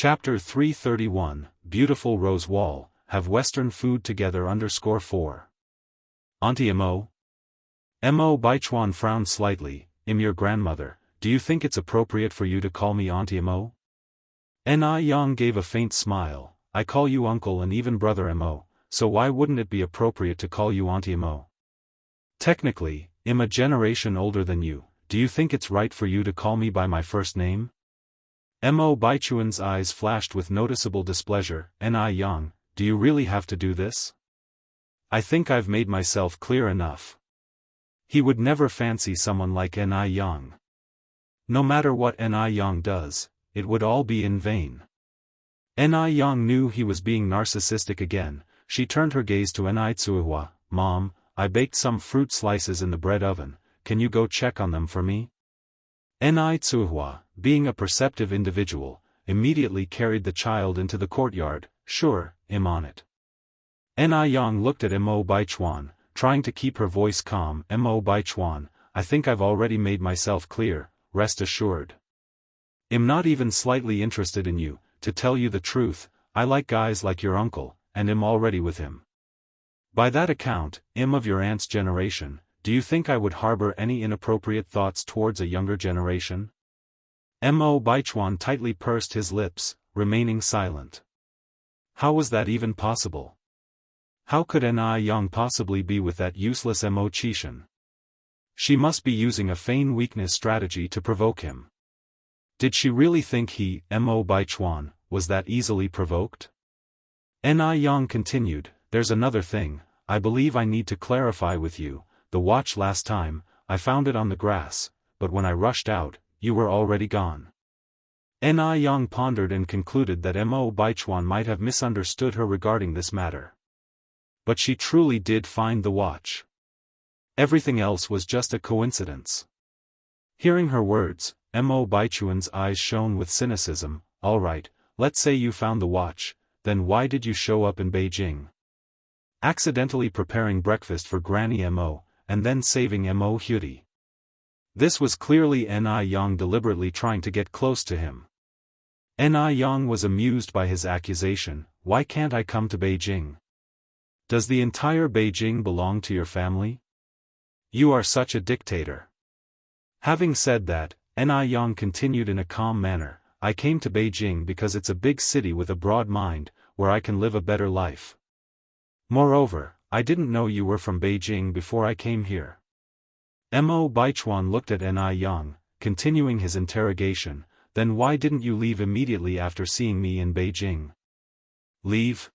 Chapter 331, Beautiful Rose Wall, Have Western Food Together _4. Auntie Mo? Mo Baichuan frowned slightly. Your grandmother, do you think it's appropriate for you to call me Auntie Mo? Ni Yang gave a faint smile. I call you uncle and even brother Mo, so why wouldn't it be appropriate to call you Auntie Mo? Technically, I'm a generation older than you. Do you think it's right for you to call me by my first name? Mo Baichuan's eyes flashed with noticeable displeasure. Ni Yang, do you really have to do this? I think I've made myself clear enough. He would never fancy someone like Ni Yang. No matter what Ni Yang does, it would all be in vain. Ni Yang knew he was being narcissistic again. She turned her gaze to Ni Tsuhua. Mom, I baked some fruit slices in the bread oven, can you go check on them for me? Ni Tsuhua, being a perceptive individual, immediately carried the child into the courtyard. Sure, I'm on it. Ni Yang looked at Mo Baichuan, trying to keep her voice calm. Mo Baichuan, I think I've already made myself clear, rest assured. I'm not even slightly interested in you, to tell you the truth. I like guys like your uncle, and I'm already with him. By that account, I'm of your aunt's generation. Do you think I would harbor any inappropriate thoughts towards a younger generation? Mo Baichuan tightly pursed his lips, remaining silent. How was that even possible? How could Ni Yang possibly be with that useless Mo Qishan? She must be using a feign weakness strategy to provoke him. Did she really think he, Mo Baichuan, was that easily provoked? Ni Yang continued, there's another thing, I believe I need to clarify with you. The watch last time, I found it on the grass, but when I rushed out, you were already gone. Ni Yang pondered and concluded that Mo Baichuan might have misunderstood her regarding this matter. But she truly did find the watch. Everything else was just a coincidence. Hearing her words, Mo Baichuan's eyes shone with cynicism. All right, let's say you found the watch, then why did you show up in Beijing? Accidentally preparing breakfast for Granny Mo, and then saving Mo Huti. This was clearly Ni Yang deliberately trying to get close to him. Ni Yang was amused by his accusation. Why can't I come to Beijing? Does the entire Beijing belong to your family? You are such a dictator. Having said that, Ni Yang continued in a calm manner, I came to Beijing because it's a big city with a broad mind, where I can live a better life. Moreover, I didn't know you were from Beijing before I came here. Mo Baichuan looked at Ni Yang, continuing his interrogation, then why didn't you leave immediately after seeing me in Beijing? Leave?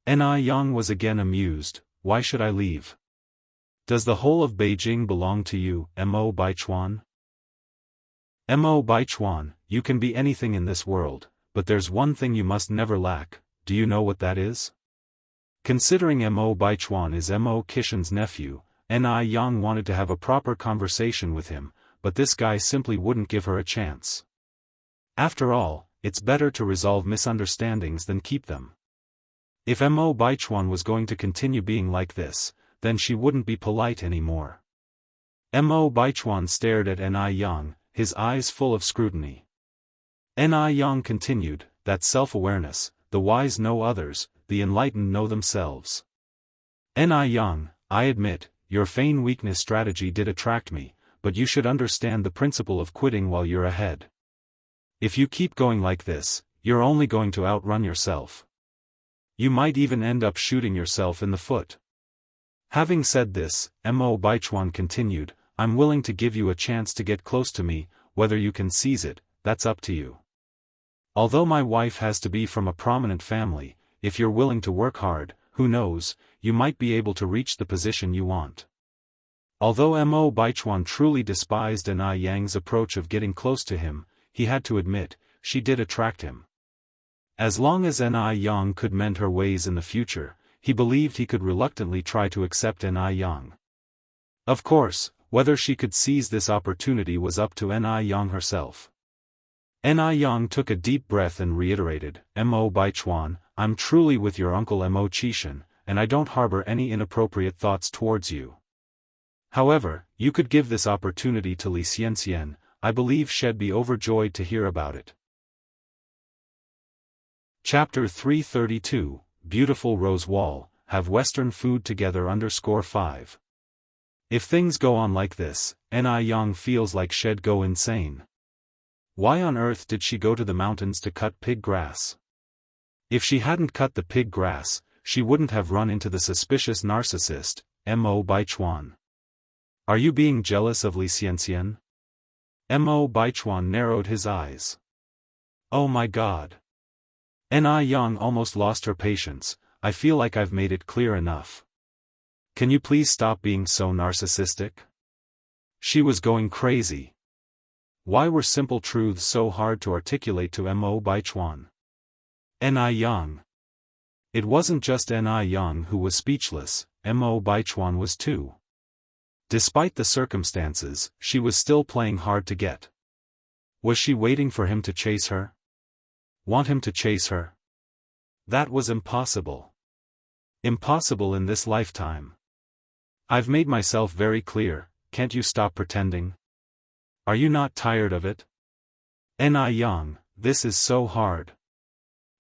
Ni Yang was again amused, why should I leave? Does the whole of Beijing belong to you, Mo Baichuan? Mo Baichuan, you can be anything in this world, but there's one thing you must never lack, do you know what that is? Considering Mo Baichuan is Mo Qishan's nephew, Ni Yang wanted to have a proper conversation with him, but this guy simply wouldn't give her a chance. After all, it's better to resolve misunderstandings than keep them. If Mo Baichuan was going to continue being like this, then she wouldn't be polite anymore. Mo Baichuan stared at Ni Yang, his eyes full of scrutiny. Ni Yang continued, that's self-awareness, the wise know others, the enlightened know themselves. Ni Yang, I admit, your feign weakness strategy did attract me, but you should understand the principle of quitting while you're ahead. If you keep going like this, you're only going to outrun yourself. You might even end up shooting yourself in the foot. Having said this, Mo Baichuan continued, I'm willing to give you a chance to get close to me, whether you can seize it, that's up to you. Although my wife has to be from a prominent family, if you're willing to work hard, who knows, you might be able to reach the position you want. Although Mo Baichuan truly despised Ni Yang's approach of getting close to him, he had to admit, she did attract him. As long as Ni Yang could mend her ways in the future, he believed he could reluctantly try to accept Ni Yang. Of course, whether she could seize this opportunity was up to Ni Yang herself. Ni Yang took a deep breath and reiterated, Mo Baichuan, I'm truly with your uncle Mo Qishan, and I don't harbor any inappropriate thoughts towards you. However, you could give this opportunity to Li Xianxian, I believe she'd be overjoyed to hear about it. Chapter 332, Beautiful Rose Wall, Have Western Food Together _5. If things go on like this, Yang feels like she'd go insane. Why on earth did she go to the mountains to cut pig grass? If she hadn't cut the pig grass, she wouldn't have run into the suspicious narcissist, Mo Baichuan. Are you being jealous of Li Xianxian? Mo Baichuan narrowed his eyes. Oh my god. Yang almost lost her patience. I feel like I've made it clear enough. Can you please stop being so narcissistic? She was going crazy. Why were simple truths so hard to articulate to Mo Baichuan? Yang. It wasn't just Yang who was speechless, Mo Baichuan was too. Despite the circumstances, she was still playing hard to get. Was she waiting for him to chase her? Want him to chase her? That was impossible. Impossible in this lifetime. I've made myself very clear, can't you stop pretending? Are you not tired of it? Yang, this is so hard.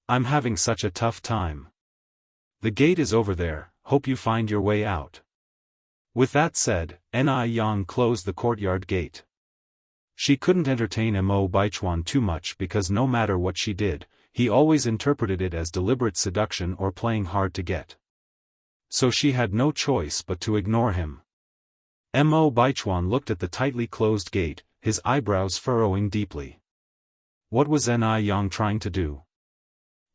I'm having such a tough time. The gate is over there, hope you find your way out. With that said, Yang closed the courtyard gate. She couldn't entertain Mo Baichuan too much because no matter what she did, he always interpreted it as deliberate seduction or playing hard to get. So she had no choice but to ignore him. Mo Baichuan looked at the tightly closed gate, his eyebrows furrowing deeply. What was Yang trying to do?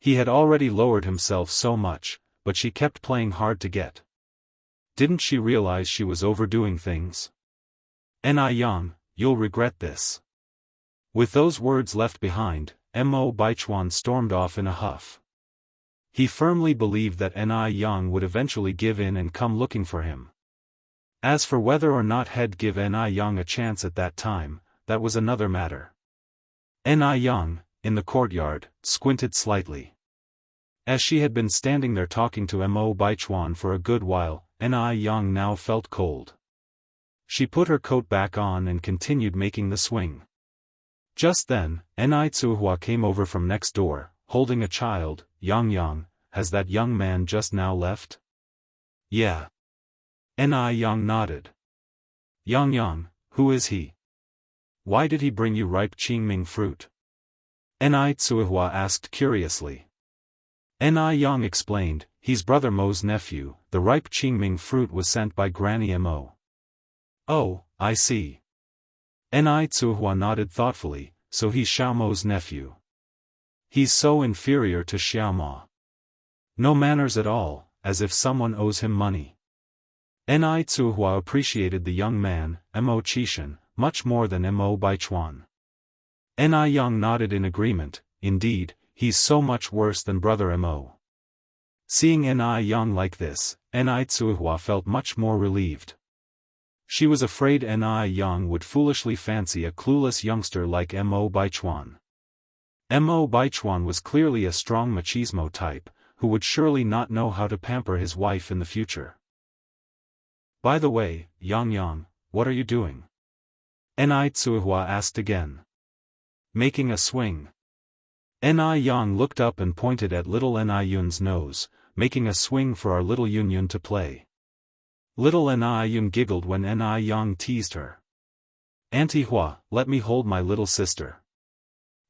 He had already lowered himself so much, but she kept playing hard to get. Didn't she realize she was overdoing things? Yang, you'll regret this. With those words left behind, Mo Baichuan stormed off in a huff. He firmly believed that Yang would eventually give in and come looking for him. As for whether or not he'd give Yang a chance at that time, that was another matter. Yang, in the courtyard, squinted slightly. As she had been standing there talking to Mo Baichuan for a good while, Yang now felt cold. She put her coat back on and continued making the swing. Just then, Tsuhua came over from next door, holding a child. Yang, has that young man just now left? Yeah. Yang nodded. Yang, who is he? Why did he bring you ripe Qingming fruit? Tsuhua asked curiously. Yang explained, he's Brother Mo's nephew. The ripe Qingming fruit was sent by Granny Mo. Oh, I see. Tsuhua nodded thoughtfully, so he's Xiaomo's nephew. He's so inferior to Xiaomo. No manners at all, as if someone owes him money. Tsuhua appreciated the young man, Mo Qishan, much more than Mo Baichuan. Yang nodded in agreement. Indeed, he's so much worse than Brother Mo. Seeing Yang like this, Tsuhua felt much more relieved. She was afraid Yang would foolishly fancy a clueless youngster like Mo Baichuan. Mo Baichuan was clearly a strong machismo type, who would surely not know how to pamper his wife in the future. By the way, Yang, what are you doing? Tsuhua asked again. Making a swing. Yang looked up and pointed at little Yun's nose, making a swing for our little Yun to play. Little Yun giggled when Yang teased her. Auntie Hua, let me hold my little sister.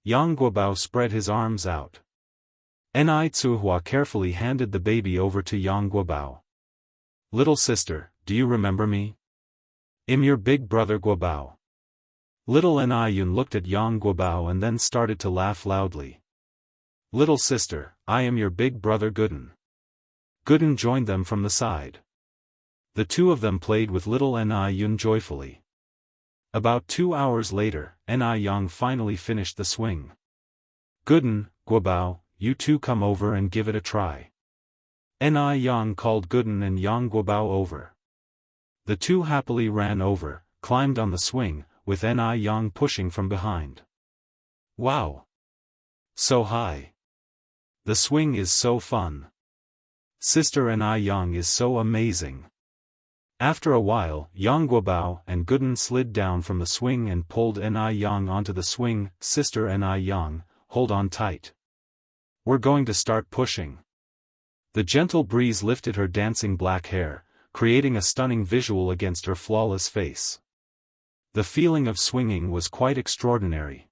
Yang Guobao spread his arms out. Tsuhua carefully handed the baby over to Yang Guobao. Little sister, do you remember me? I'm your big brother Guobao. Little Yun looked at Yang Guobao and then started to laugh loudly. Little sister, I am your big brother Gooden. Gooden joined them from the side. The two of them played with little Yun joyfully. About 2 hours later, Yang finally finished the swing. Gooden, Guobao, you two come over and give it a try. Yang called Gooden and Yang Guobao over. The two happily ran over, climbed on the swing, with Yang pushing from behind. Wow! So high. The swing is so fun. Sister Yang is so amazing. After a while, Yang Guobao and Gooden slid down from the swing and pulled Yang onto the swing. Sister Yang, hold on tight. We're going to start pushing. The gentle breeze lifted her dancing black hair, creating a stunning visual against her flawless face. The feeling of swinging was quite extraordinary.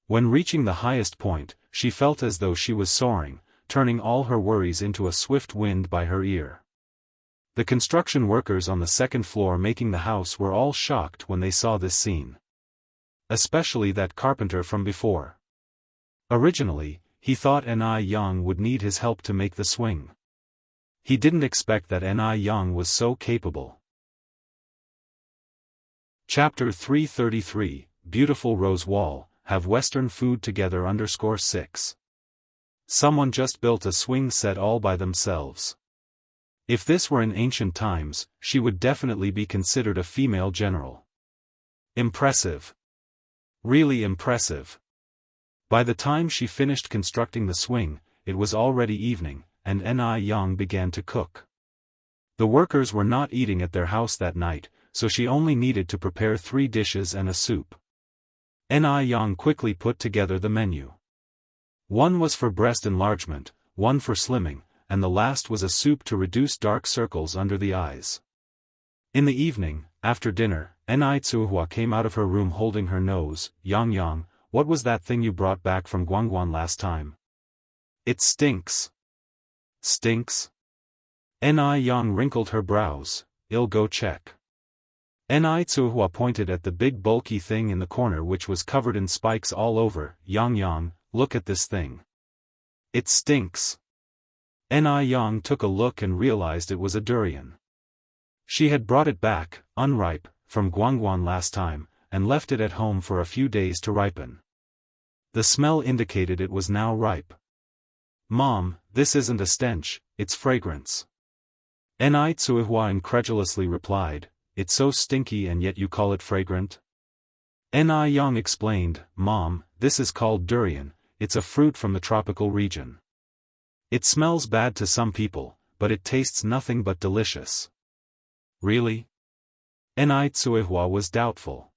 When reaching the highest point, she felt as though she was soaring, turning all her worries into a swift wind by her ear. The construction workers on the second floor making the house were all shocked when they saw this scene. Especially that carpenter from before. Originally, he thought Ni Yang would need his help to make the swing. He didn't expect that Ni Yang was so capable. Chapter 333, Beautiful Rose Wall, Have Western Food Together _6. Someone just built a swing set all by themselves. If this were in ancient times, she would definitely be considered a female general. Impressive. Really impressive. By the time she finished constructing the swing, it was already evening, and Ni Yang began to cook. The workers were not eating at their house that night, so she only needed to prepare 3 dishes and a soup. Ni Yang quickly put together the menu. One was for breast enlargement, one for slimming, and the last was a soup to reduce dark circles under the eyes. In the evening, after dinner, Ni Tsuhua came out of her room holding her nose. Yang Yang, what was that thing you brought back from Guangguan last time? It stinks. Stinks? Ni Yang wrinkled her brows. I'll go check. Ni Tsuhua pointed at the big bulky thing in the corner which was covered in spikes all over. Yang Yang, look at this thing. It stinks. Ni Yang took a look and realized it was a durian. She had brought it back, unripe, from Guangguan last time, and left it at home for a few days to ripen. The smell indicated it was now ripe. Mom, this isn't a stench, it's fragrance. Ni Tsuhua incredulously replied, it's so stinky and yet you call it fragrant? Ni Yang explained, Mom, this is called durian, it's a fruit from the tropical region. It smells bad to some people, but it tastes nothing but delicious. Really? Ni Tsuhua was doubtful.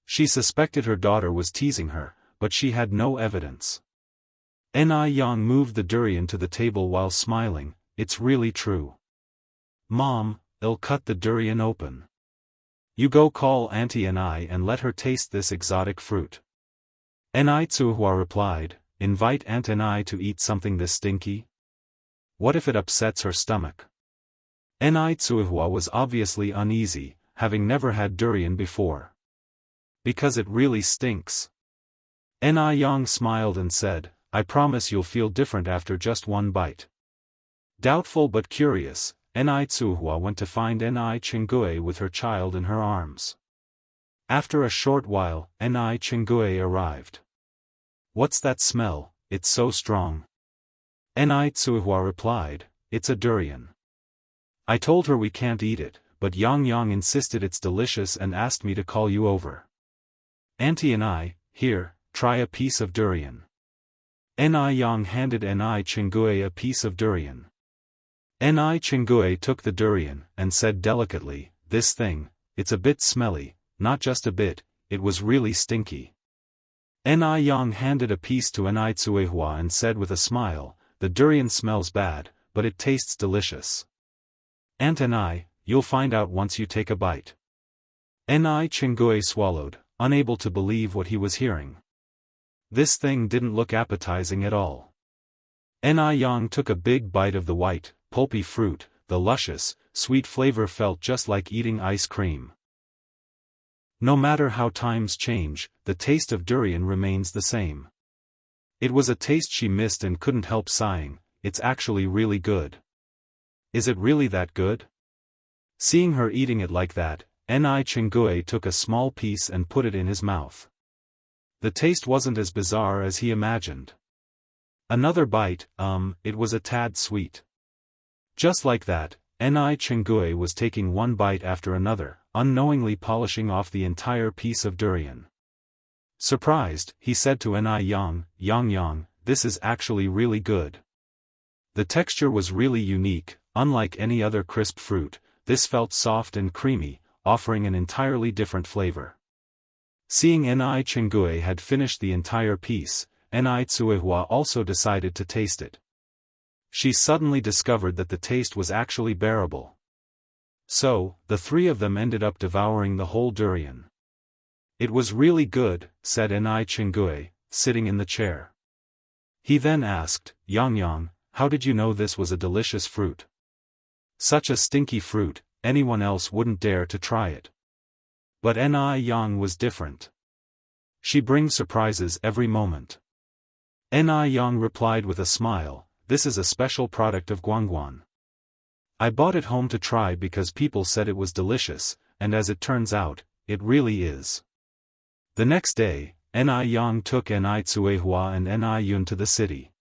She suspected her daughter was teasing her, but she had no evidence. Ni Yang moved the durian to the table while smiling, it's really true. Mom, I'll cut the durian open. You go call Auntie Ni and let her taste this exotic fruit. Ni Tsuhua replied, invite Aunt Ni to eat something this stinky? What if it upsets her stomach? Ni Tsuhua was obviously uneasy, having never had durian before. Because it really stinks. Ni Yang smiled and said, I promise you'll feel different after just one bite. Doubtful but curious, Ni Tsuhua went to find Ni Chengue with her child in her arms. After a short while, Ni Chengue arrived. What's that smell, it's so strong? Ni Tsuhua replied, it's a durian. I told her we can't eat it, but Yang Yang insisted it's delicious and asked me to call you over. Auntie and I, here, try a piece of durian. Ni Yang handed Ni Chengue a piece of durian. Ni Chengue took the durian, and said delicately, this thing, it's a bit smelly, not just a bit, it was really stinky. Ni Yang handed a piece to Ni Tsuhua and said with a smile, the durian smells bad, but it tastes delicious. Aunt Ni, you'll find out once you take a bite. Ni Chengue swallowed, unable to believe what he was hearing. This thing didn't look appetizing at all. Ni Yang took a big bite of the white, pulpy fruit, the luscious, sweet flavor felt just like eating ice cream. No matter how times change, the taste of durian remains the same. It was a taste she missed and couldn't help sighing, it's actually really good. Is it really that good? Seeing her eating it like that, Ni Chengue took a small piece and put it in his mouth. The taste wasn't as bizarre as he imagined. Another bite, it was a tad sweet. Just like that, Ni Chengue was taking one bite after another, unknowingly polishing off the entire piece of durian. Surprised, he said to Ni Yang, Yang Yang, this is actually really good. The texture was really unique, unlike any other crisp fruit, this felt soft and creamy, offering an entirely different flavor. Seeing Ni Chengue had finished the entire piece, Ni Tsuehua also decided to taste it. She suddenly discovered that the taste was actually bearable. So, the three of them ended up devouring the whole durian. "It was really good," said Ni Chingue, sitting in the chair. He then asked, "Yang, how did you know this was a delicious fruit? Such a stinky fruit, anyone else wouldn't dare to try it." But Ni Yang was different. She brings surprises every moment. Ni Yang replied with a smile, "This is a special product of Guangguan. I bought it home to try because people said it was delicious, and as it turns out, it really is." The next day, Ni Yang took Ni Tsuehua and Ni Yun to the city.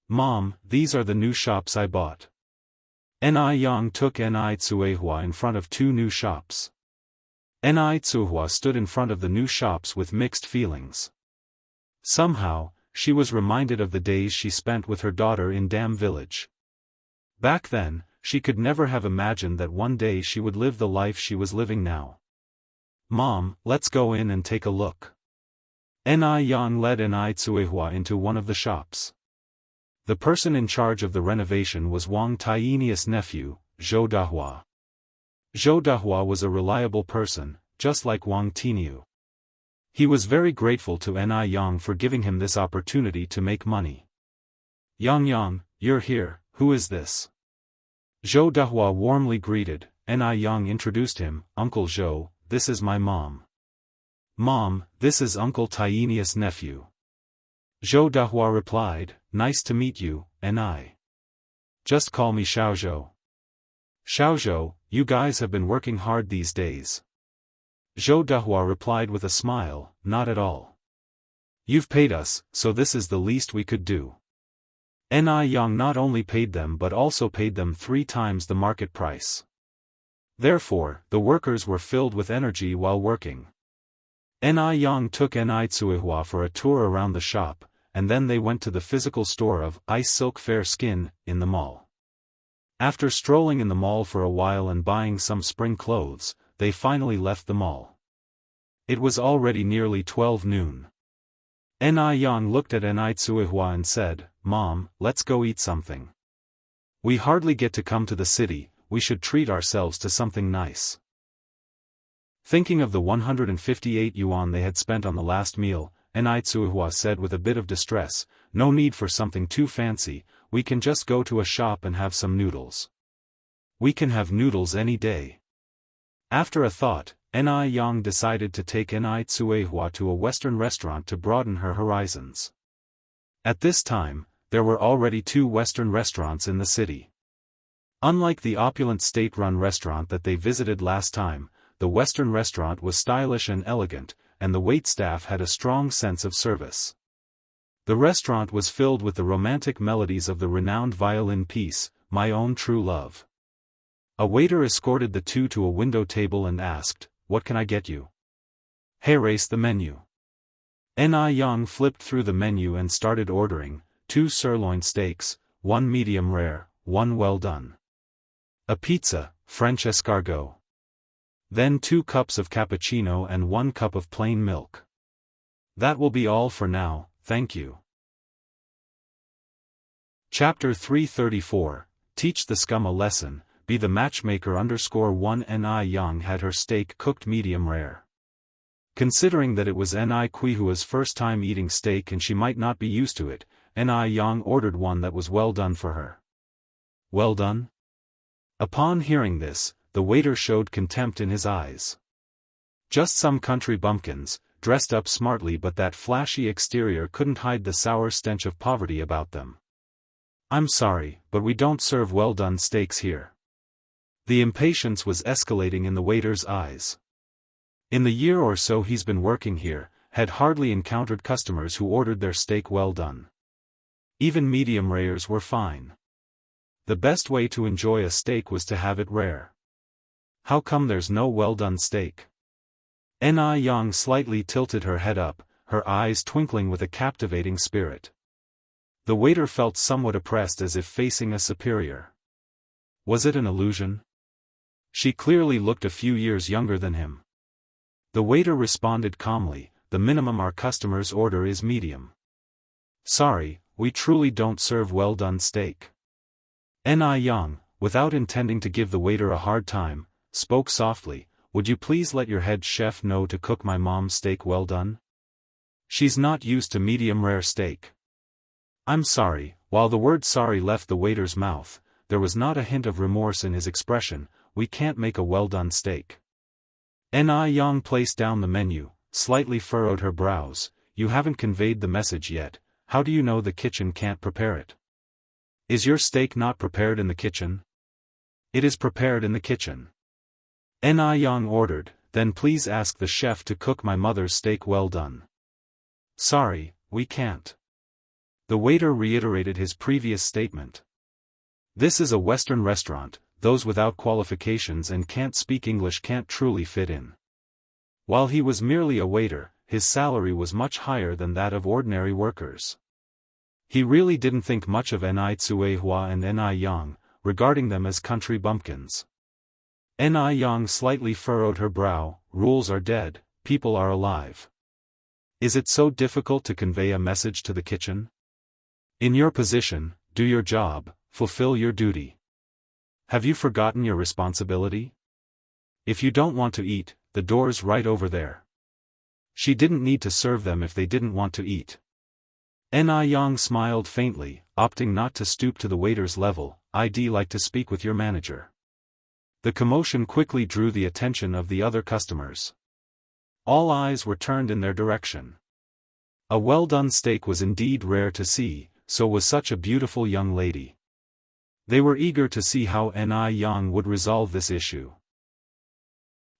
"Mom, these are the new shops I bought." Ni Yang took Ni Tsuehua in front of two new shops. Ni Tsuehua stood in front of the new shops with mixed feelings. Somehow, she was reminded of the days she spent with her daughter in Dam Village. Back then, she could never have imagined that one day she would live the life she was living now. "Mom, let's go in and take a look." Ni Yang led Ni Tsuehua into one of the shops. The person in charge of the renovation was Wang Taienius' nephew, Zhou Dahua. Zhou Dahua was a reliable person, just like Wang Tiniu. He was very grateful to Ni Yang for giving him this opportunity to make money. Yang, you're here, who is this?" Zhou Dahua warmly greeted. Ni Yang introduced him, "Uncle Zhou, this is my mom." "Mom, this is Uncle Taienius' nephew." Zhou Dahua replied, "Nice to meet you, Ni. Just call me Xiaozhou." "Xiaozhou, you guys have been working hard these days." Zhou Dahua replied with a smile, "Not at all. You've paid us, so this is the least we could do." Ni Yang not only paid them but also paid them 3 times the market price. Therefore, the workers were filled with energy while working. Ni Yang took Ni Tsuehua for a tour around the shop, and then they went to the physical store of Ice Silk Fair Skin, in the mall. After strolling in the mall for a while and buying some spring clothes, they finally left the mall. It was already nearly 12 noon. Ni Yang looked at Ni Tsuehua and said, "Mom, let's go eat something. We hardly get to come to the city, we should treat ourselves to something nice." Thinking of the 158 yuan they had spent on the last meal, Ni Tsuehua said with a bit of distress, "No need for something too fancy, we can just go to a shop and have some noodles. We can have noodles any day." After a thought, Ni Yang decided to take Ni Tsuehua to a Western restaurant to broaden her horizons. At this time, there were already 2 Western restaurants in the city. Unlike the opulent state-run restaurant that they visited last time, the Western restaurant was stylish and elegant, and the waitstaff had a strong sense of service. The restaurant was filled with the romantic melodies of the renowned violin piece, "My Own True Love." A waiter escorted the two to a window table and asked, "What can I get you?" "Erase the menu." Ni Yang flipped through the menu and started ordering, 2 sirloin steaks, 1 medium rare, 1 well done. A pizza, French escargot. Then 2 cups of cappuccino and 1 cup of plain milk. "That will be all for now, thank you." Chapter 334, Teach the Scum a Lesson, Be the Matchmaker _1 Ni Yang had her steak cooked medium rare. Considering that it was Ni Quihua's first time eating steak and she might not be used to it, Ni Yang ordered one that was well done for her. "Well done?" Upon hearing this, the waiter showed contempt in his eyes. Just some country bumpkins, dressed up smartly, but that flashy exterior couldn't hide the sour stench of poverty about them. "I'm sorry, but we don't serve well-done steaks here." The impatience was escalating in the waiter's eyes. In the year or so he's been working here, had hardly encountered customers who ordered their steak well done. Even medium rares were fine. The best way to enjoy a steak was to have it rare. How come there's no well-done steak? Ni Yang slightly tilted her head up, her eyes twinkling with a captivating spirit. The waiter felt somewhat oppressed as if facing a superior. Was it an illusion? She clearly looked a few years younger than him. The waiter responded calmly, "The minimum our customers order is medium." Sorry, we truly don't serve well-done steak. Ni Yang, without intending to give the waiter a hard time, spoke softly, would you please let your head chef know to cook my mom's steak well done? She's not used to medium-rare steak. I'm sorry. While the word sorry left the waiter's mouth, there was not a hint of remorse in his expression. We can't make a well-done steak. Ni Yang placed down the menu, slightly furrowed her brows. You haven't conveyed the message yet. How do you know the kitchen can't prepare it? Is your steak not prepared in the kitchen? It is prepared in the kitchen. Ni Yang ordered, then please ask the chef to cook my mother's steak well done. Sorry, we can't. The waiter reiterated his previous statement. This is a Western restaurant, those without qualifications and can't speak English can't truly fit in. While he was merely a waiter, his salary was much higher than that of ordinary workers. He really didn't think much of Ni Tsuehua and Ni Yang, regarding them as country bumpkins. Ni Yang slightly furrowed her brow. Rules are dead, people are alive. Is it so difficult to convey a message to the kitchen? In your position, do your job, fulfill your duty. Have you forgotten your responsibility? If you don't want to eat, the door's right over there. She didn't need to serve them if they didn't want to eat. Ni Yang smiled faintly, opting not to stoop to the waiter's level. I'd like to speak with your manager. The commotion quickly drew the attention of the other customers. All eyes were turned in their direction. A well-done steak was indeed rare to see, so was such a beautiful young lady. They were eager to see how Ni Yang would resolve this issue.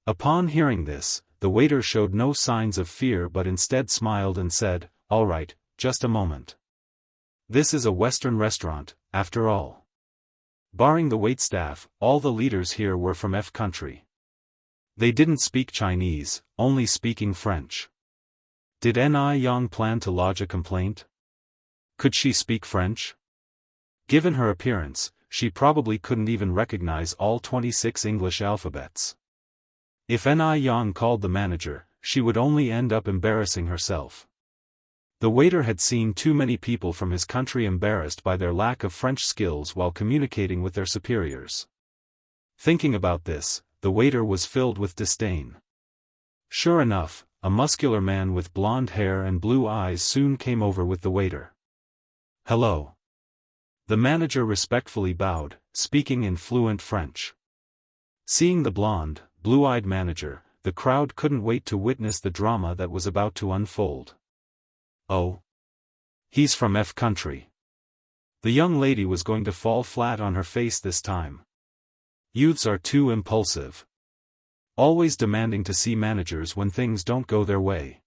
Upon hearing this, the waiter showed no signs of fear but instead smiled and said, all right, just a moment. This is a Western restaurant, after all. Barring the waitstaff, all the leaders here were from F country. They didn't speak Chinese, only speaking French. Did Ni Yang plan to lodge a complaint? Could she speak French? Given her appearance, she probably couldn't even recognize all 26 English alphabets. If Ni Yang called the manager, she would only end up embarrassing herself. The waiter had seen too many people from his country embarrassed by their lack of French skills while communicating with their superiors. Thinking about this, the waiter was filled with disdain. Sure enough, a muscular man with blonde hair and blue eyes soon came over with the waiter. Hello. The manager respectfully bowed, speaking in fluent French. Seeing the blonde, blue-eyed manager, the crowd couldn't wait to witness the drama that was about to unfold. Oh. He's from F country. The young lady was going to fall flat on her face this time. Youths are too impulsive. Always demanding to see managers when things don't go their way.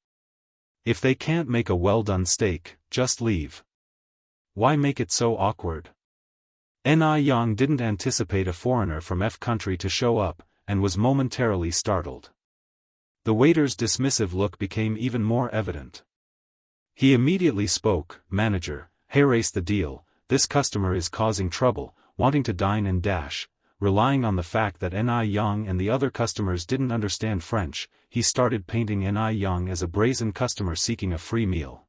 If they can't make a well-done steak, just leave. Why make it so awkward? Ni Yang didn't anticipate a foreigner from F country to show up, and was momentarily startled. The waiter's dismissive look became even more evident. He immediately spoke, Manager, erase the deal, this customer is causing trouble, wanting to dine and dash. Relying on the fact that Ni Yang and the other customers didn't understand French, he started painting Ni Yang as a brazen customer seeking a free meal.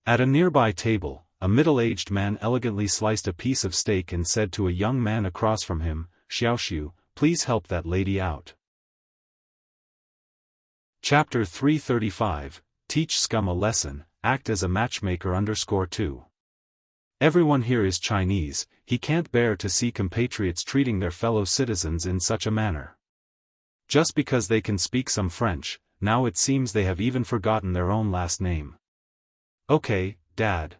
At a nearby table, a middle-aged man elegantly sliced a piece of steak and said to a young man across from him, Xiaoxiu, please help that lady out. Chapter 335, Teach Scum a Lesson, Act as a Matchmaker _2. Everyone here is Chinese, he can't bear to see compatriots treating their fellow citizens in such a manner. Just because they can speak some French, now it seems they have even forgotten their own last name. Okay, Dad.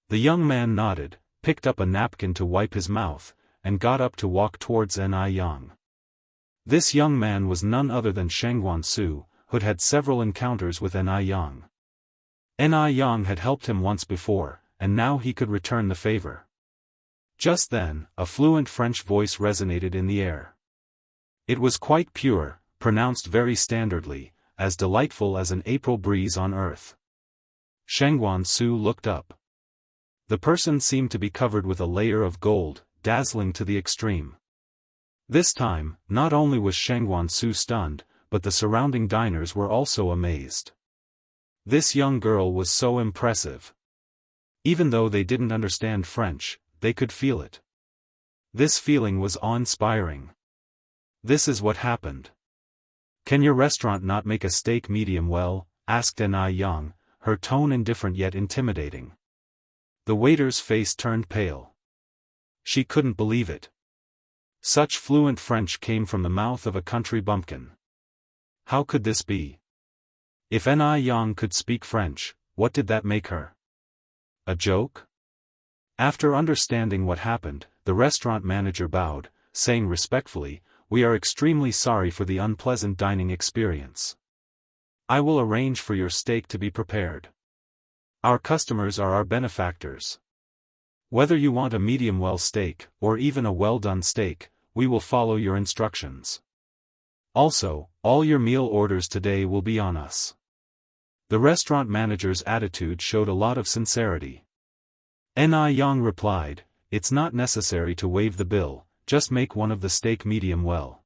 The young man nodded, picked up a napkin to wipe his mouth, and got up to walk towards Ni Yang. This young man was none other than Shengguan Su, who'd had several encounters with Ni Yang. Ni Yang had helped him once before, and now he could return the favor. Just then, a fluent French voice resonated in the air. It was quite pure, pronounced very standardly, as delightful as an April breeze on earth. Shengguan Su looked up. The person seemed to be covered with a layer of gold, dazzling to the extreme. This time, not only was Shengguan Su stunned, but the surrounding diners were also amazed. This young girl was so impressive. Even though they didn't understand French, they could feel it. This feeling was awe-inspiring. This is what happened. "Can your restaurant not make a steak medium well?" asked Yang, her tone indifferent yet intimidating. The waiter's face turned pale. She couldn't believe it. Such fluent French came from the mouth of a country bumpkin. How could this be? If Yang could speak French, what did that make her? A joke? After understanding what happened, the restaurant manager bowed, saying respectfully, "We are extremely sorry for the unpleasant dining experience. I will arrange for your steak to be prepared. Our customers are our benefactors. Whether you want a medium-well steak, or even a well-done steak, we will follow your instructions. Also, all your meal orders today will be on us." The restaurant manager's attitude showed a lot of sincerity. Yang replied, "It's not necessary to waive the bill, just make one of the steak medium well."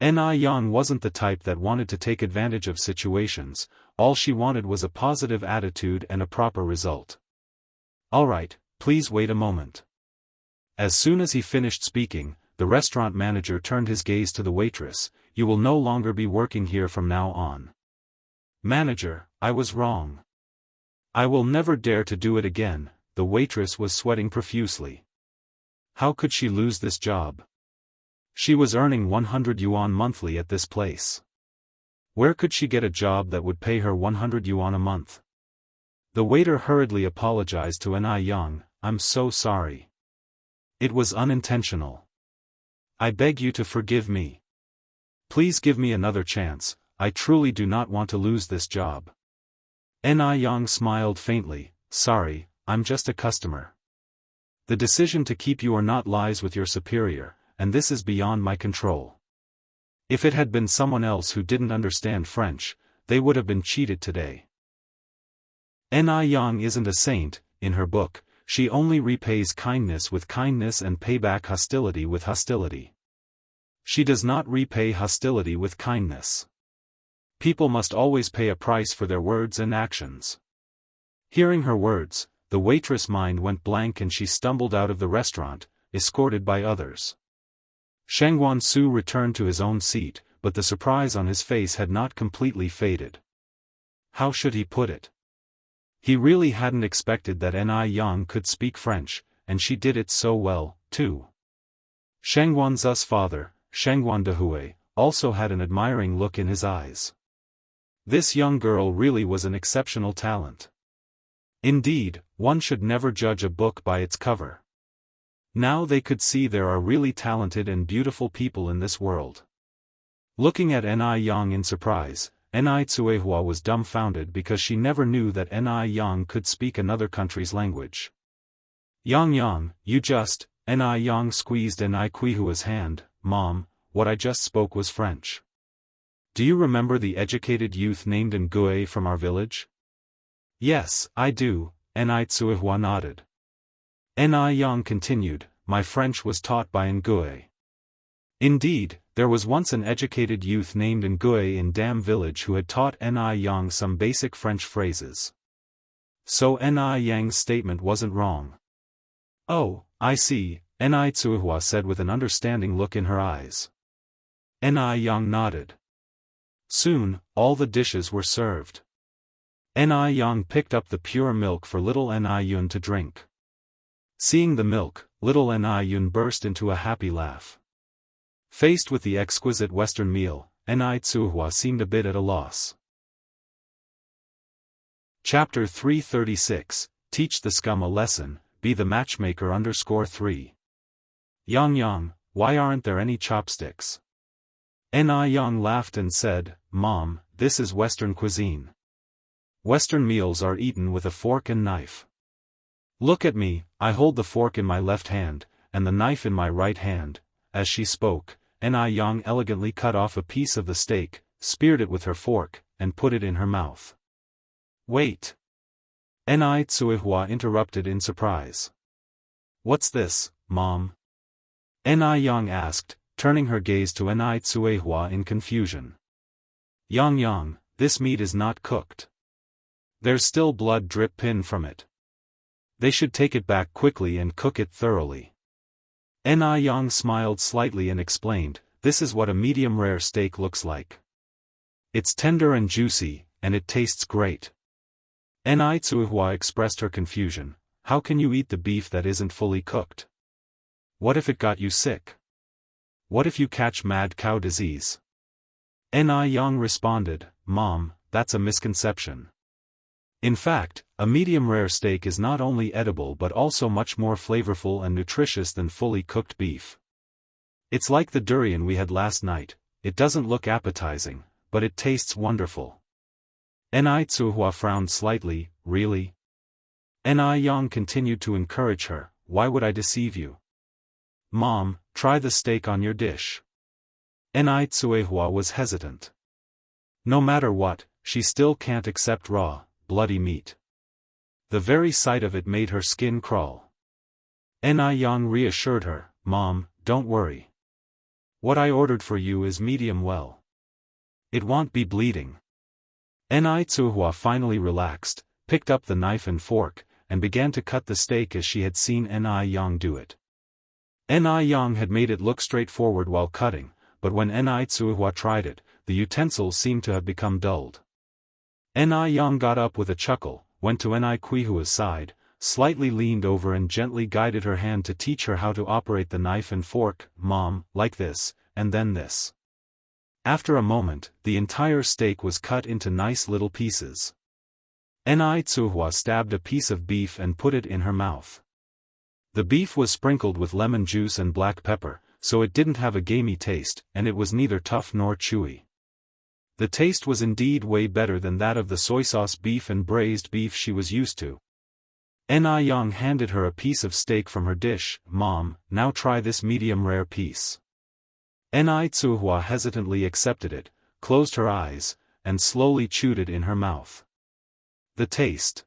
Yang wasn't the type that wanted to take advantage of situations, all she wanted was a positive attitude and a proper result. "Alright, please wait a moment." As soon as he finished speaking, the restaurant manager turned his gaze to the waitress. "You will no longer be working here from now on." "Manager, I was wrong. I will never dare to do it again." The waitress was sweating profusely. How could she lose this job? She was earning 100 yuan monthly at this place. Where could she get a job that would pay her 100 yuan a month? The waiter hurriedly apologized to Yang. "I'm so sorry. It was unintentional. I beg you to forgive me. Please give me another chance, I truly do not want to lose this job." Yang smiled faintly. "Sorry, I'm just a customer. The decision to keep you or not lies with your superior, and this is beyond my control. If it had been someone else who didn't understand French, they would have been cheated today." Yang isn't a saint. In her book, she only repays kindness with kindness and pay back hostility with hostility. She does not repay hostility with kindness. People must always pay a price for their words and actions. Hearing her words, the waitress' mind went blank and she stumbled out of the restaurant, escorted by others. Sheng Guansu returned to his own seat, but the surprise on his face had not completely faded. How should he put it? He really hadn't expected that Yang could speak French, and she did it so well, too. Sheng Guanzu's father, Sheng Guandahue, also had an admiring look in his eyes. This young girl really was an exceptional talent. Indeed, one should never judge a book by its cover. Now they could see there are really talented and beautiful people in this world. Looking at Yang in surprise, Tsuehua was dumbfounded because she never knew that Yang could speak another country's language. Yang, you just, Yang squeezed Quihua's hand. "Mom, what I just spoke was French. Do you remember the educated youth named Ngue from our village?" "Yes, I do," Tsuehua nodded. Yang continued, "My French was taught by Ngue. Indeed, there was once an educated youth named Ngue in Dam village who had taught Yang some basic French phrases. So Yang's statement wasn't wrong." "Oh, I see," Tsuehua said with an understanding look in her eyes. Yang nodded. Soon, all the dishes were served. Yang picked up the pure milk for little Yun to drink. Seeing the milk, little Yun burst into a happy laugh. Faced with the exquisite Western meal, Tsuehua seemed a bit at a loss. Chapter 336, Teach the Scum a Lesson, Be the Matchmaker _3. Yang, why aren't there any chopsticks? Yang laughed and said, "Mom, this is Western cuisine. Western meals are eaten with a fork and knife. Look at me, I hold the fork in my left hand, and the knife in my right hand." As she spoke, Yang elegantly cut off a piece of the steak, speared it with her fork, and put it in her mouth. "Wait!" Tsuehua interrupted in surprise. "What's this, Mom?" Yang asked, turning her gaze to Tsuehua in confusion. Yang, this meat is not cooked. There's still blood drip from it. They should take it back quickly and cook it thoroughly. Ni Yang smiled slightly and explained, this is what a medium-rare steak looks like. It's tender and juicy, and it tastes great. Ni Tsuihua expressed her confusion, how can you eat the beef that isn't fully cooked? What if it got you sick? What if you catch mad cow disease? Ni Yang responded, Mom, that's a misconception. In fact, a medium-rare steak is not only edible but also much more flavorful and nutritious than fully cooked beef. It's like the durian we had last night, it doesn't look appetizing, but it tastes wonderful. Ni Tsuihua frowned slightly, really? Ni Yang continued to encourage her, why would I deceive you? Mom, try the steak on your dish. Ni Tsuihua was hesitant. No matter what, she still can't accept raw, bloody meat. The very sight of it made her skin crawl. Ni Yang reassured her, Mom, don't worry. What I ordered for you is medium well. It won't be bleeding. Ni Tsuihua finally relaxed, picked up the knife and fork, and began to cut the steak as she had seen Ni Yang do it. Ni Yang had made it look straightforward while cutting, but when Ni Tsuihua tried it, the utensils seemed to have become dulled. Ni Yang got up with a chuckle, went to Ni Tsuihua's side, slightly leaned over and gently guided her hand to teach her how to operate the knife and fork, Mom, like this, and then this. After a moment, the entire steak was cut into nice little pieces. Ni Tsuihua stabbed a piece of beef and put it in her mouth. The beef was sprinkled with lemon juice and black pepper, so it didn't have a gamey taste, and it was neither tough nor chewy. The taste was indeed way better than that of the soy sauce beef and braised beef she was used to. Ni Yang handed her a piece of steak from her dish, Mom, now try this medium-rare piece. Ni Tsuihua hesitantly accepted it, closed her eyes, and slowly chewed it in her mouth. The taste.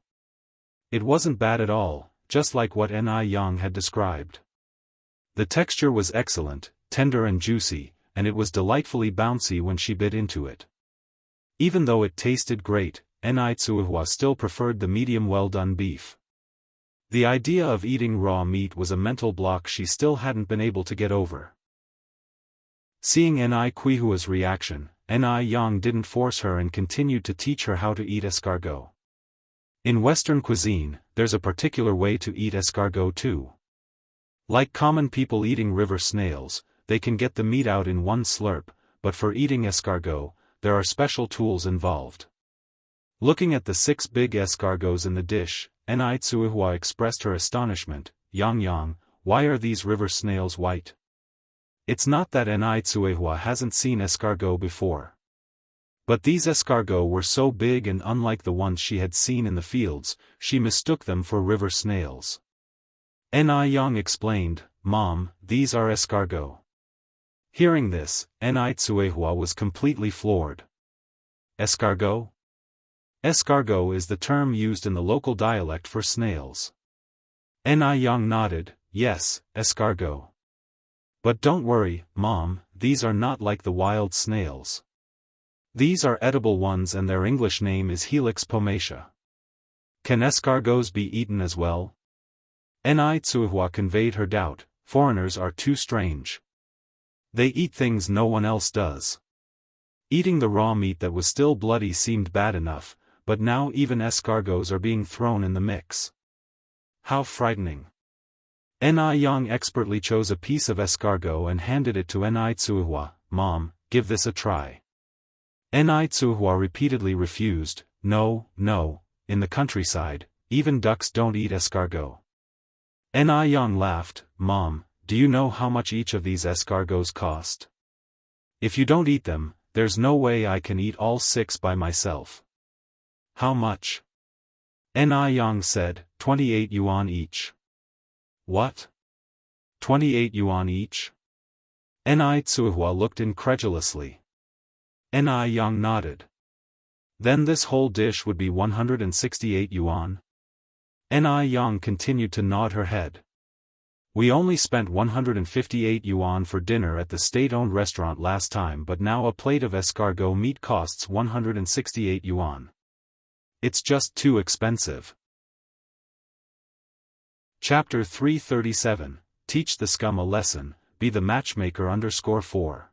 It wasn't bad at all, just like what Ni Yang had described. The texture was excellent, tender and juicy, and it was delightfully bouncy when she bit into it. Even though it tasted great, Ni Tsuihua still preferred the medium well-done beef. The idea of eating raw meat was a mental block she still hadn't been able to get over. Seeing Ni Tsuihua's reaction, Ni Yang didn't force her and continued to teach her how to eat escargot. In Western cuisine, there's a particular way to eat escargot too. Like common people eating river snails, they can get the meat out in one slurp, but for eating escargot, there are special tools involved. Looking at the 6 big escargots in the dish, Ni Tsuihua expressed her astonishment, Yang, why are these river snails white? It's not that Ni Tsuihua hasn't seen escargot before. But these escargots were so big and unlike the ones she had seen in the fields, she mistook them for river snails. Ni Yang explained, Mom, these are escargot. Hearing this, Ni Tsuihua was completely floored. Escargot? Escargot is the term used in the local dialect for snails. Ni Yang nodded, yes, escargot. But don't worry, Mom, these are not like the wild snails. These are edible ones and their English name is Helix pomatia. Can escargots be eaten as well? Ni Tsuihua conveyed her doubt, foreigners are too strange. They eat things no one else does. Eating the raw meat that was still bloody seemed bad enough, but now even escargots are being thrown in the mix. How frightening. Ni Yang expertly chose a piece of escargot and handed it to Ni Tsuihua, Mom, give this a try. Ni Tsuihua repeatedly refused, no, in the countryside, even ducks don't eat escargot. Ni Yang laughed, Mom, do you know how much each of these escargots cost? If you don't eat them, there's no way I can eat all 6 by myself. How much? Ni Yang said, 28 yuan each. What? 28 yuan each? Ni Tsuihua looked incredulously. Ni Yang nodded. Then this whole dish would be 168 yuan? Ni Yang continued to nod her head. We only spent 158 yuan for dinner at the state-owned restaurant last time, but now a plate of escargot meat costs 168 yuan. It's just too expensive. Chapter 337, Teach the Scum a Lesson, Be the Matchmaker _4.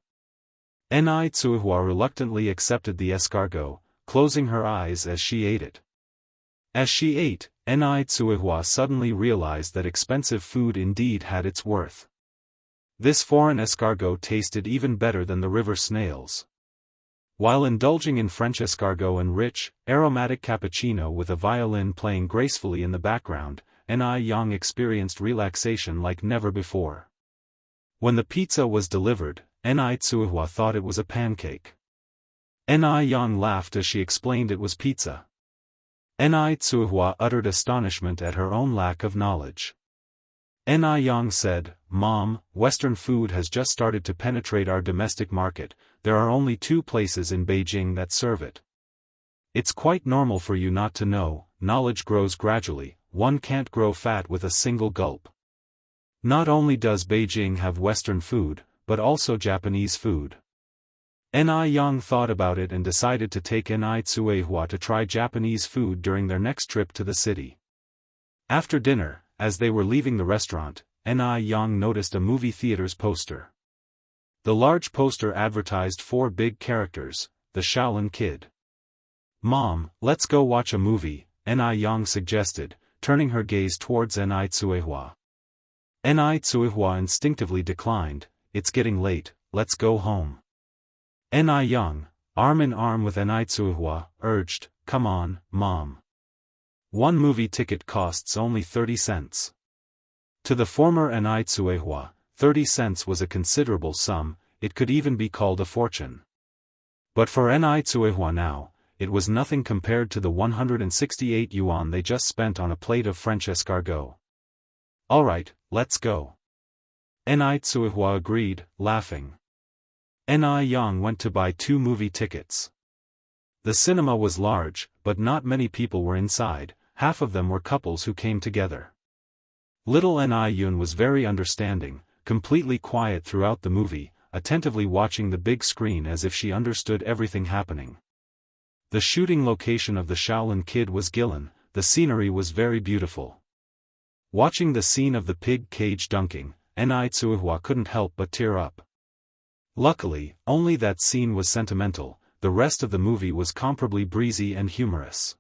Ni Tsuihua reluctantly accepted the escargot, closing her eyes as she ate it. As she ate, Ni Tsuihua suddenly realized that expensive food indeed had its worth. This foreign escargot tasted even better than the river snails. While indulging in French escargot and rich, aromatic cappuccino with a violin playing gracefully in the background, Ni Yang experienced relaxation like never before. When the pizza was delivered, Ni Tsuihua thought it was a pancake. Ni Yang laughed as she explained it was pizza. Ni Tsuihua uttered astonishment at her own lack of knowledge. Ni Yang said, "Mom, Western food has just started to penetrate our domestic market. There are only 2 places in Beijing that serve it. It's quite normal for you not to know, knowledge grows gradually, one can't grow fat with a single gulp. Not only does Beijing have Western food, but also Japanese food." Ni Yang thought about it and decided to take Ni Tsuihua to try Japanese food during their next trip to the city. After dinner, as they were leaving the restaurant, Ni Yang noticed a movie theater's poster. The large poster advertised 4 big characters, the Shaolin Kid. "Mom, let's go watch a movie," Ni Yang suggested, turning her gaze towards Ni Tsuihua. Ni Tsuihua instinctively declined, "It's getting late, let's go home." Ni Yang, arm in arm with Ni Tsuihua, urged, "Come on, Mom. One movie ticket costs only 30 cents. To the former Ni Tsuihua, 30 cents was a considerable sum, it could even be called a fortune. But for Ni Tsuihua now, it was nothing compared to the 168 yuan they just spent on a plate of French escargot. "Alright, let's go." Ni Tsuihua agreed, laughing. Ni Yang went to buy 2 movie tickets. The cinema was large, but not many people were inside, half of them were couples who came together. Little Ni Yun was very understanding, completely quiet throughout the movie, attentively watching the big screen as if she understood everything happening. The shooting location of the Shaolin Kid was Guilin, the scenery was very beautiful. Watching the scene of the pig cage dunking, Ni Tsuihua couldn't help but tear up. Luckily, only that scene was sentimental, the rest of the movie was comparably breezy and humorous.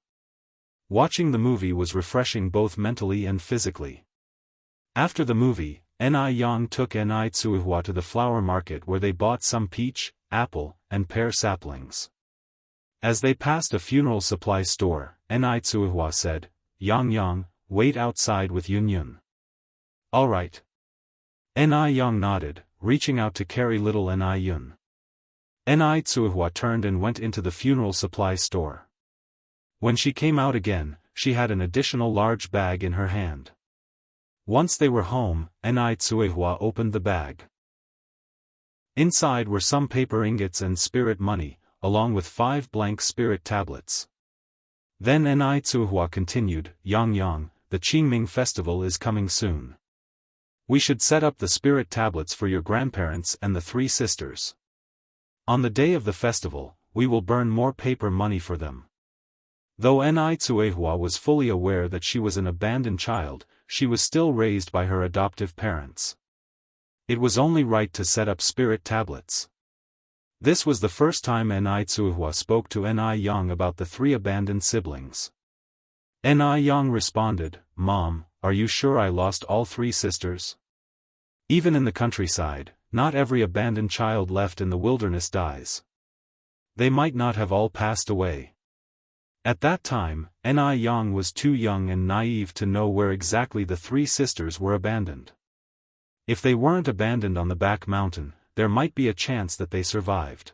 Watching the movie was refreshing both mentally and physically. After the movie, Ni Yang took Ni Tsuihua to the flower market where they bought some peach, apple, and pear saplings. As they passed a funeral supply store, Ni Tsuihua said, "Yang, wait outside with Yun Yun." "Alright." Ni Yang nodded, reaching out to carry little Ni Yun. Ni Tsuihua turned and went into the funeral supply store. When she came out again, she had an additional large bag in her hand. Once they were home, Ni Tsuihua opened the bag. Inside were some paper ingots and spirit money, along with 5 blank spirit tablets. Then Ni Tsuihua continued, Yang, the Qingming festival is coming soon. We should set up the spirit tablets for your grandparents and the 3 sisters. On the day of the festival, we will burn more paper money for them." Though Ni Tsuihua was fully aware that she was an abandoned child, she was still raised by her adoptive parents. It was only right to set up spirit tablets. This was the first time Ni Tsuihua spoke to Ni Yang about the 3 abandoned siblings. Ni Yang responded, "Mom, are you sure I lost all 3 sisters? Even in the countryside, not every abandoned child left in the wilderness dies. They might not have all passed away." At that time, Ni Yang was too young and naive to know where exactly the 3 sisters were abandoned. If they weren't abandoned on the back mountain, there might be a chance that they survived.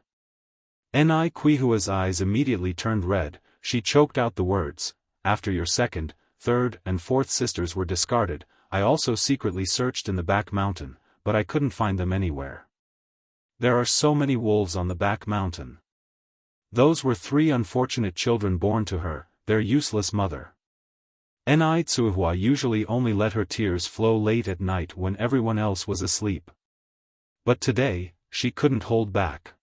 Ni Tsuihua's eyes immediately turned red, she choked out the words, "After your 2nd, 3rd and 4th sisters were discarded, I also secretly searched in the back mountain, but I couldn't find them anywhere. There are so many wolves on the back mountain. Those were 3 unfortunate children born to her, their useless mother." Ni Tsuihua usually only let her tears flow late at night when everyone else was asleep. But today, she couldn't hold back.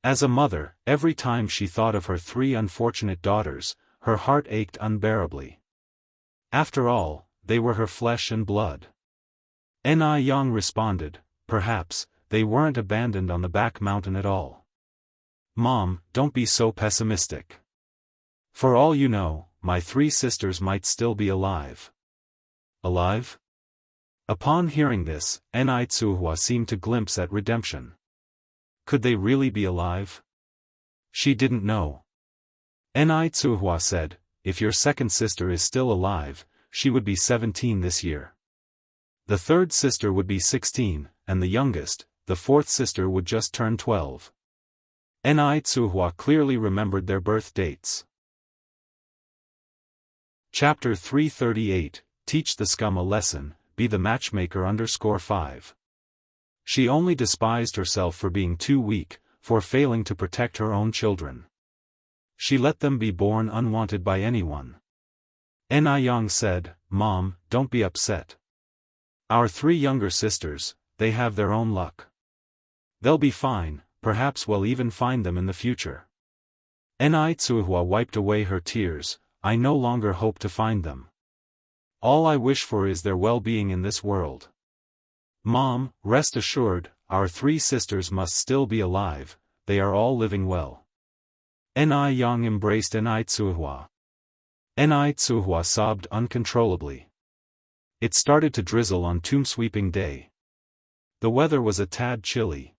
As a mother, every time she thought of her 3 unfortunate daughters, her heart ached unbearably. After all, they were her flesh and blood. Ni Yang responded, perhaps, they weren't abandoned on the back mountain at all. Mom, don't be so pessimistic. For all you know, my 3 sisters might still be alive. Alive? Upon hearing this, Ni Tsuhua seemed to glimpse at redemption. Could they really be alive? She didn't know. Ni Tsuhua said, if your second sister is still alive, she would be 17 this year. The third sister would be 16, and the youngest, the fourth sister would just turn 12. Ni Tsuhua clearly remembered their birth dates. Chapter 338, Teach the Scum a Lesson, Be the Matchmaker _5. She only despised herself for being too weak, for failing to protect her own children. She let them be born unwanted by anyone. Ni Yang said, Mom, don't be upset. Our 3 younger sisters, they have their own luck. They'll be fine, perhaps we'll even find them in the future. Ni Tsuhua wiped away her tears, I no longer hope to find them. All I wish for is their well-being in this world. Mom, rest assured, our 3 sisters must still be alive, they are all living well. Ni Yang embraced Ni Tsuhua. Ni Tsuhua sobbed uncontrollably. It started to drizzle on tomb sweeping day. The weather was a tad chilly.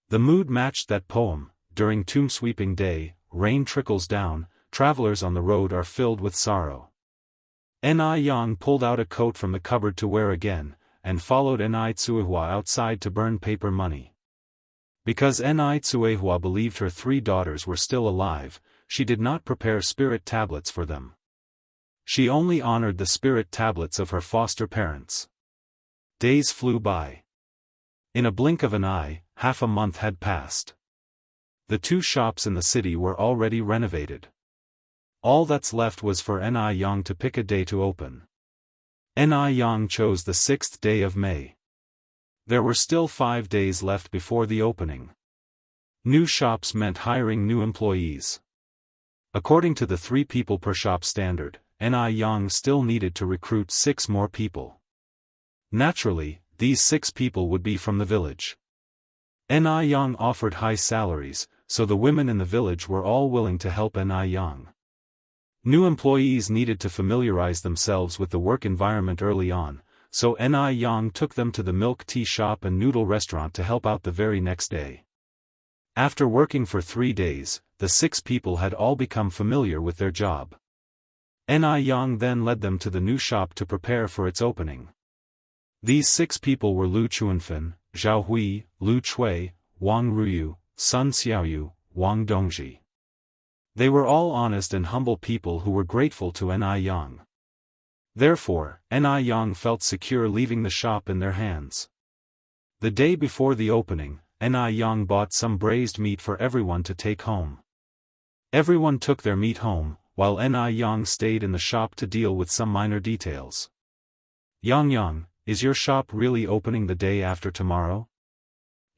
The mood matched that poem, during tomb sweeping day, rain trickles down, travelers on the road are filled with sorrow. Ni Yang pulled out a coat from the cupboard to wear again, and followed Ni Tsuhua outside to burn paper money. Because Ni Tsuhua believed her 3 daughters were still alive, she did not prepare spirit tablets for them. She only honored the spirit tablets of her foster parents. Days flew by. In a blink of an eye, half a month had passed. The 2 shops in the city were already renovated. All that's left was for Ni Yang to pick a day to open. Ni Yang chose the 6th day of May. There were still 5 days left before the opening. New shops meant hiring new employees. According to the 3 people per shop standard, Ni Yang still needed to recruit 6 more people. Naturally, these 6 people would be from the village. Ni Yang offered high salaries, so the women in the village were all willing to help Ni Yang. New employees needed to familiarize themselves with the work environment early on, so Ni Yang took them to the milk tea shop and noodle restaurant to help out the very next day. After working for 3 days, the 6 people had all become familiar with their job. Ni Yang then led them to the new shop to prepare for its opening. These 6 people were Lu Chuanfen, Zhao Hui, Lu Chui, Wang Ruyu, Sun Xiaoyu, Wang Dongji. They were all honest and humble people who were grateful to Ni Yang. Therefore, Ni Yang felt secure leaving the shop in their hands. The day before the opening, Ni Yang bought some braised meat for everyone to take home. Everyone took their meat home, while Ni Yang stayed in the shop to deal with some minor details. Yang, is your shop really opening the day after tomorrow?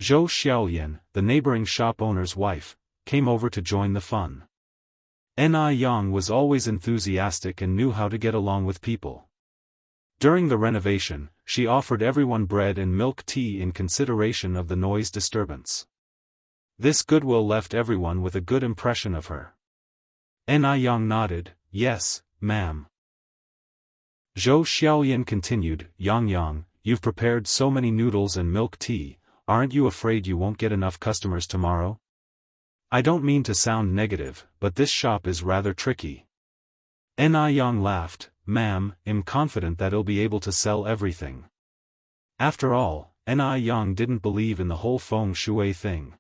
Zhou Xiaolian, the neighboring shop owner's wife, came over to join the fun. Ni Yang was always enthusiastic and knew how to get along with people. During the renovation, she offered everyone bread and milk tea in consideration of the noise disturbance. This goodwill left everyone with a good impression of her. Ni Yang nodded, yes, ma'am. Zhou Xiaolian continued, Yang, you've prepared so many noodles and milk tea, aren't you afraid you won't get enough customers tomorrow? I don't mean to sound negative, but this shop is rather tricky. Ni Yang laughed, ma'am, I'm confident that I'll be able to sell everything. After all, Ni Yang didn't believe in the whole feng shui thing.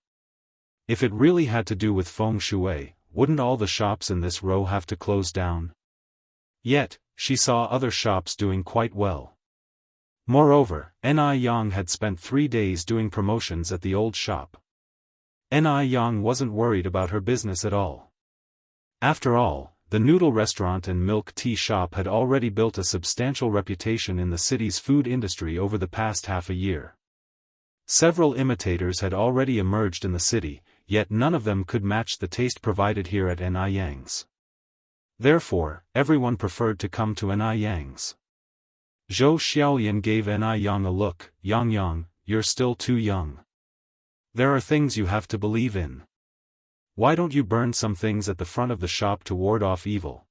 If it really had to do with feng shui, wouldn't all the shops in this row have to close down? Yet, she saw other shops doing quite well. Moreover, Ni Yang had spent 3 days doing promotions at the old shop. Ni Yang wasn't worried about her business at all. After all, the noodle restaurant and milk tea shop had already built a substantial reputation in the city's food industry over the past half a year. Several imitators had already emerged in the city, yet none of them could match the taste provided here at Ni Yang's. Therefore, everyone preferred to come to Ni Yang's. Zhou Xiaoyan gave Ni Yang a look. Yang, you're still too young. There are things you have to believe in. Why don't you burn some things at the front of the shop to ward off evil?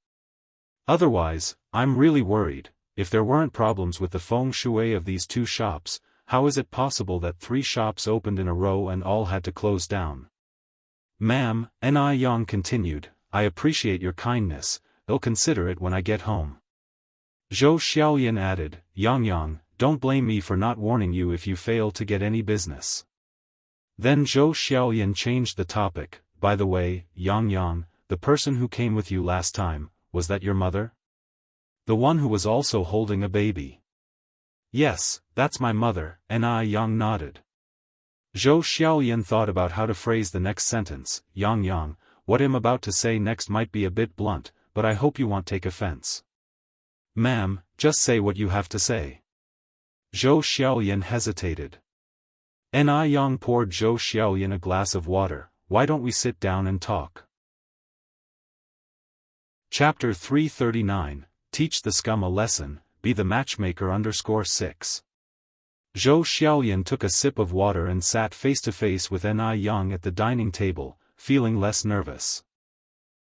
Otherwise, I'm really worried. If there weren't problems with the feng shui of these two shops, how is it possible that 3 shops opened in a row and all had to close down? Ma'am, Ni Yang continued, I appreciate your kindness, I'll consider it when I get home. Zhou Xiaoyan added, Yang, don't blame me for not warning you if you fail to get any business. Then Zhou Xiaoyan changed the topic, by the way, Yang, the person who came with you last time, was that your mother? The one who was also holding a baby. Yes, that's my mother, Ni Yang nodded. Zhou Xiaoyan thought about how to phrase the next sentence. Yang, what I'm about to say next might be a bit blunt, but I hope you won't take offense. Ma'am, just say what you have to say. Zhou Xiaoyan hesitated. Ni Yang poured Zhou Xiaoyan a glass of water. Why don't we sit down and talk? Chapter 339, Teach the Scum a Lesson, Be the Matchmaker _6. Zhou Xiaoyan took a sip of water and sat face to face with Ni Yang at the dining table, feeling less nervous.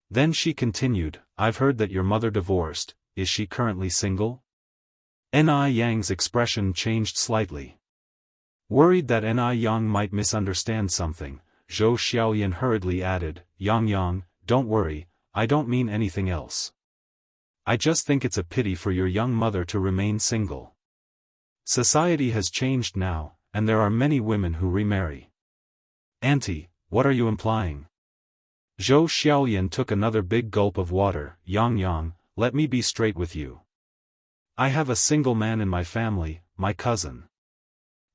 Then she continued, I've heard that your mother divorced, is she currently single? Ni Yang's expression changed slightly. Worried that Ni Yang might misunderstand something, Zhou Xiaoyan hurriedly added, Yang, don't worry, I don't mean anything else. I just think it's a pity for your young mother to remain single. Society has changed now, and there are many women who remarry. Auntie, what are you implying? Zhou Xiaoyan took another big gulp of water. Yang, let me be straight with you. I have a single man in my family, my cousin.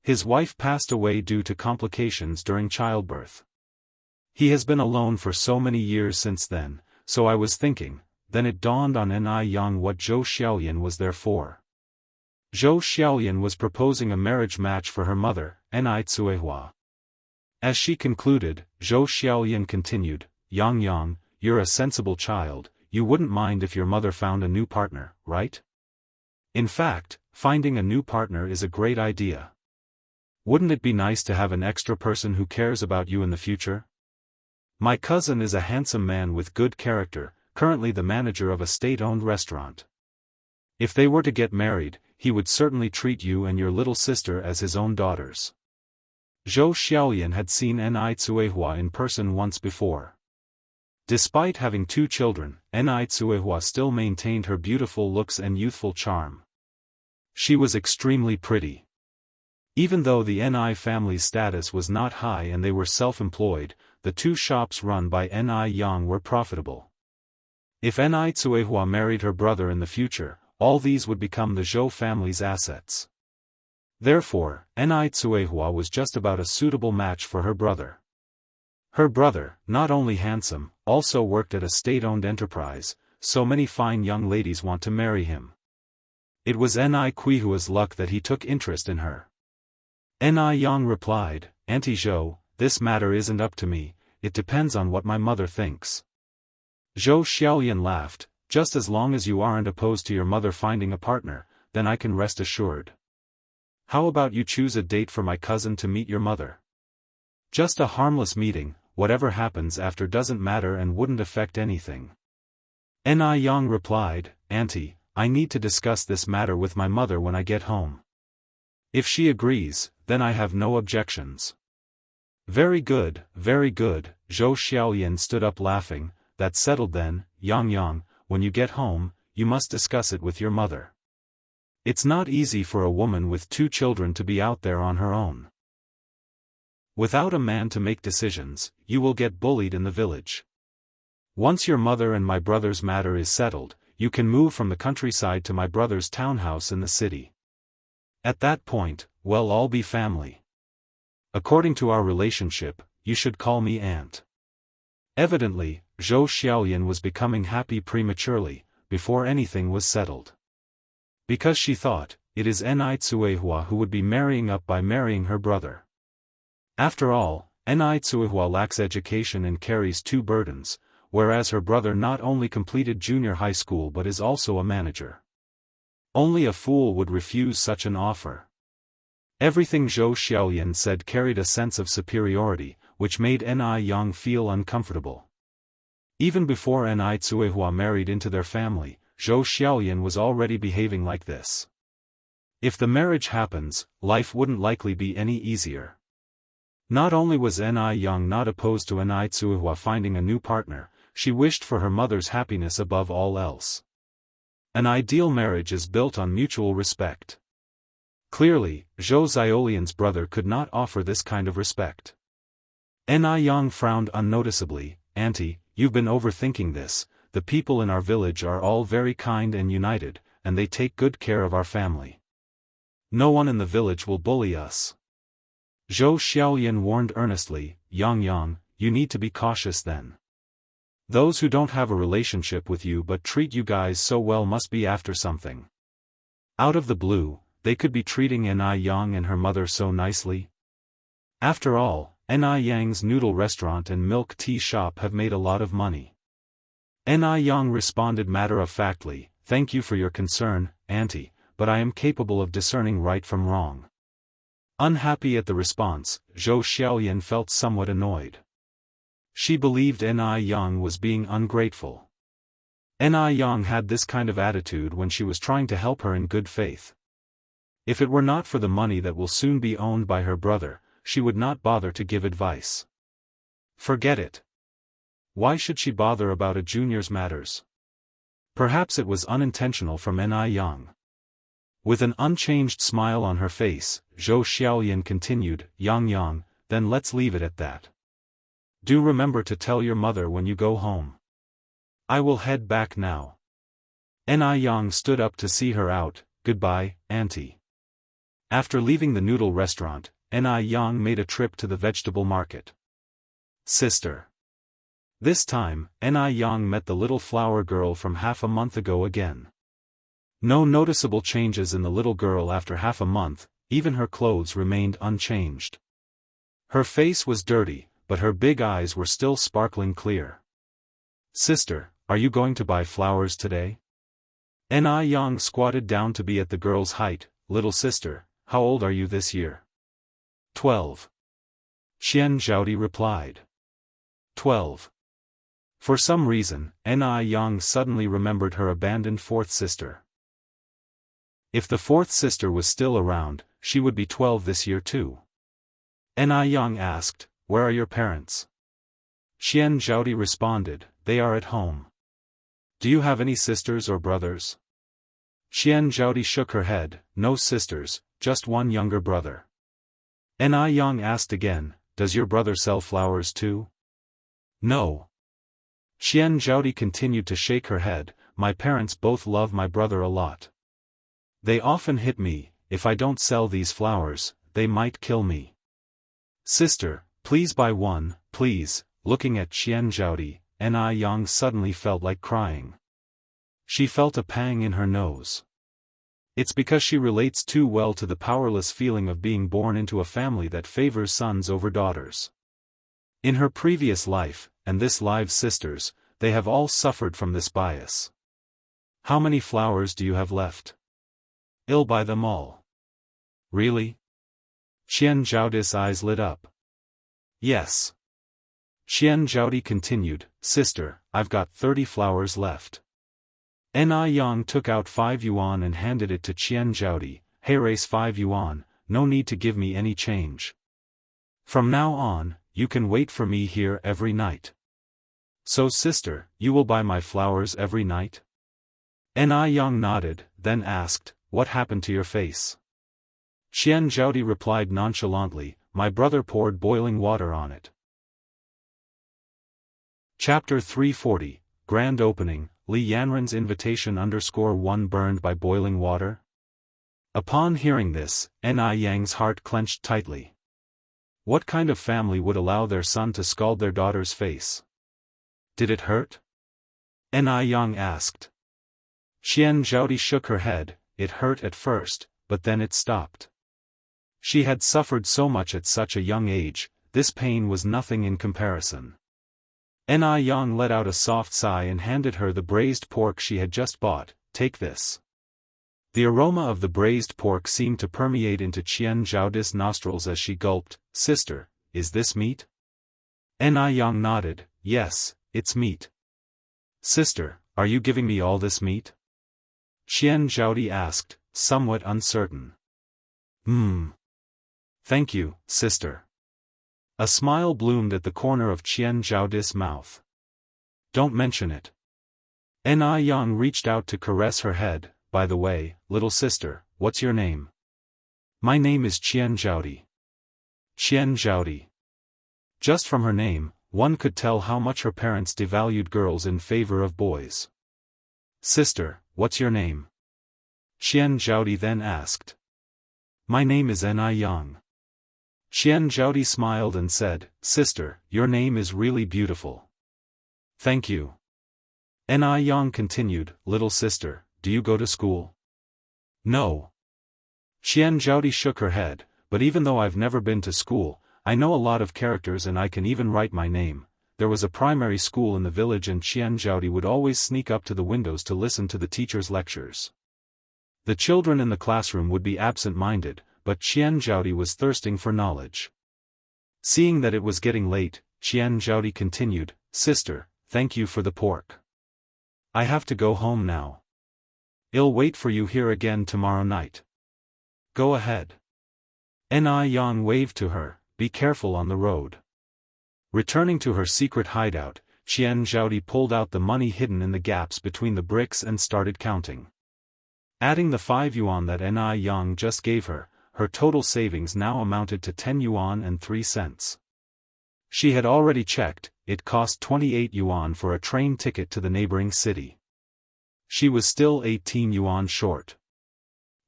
His wife passed away due to complications during childbirth. He has been alone for so many years since then, so I was thinking, then it dawned on Ni Yang what Zhou Xiaoyan was there for. Zhou Xiaoyan was proposing a marriage match for her mother, Ni Tsuehua. As she concluded, Zhou Xiaoyan continued, Yang, you're a sensible child, you wouldn't mind if your mother found a new partner, right? In fact, finding a new partner is a great idea. Wouldn't it be nice to have an extra person who cares about you in the future? My cousin is a handsome man with good character, currently the manager of a state-owned restaurant. If they were to get married, he would certainly treat you and your little sister as his own daughters. Zhou Xiaoyan had seen Ni Tsuehua in person once before. Despite having 2 children, Ni Tsuehua still maintained her beautiful looks and youthful charm. She was extremely pretty. Even though the Ni family's status was not high and they were self-employed, the 2 shops run by Ni Yang were profitable. If Ni Tsuehua married her brother in the future, all these would become the Zhou family's assets. Therefore, Ni Tsuehua was just about a suitable match for her brother. Her brother, not only handsome, also worked at a state-owned enterprise, so many fine young ladies want to marry him. It was Ni Kuihua's luck that he took interest in her. Ni Yang replied, Auntie Zhou, this matter isn't up to me, it depends on what my mother thinks. Zhou Xiaoyan laughed, just as long as you aren't opposed to your mother finding a partner, then I can rest assured. How about you choose a date for my cousin to meet your mother? Just a harmless meeting, whatever happens after doesn't matter and wouldn't affect anything. Ni Yang replied, Auntie, I need to discuss this matter with my mother when I get home. If she agrees, then I have no objections. Very good, Zhou Xiaoyan stood up laughing, that's settled then, Yang, when you get home, you must discuss it with your mother. It's not easy for a woman with 2 children to be out there on her own. Without a man to make decisions, you will get bullied in the village. Once your mother and my brother's matter is settled, you can move from the countryside to my brother's townhouse in the city. At that point, we'll all be family. According to our relationship, you should call me aunt. Evidently, Zhou Xiaoyan was becoming happy prematurely, before anything was settled. Because she thought, it is Ni Tsuehua who would be marrying up by marrying her brother. After all, Ni Tsuehua lacks education and carries 2 burdens, whereas her brother not only completed junior high school but is also a manager. Only a fool would refuse such an offer. Everything Zhou Xiaoyan said carried a sense of superiority, which made Ni Yang feel uncomfortable. Even before Ni Cuihua married into their family, Zhou Xiaoyan was already behaving like this. If the marriage happens, life wouldn't likely be any easier. Not only was Ni Yang not opposed to Ni Cuihua finding a new partner, she wished for her mother's happiness above all else. An ideal marriage is built on mutual respect. Clearly, Zhou Xiaolian's brother could not offer this kind of respect. Ni Yang frowned unnoticeably. "Auntie, you've been overthinking this. The people in our village are all very kind and united, and they take good care of our family. No one in the village will bully us." Zhou Xiaolian warned earnestly, "Yang, you need to be cautious then. Those who don't have a relationship with you but treat you guys so well must be after something." Out of the blue, they could be treating Ni Yang and her mother so nicely. After all, Ni Yang's noodle restaurant and milk tea shop have made a lot of money. Ni Yang responded matter-of-factly, "Thank you for your concern, Auntie, but I am capable of discerning right from wrong." Unhappy at the response, Zhou Xiaolian felt somewhat annoyed. She believed Ni Yang was being ungrateful. Ni Yang had this kind of attitude when she was trying to help her in good faith. If it were not for the money that will soon be owned by her brother, she would not bother to give advice. Forget it. Why should she bother about a junior's matters? Perhaps it was unintentional from Ni Yang. With an unchanged smile on her face, Zhou Xiaolian continued, Yang, then let's leave it at that. Do remember to tell your mother when you go home. I will head back now. Ni Yang stood up to see her out. Goodbye, Auntie. After leaving the noodle restaurant, Ni Yang made a trip to the vegetable market. Sister. This time, Ni Yang met the little flower girl from half a month ago again. No noticeable changes in the little girl after half a month, even her clothes remained unchanged. Her face was dirty, but her big eyes were still sparkling clear. Sister, are you going to buy flowers today? Ni Yang squatted down to be at the girl's height. Little sister, how old are you this year? 12. Xian Zhaodi replied. 12. For some reason, Ni Yang suddenly remembered her abandoned fourth sister. If the fourth sister was still around, she would be 12 this year too. Ni Yang asked, where are your parents? Xian Zhaodi responded, they are at home. Do you have any sisters or brothers? Xian Zhaodi shook her head, no sisters, just one younger brother. Ni Yang asked again, does your brother sell flowers too? No. Xian Zhaodi continued to shake her head, my parents both love my brother a lot. They often hit me, if I don't sell these flowers, they might kill me. Sister, please buy one, please. Looking at Xian Zhaodi, Ni Yang suddenly felt like crying. She felt a pang in her nose. It's because she relates too well to the powerless feeling of being born into a family that favors sons over daughters. In her previous life, and this live's sisters, they have all suffered from this bias. How many flowers do you have left? I'll buy them all. Really? Xian Zhaodi's eyes lit up. Yes. Xian Zhaodi continued, sister, I've got 30 flowers left. Ni Yang took out 5 yuan and handed it to Xian Zhaodi, hey race 5 yuan, no need to give me any change. From now on, you can wait for me here every night. So sister, you will buy my flowers every night? Ni Yang nodded, then asked, what happened to your face? Xian Zhaodi replied nonchalantly, my brother poured boiling water on it. Chapter 340, Grand Opening, Li Yanren's invitation _1 burned by boiling water? Upon hearing this, Ni Yang's heart clenched tightly. What kind of family would allow their son to scald their daughter's face? Did it hurt? Ni Yang asked. Xian Zhaodi shook her head, it hurt at first, but then it stopped. She had suffered so much at such a young age, this pain was nothing in comparison. Ni Yang let out a soft sigh and handed her the braised pork she had just bought, take this. The aroma of the braised pork seemed to permeate into Qian Zhaodi's nostrils as she gulped. Sister, is this meat? Yang nodded. Yes, it's meat. Sister, are you giving me all this meat? Qian Zhaodi asked, somewhat uncertain. Thank you, sister. A smile bloomed at the corner of Qian Zhaodi's mouth. Don't mention it. Yang reached out to caress her head. By the way, little sister, what's your name? My name is Qian Zhaodi. Qian Zhaodi. Just from her name, one could tell how much her parents devalued girls in favor of boys. Sister, what's your name? Qian Zhaodi then asked. My name is Yang. Qian Zhaodi smiled and said, Sister, your name is really beautiful. Thank you. Yang continued, Little sister, do you go to school? No. Qian Zhaodi shook her head, but even though I've never been to school, I know a lot of characters and I can even write my name. There was a primary school in the village and Qian Zhaodi would always sneak up to the windows to listen to the teacher's lectures. The children in the classroom would be absent-minded, but Qian Zhaodi was thirsting for knowledge. Seeing that it was getting late, Qian Zhaodi continued, Sister, thank you for the pork. I have to go home now. I'll wait for you here again tomorrow night. Go ahead. Yang waved to her, be careful on the road. Returning to her secret hideout, Qian Zhaodi pulled out the money hidden in the gaps between the bricks and started counting. Adding the 5 yuan that Yang just gave her, her total savings now amounted to 10 yuan and 3 cents. She had already checked, it cost 28 yuan for a train ticket to the neighboring city. She was still 18 yuan short.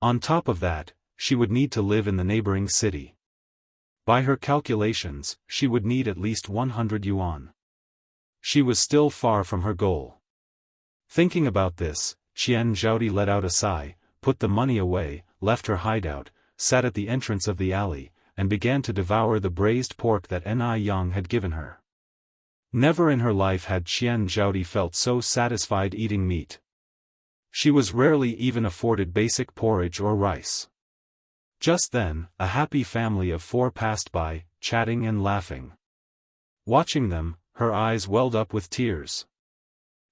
On top of that, she would need to live in the neighboring city. By her calculations, she would need at least 100 yuan. She was still far from her goal. Thinking about this, Qian Zhaodi let out a sigh, put the money away, left her hideout, sat at the entrance of the alley, and began to devour the braised pork that Yang had given her. Never in her life had Qian Zhaodi felt so satisfied eating meat. She was rarely even afforded basic porridge or rice. Just then, a happy family of 4 passed by, chatting and laughing. Watching them, her eyes welled up with tears.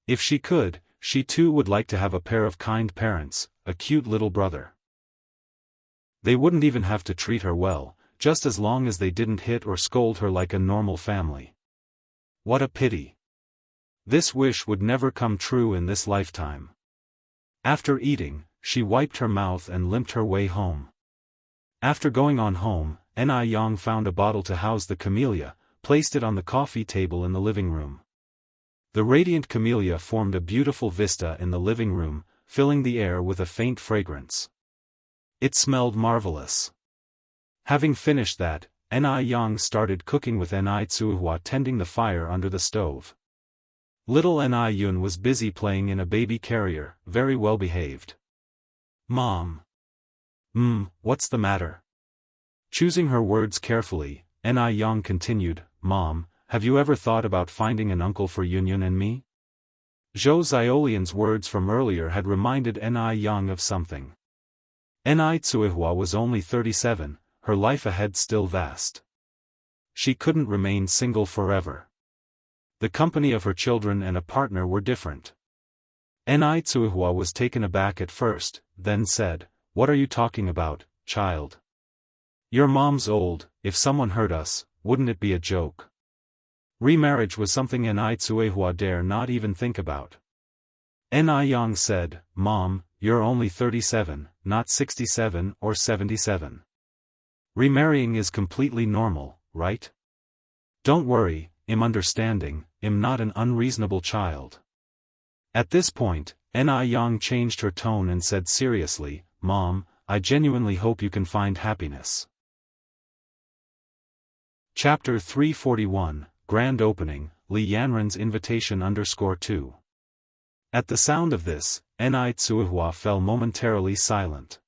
If she could, she too would like to have a pair of kind parents, a cute little brother. They wouldn't even have to treat her well, just as long as they didn't hit or scold her like a normal family. What a pity. This wish would never come true in this lifetime. After eating, she wiped her mouth and limped her way home. After going on home, Yang found a bottle to house the camellia, placed it on the coffee table in the living room. The radiant camellia formed a beautiful vista in the living room, filling the air with a faint fragrance. It smelled marvelous. Having finished that, Yang started cooking with Tsuhua tending the fire under the stove. Little Yun was busy playing in a baby carrier, very well behaved. Mom. What's the matter? Choosing her words carefully, Yang continued, Mom, have you ever thought about finding an uncle for Yun and me? Zhou Xiaolian's words from earlier had reminded Yang of something. Tsuhua was only 37, her life ahead still vast. She couldn't remain single forever. The company of her children and a partner were different. Tsuhua was taken aback at first, then said, What are you talking about, child? Your mom's old, if someone hurt us, wouldn't it be a joke? Remarriage was something Tsuhua dare not even think about. Yang said, Mom, you're only 37, not 67 or 77. Remarrying is completely normal, right? Don't worry, I'm understanding, I'm not an unreasonable child. At this point, Yang changed her tone and said seriously, Mom, I genuinely hope you can find happiness. Chapter 341, Grand Opening, Li Yanren's Invitation _2. At the sound of this, Tsuhua fell momentarily silent.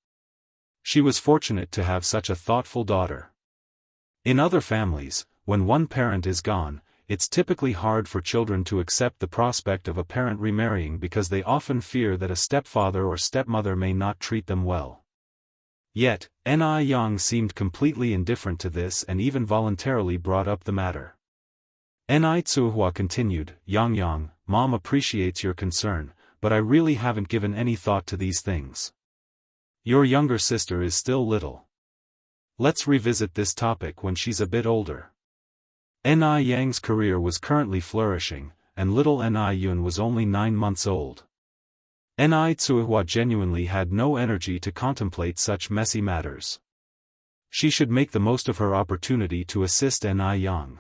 She was fortunate to have such a thoughtful daughter. In other families, when one parent is gone, it's typically hard for children to accept the prospect of a parent remarrying because they often fear that a stepfather or stepmother may not treat them well. Yet, Ni Yang seemed completely indifferent to this and even voluntarily brought up the matter. Ni Tsuhua continued, Yang, Mom appreciates your concern, but I really haven't given any thought to these things. Your younger sister is still little. Let's revisit this topic when she's a bit older. Ni Yang's career was currently flourishing, and little Ni Yun was only 9 months old. Ni Tsuhua genuinely had no energy to contemplate such messy matters. She should make the most of her opportunity to assist Ni Yang.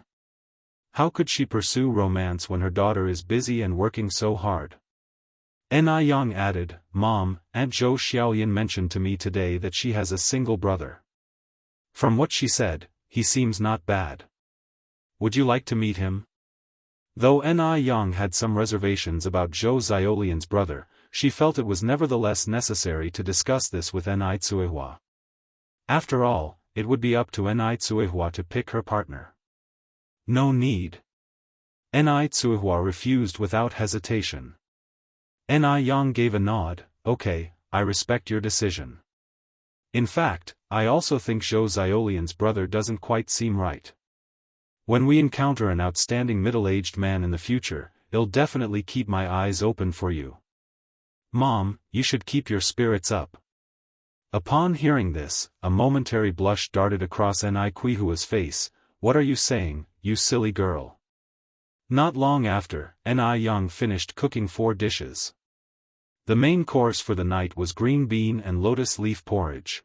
How could she pursue romance when her daughter is busy and working so hard? Ni Yang added, Mom, Aunt Zhou Xiaoyan mentioned to me today that she has a single brother. From what she said, he seems not bad. Would you like to meet him? Though Ni Yang had some reservations about Zhou Xiaolian's brother, she felt it was nevertheless necessary to discuss this with Ni Tsuehua. After all, it would be up to Ni Tsuehua to pick her partner. No need. Ni Tsuehua refused without hesitation. Ni Yang gave a nod, okay, I respect your decision. In fact, I also think Zhou Xiaolian's brother doesn't quite seem right. When we encounter an outstanding middle-aged man in the future, I'll definitely keep my eyes open for you. Mom, you should keep your spirits up. Upon hearing this, a momentary blush darted across Ni Quihua's face. What are you saying, you silly girl? Not long after, Ni Yang finished cooking 4 dishes. The main course for the night was green bean and lotus leaf porridge.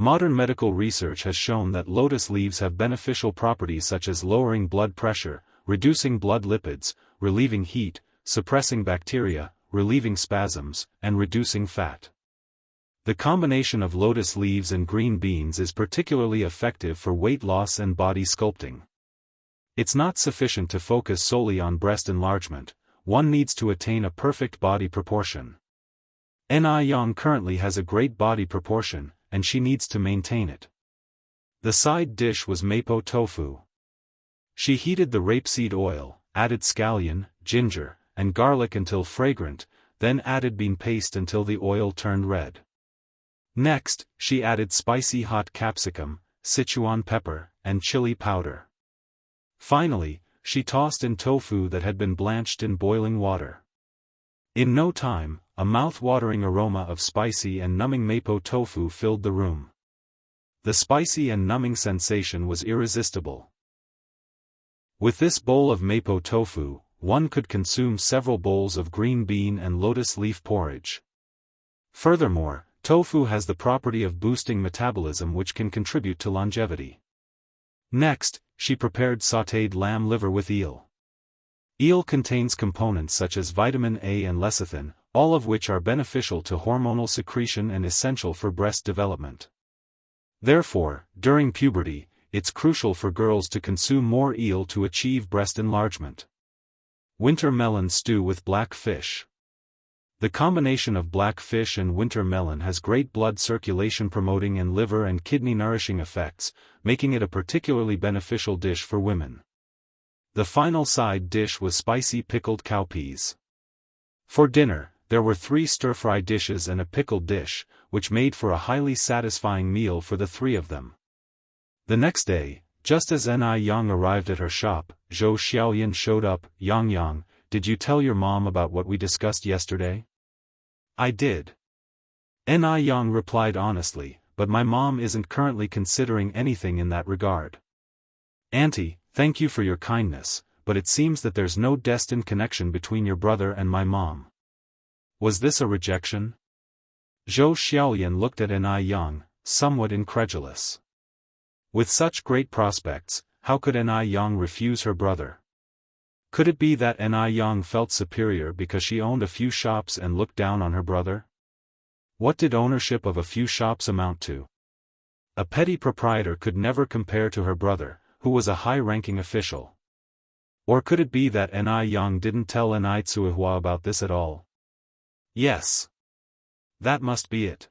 Modern medical research has shown that lotus leaves have beneficial properties such as lowering blood pressure, reducing blood lipids, relieving heat, suppressing bacteria, relieving spasms, and reducing fat. The combination of lotus leaves and green beans is particularly effective for weight loss and body sculpting. It's not sufficient to focus solely on breast enlargement, one needs to attain a perfect body proportion. Ni Yang currently has a great body proportion, and she needs to maintain it. The side dish was mapo tofu. She heated the rapeseed oil, added scallion, ginger, and garlic until fragrant, then added bean paste until the oil turned red. Next, she added spicy hot capsicum, Sichuan pepper, and chili powder. Finally, she tossed in tofu that had been blanched in boiling water. In no time, a mouth-watering aroma of spicy and numbing mapo tofu filled the room. The spicy and numbing sensation was irresistible. With this bowl of mapo tofu, one could consume several bowls of green bean and lotus leaf porridge. Furthermore, tofu has the property of boosting metabolism which can contribute to longevity. Next, she prepared sautéed lamb liver with eel. Eel contains components such as vitamin A and lecithin, all of which are beneficial to hormonal secretion and essential for breast development. Therefore, during puberty, it's crucial for girls to consume more eel to achieve breast enlargement. Winter melon stew with black fish. The combination of black fish and winter melon has great blood circulation promoting and liver and kidney nourishing effects, making it a particularly beneficial dish for women. The final side dish was spicy pickled cowpeas. For dinner, there were 3 stir-fry dishes and a pickled dish, which made for a highly satisfying meal for the 3 of them. The next day, just as Ni Yang arrived at her shop, Zhou Xiaoyan showed up. Yang, did you tell your mom about what we discussed yesterday? I did. Ni Yang replied honestly, but my mom isn't currently considering anything in that regard. Auntie, thank you for your kindness, but it seems that there's no destined connection between your brother and my mom. Was this a rejection? Zhou Xiaoyan looked at Ni Yang, somewhat incredulous. With such great prospects, how could Ni Yang refuse her brother? Could it be that Ni Yang felt superior because she owned a few shops and looked down on her brother? What did ownership of a few shops amount to? A petty proprietor could never compare to her brother, who was a high-ranking official. Or could it be that Ni Yang didn't tell Ni Tsuehua about this at all? Yes. That must be it.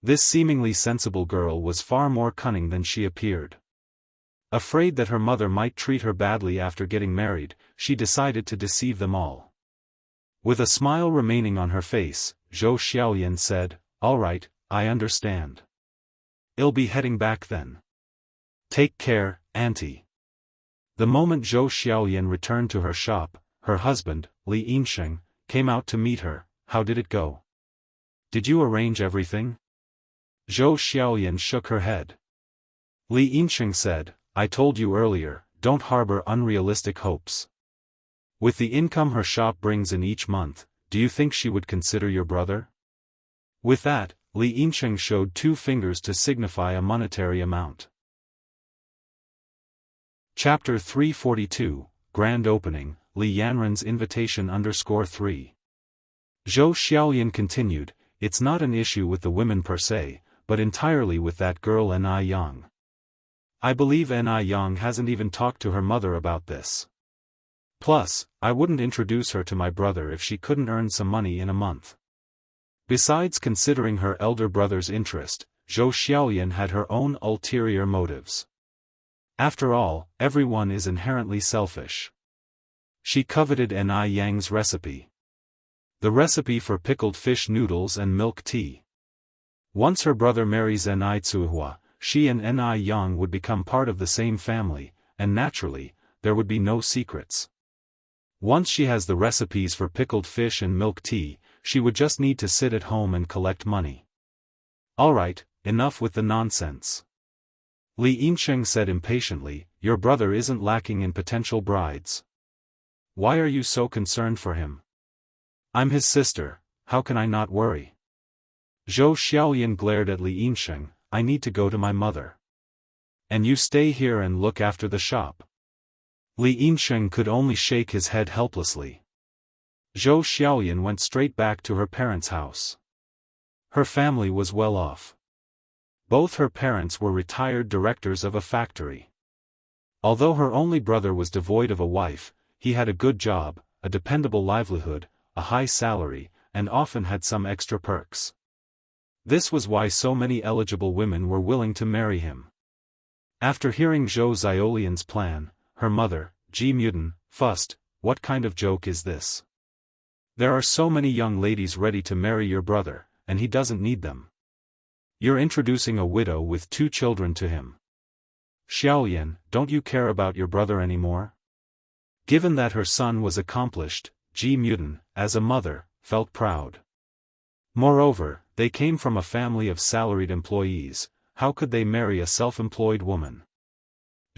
This seemingly sensible girl was far more cunning than she appeared. Afraid that her mother might treat her badly after getting married, she decided to deceive them all. With a smile remaining on her face, Zhou Xiaoyan said, "All right, I understand. I'll be heading back then. Take care, auntie." The moment Zhou Xiaoyan returned to her shop, her husband, Li Yinsheng, came out to meet her. "How did it go? Did you arrange everything?" Zhou Xiaoyan shook her head. Li Yinsheng said, "I told you earlier, don't harbor unrealistic hopes. With the income her shop brings in each month, do you think she would consider your brother?" With that, Li Yinsheng showed 2 fingers to signify a monetary amount. Chapter 342, Grand Opening, Li Yanren's Invitation _3. Zhou Xiaoyan continued, "It's not an issue with the women per se, but entirely with that girl Ni Yang. I believe Ni Yang hasn't even talked to her mother about this. Plus, I wouldn't introduce her to my brother if she couldn't earn some money in a month." Besides considering her elder brother's interest, Zhou Xiaoyan had her own ulterior motives. After all, everyone is inherently selfish. She coveted Ni Yang's recipe. The recipe for pickled fish noodles and milk tea. Once her brother marries Ni Tsuhua, she and Ni Yang would become part of the same family, and naturally, there would be no secrets. Once she has the recipes for pickled fish and milk tea, she would just need to sit at home and collect money. "Alright, enough with the nonsense," Li Yinsheng said impatiently. "Your brother isn't lacking in potential brides. Why are you so concerned for him? I'm his sister, how can I not worry?" Zhou Xiaoyan glared at Li Yinsheng. "I need to go to my mother. And you stay here and look after the shop." Li Yinsheng could only shake his head helplessly. Zhou Xiaoyan went straight back to her parents' house. Her family was well off. Both her parents were retired directors of a factory. Although her only brother was devoid of a wife, he had a good job, a dependable livelihood, a high salary, and often had some extra perks. This was why so many eligible women were willing to marry him. After hearing Zhou Xiaolian's plan, her mother, Ji Muden, fussed, "What kind of joke is this? There are so many young ladies ready to marry your brother, and he doesn't need them. You're introducing a widow with 2 children to him. Xiaoyan, don't you care about your brother anymore?" Given that her son was accomplished, Ji Muden, as a mother, felt proud. Moreover, they came from a family of salaried employees. How could they marry a self-employed woman?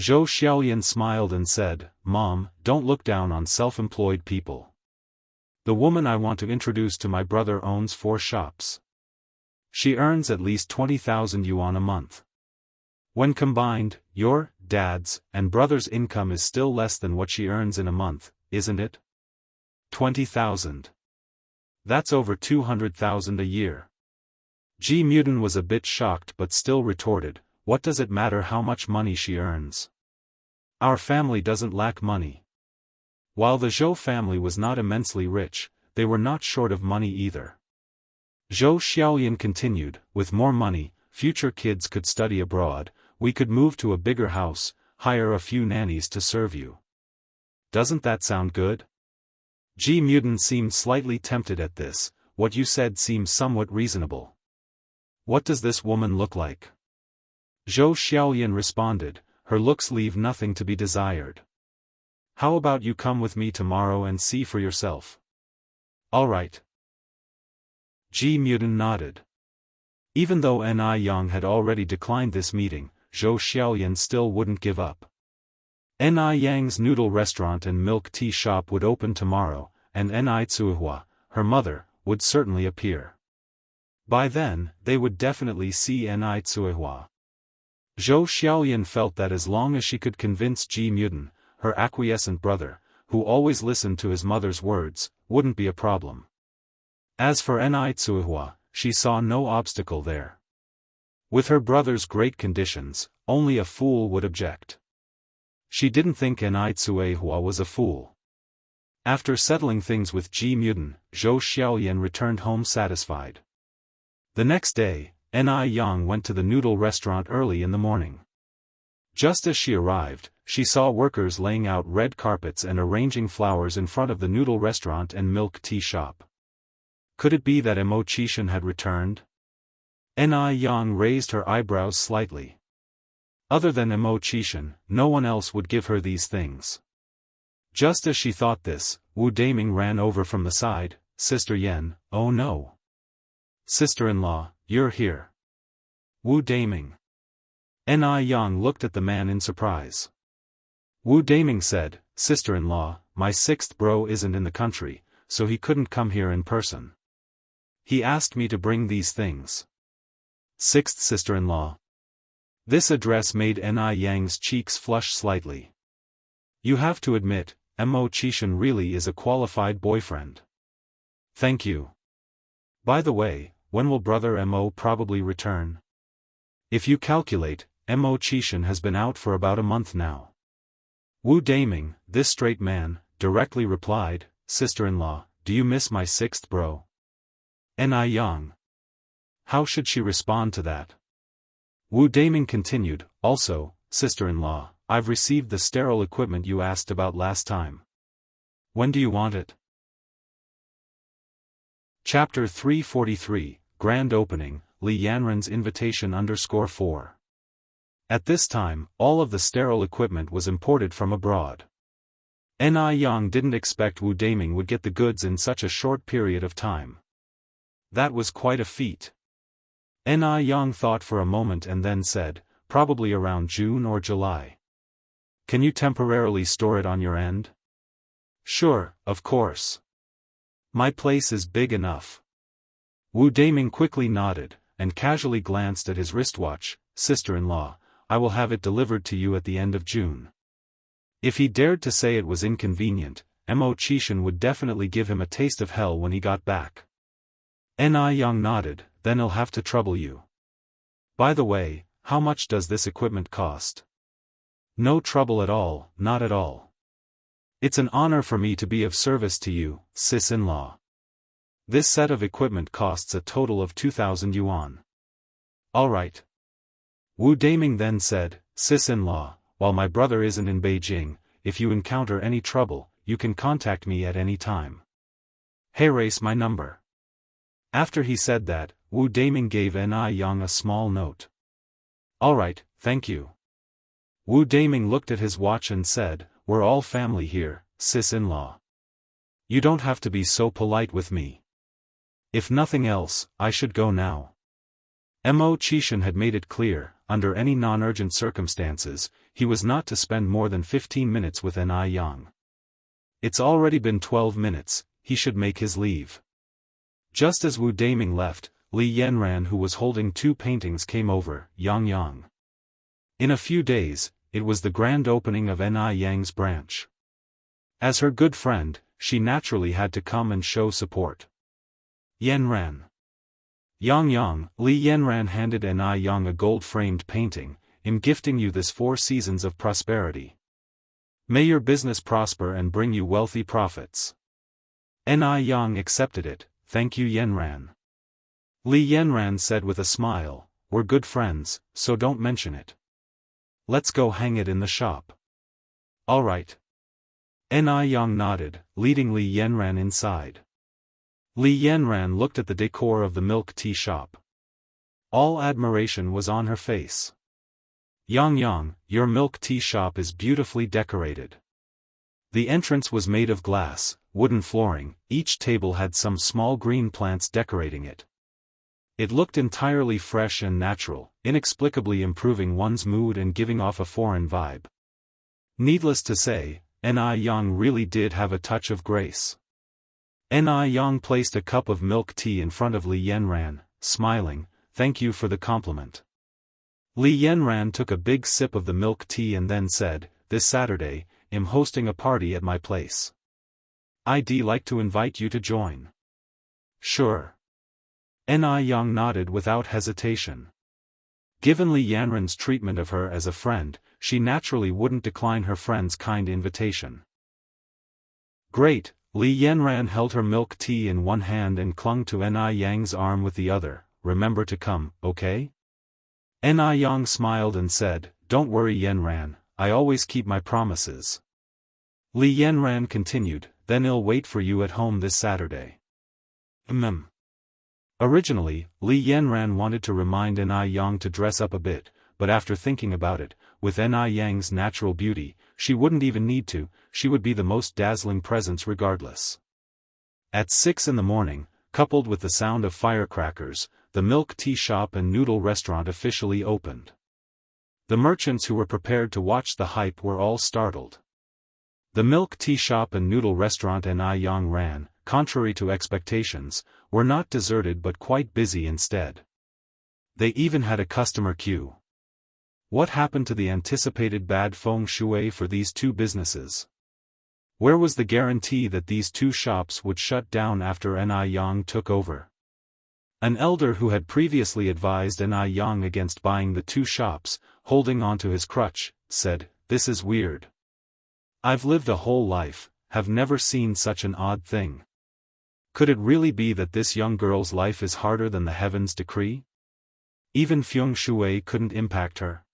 Zhou Xiaoyan smiled and said, "Mom, don't look down on self-employed people. The woman I want to introduce to my brother owns 4 shops. She earns at least 20,000 yuan a month. When combined, your, dad's, and brother's income is still less than what she earns in a month, isn't it? 20,000. That's over 200,000 a year." Ji Muden was a bit shocked but still retorted, "What does it matter how much money she earns? Our family doesn't lack money." While the Zhou family was not immensely rich, they were not short of money either. Zhou Xiaoyan continued, "With more money, future kids could study abroad, we could move to a bigger house, hire a few nannies to serve you. Doesn't that sound good?" Ji Muden seemed slightly tempted at this. "What you said seems somewhat reasonable. What does this woman look like?" Zhou Xiaoyan responded, "Her looks leave nothing to be desired. How about you come with me tomorrow and see for yourself?" "All right." Ji Muden nodded. Even though Ni Yang had already declined this meeting, Zhou Xiaoyan still wouldn't give up. Ni Yang's noodle restaurant and milk tea shop would open tomorrow, and Ni Tsuhua, her mother, would certainly appear. By then, they would definitely see Ni Tsuhua. Zhou Xiaoyan felt that as long as she could convince Ji Muden, her acquiescent brother, who always listened to his mother's words, wouldn't be a problem. As for Ni Tsuhua, she saw no obstacle there. With her brother's great conditions, only a fool would object. She didn't think Ni Tsuehua was a fool. After settling things with Ji Muden, Zhou Xiaoyan returned home satisfied. The next day, Ni Yang went to the noodle restaurant early in the morning. Just as she arrived, she saw workers laying out red carpets and arranging flowers in front of the noodle restaurant and milk tea shop. Could it be that Immortal had returned? Yang raised her eyebrows slightly. Other than Immortal, no one else would give her these things. Just as she thought this, Wu Daming ran over from the side. Sister Yen, oh no. Sister-in-law, you're here. Wu Daming. Yang looked at the man in surprise. Wu Daming said, Sister-in-law, my sixth bro isn't in the country, so he couldn't come here in person. He asked me to bring these things. Sixth sister-in-law. This address made Yang's cheeks flush slightly. You have to admit, Immortal really is a qualified boyfriend. Thank you. By the way, when will brother Mo probably return? If you calculate, Immortal has been out for about a month now. Wu Daming, this straight man, directly replied, Sister-in-law, do you miss my sixth bro? Yang. How should she respond to that? Wu Daming continued, also, sister-in-law, I've received the sterile equipment you asked about last time. When do you want it? Chapter 343, Grand Opening, Li Yanran's Invitation _4. At this time, all of the sterile equipment was imported from abroad. Yang didn't expect Wu Daming would get the goods in such a short period of time. That was quite a feat. Yang thought for a moment and then said, probably around June or July. Can you temporarily store it on your end? Sure, of course. My place is big enough. Wu Daming quickly nodded, and casually glanced at his wristwatch. Sister-in-law, I will have it delivered to you at the end of June. If he dared to say it was inconvenient, Immortal would definitely give him a taste of hell when he got back. Yang nodded, then he'll have to trouble you. By the way, how much does this equipment cost? No trouble at all, not at all. It's an honor for me to be of service to you, sis-in-law. This set of equipment costs a total of 2,000 yuan. Alright. Wu Daming then said, sis-in-law, while my brother isn't in Beijing, if you encounter any trouble, you can contact me at any time. Erase my number. After he said that, Wu Daming gave Yang a small note. Alright, thank you. Wu Daming looked at his watch and said, we're all family here, sis-in-law. You don't have to be so polite with me. If nothing else, I should go now. Immortal had made it clear, under any non-urgent circumstances, he was not to spend more than 15 minutes with Yang. It's already been 12 minutes, he should make his leave. Just as Wu Daming left, Li Yanran who was holding two paintings came over, Yang. In a few days, it was the grand opening of Yang's branch. As her good friend, she naturally had to come and show support. Yanran. Yang, Li Yanran handed Yang a gold-framed painting, in gifting you this 4 seasons of prosperity. May your business prosper and bring you wealthy profits. Yang accepted it. Thank you Yanran. Li Yanran said with a smile, we're good friends, so don't mention it. Let's go hang it in the shop. Alright. Yang nodded, leading Li Yanran inside. Li Yanran looked at the decor of the milk tea shop. All admiration was on her face. Yang, your milk tea shop is beautifully decorated. The entrance was made of glass, wooden flooring, each table had some small green plants decorating it. It looked entirely fresh and natural, inexplicably improving one's mood and giving off a foreign vibe. Needless to say, Yang really did have a touch of grace. Yang placed a cup of milk tea in front of Li Yanran, smiling, thank you for the compliment. Li Yanran took a big sip of the milk tea and then said, this Saturday, I'm hosting a party at my place. I'd like to invite you to join. Sure. Yang nodded without hesitation. Given Li Yanran's treatment of her as a friend, she naturally wouldn't decline her friend's kind invitation. Great, Li Yanran held her milk tea in one hand and clung to Yang's arm with the other, remember to come, okay? Yang smiled and said, don't worry Yanran, I always keep my promises. Li Yanran continued, then I'll wait for you at home this Saturday. Originally, Li Yanran wanted to remind Ni Yang to dress up a bit, but after thinking about it, with Ni Yang's natural beauty, she wouldn't even need to, she would be the most dazzling presence regardless. At 6 in the morning, coupled with the sound of firecrackers, the milk tea shop and noodle restaurant officially opened. The merchants who were prepared to watch the hype were all startled. The milk tea shop and noodle restaurant Ni Yang ran, contrary to expectations, were not deserted but quite busy instead. They even had a customer queue. What happened to the anticipated bad feng shui for these two businesses? Where was the guarantee that these two shops would shut down after Ni Yang took over? An elder who had previously advised Ni Yang against buying the two shops, holding onto his crutch, said, "This is weird. I've lived a whole life, have never seen such an odd thing. Could it really be that this young girl's life is harder than the heavens decree? Even feng shui couldn't impact her."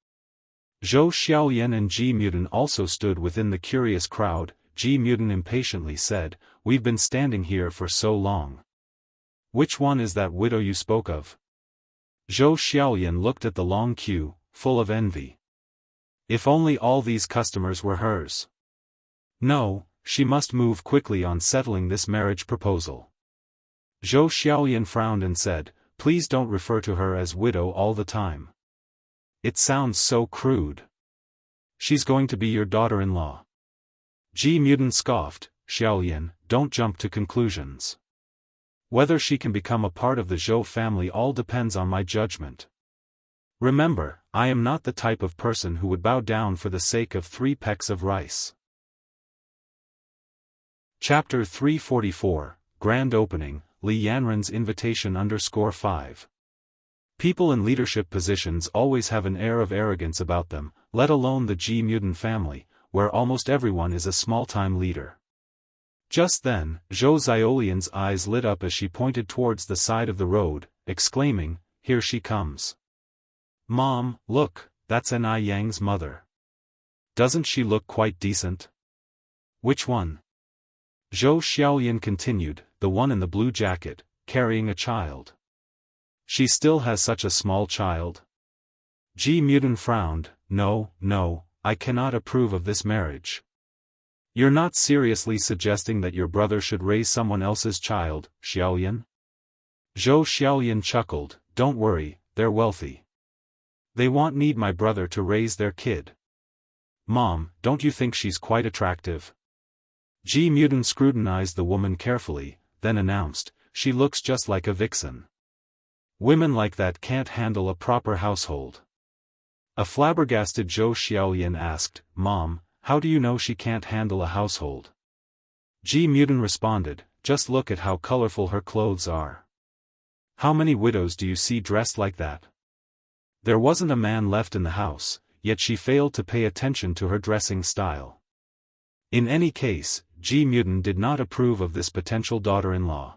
Zhou Xiaoyan and Ji Mudan also stood within the curious crowd. Ji Mudan impatiently said, "We've been standing here for so long. Which one is that widow you spoke of?" Zhou Xiaoyan looked at the long queue, full of envy. If only all these customers were hers. No, she must move quickly on settling this marriage proposal. Zhou Xiaoyan frowned and said, "Please don't refer to her as widow all the time. It sounds so crude. She's going to be your daughter-in-law." Ji Mudan scoffed, "Xiaoyan, don't jump to conclusions. Whether she can become a part of the Zhou family all depends on my judgment. Remember, I am not the type of person who would bow down for the sake of 3 pecks of rice." Chapter 344, Grand Opening, Li Yanran's Invitation _5. People in leadership positions always have an air of arrogance about them, let alone the Ji Mudan family, where almost everyone is a small-time leader. Just then, Zhou Xiaolian's eyes lit up as she pointed towards the side of the road, exclaiming, "Here she comes. Mom, look, that's Ni Yang's mother. Doesn't she look quite decent?" "Which one?" Zhou Xiaolian continued, "The one in the blue jacket, carrying a child." "She still has such a small child?" Ji Mudan frowned, No, I cannot approve of this marriage." "You're not seriously suggesting that your brother should raise someone else's child, Xiaolian?" Zhou Xiaolian chuckled, "Don't worry, they're wealthy. They won't need my brother to raise their kid." "Mom, don't you think she's quite attractive?" Ji Mudan scrutinized the woman carefully, then announced, "She looks just like a vixen. Women like that can't handle a proper household." A flabbergasted Zhou Xiaolian asked, "Mom, how do you know she can't handle a household?" Ji Mudan responded, "Just look at how colorful her clothes are. How many widows do you see dressed like that? There wasn't a man left in the house, yet she failed to pay attention to her dressing style." In any case, Ji Mudan did not approve of this potential daughter-in-law.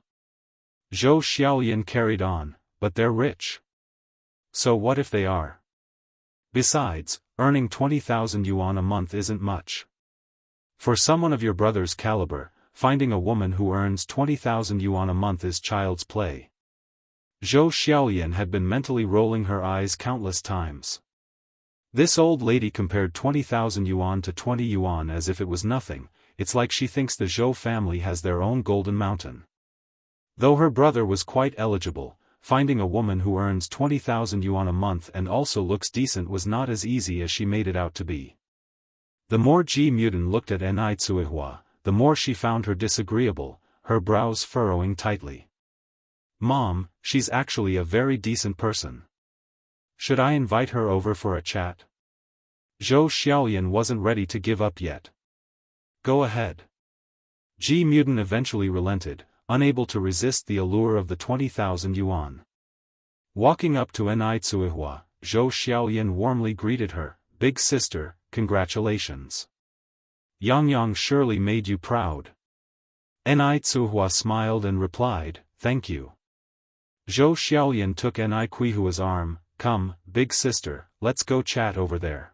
Zhou Xiaolian carried on, "But they're rich." "So what if they are? Besides, earning 20,000 yuan a month isn't much. For someone of your brother's caliber, finding a woman who earns 20,000 yuan a month is child's play." Zhou Xiaolian had been mentally rolling her eyes countless times. This old lady compared 20,000 yuan to 20 yuan as if it was nothing. It's like she thinks the Zhou family has their own golden mountain. Though her brother was quite eligible, finding a woman who earns 20,000 yuan a month and also looks decent was not as easy as she made it out to be. The more Ji Mudan looked at Ni Cuihua, the more she found her disagreeable, her brows furrowing tightly. "Mom, she's actually a very decent person. Should I invite her over for a chat?" Zhou Xiaolian wasn't ready to give up yet. "Go ahead." Ji Mudan eventually relented, unable to resist the allure of the 20,000 yuan. Walking up to Ni Cuihua, Zhou Xiaolian warmly greeted her, "Big sister, congratulations. Yang surely made you proud." Ni Cuihua smiled and replied, "Thank you." Zhou Xiaolian took Ni Cuihua's arm, "Come, big sister, let's go chat over there."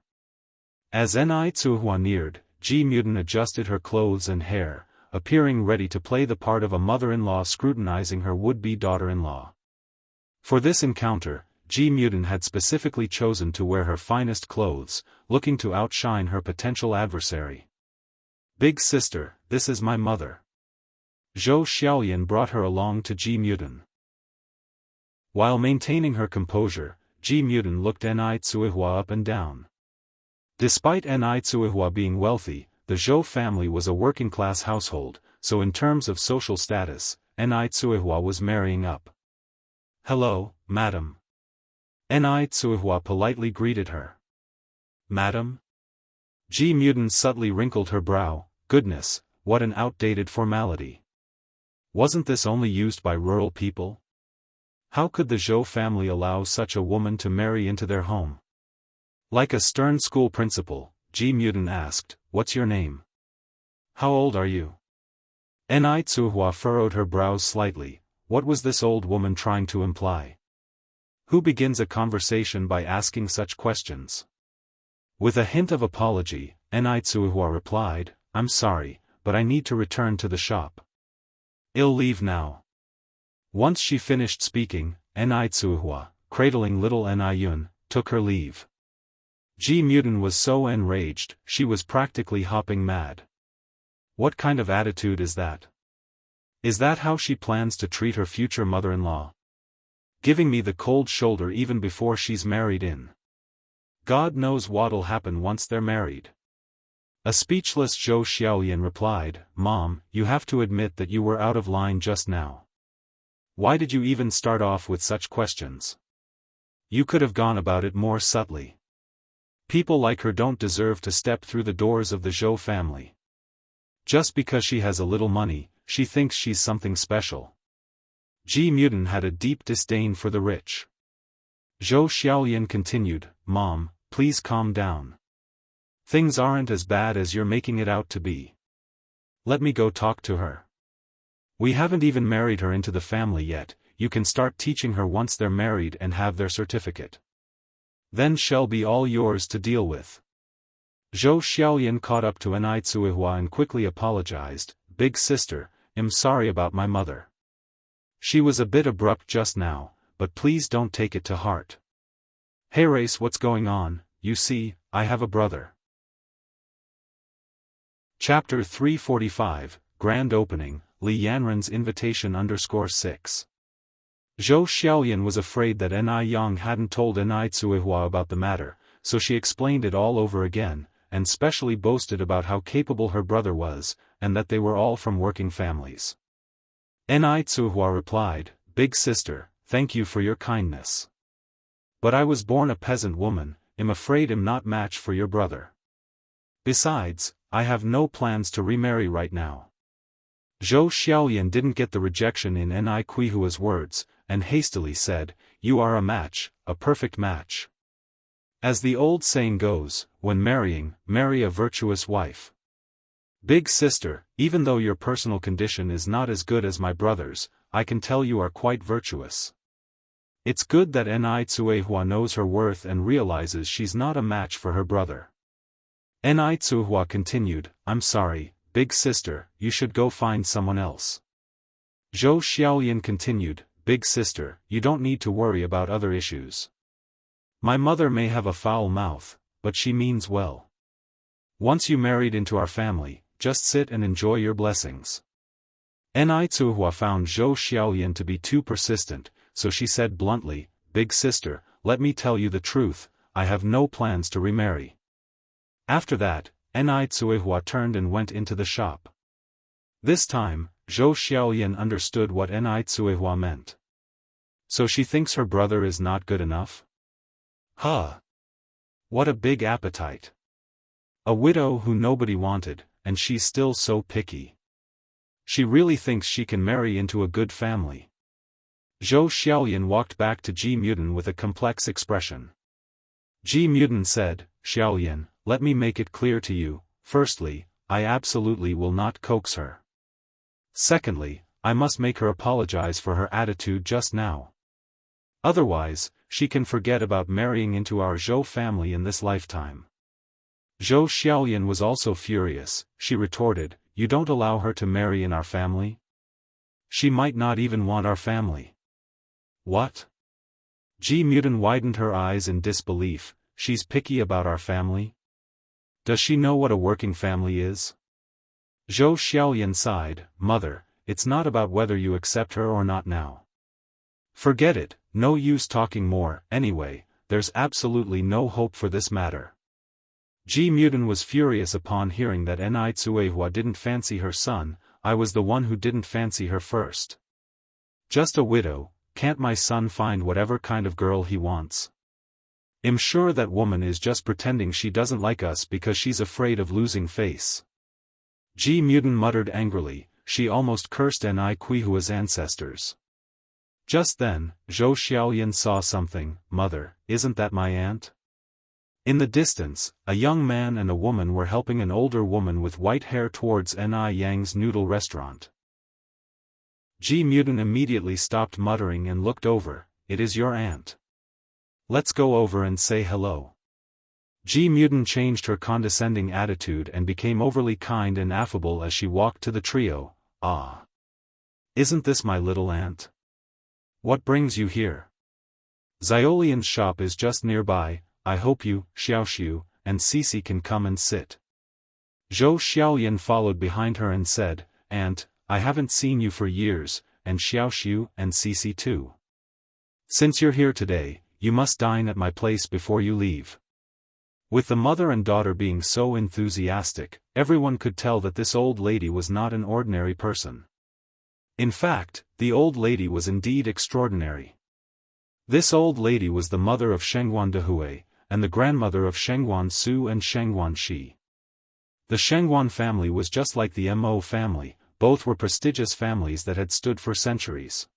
As Ni Tsuhua neared, Ji Mudan adjusted her clothes and hair, appearing ready to play the part of a mother-in-law scrutinizing her would-be daughter-in-law. For this encounter, Ji Mudan had specifically chosen to wear her finest clothes, looking to outshine her potential adversary. "Big sister, this is my mother." Zhou Xiaoyan brought her along to Ji Mudan. While maintaining her composure, Ji Mudan looked Ni Tsuihua up and down. Despite Ni Tsuihua being wealthy, the Zhou family was a working-class household, so in terms of social status, Ni Tsuihua was marrying up. "Hello, madam." Ni Tsuihua politely greeted her. "Madam?" Ji Mudan subtly wrinkled her brow. Goodness, what an outdated formality. Wasn't this only used by rural people? How could the Zhou family allow such a woman to marry into their home? Like a stern school principal, Ji Mudan asked, "What's your name? How old are you?" Ni Tsuihua furrowed her brows slightly. What was this old woman trying to imply? Who begins a conversation by asking such questions? With a hint of apology, Ni Tsuihua replied, "I'm sorry, but I need to return to the shop. I'll leave now." Once she finished speaking, Ni Tsuihua, cradling little Ni Yun, took her leave. Ji Mudan was so enraged, she was practically hopping mad. What kind of attitude is that? Is that how she plans to treat her future mother-in-law? Giving me the cold shoulder even before she's married in. God knows what'll happen once they're married. A speechless Zhou Xiaoyan replied, "Mom, you have to admit that you were out of line just now. Why did you even start off with such questions? You could have gone about it more subtly. People like her don't deserve to step through the doors of the Zhou family. Just because she has a little money, she thinks she's something special." Ji Mudan had a deep disdain for the rich. Zhou Xiaoyan continued, "Mom, please calm down. Things aren't as bad as you're making it out to be. Let me go talk to her. We haven't even married her into the family yet, you can start teaching her once they're married and have their certificate. Then she'll be all yours to deal with." Zhou Xiaoyan caught up to Ni Tsuihua and quickly apologized, "Big sister, I'm sorry about my mother. She was a bit abrupt just now, but please don't take it to heart. Hey Race, what's going on? You see, I have a brother." Chapter 345, Grand Opening, Li Yanren's Invitation _6. Zhou Xiaoyan was afraid that Ni Yang hadn't told Ni Tsuihua about the matter, so she explained it all over again, and specially boasted about how capable her brother was, and that they were all from working families. Ni Tsuihua replied, "Big sister, thank you for your kindness. But I was born a peasant woman, I'm afraid I'm not match for your brother. Besides, I have no plans to remarry right now." Zhou Xiaoyan didn't get the rejection in Ni Kuihua's words, and hastily said, "You are a match, a perfect match. As the old saying goes, when marrying, marry a virtuous wife. Big sister, even though your personal condition is not as good as my brother's, I can tell you are quite virtuous. It's good that Ni Tsuihua knows her worth and realizes she's not a match for her brother." Ni Tsuihua continued, "I'm sorry, big sister, you should go find someone else." Zhou Xiaoyan continued, "Big sister, you don't need to worry about other issues. My mother may have a foul mouth, but she means well. Once you married into our family, just sit and enjoy your blessings." Ni Tsuihua found Zhou Xiaoyan to be too persistent, so she said bluntly, "Big sister, let me tell you the truth, I have no plans to remarry." After that, Ni Tsuihua turned and went into the shop. This time, Zhou Xiaoyan understood what Ni Tsuihua meant. So she thinks her brother is not good enough? Huh! What a big appetite. A widow who nobody wanted, and she's still so picky. She really thinks she can marry into a good family. Zhou Xiaoyan walked back to Ji Mudan with a complex expression. Ji Mudan said, "Xiaoyan, let me make it clear to you, firstly, I absolutely will not coax her. Secondly, I must make her apologize for her attitude just now. Otherwise, she can forget about marrying into our Zhou family in this lifetime." Zhou Xiaolian was also furious. She retorted, "You don't allow her to marry in our family? She might not even want our family." "What?" Ji Mudan widened her eyes in disbelief. "She's picky about our family? Does she know what a working family is?" Zhou Xiaolian sighed, "Mother, it's not about whether you accept her or not now. Forget it, no use talking more. Anyway, there's absolutely no hope for this matter." Ji Mudan was furious upon hearing that Ni Tsuehua didn't fancy her son. "I was the one who didn't fancy her first. Just a widow, can't my son find whatever kind of girl he wants? I'm sure that woman is just pretending she doesn't like us because she's afraid of losing face." Ji Mudan muttered angrily. She almost cursed Ni Kuihua's ancestors. Just then, Zhou Xiaolian saw something. "Mother, isn't that my aunt?" In the distance, a young man and a woman were helping an older woman with white hair towards Ni Yang's noodle restaurant. Ji Mudan immediately stopped muttering and looked over. "It is your aunt. Let's go over and say hello." Ji Mudan changed her condescending attitude and became overly kind and affable as she walked to the trio. "Ah. Isn't this my little aunt? What brings you here? Xiaolian's shop is just nearby. I hope you, Xiaoxiu, and Cici can come and sit." Zhou Xiaolian followed behind her and said, "Aunt, I haven't seen you for years, and Xiaoxiu and Cici too. Since you're here today, you must dine at my place before you leave." With the mother and daughter being so enthusiastic, everyone could tell that this old lady was not an ordinary person. In fact, the old lady was indeed extraordinary. This old lady was the mother of Shengguan Dehui, and the grandmother of Shengguan Su and Shengguan Shi. The Shengguan family was just like the Mo family, both were prestigious families that had stood for centuries.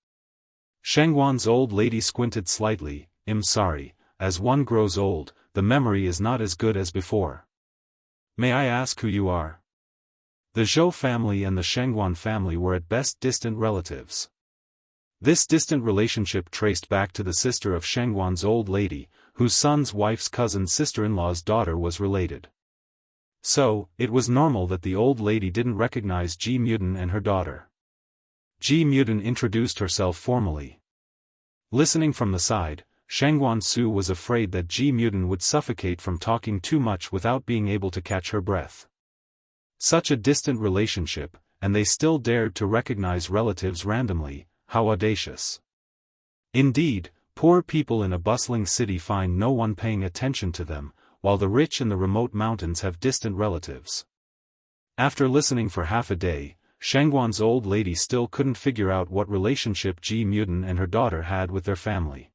Shengguan's old lady squinted slightly. "I'm sorry, as one grows old, the memory is not as good as before. May I ask who you are?" The Zhou family and the Shengguan family were at best distant relatives. This distant relationship traced back to the sister of Shengguan's old lady, whose son's wife's cousin's sister-in-law's daughter was related. So, it was normal that the old lady didn't recognize Ji Mudan and her daughter. Ji Mudan introduced herself formally. Listening from the side, Shengguan Su was afraid that Ji Mudan would suffocate from talking too much without being able to catch her breath. Such a distant relationship, and they still dared to recognize relatives randomly, how audacious. Indeed, poor people in a bustling city find no one paying attention to them, while the rich in the remote mountains have distant relatives. After listening for half a day, Shengguan's old lady still couldn't figure out what relationship Ji Mudan and her daughter had with their family.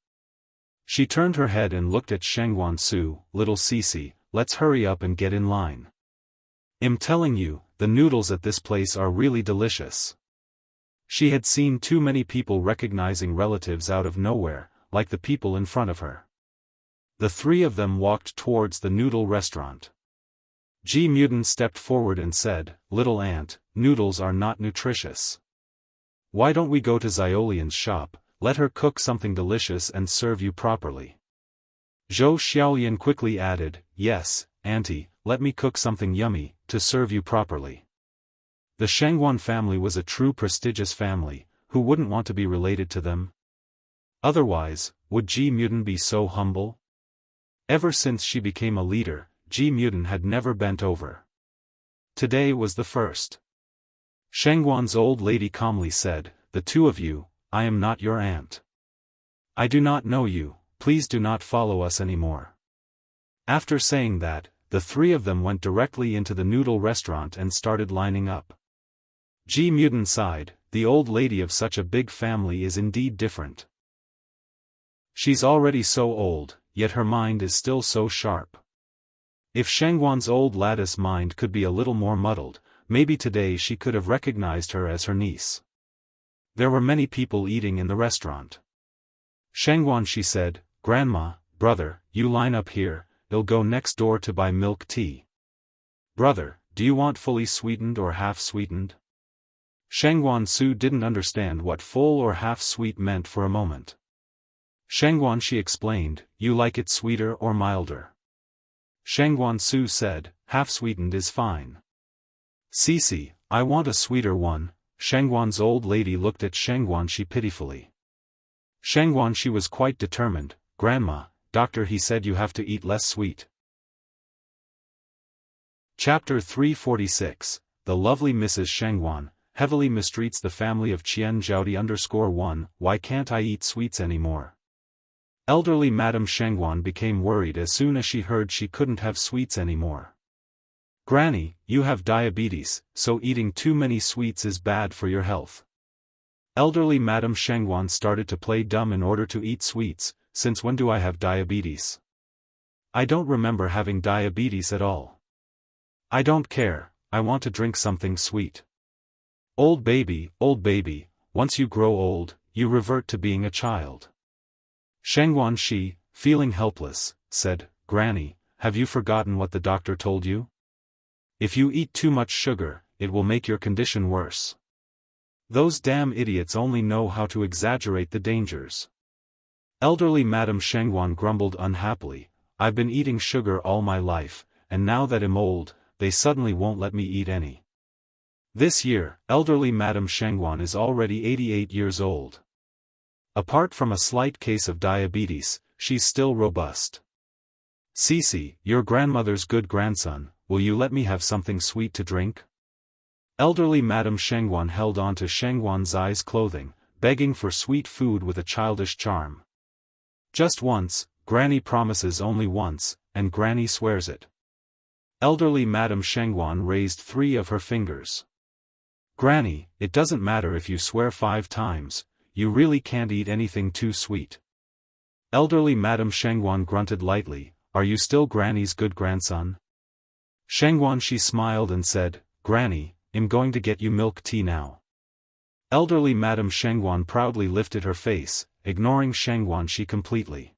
She turned her head and looked at Shengguan Su. "Little Cici, let's hurry up and get in line. I'm telling you, the noodles at this place are really delicious." She had seen too many people recognizing relatives out of nowhere, like the people in front of her. The three of them walked towards the noodle restaurant. Ji Mudan stepped forward and said, "Little aunt, noodles are not nutritious. Why don't we go to Xiaolian's shop, let her cook something delicious and serve you properly?" Zhou Xiaolian quickly added, "Yes, auntie, let me cook something yummy, to serve you properly." The Shengguan family was a true prestigious family, who wouldn't want to be related to them? Otherwise, would Ji Mudan be so humble? Ever since she became a leader, Ji Mudan had never bent over. Today was the first. Shengguan's old lady calmly said, "The two of you, I am not your aunt. I do not know you, please do not follow us anymore." After saying that, the three of them went directly into the noodle restaurant and started lining up. Ji Mudan sighed, the old lady of such a big family is indeed different. She's already so old, yet her mind is still so sharp. If Shengguan's old lattice mind could be a little more muddled, maybe today she could have recognized her as her niece. There were many people eating in the restaurant. "Shengguan," she said, "Grandma, brother, you line up here, I'll go next door to buy milk tea. Brother, do you want fully sweetened or half-sweetened?" Shengguan Su didn't understand what full or half-sweet meant for a moment. "Shengguan," she explained, "you like it sweeter or milder?" Shangguan Su said, half-sweetened is fine. Cici, I want a sweeter one. Shangguan's old lady looked at Shangguanshi pitifully. Shangguanshi was quite determined. Grandma, doctor he said you have to eat less sweet. Chapter 346, The Lovely Mrs. Shangguan, heavily mistreats the family of Qian Zhaodi_1, why can't I eat sweets anymore? Elderly Madame Shangguan became worried as soon as she heard she couldn't have sweets anymore. Granny, you have diabetes, so eating too many sweets is bad for your health. Elderly Madame Shangguan started to play dumb in order to eat sweets. Since when do I have diabetes? I don't remember having diabetes at all. I don't care, I want to drink something sweet. Old baby, once you grow old, you revert to being a child. Shangguanshi, feeling helpless, said, Granny, have you forgotten what the doctor told you? If you eat too much sugar, it will make your condition worse. Those damn idiots only know how to exaggerate the dangers. Elderly Madame Shangguan grumbled unhappily, I've been eating sugar all my life, and now that I'm old, they suddenly won't let me eat any. This year, elderly Madame Shangguan is already 88 years old. Apart from a slight case of diabetes, she's still robust. Cici, your grandmother's good grandson, will you let me have something sweet to drink? Elderly Madame Shangguan held on to Shangguan Zai's clothing, begging for sweet food with a childish charm. Just once, Granny promises only once, and Granny swears it. Elderly Madame Shangguan raised 3 of her fingers. Granny, it doesn't matter if you swear 5 times, you really can't eat anything too sweet. Elderly Madame Shangguan grunted lightly, are you still Granny's good grandson? Shangguanshi smiled and said, Granny, I'm going to get you milk tea now. Elderly Madame Shangguan proudly lifted her face, ignoring Shangguanshi completely.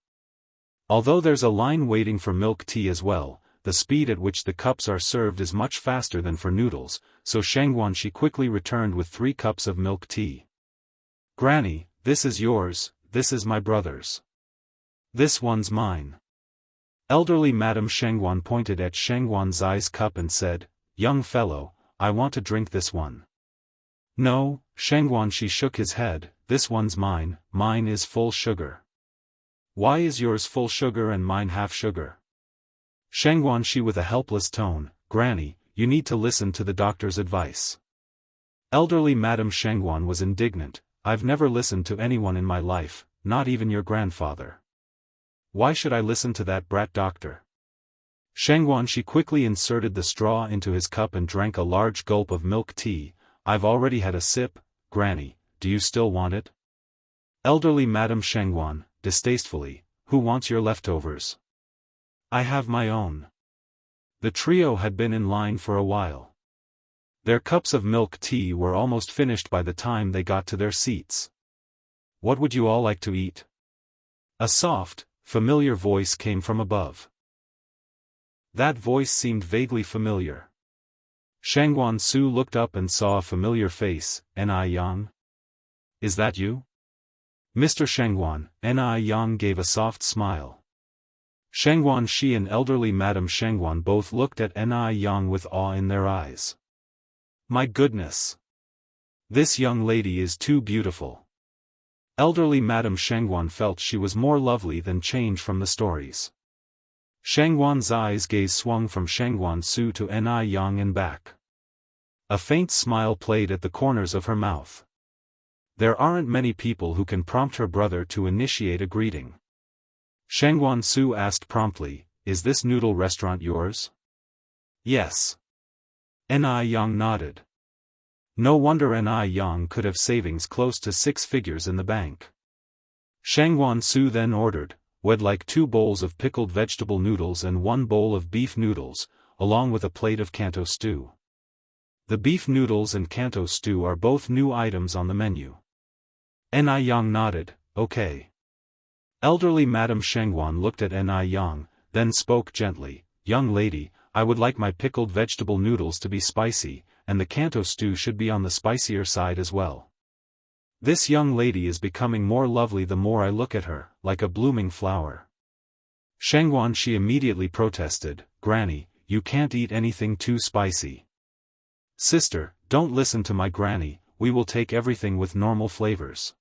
Although there's a line waiting for milk tea as well, the speed at which the cups are served is much faster than for noodles, so Shangguanshi quickly returned with 3 cups of milk tea. Granny, this is yours, this is my brother's. This one's mine. Elderly Madame Shangguan pointed at Shangguan Zai's cup and said, young fellow, I want to drink this one. No, Shangguanshi shook his head, this one's mine, mine is full sugar. Why is yours full sugar and mine half sugar? Shangguanshi with a helpless tone, Granny, you need to listen to the doctor's advice. Elderly Madame Shangguan was indignant, I've never listened to anyone in my life, not even your grandfather. Why should I listen to that brat doctor? Shangguanshi quickly inserted the straw into his cup and drank a large gulp of milk tea. I've already had a sip, Granny, do you still want it? Elderly Madame Shangguan, distastefully, who wants your leftovers? I have my own. The trio had been in line for a while. Their cups of milk tea were almost finished by the time they got to their seats. What would you all like to eat? A soft, familiar voice came from above. That voice seemed vaguely familiar. Shangguan Su looked up and saw a familiar face, Ni Yang. Is that you? Mr. Shangguan, Ni Yang gave a soft smile. Shangguanshi and elderly Madame Shangguan both looked at Ni Yang with awe in their eyes. My goodness! This young lady is too beautiful. Elderly Madame Shangguan felt she was more lovely than change from the stories. Shangguan Zai's gaze swung from Shangguan Su to Ni Yang and back. A faint smile played at the corners of her mouth. There aren't many people who can prompt her brother to initiate a greeting. Shangguan Su asked promptly, is this noodle restaurant yours? Yes. Ni Yang nodded. No wonder Ni Yang could have savings close to 6 figures in the bank. Shangguan Su then ordered, would like 2 bowls of pickled vegetable noodles and 1 bowl of beef noodles, along with a plate of Kanto stew. The beef noodles and Kanto stew are both new items on the menu. Ni Yang nodded, okay. Elderly Madame Shangguan looked at Ni Yang, then spoke gently, young lady, I would like my pickled vegetable noodles to be spicy, and the Kanto stew should be on the spicier side as well. This young lady is becoming more lovely the more I look at her, like a blooming flower. Shangguanshi immediately protested, Granny, you can't eat anything too spicy. Sister, don't listen to my granny, we will take everything with normal flavors.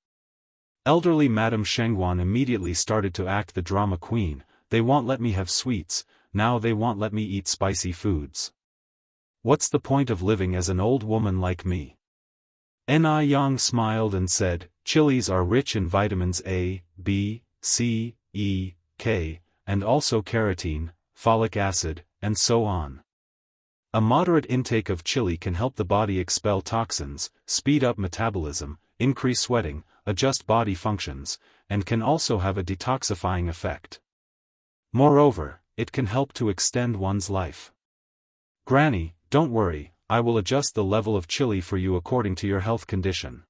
Elderly Madame Shengguan immediately started to act the drama queen. They won't let me have sweets, now they won't let me eat spicy foods. What's the point of living as an old woman like me? Ni Yang smiled and said, chilies are rich in vitamins A, B, C, E, K, and also carotene, folic acid, and so on. A moderate intake of chili can help the body expel toxins, speed up metabolism, increase sweating, adjust body functions, and can also have a detoxifying effect. Moreover, it can help to extend one's life. Granny, don't worry, I will adjust the level of chili for you according to your health condition.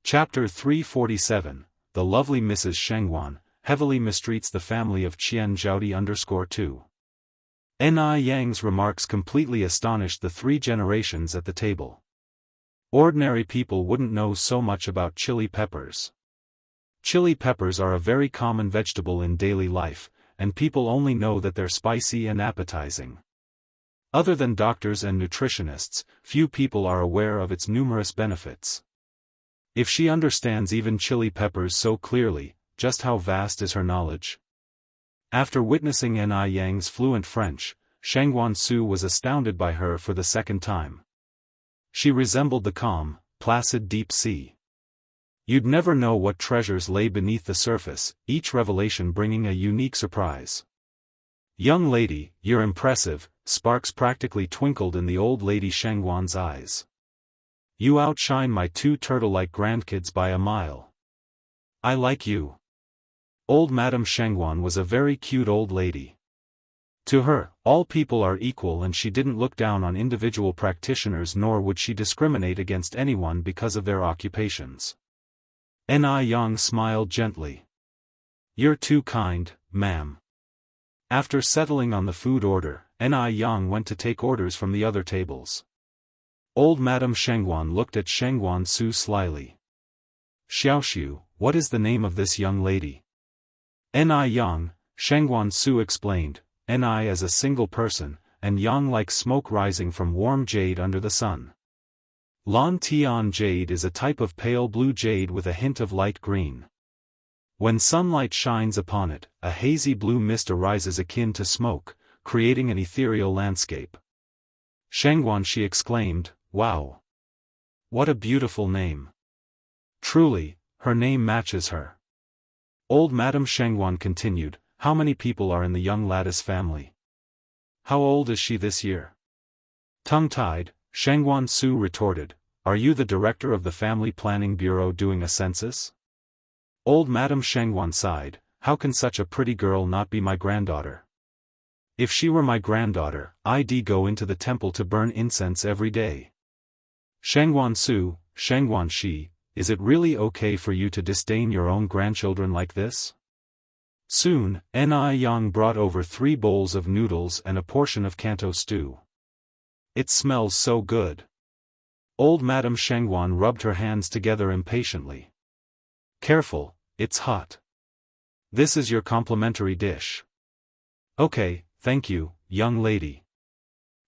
Chapter 347, The Lovely Mrs. Shengguan, heavily mistreats the family of Qian Zhaodi_2. Ni Yang's remarks completely astonished the 3 generations at the table. Ordinary people wouldn't know so much about chili peppers. Chili peppers are a very common vegetable in daily life, and people only know that they're spicy and appetizing. Other than doctors and nutritionists, few people are aware of its numerous benefits. If she understands even chili peppers so clearly, just how vast is her knowledge? After witnessing Ni Yang's fluent French, Shengguan Su was astounded by her for the second time. She resembled the calm, placid deep sea. You'd never know what treasures lay beneath the surface, each revelation bringing a unique surprise. Young lady, you're impressive, sparks practically twinkled in the old lady Shengguan's eyes. You outshine my 2 turtle-like grandkids by a mile. I like you. Old Madame Shengguan was a very cute old lady. To her, all people are equal and she didn't look down on individual practitioners nor would she discriminate against anyone because of their occupations. Ni Yang smiled gently. You're too kind, ma'am. After settling on the food order, Ni Yang went to take orders from the other tables. Old Madame Shengguan looked at Shengguan Su slyly. Xiaoxiu, what is the name of this young lady? Ni Yang, Shengguan Su explained, Ni as a single person, and Yang like smoke rising from warm jade under the sun. Lan Tian jade is a type of pale blue jade with a hint of light green. When sunlight shines upon it, a hazy blue mist arises akin to smoke, creating an ethereal landscape. Shengguan she exclaimed, wow! What a beautiful name! Truly, her name matches her. Old Madame Shengguan continued, how many people are in the young lattice family? How old is she this year? Tongue-tied, Shengguan Su retorted, are you the director of the Family Planning Bureau doing a census? Old Madame Shengguan sighed, how can such a pretty girl not be my granddaughter? If she were my granddaughter, I'd go into the temple to burn incense every day. Shengguan Su, Shengguan Shi, is it really okay for you to disdain your own grandchildren like this? Soon, Ni Yang brought over 3 bowls of noodles and a portion of Kanto stew. It smells so good. Old Madame Shengguan rubbed her hands together impatiently. Careful, it's hot. This is your complimentary dish. Okay, thank you, young lady.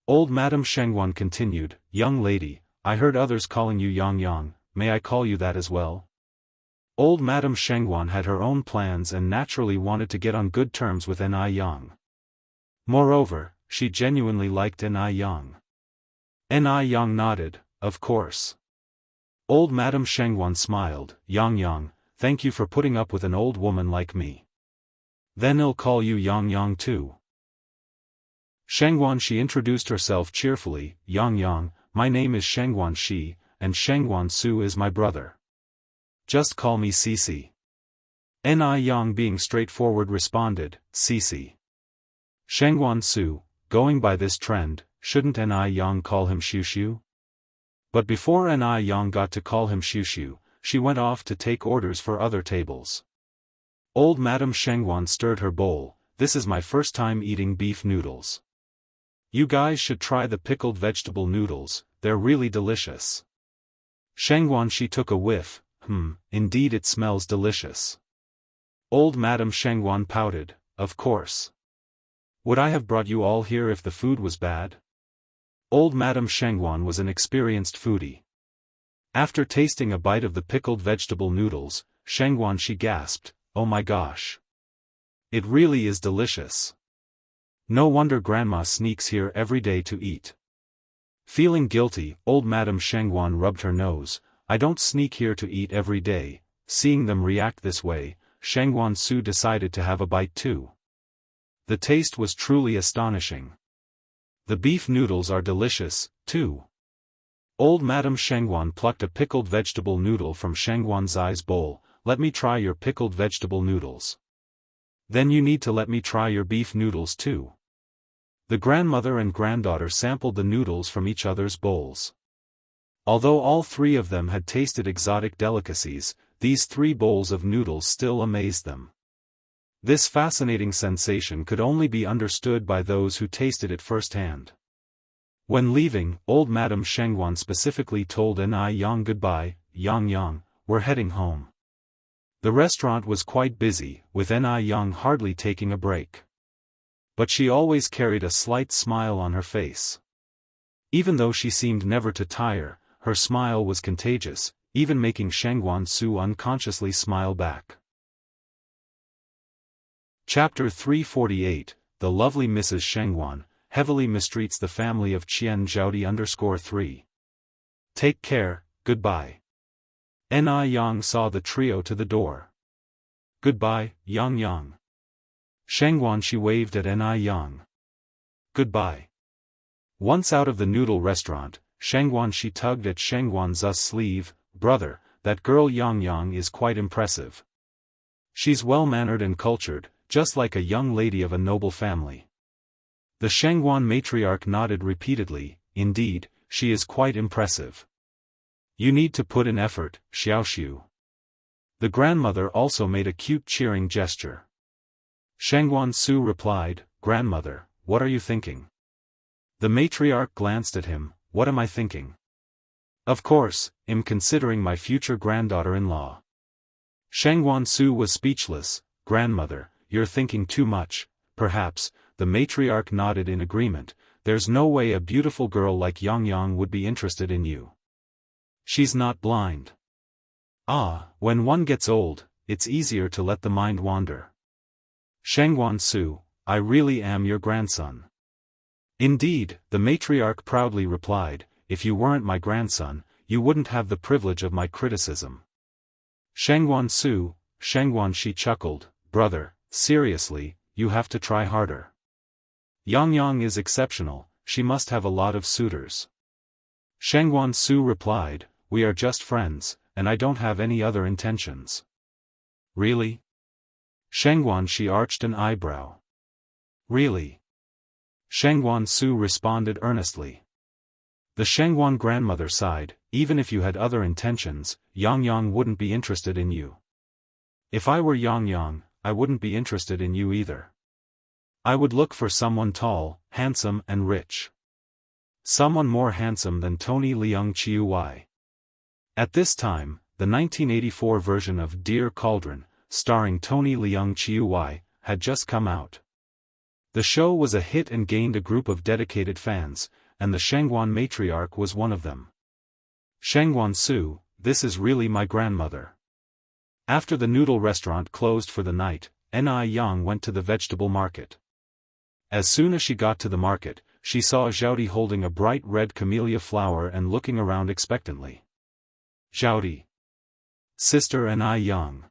Old Madame Shengguan continued, young lady, I heard others calling you Yang Yang, may I call you that as well? Old Madame Shengguan had her own plans and naturally wanted to get on good terms with Ni Yang. Moreover, she genuinely liked Ni Yang. Ni Yang nodded, of course. Old Madame Shengguan smiled, Yang Yang, thank you for putting up with an old woman like me. Then I'll call you Yang Yang too. Shengguan Shi introduced herself cheerfully, Yang Yang, my name is Shengguan Shi, and Shengguan Su is my brother. Just call me Cici. Ni Yang being straightforward responded, Cici. Shengguan Su, going by this trend, shouldn't Ni Yang call him Xiu? But before Ni Yang got to call him Xiu, she went off to take orders for other tables. Old Madame Shengguan stirred her bowl, this is my first time eating beef noodles. You guys should try the pickled vegetable noodles, they're really delicious. Shengguan Shi took a whiff, indeed it smells delicious. Old Madame Shengguan pouted, of course. Would I have brought you all here if the food was bad? Old Madame Shengguan was an experienced foodie. After tasting a bite of the pickled vegetable noodles, Shengguan she gasped, "Oh my gosh. It really is delicious. No wonder Grandma sneaks here every day to eat." Feeling guilty, old Madame Shengguan rubbed her nose. "I don't sneak here to eat every day." Seeing them react this way, Shengguan Su decided to have a bite too. The taste was truly astonishing. The beef noodles are delicious, too. Old Madame Shengguan plucked a pickled vegetable noodle from Shengguan Zai's bowl. "Let me try your pickled vegetable noodles. Then you need to let me try your beef noodles too." The grandmother and granddaughter sampled the noodles from each other's bowls. Although all three of them had tasted exotic delicacies, these 3 bowls of noodles still amazed them. This fascinating sensation could only be understood by those who tasted it firsthand. When leaving, old Madame Shengguan specifically told Ni Yang goodbye. "Yang Yang, we're heading home." The restaurant was quite busy, with Ni Yang hardly taking a break. But she always carried a slight smile on her face. Even though she seemed never to tire, her smile was contagious, even making Shengguan Su unconsciously smile back. Chapter 348, The Lovely Mrs. Shengguan, heavily mistreats the family of Qian Zhaodi_3. "Take care, goodbye." Ni Yang saw the trio to the door. "Goodbye, Yang Yang." Shengguan she waved at Ni Yang. "Goodbye." Once out of the noodle restaurant, Shengguan she tugged at Shengguan Zu's sleeve. "Brother, that girl Yang Yang is quite impressive. She's well-mannered and cultured, just like a young lady of a noble family." The Shengguan matriarch nodded repeatedly. "Indeed, she is quite impressive. You need to put in effort, Xiaoxiu." The grandmother also made a cute cheering gesture. Shengguan Su replied, "Grandmother, what are you thinking?" The matriarch glanced at him. "What am I thinking? Of course, I'm considering my future granddaughter-in-law." Shengguan Su was speechless. "Grandmother, you're thinking too much, perhaps." The matriarch nodded in agreement. "There's no way a beautiful girl like Yang Yang would be interested in you. She's not blind." "Ah, when one gets old, it's easier to let the mind wander." "Shengguan Su, I really am your grandson." "Indeed," the matriarch proudly replied, "if you weren't my grandson, you wouldn't have the privilege of my criticism." Shengguan Su, Shengguan she chuckled, "Brother, seriously, you have to try harder. Yang Yang is exceptional, she must have a lot of suitors." Shengguan Su replied, "We are just friends, and I don't have any other intentions." "Really?" Shengguan she arched an eyebrow. "Really?" Shengguan Su responded earnestly. The Shengguan grandmother sighed, "Even if you had other intentions, Yang Yang wouldn't be interested in you." "If I were Yang Yang, I wouldn't be interested in you either. I would look for someone tall, handsome and rich. Someone more handsome than Tony Leung Chiu-wai." At this time, the 1984 version of Dear Cauldron, starring Tony Leung Chiu-wai, had just come out. The show was a hit and gained a group of dedicated fans, and the Shengguan matriarch was one of them. "Shengguan Su, this is really my grandmother." After the noodle restaurant closed for the night, Ni Yang went to the vegetable market. As soon as she got to the market, she saw Zhaodi holding a bright red camellia flower and looking around expectantly. "Zhaodi. Sister Ni Yang."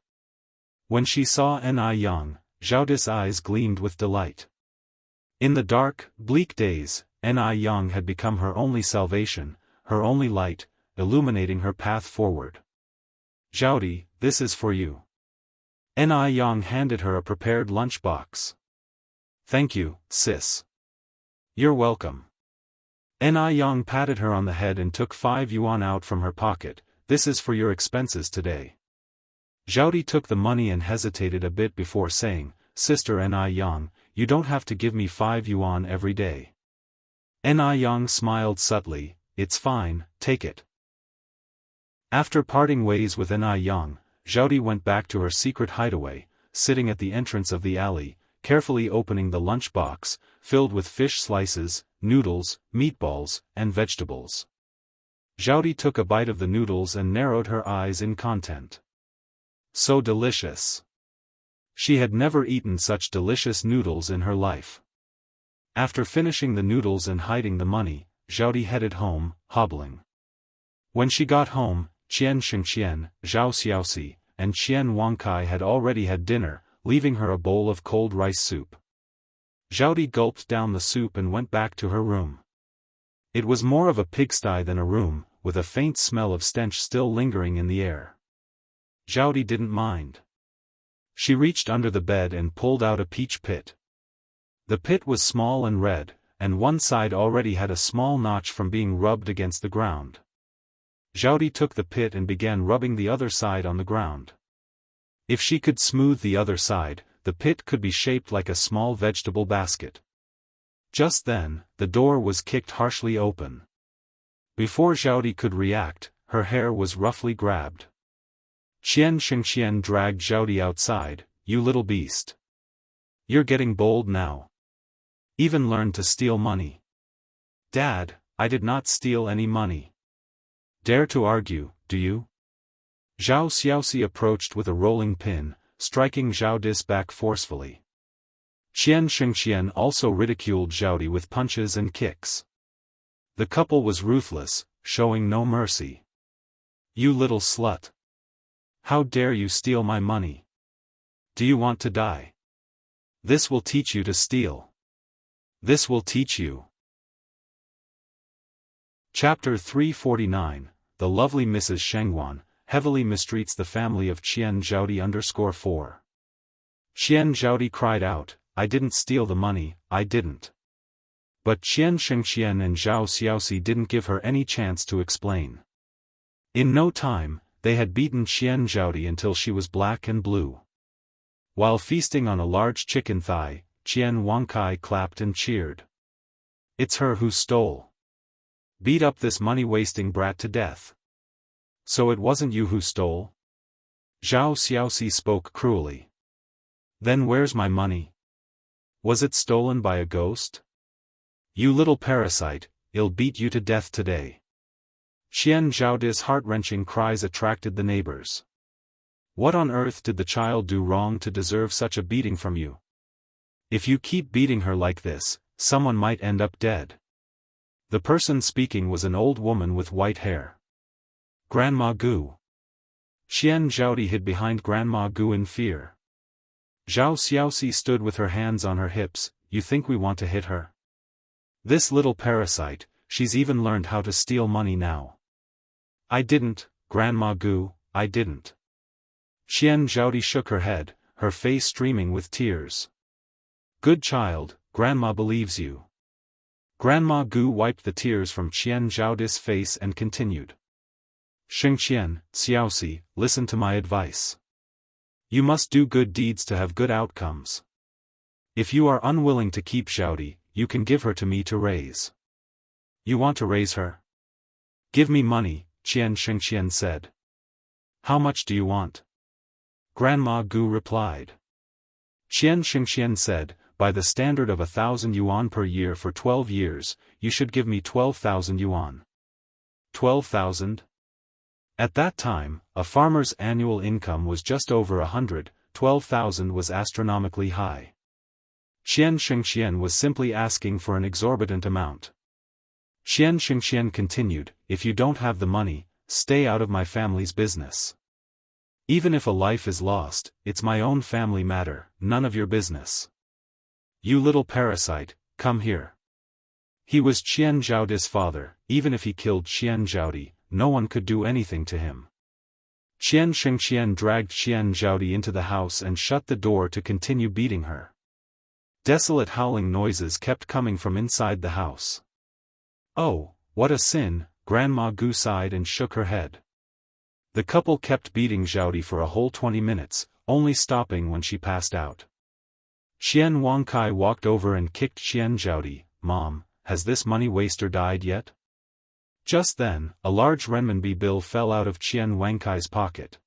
When she saw Ni Yang, Zhaodi's eyes gleamed with delight. In the dark, bleak days, Ni Yang had become her only salvation, her only light, illuminating her path forward. "Zhaodi, this is for you." Ni Yang handed her a prepared lunchbox. "Thank you, sis." "You're welcome." Ni Yang patted her on the head and took 5 yuan out from her pocket. "This is for your expenses today." Zhaodi took the money and hesitated a bit before saying, "Sister Ni Yang, you don't have to give me 5 yuan every day." Ni Yang smiled subtly, "It's fine, take it." After parting ways with Ni Yang, Zhaodi went back to her secret hideaway, sitting at the entrance of the alley, carefully opening the lunchbox, filled with fish slices, noodles, meatballs, and vegetables. Zhaodi took a bite of the noodles and narrowed her eyes in content. So delicious. She had never eaten such delicious noodles in her life. After finishing the noodles and hiding the money, Zhaodi headed home, hobbling. When she got home, Qian Shengqian, Zhao Xiaoxi, and Qian Wangkai had already had dinner, leaving her a bowl of cold rice soup. Zhaodi gulped down the soup and went back to her room. It was more of a pigsty than a room, with a faint smell of stench still lingering in the air. Zhaodi didn't mind. She reached under the bed and pulled out a peach pit. The pit was small and red, and one side already had a small notch from being rubbed against the ground. Zhaodi took the pit and began rubbing the other side on the ground. If she could smooth the other side, the pit could be shaped like a small vegetable basket. Just then, the door was kicked harshly open. Before Zhaodi could react, her hair was roughly grabbed. Qian Shengqian dragged Zhaodi outside. "You little beast. You're getting bold now. Even learned to steal money." "Dad, I did not steal any money." "Dare to argue, do you?" Zhao Xiaoxi approached with a rolling pin, striking Zhaodi's back forcefully. Qian Shengqian also ridiculed Zhaodi with punches and kicks. The couple was ruthless, showing no mercy. "You little slut. How dare you steal my money? Do you want to die? This will teach you to steal. This will teach you." Chapter 349, The lovely Mrs. Shengwan, heavily mistreats the family of Qian Zhaodi_4. Qian Zhaodi cried out, "I didn't steal the money, I didn't." But Qian Shengqian and Zhao Xiaoxi didn't give her any chance to explain. In no time, they had beaten Qian Zhaodi until she was black and blue. While feasting on a large chicken thigh, Qian Wangkai clapped and cheered. "It's her who stole. Beat up this money-wasting brat to death." "So it wasn't you who stole?" Zhao Xiaoxi spoke cruelly. "Then where's my money? Was it stolen by a ghost? You little parasite, I'll beat you to death today." Qian Zhaodi's heart-wrenching cries attracted the neighbors. "What on earth did the child do wrong to deserve such a beating from you? If you keep beating her like this, someone might end up dead." The person speaking was an old woman with white hair. "Grandma Gu." Qian Zhaodi hid behind Grandma Gu in fear. Zhao Xiaoxi stood with her hands on her hips. "You think we want to hit her? This little parasite, she's even learned how to steal money now." "I didn't, Grandma Gu, I didn't." Qian Zhaodi shook her head, her face streaming with tears. "Good child, Grandma believes you." Grandma Gu wiped the tears from Qian Zhaodi's face and continued. "Shengqian, Xiaoxi, listen to my advice. You must do good deeds to have good outcomes. If you are unwilling to keep Zhaodi, you can give her to me to raise." "You want to raise her? Give me money," Qian Shengqian said. "How much do you want?" Grandma Gu replied. Qian Shengqian said, "By the standard of 1,000 yuan per year for 12 years, you should give me 12,000 yuan. 12,000? At that time, a farmer's annual income was just over 100, 12,000 was astronomically high. Qian Shengqian was simply asking for an exorbitant amount. Qian Shengqian continued, "If you don't have the money, stay out of my family's business. Even if a life is lost, it's my own family matter, none of your business. You little parasite, come here." He was Qian Zhaodi's father. Even if he killed Qian Zhaodi, no one could do anything to him. Qian Shengqian dragged Qian Zhaodi into the house and shut the door to continue beating her. Desolate howling noises kept coming from inside the house. "Oh, what a sin," Grandma Gu sighed and shook her head. The couple kept beating Zhaodi for a whole 20 minutes, only stopping when she passed out. Qian Wangkai walked over and kicked Qian Zhaodi. "Mom, has this money waster died yet?" Just then, a large renminbi bill fell out of Qian Wangkai's pocket.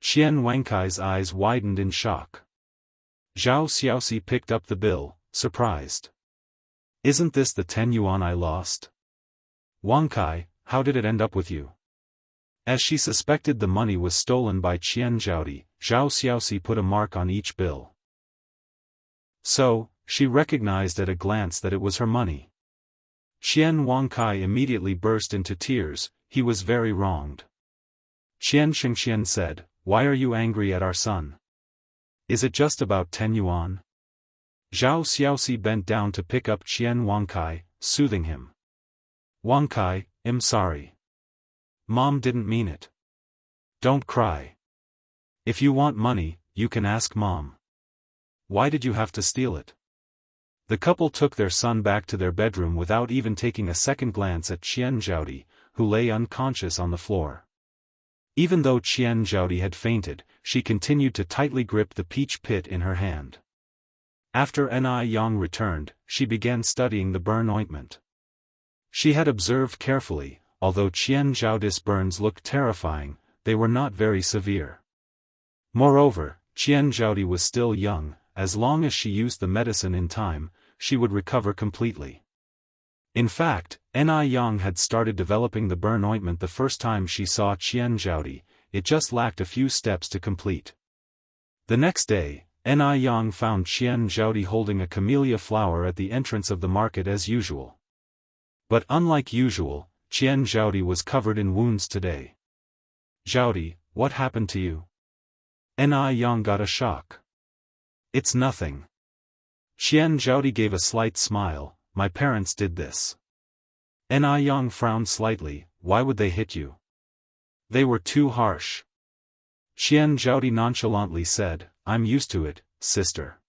Qian Wangkai's eyes widened in shock. Zhao Xiaoxi picked up the bill, surprised. Isn't this the 10 yuan I lost? Wang Kai, how did it end up with you? As she suspected the money was stolen by Qian Zhaodi, Zhao Xiaoxi put a mark on each bill. So, she recognized at a glance that it was her money. Qian Wang Kai immediately burst into tears. He was very wronged. Qian Xianxia said, "Why are you angry at our son? Is it just about 10 yuan? Zhao Xiaoxi bent down to pick up Qian Wang Kai, soothing him. Wang Kai, I'm sorry. Mom didn't mean it. Don't cry. If you want money, you can ask Mom. Why did you have to steal it? The couple took their son back to their bedroom without even taking a second glance at Qian Zhaodi, who lay unconscious on the floor. Even though Qian Zhaodi had fainted, she continued to tightly grip the peach pit in her hand. After Ni Yang returned, she began studying the burn ointment. She had observed carefully, although Qian Zhaodi's burns looked terrifying, they were not very severe. Moreover, Qian Zhaodi was still young. As long as she used the medicine in time, she would recover completely. In fact, Ni Yang had started developing the burn ointment the first time she saw Qian Zhaodi, it just lacked a few steps to complete. The next day, Ni Yang found Qian Zhaodi holding a camellia flower at the entrance of the market as usual. But unlike usual, Qian Zhaodi was covered in wounds today. "Zhaodi, what happened to you?" Ni Yang got a shock. "It's nothing." Qian Zhaodi gave a slight smile, "My parents did this." Ni Yang frowned slightly, "Why would they hit you?" "They were too harsh." Qian Zhaodi nonchalantly said, "I'm used to it, sister.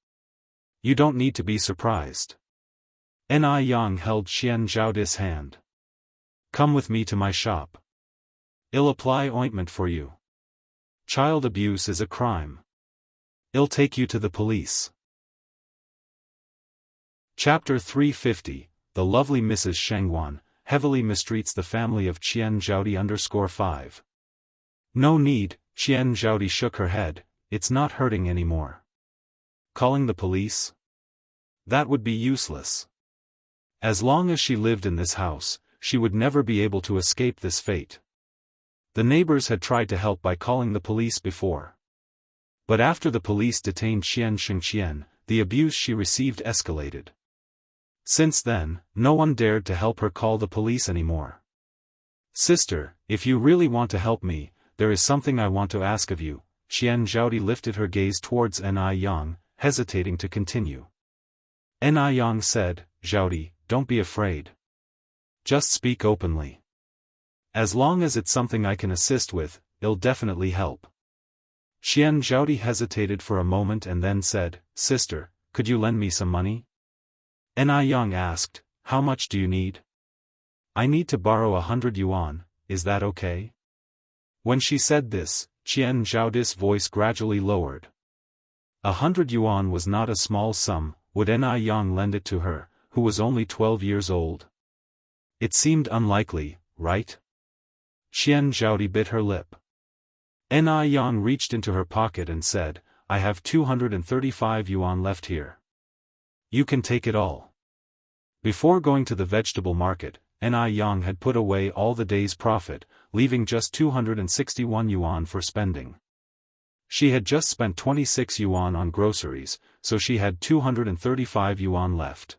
You don't need to be surprised." Ni Yang held Qian Zhaodi's hand. "Come with me to my shop. I'll apply ointment for you. Child abuse is a crime. I'll take you to the police." Chapter 350, The lovely Mrs. Shengwan, heavily mistreats the family of Qian Zhaodi _5. "No need," Qian Zhaodi shook her head, "it's not hurting anymore." "Calling the police? That would be useless. As long as she lived in this house, she would never be able to escape this fate." The neighbors had tried to help by calling the police before. But after the police detained Qian Xianxia, the abuse she received escalated. Since then, no one dared to help her call the police anymore. "Sister, if you really want to help me, there is something I want to ask of you." Qian Zhaodi lifted her gaze towards Ni Yang, hesitating to continue. Ni Yang said, "Zhaodi, don't be afraid. Just speak openly. As long as it's something I can assist with, it'll definitely help." Qian Zhaodi hesitated for a moment and then said, "Sister, could you lend me some money?" Ni Yang asked, "How much do you need?" "I need to borrow 100 yuan, is that okay?" When she said this, Qian Zhaodi's voice gradually lowered. 100 yuan was not a small sum. Would Ni Yang lend it to her, who was only 12 years old? It seemed unlikely, right? Qian Zhaodi bit her lip. Ni Yang reached into her pocket and said, "I have 235 yuan left here. You can take it all." Before going to the vegetable market, Ni Yang had put away all the day's profit, leaving just 261 yuan for spending. She had just spent 26 yuan on groceries, so she had 235 yuan left.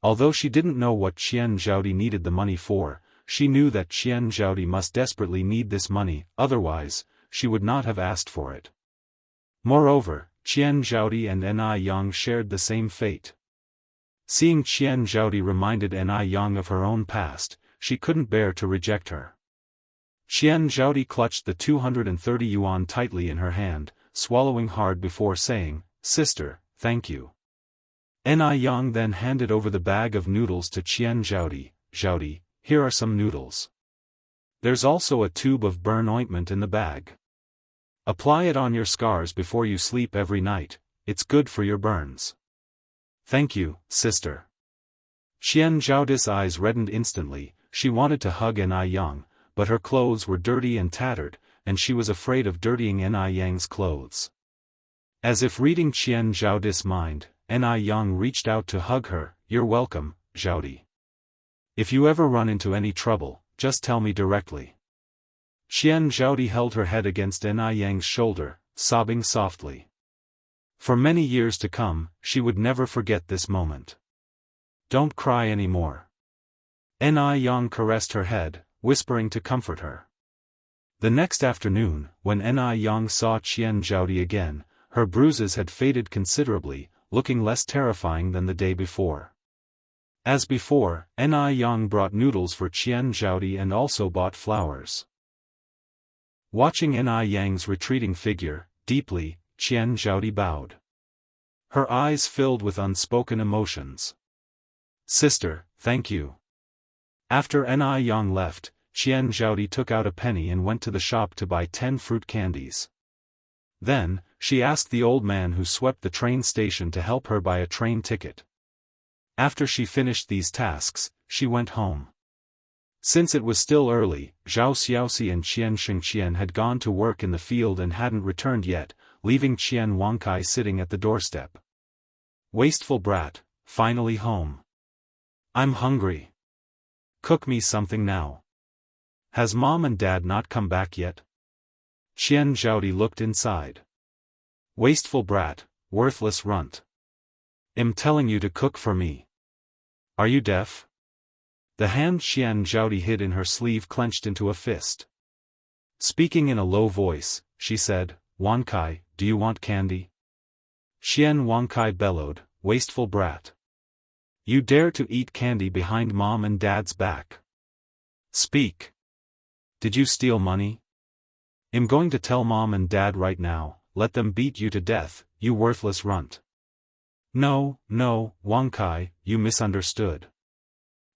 Although she didn't know what Qian Zhaodi needed the money for, she knew that Qian Zhaodi must desperately need this money, otherwise, she would not have asked for it. Moreover, Qian Zhaodi and Ni Yang shared the same fate. Seeing Qian Zhaodi reminded Ni Yang of her own past, she couldn't bear to reject her. Qian Zhaodi clutched the 230 yuan tightly in her hand, swallowing hard before saying, "Sister, thank you." Ni Yang then handed over the bag of noodles to Qian Zhaodi. "Zhaodi, here are some noodles. There's also a tube of burn ointment in the bag. Apply it on your scars before you sleep every night, it's good for your burns." "Thank you, sister." Qian Zhaodi's eyes reddened instantly. She wanted to hug Ni Yang, but her clothes were dirty and tattered, and she was afraid of dirtying Ni Yang's clothes. As if reading Qian Zhaodi's mind, Ni Yang reached out to hug her. You're welcome, Zhaodi. If you ever run into any trouble, just tell me directly. Qian Zhaodi held her head against Ni Yang's shoulder, sobbing softly. For many years to come, she would never forget this moment. Don't cry anymore. Ni Yang caressed her head, whispering to comfort her. The next afternoon, when Ni Yang saw Qian Zhaodi again, her bruises had faded considerably, looking less terrifying than the day before. As before, Ni Yang brought noodles for Qian Zhaodi and also bought flowers. Watching Ni Yang's retreating figure, deeply, Qian Zhaodi bowed. Her eyes filled with unspoken emotions. Sister, thank you. After Ni Yang left, Qian Zhaodi took out a penny and went to the shop to buy 10 fruit candies. Then, she asked the old man who swept the train station to help her buy a train ticket. After she finished these tasks, she went home. Since it was still early, Zhao Xiaoxi and Qian Shengqian had gone to work in the field and hadn't returned yet, leaving Qian Wangkai sitting at the doorstep. Wasteful brat, finally home. I'm hungry. Cook me something now. Has mom and dad not come back yet? Qian Zhaodi looked inside. Wasteful brat, worthless runt. I'm telling you to cook for me. Are you deaf? The hand Qian Zhaodi hid in her sleeve clenched into a fist. Speaking in a low voice, she said, Wangkai, do you want candy? Qian Wangkai bellowed, wasteful brat. You dare to eat candy behind mom and dad's back. Speak. Did you steal money? I'm going to tell mom and dad right now, let them beat you to death, you worthless runt. No, Wangkai, you misunderstood.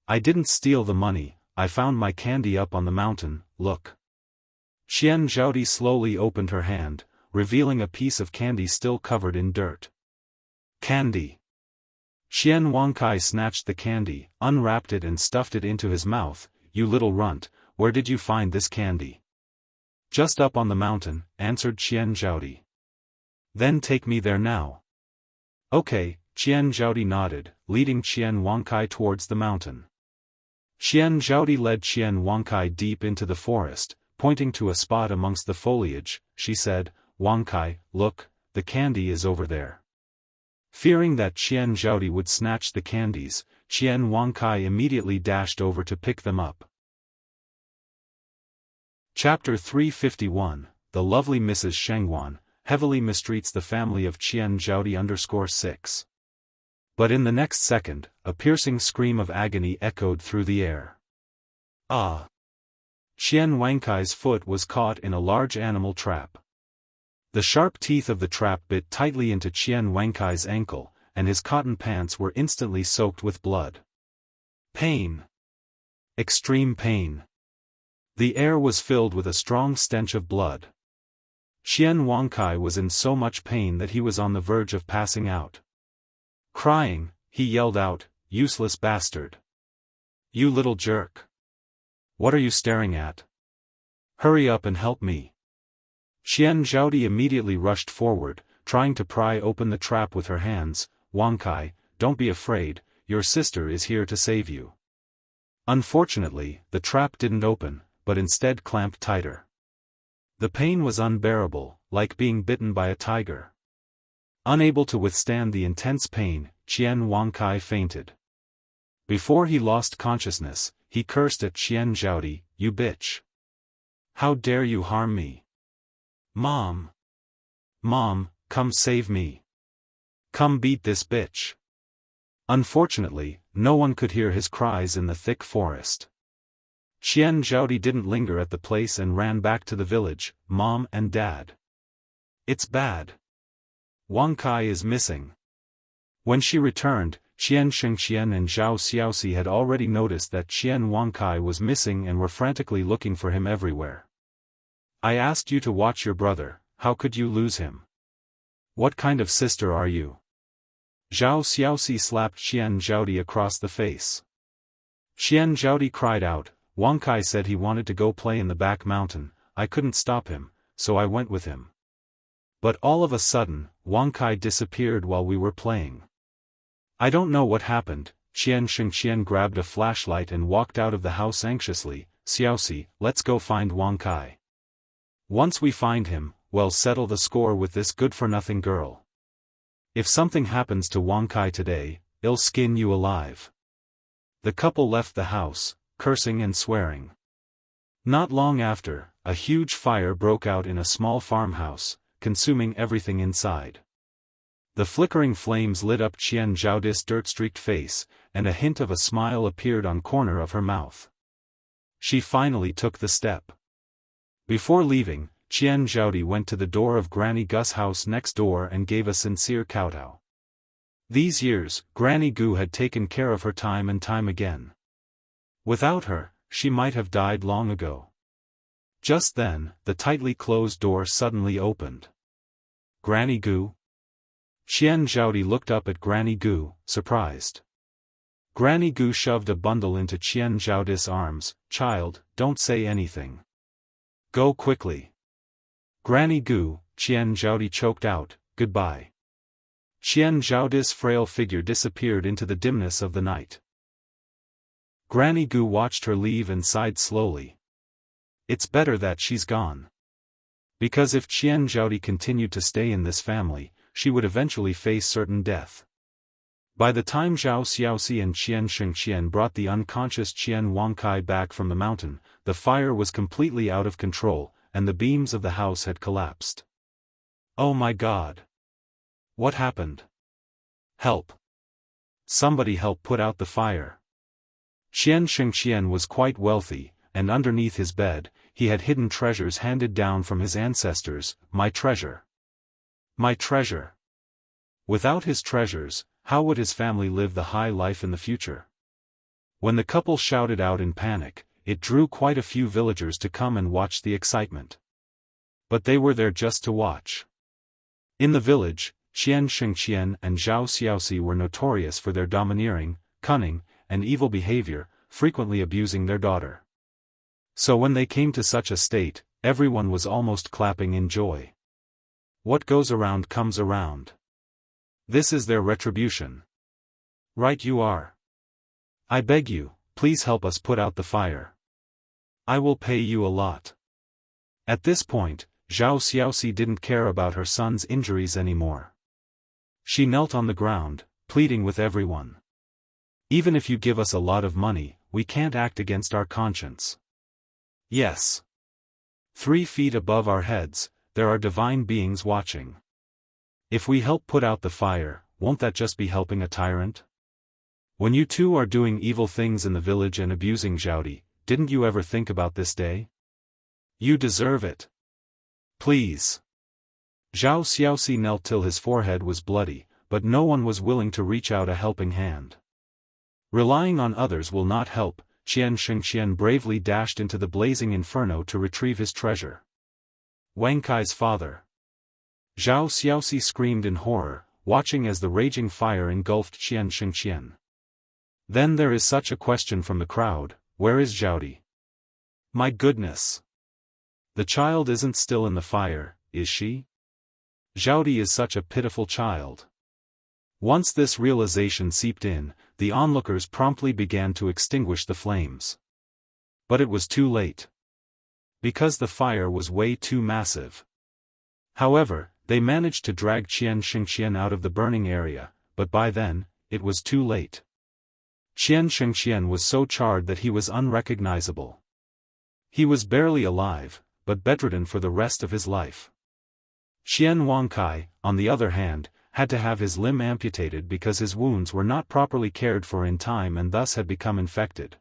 I didn't steal the money, I found my candy up on the mountain, look. Qian Zhaodi slowly opened her hand, revealing a piece of candy still covered in dirt. Candy. Qian Wangkai snatched the candy, unwrapped it and stuffed it into his mouth. You little runt, where did you find this candy? Just up on the mountain, answered Qian Zhaodi. Then take me there now. Okay, Qian Zhaodi nodded, leading Qian Wangkai towards the mountain. Qian Zhaodi led Qian Wangkai deep into the forest, pointing to a spot amongst the foliage. She said, Wangkai, look, the candy is over there. Fearing that Qian Zhaodi would snatch the candies, Qian Wangkai immediately dashed over to pick them up. Chapter 351, The lovely Mrs. Shengwan, heavily mistreats the family of Qian Zhaodi 6. But in the next second, a piercing scream of agony echoed through the air. Ah! Qian Wangkai's foot was caught in a large animal trap. The sharp teeth of the trap bit tightly into Qian Wangkai's ankle, and his cotton pants were instantly soaked with blood. Pain. Extreme pain. The air was filled with a strong stench of blood. Qian Wangkai was in so much pain that he was on the verge of passing out. Crying, he yelled out, useless bastard. You little jerk. What are you staring at? Hurry up and help me. Qian Zhaodi immediately rushed forward, trying to pry open the trap with her hands. Wangkai, don't be afraid, your sister is here to save you. Unfortunately, the trap didn't open, but instead clamped tighter. The pain was unbearable, like being bitten by a tiger. Unable to withstand the intense pain, Qian Wangkai fainted. Before he lost consciousness, he cursed at Qian Zhaodi, you bitch. How dare you harm me? Mom! Mom, come save me. Come beat this bitch. Unfortunately, no one could hear his cries in the thick forest. Qian Zhaodi didn't linger at the place and ran back to the village. Mom and Dad. It's bad. Wangkai is missing. When she returned, Qian Shengqian and Zhao Xiaoxi had already noticed that Qian Wangkai was missing and were frantically looking for him everywhere. I asked you to watch your brother, how could you lose him? What kind of sister are you? Zhao Xiaoxi slapped Qian Zhaodi across the face. Qian Zhaodi cried out, Wangkai said he wanted to go play in the back mountain, I couldn't stop him, so I went with him. But all of a sudden, Wang Kai disappeared while we were playing. I don't know what happened. Xianxia grabbed a flashlight and walked out of the house anxiously. Xiaoxi, let's go find Wang Kai. Once we find him, we'll settle the score with this good-for-nothing girl. If something happens to Wang Kai today, I'll skin you alive. The couple left the house, cursing and swearing. Not long after, a huge fire broke out in a small farmhouse, consuming everything inside. The flickering flames lit up Qian Zhaodi's dirt-streaked face, and a hint of a smile appeared on corner of her mouth. She finally took the step. Before leaving, Qian Zhaodi went to the door of Granny Gu's house next door and gave a sincere kowtow. These years, Granny Gu had taken care of her time and time again. Without her, she might have died long ago. Just then, the tightly closed door suddenly opened. Granny Gu? Qian Zhaodi looked up at Granny Gu, surprised. Granny Gu shoved a bundle into Qian Zhaodi's arms. Child, don't say anything. Go quickly. Granny Gu, Qian Zhaodi choked out, goodbye. Qian Zhaodi's frail figure disappeared into the dimness of the night. Granny Gu watched her leave and sighed slowly. It's better that she's gone. Because if Qian Zhaodi continued to stay in this family, she would eventually face certain death. By the time Zhao Xiaoxi and Qian Xianxia brought the unconscious Qian Wang Kai back from the mountain, the fire was completely out of control, and the beams of the house had collapsed. Oh my God! What happened? Help! Somebody help put out the fire. Qian Xianxia was quite wealthy, and underneath his bed, he had hidden treasures handed down from his ancestors. My treasure. My treasure. Without his treasures, how would his family live the high life in the future? When the couple shouted out in panic, it drew quite a few villagers to come and watch the excitement. But they were there just to watch. In the village, Qian Xianxia and Zhao Xiaoxi were notorious for their domineering, cunning, and evil behavior, frequently abusing their daughter. So when they came to such a state, everyone was almost clapping in joy. What goes around comes around. This is their retribution. Right you are. I beg you, please help us put out the fire. I will pay you a lot. At this point, Zhao Xiaoxi didn't care about her son's injuries anymore. She knelt on the ground, pleading with everyone. Even if you give us a lot of money, we can't act against our conscience. Yes. 3 feet above our heads, there are divine beings watching. If we help put out the fire, won't that just be helping a tyrant? When you two are doing evil things in the village and abusing Zhaodi, didn't you ever think about this day? You deserve it. Please. Zhao Xiaoxi knelt till his forehead was bloody, but no one was willing to reach out a helping hand. Relying on others will not help. Qian Xianxia bravely dashed into the blazing inferno to retrieve his treasure. Wang Kai's father. Zhao Xiaoxi screamed in horror, watching as the raging fire engulfed Qian Xianxia. Then there is such a question from the crowd, where is Zhaodi? My goodness! The child isn't still in the fire, is she? Zhaodi is such a pitiful child. Once this realization seeped in, the onlookers promptly began to extinguish the flames. But it was too late. Because the fire was way too massive. However, they managed to drag Qian Xianxia out of the burning area, but by then, it was too late. Qian Xianxia was so charred that he was unrecognizable. He was barely alive, but bedridden for the rest of his life. Qian Wang Kai, on the other hand, had to have his limb amputated because his wounds were not properly cared for in time and thus had become infected.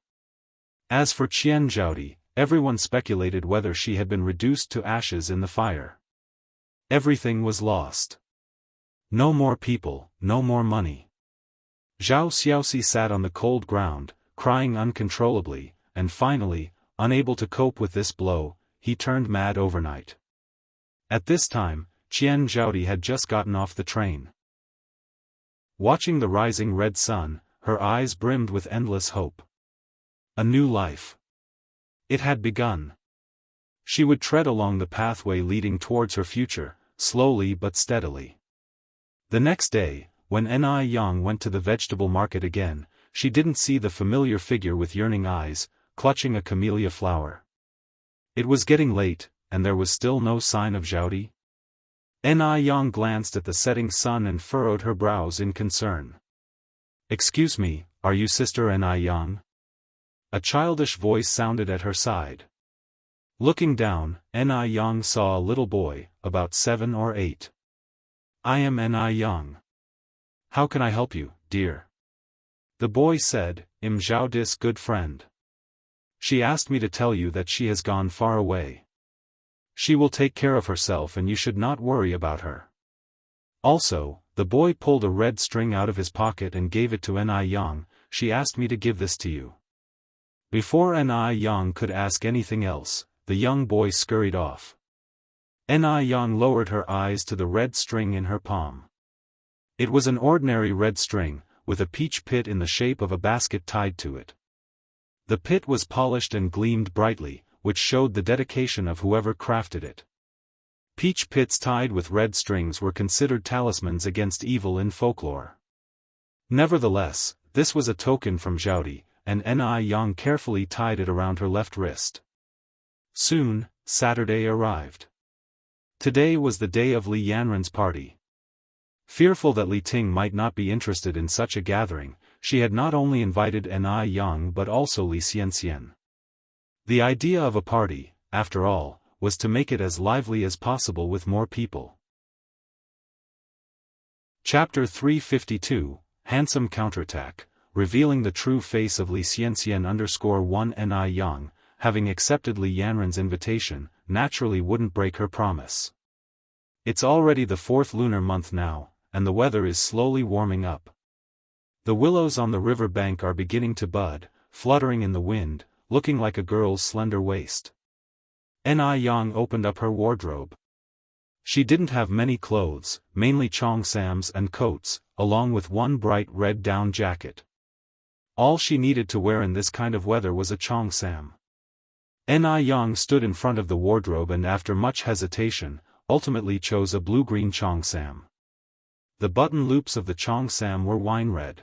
As for Qian Zhaodi, everyone speculated whether she had been reduced to ashes in the fire. Everything was lost. No more people, no more money. Zhao Xiaoxi sat on the cold ground, crying uncontrollably, and finally, unable to cope with this blow, he turned mad overnight. At this time, Qian Zhaodi had just gotten off the train. Watching the rising red sun, her eyes brimmed with endless hope. A new life. It had begun. She would tread along the pathway leading towards her future, slowly but steadily. The next day, when Yang went to the vegetable market again, she didn't see the familiar figure with yearning eyes, clutching a camellia flower. It was getting late, and there was still no sign of Zhaodi. Yang glanced at the setting sun and furrowed her brows in concern. "Excuse me, are you Sister Yang?" A childish voice sounded at her side. Looking down, Yang saw a little boy, about 7 or 8. "I am Yang. How can I help you, dear?" The boy said, "I'm Zhaodi's good friend. She asked me to tell you that she has gone far away. She will take care of herself and you should not worry about her." Also, the boy pulled a red string out of his pocket and gave it to Yang. "She asked me to give this to you." Before Yang could ask anything else, the young boy scurried off. Yang lowered her eyes to the red string in her palm. It was an ordinary red string, with a peach pit in the shape of a basket tied to it. The pit was polished and gleamed brightly, which showed the dedication of whoever crafted it. Peach pits tied with red strings were considered talismans against evil in folklore. Nevertheless, this was a token from Zhaodi, and Yang carefully tied it around her left wrist. Soon, Saturday arrived. Today was the day of Li Yanran's party. Fearful that Li Ting might not be interested in such a gathering, she had not only invited Yang but also Li Xianxian. The idea of a party, after all, was to make it as lively as possible with more people. Chapter 352, Handsome Counterattack, revealing the true face of Li Xianxian _1 Yang, having accepted Li Yanran's invitation, naturally wouldn't break her promise. It's already the 4th lunar month now, and the weather is slowly warming up. The willows on the river bank are beginning to bud, fluttering in the wind, looking like a girl's slender waist. Yang opened up her wardrobe. She didn't have many clothes, mainly cheongsams and coats, along with one bright red down jacket. All she needed to wear in this kind of weather was a cheongsam. Yang stood in front of the wardrobe and after much hesitation, ultimately chose a blue-green cheongsam. The button loops of the cheongsam were wine red.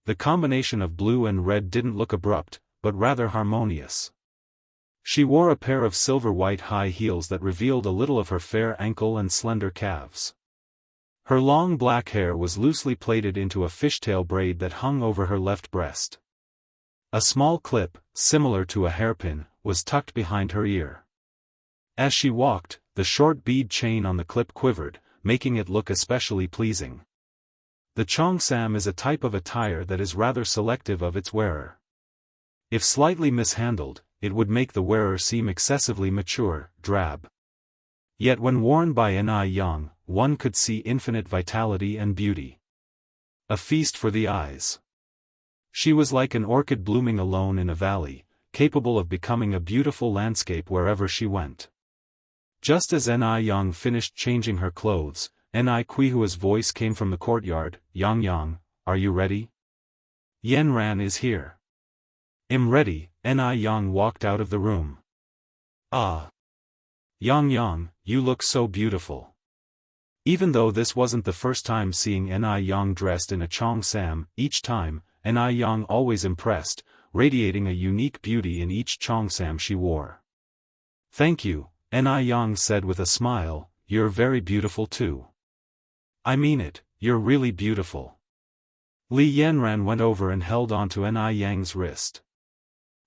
The combination of blue and red didn't look abrupt, but rather harmonious. She wore a pair of silver-white high heels that revealed a little of her fair ankle and slender calves. Her long black hair was loosely plaited into a fishtail braid that hung over her left breast. A small clip, similar to a hairpin, was tucked behind her ear. As she walked, the short bead chain on the clip quivered, making it look especially pleasing. The cheongsam is a type of attire that is rather selective of its wearer. If slightly mishandled, it would make the wearer seem excessively mature, drab. Yet when worn by Yang, one could see infinite vitality and beauty. A feast for the eyes. She was like an orchid blooming alone in a valley, capable of becoming a beautiful landscape wherever she went. Just as Yang finished changing her clothes, Quihua's voice came from the courtyard, "Yang, are you ready? Yanran is here." "I'm ready," Yang walked out of the room. "Ah. Yang, you look so beautiful." Even though this wasn't the first time seeing Yang dressed in a cheongsam, each time, Yang always impressed, radiating a unique beauty in each cheongsam she wore. "Thank you," Yang said with a smile, "you're very beautiful too. I mean it, you're really beautiful." Li Yanran went over and held onto Yang's wrist.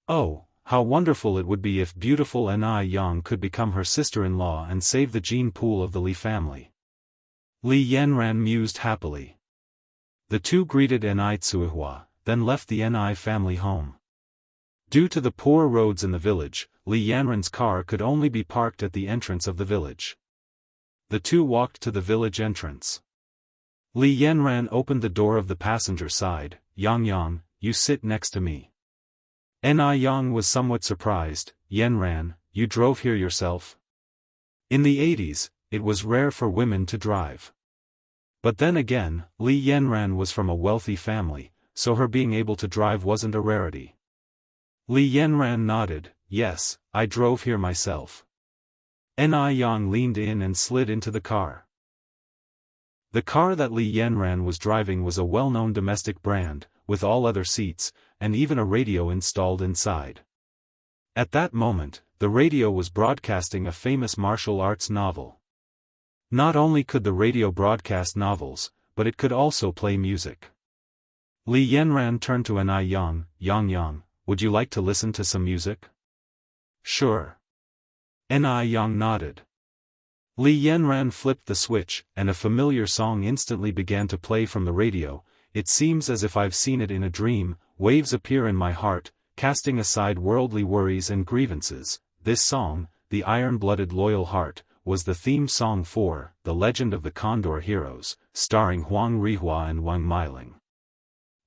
Oh, how wonderful it would be if beautiful Yang could become her sister-in-law and save the gene pool of the Li family. Li Yanran mused happily. The two greeted Tsuihua, then left the family home. Due to the poor roads in the village, Li Yanran's car could only be parked at the entrance of the village. The two walked to the village entrance. Li Yanran opened the door of the passenger side. "Yang, you sit next to me." Yang was somewhat surprised. "Yanran, you drove here yourself?" In the 80s, it was rare for women to drive. But then again, Li Yanran was from a wealthy family, so her being able to drive wasn't a rarity. Li Yanran nodded. "Yes, I drove here myself." Yang leaned in and slid into the car. The car that Li Yanran was driving was a well-known domestic brand, with all leather seats, and even a radio installed inside. At that moment, the radio was broadcasting a famous martial arts novel. Not only could the radio broadcast novels, but it could also play music. Li Yanran turned to Yang, Yang, would you like to listen to some music? Sure. Yang nodded. Li Yanran flipped the switch, and a familiar song instantly began to play from the radio. It seems as if I've seen it in a dream, waves appear in my heart, casting aside worldly worries and grievances. This song, The Iron-Blooded Loyal Heart, was the theme song for The Legend of the Condor Heroes, starring Huang Rihua and Wang Meiling.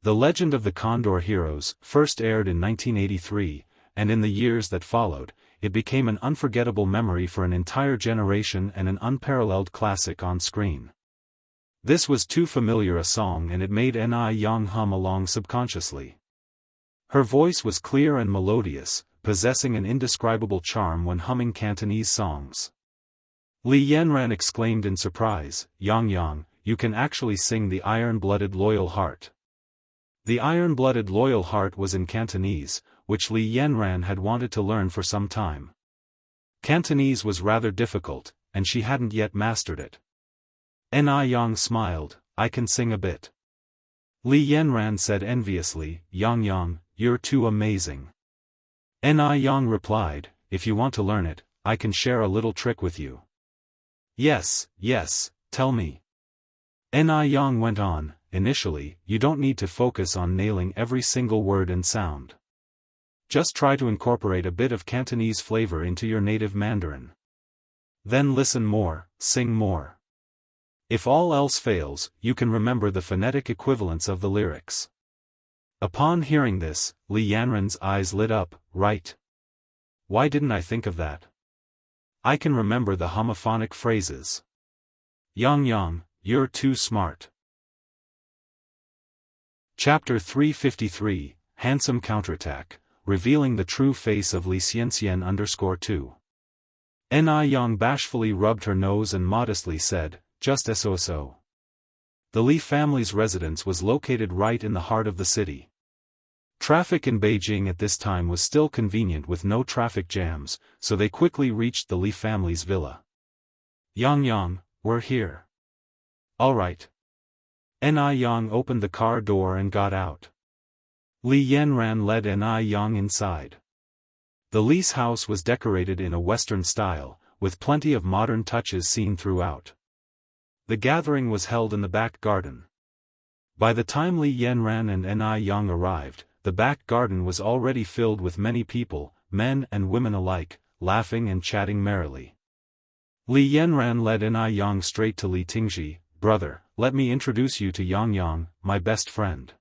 The Legend of the Condor Heroes first aired in 1983, and in the years that followed, it became an unforgettable memory for an entire generation and an unparalleled classic on screen. This was too familiar a song and it made Yang hum along subconsciously. Her voice was clear and melodious, possessing an indescribable charm when humming Cantonese songs. Li Yanran exclaimed in surprise, Yang, you can actually sing The Iron-Blooded Loyal Heart. The Iron-Blooded Loyal Heart was in Cantonese, which Li Yanran had wanted to learn for some time. Cantonese was rather difficult, and she hadn't yet mastered it. Yang smiled, I can sing a bit. Li Yanran said enviously, Yang, you're too amazing. Yang replied, if you want to learn it, I can share a little trick with you. Yes, tell me. Yang went on, initially, you don't need to focus on nailing every single word and sound. Just try to incorporate a bit of Cantonese flavor into your native Mandarin. Then listen more, sing more. If all else fails, you can remember the phonetic equivalents of the lyrics. Upon hearing this, Li Yanran's eyes lit up, right. Why didn't I think of that? I can remember the homophonic phrases. Yang, you're too smart. Chapter 353, Handsome Counterattack, revealing the true face of Li Xianxia _2. Yang bashfully rubbed her nose and modestly said, just so. The Li family's residence was located right in the heart of the city. Traffic in Beijing at this time was still convenient with no traffic jams, so they quickly reached the Li family's villa. Yang, we're here. Alright. Yang opened the car door and got out. Li Yanran led Yang inside. The Li's house was decorated in a Western style, with plenty of modern touches seen throughout. The gathering was held in the back garden. By the time Li Yanran and Yang arrived, the back garden was already filled with many people, men and women alike, laughing and chatting merrily. Li Yanran led Yang straight to Li Tingji, brother, let me introduce you to Yang, my best friend.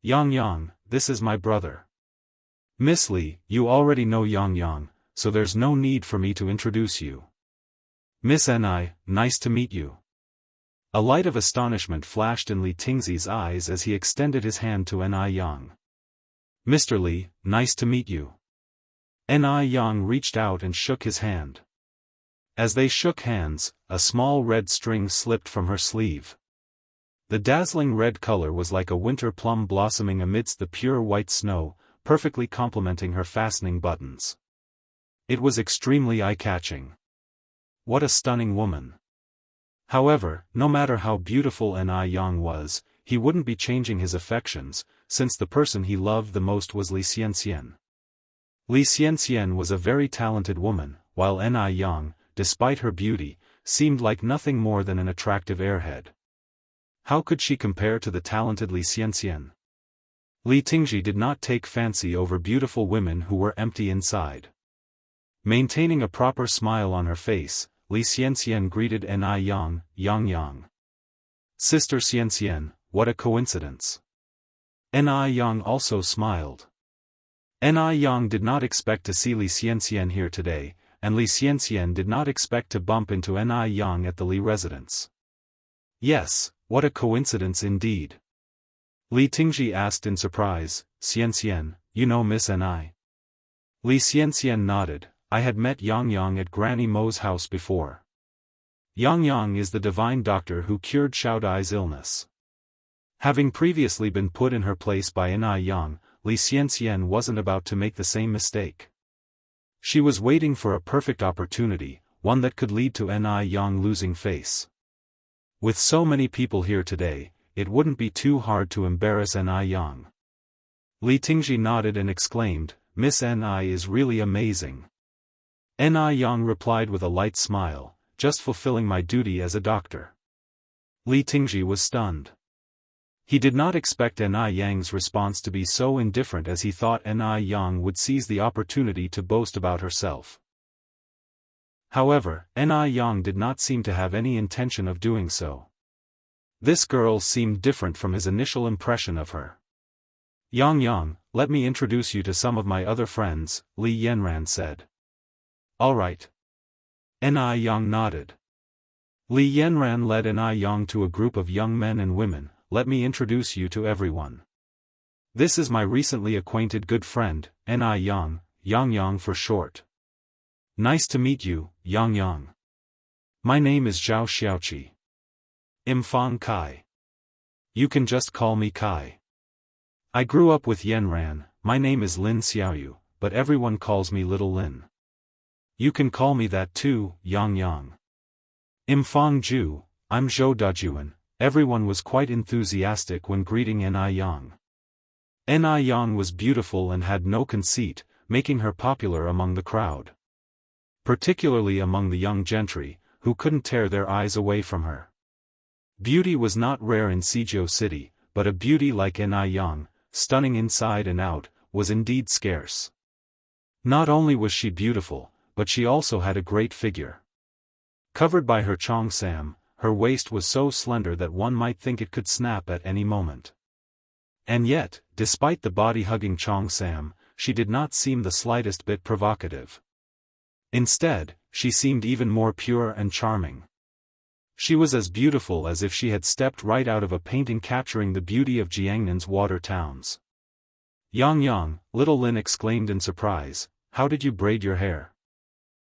Yang, this is my brother. Miss Li, you already know Yang, so there's no need for me to introduce you. Miss Ni, nice to meet you. A light of astonishment flashed in Li Tingzi's eyes as he extended his hand to Yang. Mr. Li, nice to meet you. Yang reached out and shook his hand. As they shook hands, a small red string slipped from her sleeve. The dazzling red color was like a winter plum blossoming amidst the pure white snow, perfectly complementing her fastening buttons. It was extremely eye-catching. What a stunning woman. However, no matter how beautiful Yang was, he wouldn't be changing his affections, since the person he loved the most was Li Xianxia. Li Xianxia was a very talented woman, while Yang, despite her beauty, seemed like nothing more than an attractive airhead. How could she compare to the talented Li Xianxia? Li Tingji did not take fancy over beautiful women who were empty inside. Maintaining a proper smile on her face, Li Xianxia greeted Yang. Sister Xianxia, what a coincidence. Yang also smiled. Yang did not expect to see Li Xianxia here today, and Li Xianxia did not expect to bump into Yang at the Li residence. Yes, what a coincidence indeed. Li Tingji asked in surprise, Xianxia, you know Miss Ni? Li Xianxia nodded, I had met Yang at Granny Mo's house before. Yang is the divine doctor who cured Xiaodai's illness. Having previously been put in her place by Yang, Li Xianxian wasn't about to make the same mistake. She was waiting for a perfect opportunity, one that could lead to Yang losing face. With so many people here today, it wouldn't be too hard to embarrass Yang. Li Tingji nodded and exclaimed, "Miss Ni is really amazing." Yang replied with a light smile, "Just fulfilling my duty as a doctor." Li Tingji was stunned. He did not expect Yang's response to be so indifferent, as he thought Yang would seize the opportunity to boast about herself. However, Yang did not seem to have any intention of doing so. This girl seemed different from his initial impression of her. Yang, let me introduce you to some of my other friends," Li Yanran said. "All right." Yang nodded. Li Yanran led Yang to a group of young men and women. "Let me introduce you to everyone. This is my recently acquainted good friend, Yang for short. Nice to meet you, Yang. My name is Zhao Xiaoqi. Imfang Kai. You can just call me Kai. I grew up with Yanran. My name is Lin Xiaoyu, but everyone calls me Little Lin. You can call me that too, Yang. Imfang Ju, I'm Zhou Dajuan." Everyone was quite enthusiastic when greeting Yang. Yang was beautiful and had no conceit, making her popular among the crowd. Particularly among the young gentry, who couldn't tear their eyes away from her. Beauty was not rare in Sijou City, but a beauty like Yang, stunning inside and out, was indeed scarce. Not only was she beautiful, but she also had a great figure. Covered by her cheongsam, her waist was so slender that one might think it could snap at any moment. And yet, despite the body-hugging cheongsam, she did not seem the slightest bit provocative. Instead, she seemed even more pure and charming. She was as beautiful as if she had stepped right out of a painting capturing the beauty of Jiangnan's water towns. Yang, Little Lin exclaimed in surprise, "How did you braid your hair?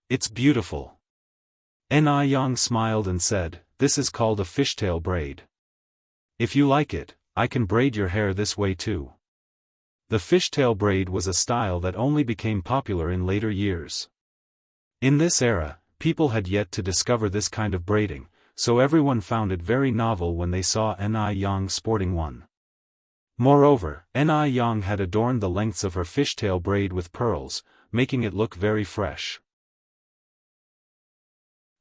It's beautiful." Yang smiled and said, "This is called a fishtail braid. If you like it, I can braid your hair this way too." The fishtail braid was a style that only became popular in later years. In this era, people had yet to discover this kind of braiding, so everyone found it very novel when they saw Yang sporting one. Moreover, Yang had adorned the lengths of her fishtail braid with pearls, making it look very fresh.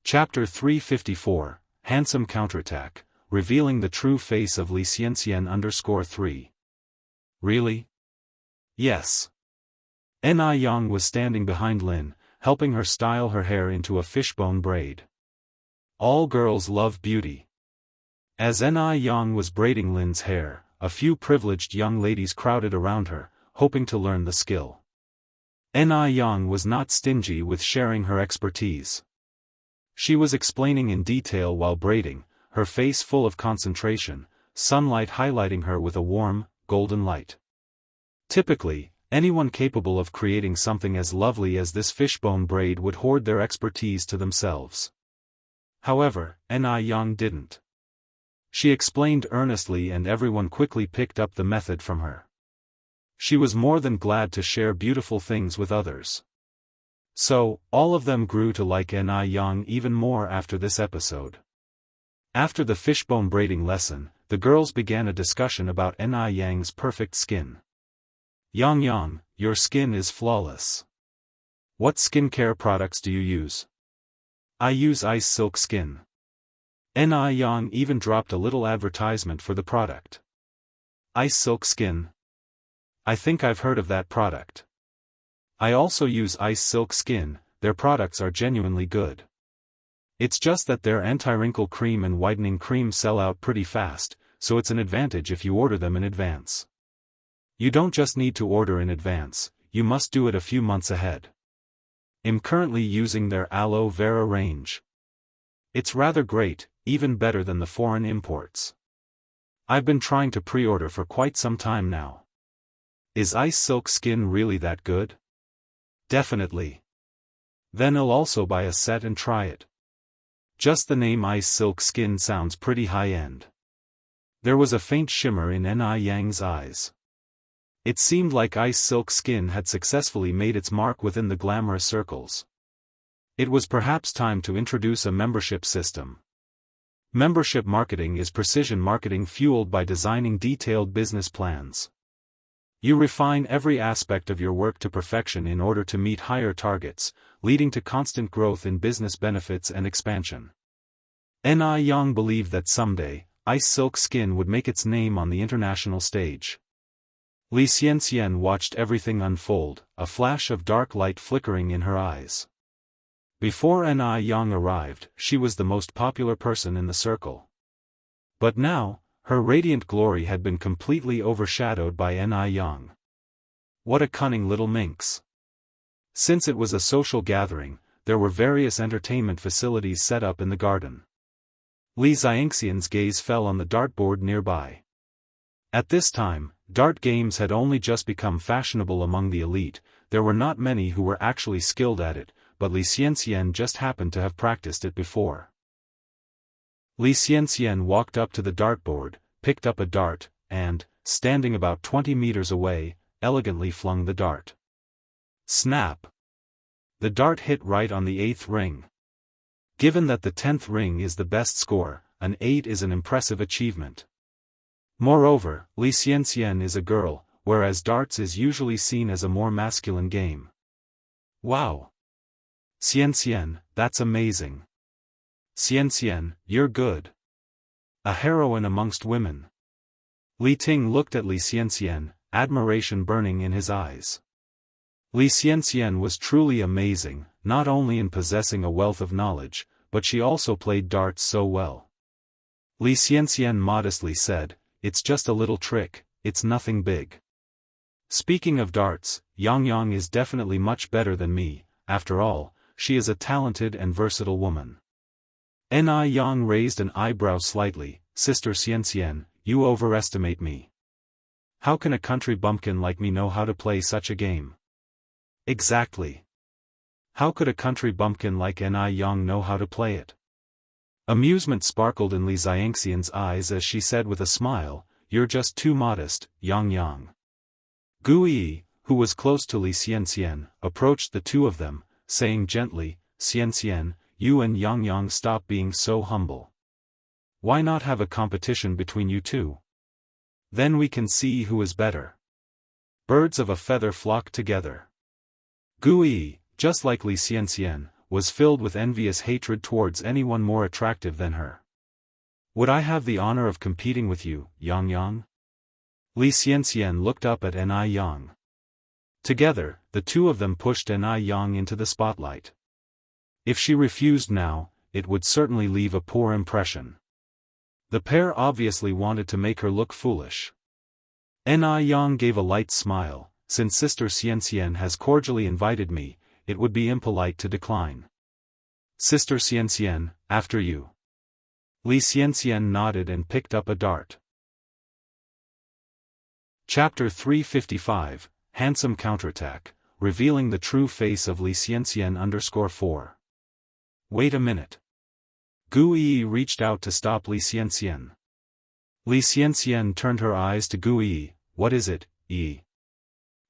Chapter 354, Handsome Counterattack, revealing the true face of Li Xianxian _3. Really? Yes. Yang was standing behind Lin, helping her style her hair into a fishbone braid. All girls love beauty. As Yang was braiding Lin's hair, a few privileged young ladies crowded around her, hoping to learn the skill. Yang was not stingy with sharing her expertise. She was explaining in detail while braiding, her face full of concentration, sunlight highlighting her with a warm, golden light. Typically, anyone capable of creating something as lovely as this fishbone braid would hoard their expertise to themselves. However, Yang didn't. She explained earnestly and everyone quickly picked up the method from her. She was more than glad to share beautiful things with others. So, all of them grew to like Yang even more after this episode. After the fishbone braiding lesson, the girls began a discussion about Yang's perfect skin. Yang, your skin is flawless. What skincare products do you use? I use Ice Silk Skin. Yang even dropped a little advertisement for the product. Ice Silk Skin? I think I've heard of that product. I also use Ice Silk Skin, their products are genuinely good. It's just that their anti-wrinkle cream and whitening cream sell out pretty fast, so it's an advantage if you order them in advance. You don't just need to order in advance, you must do it a few months ahead. I'm currently using their aloe vera range. It's rather great, even better than the foreign imports. I've been trying to pre-order for quite some time now. Is Ice Silk Skin really that good? Definitely. Then I'll also buy a set and try it. Just the name Ice Silk Skin sounds pretty high-end. There was a faint shimmer in Ni Yang's eyes. It seemed like Ice Silk Skin had successfully made its mark within the glamorous circles. It was perhaps time to introduce a membership system. Membership marketing is precision marketing fueled by designing detailed business plans. You refine every aspect of your work to perfection in order to meet higher targets, leading to constant growth in business benefits and expansion. Ni Yang believed that someday, Ice Silk Skin would make its name on the international stage. Li Xianxian watched everything unfold, a flash of dark light flickering in her eyes. Before Ni Yang arrived, she was the most popular person in the circle. But now, her radiant glory had been completely overshadowed by Ni Yang. What a cunning little minx. Since it was a social gathering, there were various entertainment facilities set up in the garden. Li Xianxian's gaze fell on the dartboard nearby. At this time, dart games had only just become fashionable among the elite. There were not many who were actually skilled at it, but Li Xianxian just happened to have practiced it before. Li Xianxian walked up to the dartboard, picked up a dart, and, standing about 20 meters away, elegantly flung the dart. Snap! The dart hit right on the 8th ring. Given that the 10th ring is the best score, an 8 is an impressive achievement. Moreover, Li Xianxian is a girl, whereas darts is usually seen as a more masculine game. Wow! Xianxian, that's amazing. Xianxian, you're good. A heroine amongst women. Li Ting looked at Li Xianxian, admiration burning in his eyes. Li Xianxian was truly amazing, not only in possessing a wealth of knowledge, but she also played darts so well. Li Xianxian modestly said, "It's just a little trick, it's nothing big." Speaking of darts, Yang Yang is definitely much better than me. After all, she is a talented and versatile woman. Ni Yang raised an eyebrow slightly. Sister Xianxian, you overestimate me. How can a country bumpkin like me know how to play such a game? Exactly. How could a country bumpkin like Ni Yang know how to play it? Amusement sparkled in Li Xianxian's eyes as she said with a smile, "You're just too modest, Yang Yang." Gu Yi, who was close to Li Xianxian, approached the two of them, saying gently, "Xianxian, you and Yang Yang stop being so humble. Why not have a competition between you two? Then we can see who is better." Birds of a feather flock together. Gu Yi, just like Li Xianxian, was filled with envious hatred towards anyone more attractive than her. "Would I have the honor of competing with you, Yang Yang?" Li Xianxian looked up at Ni Yang. Together, the two of them pushed Ni Yang into the spotlight. If she refused now, it would certainly leave a poor impression. The pair obviously wanted to make her look foolish. Ni Yang gave a light smile. "Since Sister Xianxian has cordially invited me, it would be impolite to decline. Sister Xianxian, after you." Li Xianxian nodded and picked up a dart. Chapter 355, Handsome Counterattack, revealing the true face of Li Xianxian _4. Wait a minute. Gu Yi reached out to stop Li Xianxian. Li Xianxian turned her eyes to Gu Yi. "What is it, Yi?"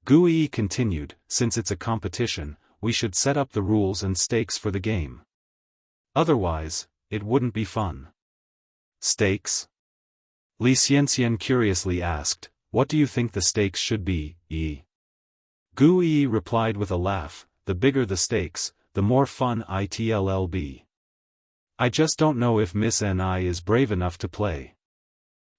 Gu Yi continued, "Since it's a competition, we should set up the rules and stakes for the game. Otherwise, it wouldn't be fun." "Stakes?" Li Xianxian curiously asked, "What do you think the stakes should be, Yi?" Gu Yi replied with a laugh, "The bigger the stakes, the more fun it'll be. I just don't know if Miss Ni is brave enough to play."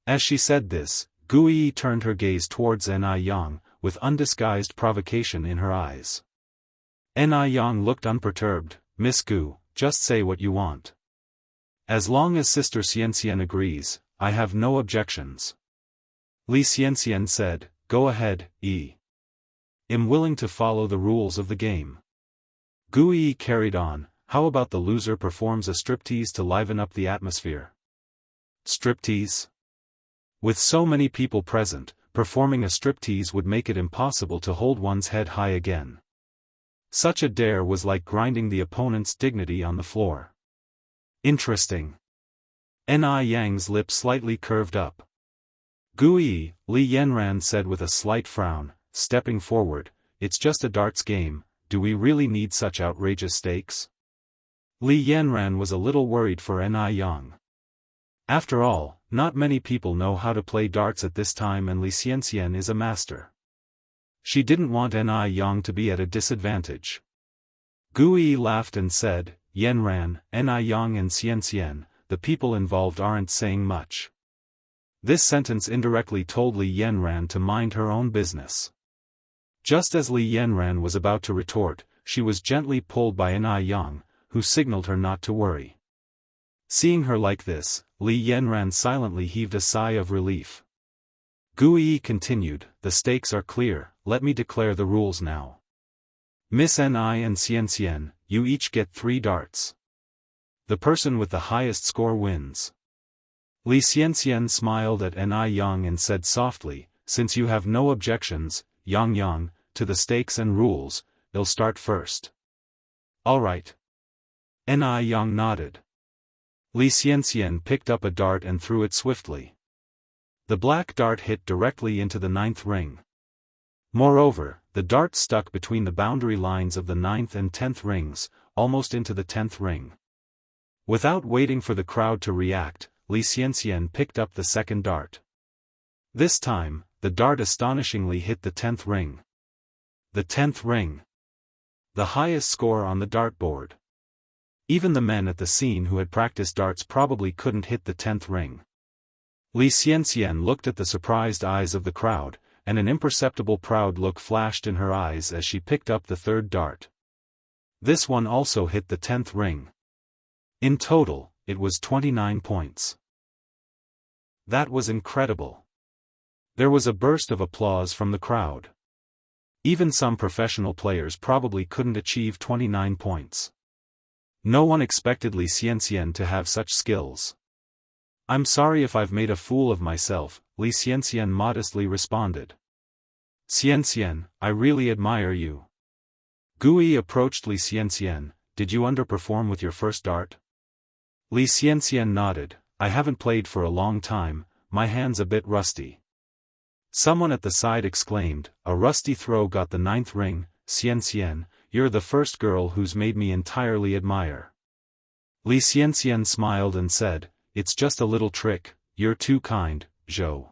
As she said this, Gu Yi turned her gaze towards Ni Yang, with undisguised provocation in her eyes. Ni Yang looked unperturbed. "Miss Gu, just say what you want. As long as Sister Xianxian agrees, I have no objections." Li Xianxian said, "Go ahead, Yi. I'm willing to follow the rules of the game." Gu Yi carried on, "How about the loser performs a striptease to liven up the atmosphere?" Striptease? With so many people present, performing a striptease would make it impossible to hold one's head high again. Such a dare was like grinding the opponent's dignity on the floor. Interesting. Ni Yang's lip slightly curved up. Gui, Li Yanran said with a slight frown, stepping forward, it's just a darts game, do we really need such outrageous stakes? Li Yanran was a little worried for Ni Yang. After all, not many people know how to play darts at this time and Li Xianxia is a master. She didn't want Ni Yang to be at a disadvantage. Gui laughed and said, Yanran, Ni Yang and Xianxia, the people involved aren't saying much. This sentence indirectly told Li Yanran to mind her own business. Just as Li Yanran was about to retort, she was gently pulled by Ni Yang, who signaled her not to worry. Seeing her like this, Li Yanran silently heaved a sigh of relief. Gui continued, the stakes are clear, let me declare the rules now. Miss Ni and Xianxia, you each get 3 darts. The person with the highest score wins. Li Xianxia smiled at Ni Yang and said softly, since you have no objections, Yang, to the stakes and rules, they'll start first. All right. Ni Yang nodded. Li Xianxia picked up a dart and threw it swiftly. The black dart hit directly into the 9th ring. Moreover, the dart stuck between the boundary lines of the 9th and 10th rings, almost into the 10th ring. Without waiting for the crowd to react, Li Xianxia picked up the 2nd dart. This time, the dart astonishingly hit the 10th ring. The 10th ring. The highest score on the dartboard. Even the men at the scene who had practiced darts probably couldn't hit the 10th ring. Li Xianxia looked at the surprised eyes of the crowd, and an imperceptible proud look flashed in her eyes as she picked up the 3rd dart. This one also hit the 10th ring. In total, it was 29 points. That was incredible. There was a burst of applause from the crowd. Even some professional players probably couldn't achieve 29 points. No one expected Li Xianxia to have such skills. I'm sorry if I've made a fool of myself, Li Xianxia modestly responded. Xianxia, I really admire you. Gui approached Li Xianxia, did you underperform with your first dart? Li Xianxia nodded, I haven't played for a long time, my hand's a bit rusty. Someone at the side exclaimed, a rusty throw got the 9th ring, Xianxia, you're the first girl who's made me entirely admire. Li Xianxia smiled and said, it's just a little trick, you're too kind, Zhou.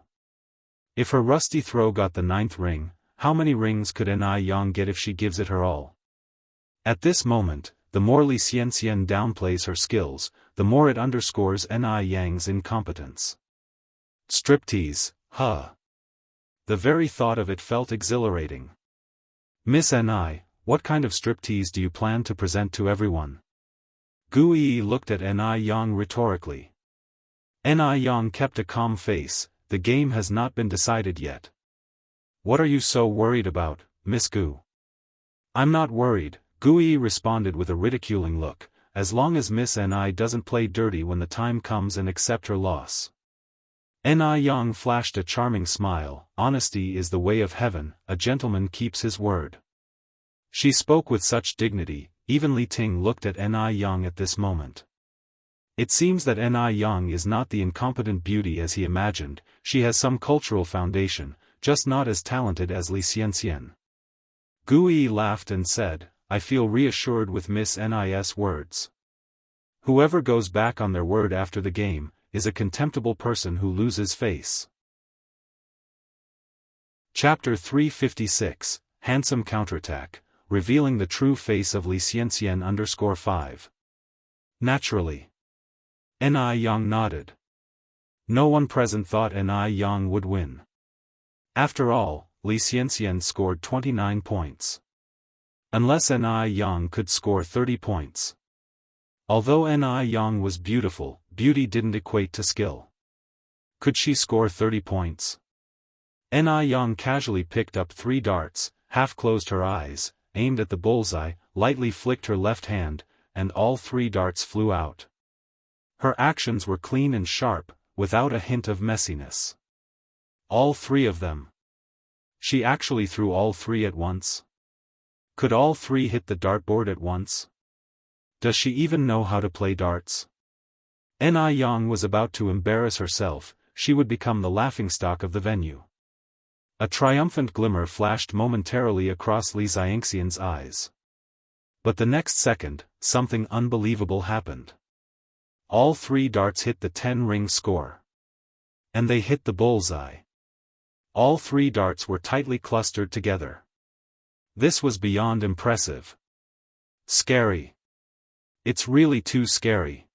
If her rusty throw got the 9th ring, how many rings could Ni Yang get if she gives it her all? At this moment, the more Li Xianxia downplays her skills, the more it underscores Ni Yang's incompetence. Striptease, huh? The very thought of it felt exhilarating. Miss Ni, what kind of striptease do you plan to present to everyone? Gui looked at Ni Yang rhetorically. Ni Yang kept a calm face, the game has not been decided yet. What are you so worried about, Miss Gu? I'm not worried, Gui responded with a ridiculing look, as long as Miss Ni doesn't play dirty when the time comes and accept her loss. Ni Yang flashed a charming smile, honesty is the way of heaven, a gentleman keeps his word. She spoke with such dignity, even Li Ting looked at Ni Yang at this moment. It seems that Ni Yang is not the incompetent beauty as he imagined, she has some cultural foundation, just not as talented as Li Xianxia. Gui laughed and said, I feel reassured with Miss Ni's words. Whoever goes back on their word after the game, is a contemptible person who loses face. Chapter 356, Handsome Counterattack, revealing the true face of Li Xianxia _5. Naturally. Ni Yang nodded. No one present thought Ni Yang would win. After all, Li Xianxia scored 29 points. Unless Ni Yang could score 30 points. Although Ni Yang was beautiful, beauty didn't equate to skill. Could she score 30 points? Ni Yang casually picked up 3 darts, half-closed her eyes, aimed at the bullseye, lightly flicked her left hand, and all 3 darts flew out. Her actions were clean and sharp, without a hint of messiness. All 3 of them. She actually threw all 3 at once? Could all 3 hit the dartboard at once? Does she even know how to play darts? Ni Yang was about to embarrass herself, she would become the laughingstock of the venue. A triumphant glimmer flashed momentarily across Li Xianxian's eyes. But the next second, something unbelievable happened. All 3 darts hit the 10-ring score. And they hit the bullseye. All 3 darts were tightly clustered together. This was beyond impressive. Scary. It's really too scary.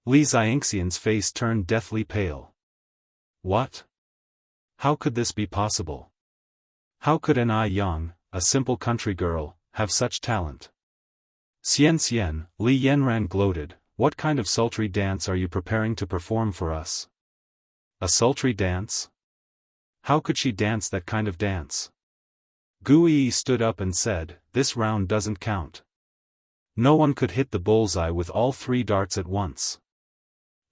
Li Xianxian's face turned deathly pale. What? How could this be possible? How could Ni Yang, a simple country girl, have such talent? Xian, Li Yanran gloated, what kind of sultry dance are you preparing to perform for us? A sultry dance? How could she dance that kind of dance? Gu Yi stood up and said, this round doesn't count. No one could hit the bullseye with all 3 darts at once.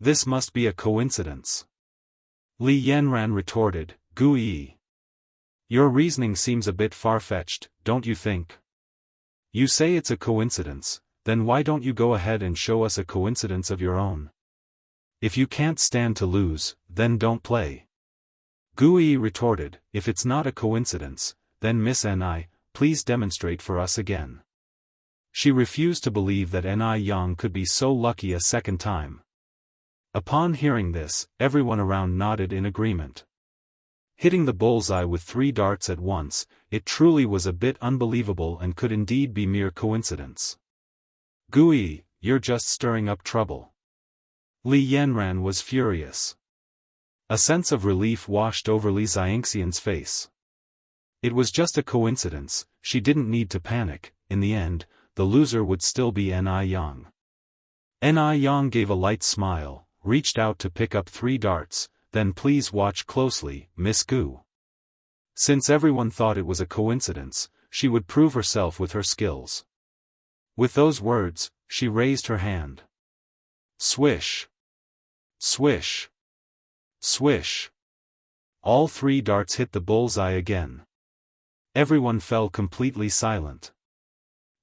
This must be a coincidence. Li Yanran retorted, Gu Yi. Your reasoning seems a bit far-fetched, don't you think? You say it's a coincidence, then why don't you go ahead and show us a coincidence of your own? If you can't stand to lose, then don't play. Gu Yi retorted, if it's not a coincidence, then Miss Ni, please demonstrate for us again. She refused to believe that Ni Yang could be so lucky a second time. Upon hearing this, everyone around nodded in agreement. Hitting the bullseye with 3 darts at once, it truly was a bit unbelievable and could indeed be mere coincidence. Gu Yi, you're just stirring up trouble. Li Yanran was furious. A sense of relief washed over Li Xianxian's face. It was just a coincidence, she didn't need to panic, in the end, the loser would still be Ni Yang. Ni Yang gave a light smile, reached out to pick up 3 darts, then please watch closely, Miss Gu. Since everyone thought it was a coincidence, she would prove herself with her skills. With those words, she raised her hand. Swish. Swish. Swish. All 3 darts hit the bullseye again. Everyone fell completely silent.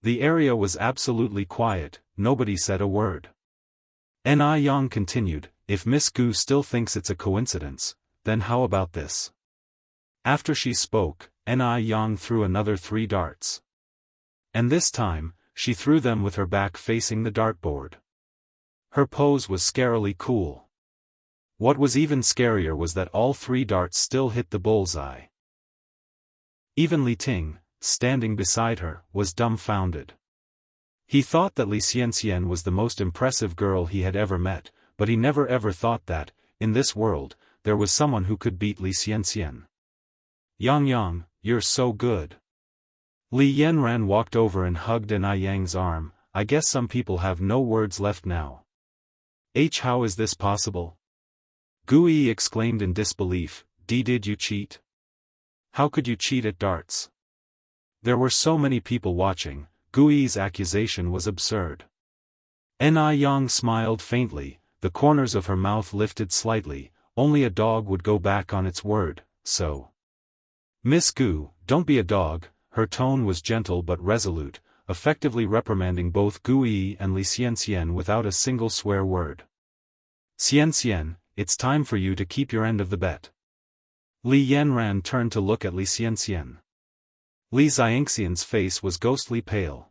The area was absolutely quiet, nobody said a word. Ni Yang continued, if Miss Gu still thinks it's a coincidence, then how about this? After she spoke, Ni Yang threw another 3 darts. And this time, she threw them with her back facing the dartboard. Her pose was scarily cool. What was even scarier was that all 3 darts still hit the bullseye. Even Li Ting, standing beside her, was dumbfounded. He thought that Li Xianxian was the most impressive girl he had ever met, but he never ever thought that, in this world, there was someone who could beat Li Xianxian. Yang, you're so good. Li Yanran walked over and hugged Ni Yang's arm, I guess some people have no words left now. How is this possible? Gu Yi exclaimed in disbelief, did you cheat? How could you cheat at darts? There were so many people watching, Gu Yi's accusation was absurd. Ni Yang smiled faintly, the corners of her mouth lifted slightly, only a dog would go back on its word, so. Miss Gu, don't be a dog, her tone was gentle but resolute, effectively reprimanding both Gu Yi and Li Xianxian without a single swear word. Xianxian, it's time for you to keep your end of the bet. Li Yanran turned to look at Li Xianxian. Li Xianxian's face was ghostly pale.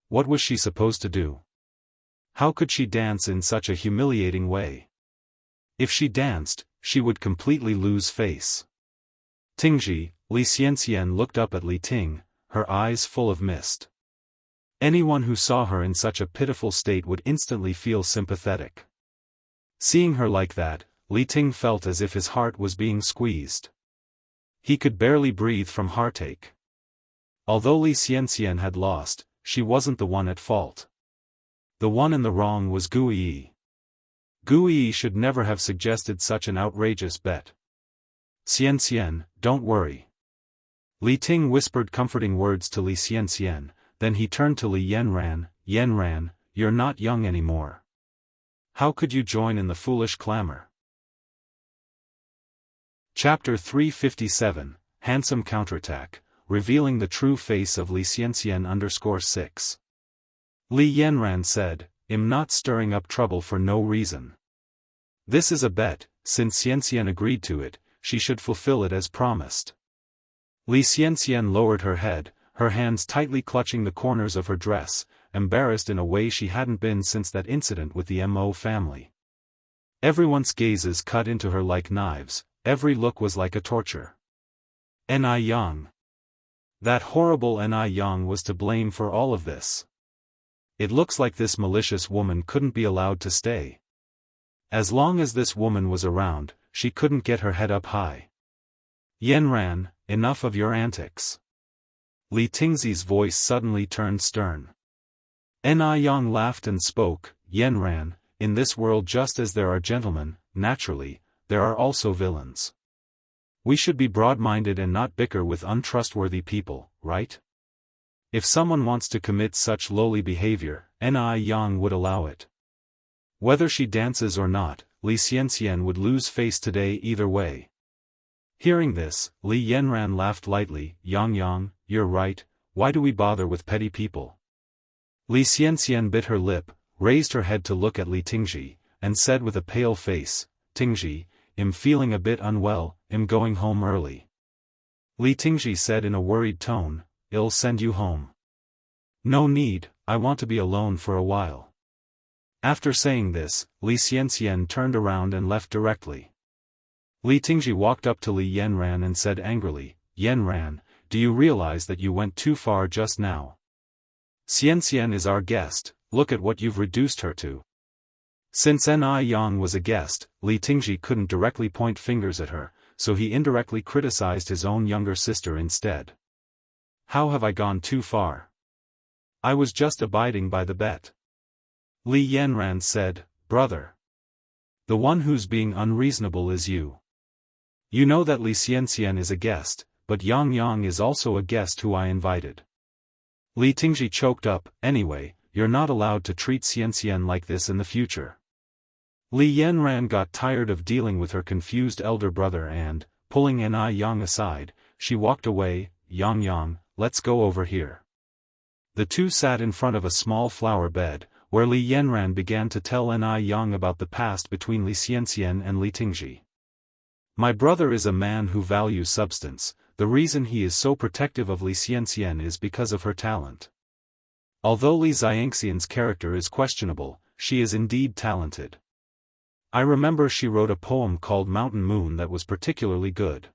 What was she supposed to do? How could she dance in such a humiliating way? If she danced, she would completely lose face. Tingji, Li Xianxian looked up at Li Ting, her eyes full of mist. Anyone who saw her in such a pitiful state would instantly feel sympathetic. Seeing her like that, Li Ting felt as if his heart was being squeezed. He could barely breathe from heartache. Although Li Xianxian had lost, she wasn't the one at fault. The one in the wrong was Gu Yi. Gu Yi should never have suggested such an outrageous bet. Xianxian, don't worry. Li Ting whispered comforting words to Li Xianxian, then he turned to Li Yanran, Yanran, you're not young anymore. How could you join in the foolish clamor? Chapter 357, Handsome Counterattack, revealing the true face of Li Xianxian _6. Li Yanran said, I'm not stirring up trouble for no reason. This is a bet, since Xianxian agreed to it, she should fulfill it as promised. Li Xianxian lowered her head, her hands tightly clutching the corners of her dress, embarrassed in a way she hadn't been since that incident with the Mo family. Everyone's gazes cut into her like knives, every look was like a torture. Ni Yang. That horrible Ni Yang was to blame for all of this. It looks like this malicious woman couldn't be allowed to stay. As long as this woman was around, she couldn't get her head up high. Yanran, enough of your antics. Li Tingzi's voice suddenly turned stern. Ni Yang laughed and spoke, Yanran, in this world just as there are gentlemen, naturally, there are also villains. We should be broad-minded and not bicker with untrustworthy people, right? If someone wants to commit such lowly behavior, Ni Yang would allow it. Whether she dances or not, Li Xianxian would lose face today either way. Hearing this, Li Yanran laughed lightly, Yang, you're right, why do we bother with petty people? Li Xianxian bit her lip, raised her head to look at Li Tingji, and said with a pale face, Tingji, I'm feeling a bit unwell, I'm going home early. Li Tingji said in a worried tone, I'll send you home. No need, I want to be alone for a while. After saying this, Li Xianxian turned around and left directly. Li Tingji walked up to Li Yanran and said angrily, Yanran, do you realize that you went too far just now? Xianxian is our guest, look at what you've reduced her to. Since Ni Yang was a guest, Li Tingji couldn't directly point fingers at her, so he indirectly criticized his own younger sister instead. How have I gone too far? I was just abiding by the bet. Li Yanran said, brother. The one who's being unreasonable is you. You know that Li Xianxian is a guest, but Yang is also a guest who I invited. Li Tingji choked up, anyway, you're not allowed to treat Xianxian like this in the future. Li Yanran got tired of dealing with her confused elder brother and, pulling Ni Yang aside, she walked away, Yang, let's go over here. The two sat in front of a small flower bed, where Li Yanran began to tell Ni Yang about the past between Li Xianxian and Li Tingji. My brother is a man who values substance, the reason he is so protective of Li Xianxian is because of her talent. Although Li Xianxian's character is questionable, she is indeed talented. I remember she wrote a poem called Mountain Moon that was particularly good.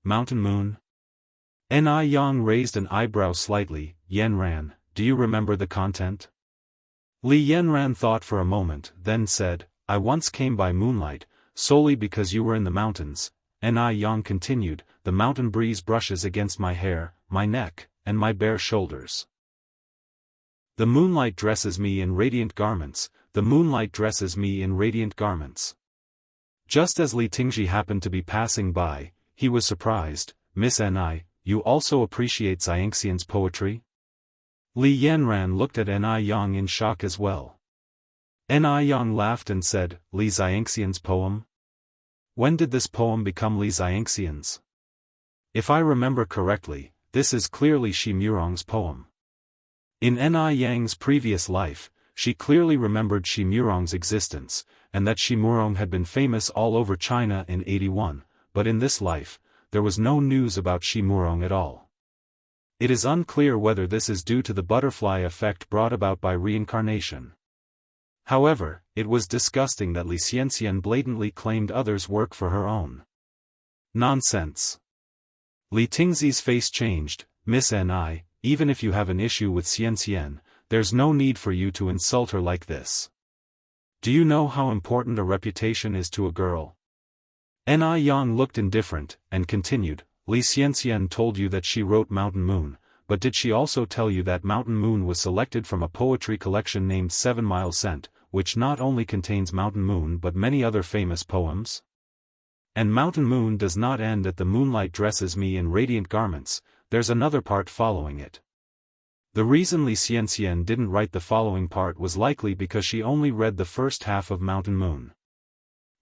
Mountain Moon? Ni Yang raised an eyebrow slightly, Yanran, do you remember the content? Li Yanran thought for a moment, then said, I once came by moonlight, solely because you were in the mountains. Ni Yang continued, the mountain breeze brushes against my hair, my neck, and my bare shoulders. The moonlight dresses me in radiant garments, the moonlight dresses me in radiant garments. Just as Li Tingji happened to be passing by, he was surprised, Miss Ni, you also appreciate Xianxian's poetry? Li Yanran looked at Ni Yang in shock as well. Ni Yang laughed and said, Li Xianxian's poem? When did this poem become Li Xianxian's? If I remember correctly, this is clearly Shi Murong's poem. In Ni Yang's previous life, she clearly remembered Shi Murong's existence, and that Shi Murong had been famous all over China in 81, but in this life, there was no news about Shi Murong at all. It is unclear whether this is due to the butterfly effect brought about by reincarnation. However, it was disgusting that Li Xianxian blatantly claimed others' work for her own. Nonsense. Li Tingzi's face changed, Miss Ni, even if you have an issue with Xianxian, there's no need for you to insult her like this. Do you know how important a reputation is to a girl? Ni Yang looked indifferent, and continued, Li Xianxian told you that she wrote Mountain Moon, but did she also tell you that Mountain Moon was selected from a poetry collection named 7 Mile Scent, which not only contains Mountain Moon but many other famous poems? And Mountain Moon does not end at the moonlight dresses me in radiant garments, there's another part following it. The reason Li Xianxian didn't write the following part was likely because she only read the first half of Mountain Moon.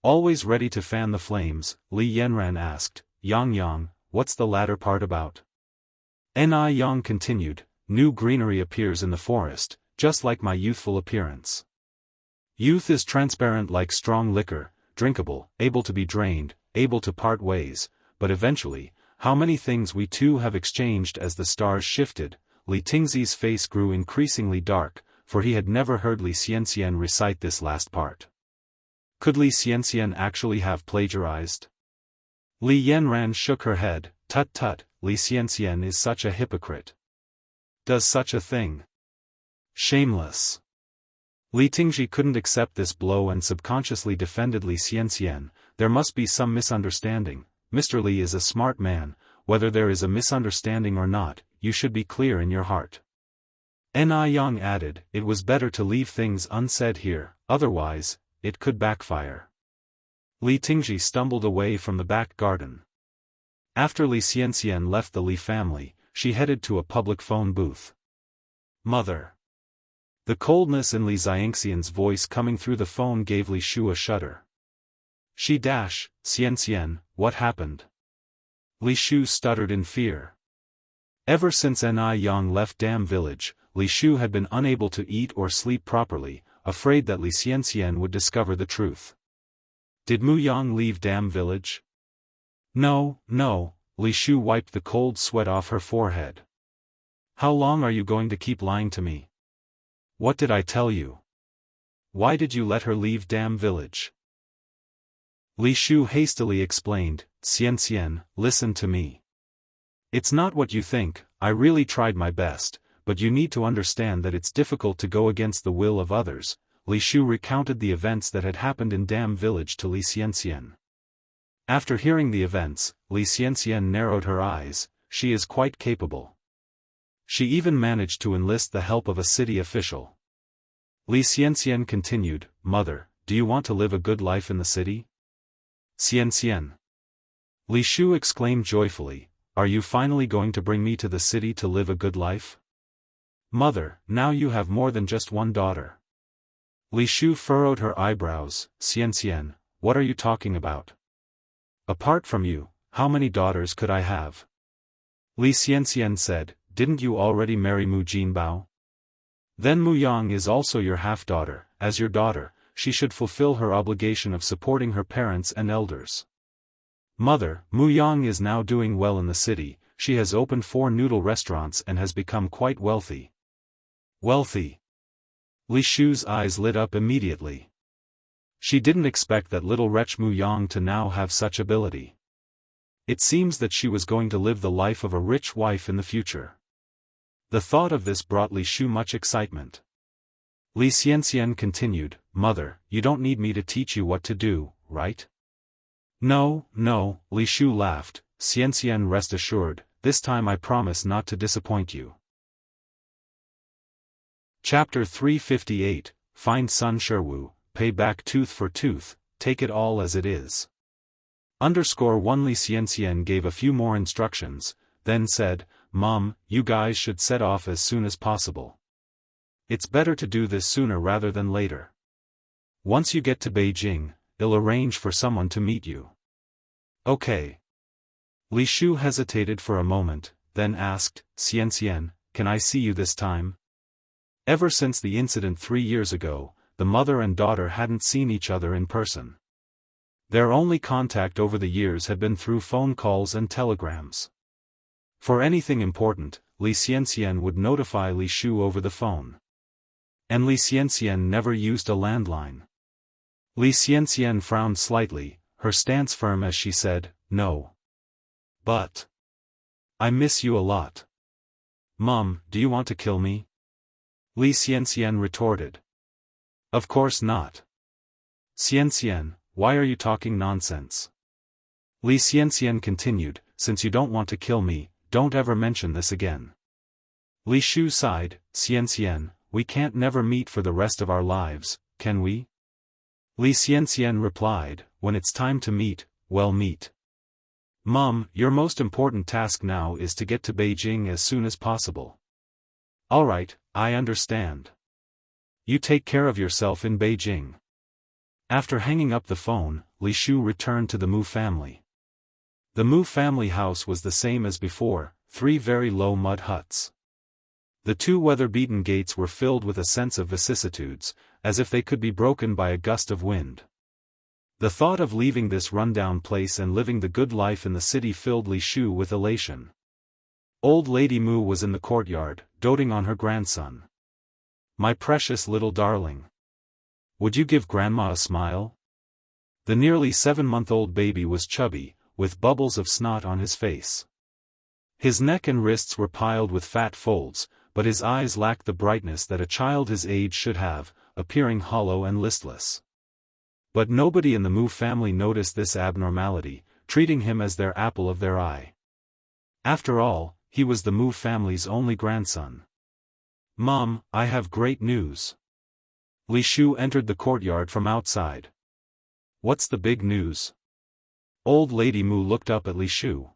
Always ready to fan the flames, Li Yanran asked, Yang, what's the latter part about? Ni Yang continued, new greenery appears in the forest, just like my youthful appearance. Youth is transparent like strong liquor, drinkable, able to be drained, able to part ways, but eventually, how many things we two have exchanged as the stars shifted. Li Tingzi's face grew increasingly dark, for he had never heard Li Xianxian recite this last part. Could Li Xianxian actually have plagiarized? Li Yanran shook her head. Tut tut, Li Xianxian is such a hypocrite. Does such a thing. Shameless. Li Tingzi couldn't accept this blow and subconsciously defended Li Xianxian. There must be some misunderstanding. Mr. Li is a smart man, whether there is a misunderstanding or not, you should be clear in your heart. Ni Yang added, it was better to leave things unsaid here, otherwise, it could backfire. Li Tingzi stumbled away from the back garden. After Li Xianxian left the Li family, she headed to a public phone booth. Mother. The coldness in Li Xianxian's voice coming through the phone gave Li Shu a shudder. Xianxian, what happened? Li Shu stuttered in fear. Ever since Ni Yang left Dam Village, Li Shu had been unable to eat or sleep properly, afraid that Li Xianxian would discover the truth. Did Mu Yang leave Dam Village? No, Li Shu wiped the cold sweat off her forehead. How long are you going to keep lying to me? What did I tell you? Why did you let her leave Dam Village? Li Shu hastily explained, Xianxian, listen to me. It's not what you think, I really tried my best, but you need to understand that it's difficult to go against the will of others. Li Shu recounted the events that had happened in Dam Village to Li Xianxian. After hearing the events, Li Xianxian narrowed her eyes. She is quite capable. She even managed to enlist the help of a city official. Li Xianxian continued, Mother, do you want to live a good life in the city? Xianxian. Li Shu exclaimed joyfully, are you finally going to bring me to the city to live a good life? Mother, now you have more than just one daughter. Li Shu furrowed her eyebrows. Xianxian, what are you talking about? Apart from you, how many daughters could I have? Li Xianxian said, didn't you already marry Mu Jinbao? Then Mu Yang is also your half-daughter. As your daughter, she should fulfill her obligation of supporting her parents and elders. Mother, Mu Yang is now doing well in the city, she has opened 4 noodle restaurants and has become quite wealthy. Wealthy? Li Shu's eyes lit up immediately. She didn't expect that little wretch Mu Yang to now have such ability. It seems that she was going to live the life of a rich wife in the future. The thought of this brought Li Shu much excitement. Li Xianxian continued, Mother, you don't need me to teach you what to do, right? No, Li Shu laughed. Xianxian, rest assured, this time I promise not to disappoint you. Chapter 358, Find Sun Sherwu, Pay Back Tooth for Tooth, Take It All as It Is. _1 Li Xianxian gave a few more instructions, then said, Mom, you guys should set off as soon as possible. It's better to do this sooner rather than later. Once you get to Beijing, I'll arrange for someone to meet you. Okay. Li Shu hesitated for a moment, then asked, Xianxian, can I see you this time? Ever since the incident 3 years ago, the mother and daughter hadn't seen each other in person. Their only contact over the years had been through phone calls and telegrams. For anything important, Li Xianxian would notify Li Shu over the phone. And Li Xianxian never used a landline. Li Xianxian frowned slightly, her stance firm as she said, No. But I miss you a lot. Mom, do you want to kill me? Li Xianxian retorted. Of course not. Xianxian, why are you talking nonsense? Li Xianxian continued, since you don't want to kill me, don't ever mention this again. Li Shu sighed, Xianxian, we can't never meet for the rest of our lives, can we? Li Xianxian replied, when it's time to meet, we'll meet. Mom, your most important task now is to get to Beijing as soon as possible. Alright, I understand. You take care of yourself in Beijing. After hanging up the phone, Li Shu returned to the Mu family. The Mu family house was the same as before, 3 very low mud huts. The two weather-beaten gates were filled with a sense of vicissitudes, as if they could be broken by a gust of wind. The thought of leaving this run-down place and living the good life in the city filled Li Shu with elation. Old Lady Mu was in the courtyard, doting on her grandson. "My precious little darling. Would you give Grandma a smile?" The nearly 7-month-old baby was chubby, with bubbles of snot on his face. His neck and wrists were piled with fat folds, but his eyes lacked the brightness that a child his age should have, appearing hollow and listless. But nobody in the Mu family noticed this abnormality, treating him as their apple of their eye. After all, he was the Mu family's only grandson. "Mom, I have great news." Li Shu entered the courtyard from outside. "What's the big news?" Old Lady Mu looked up at Li Shu.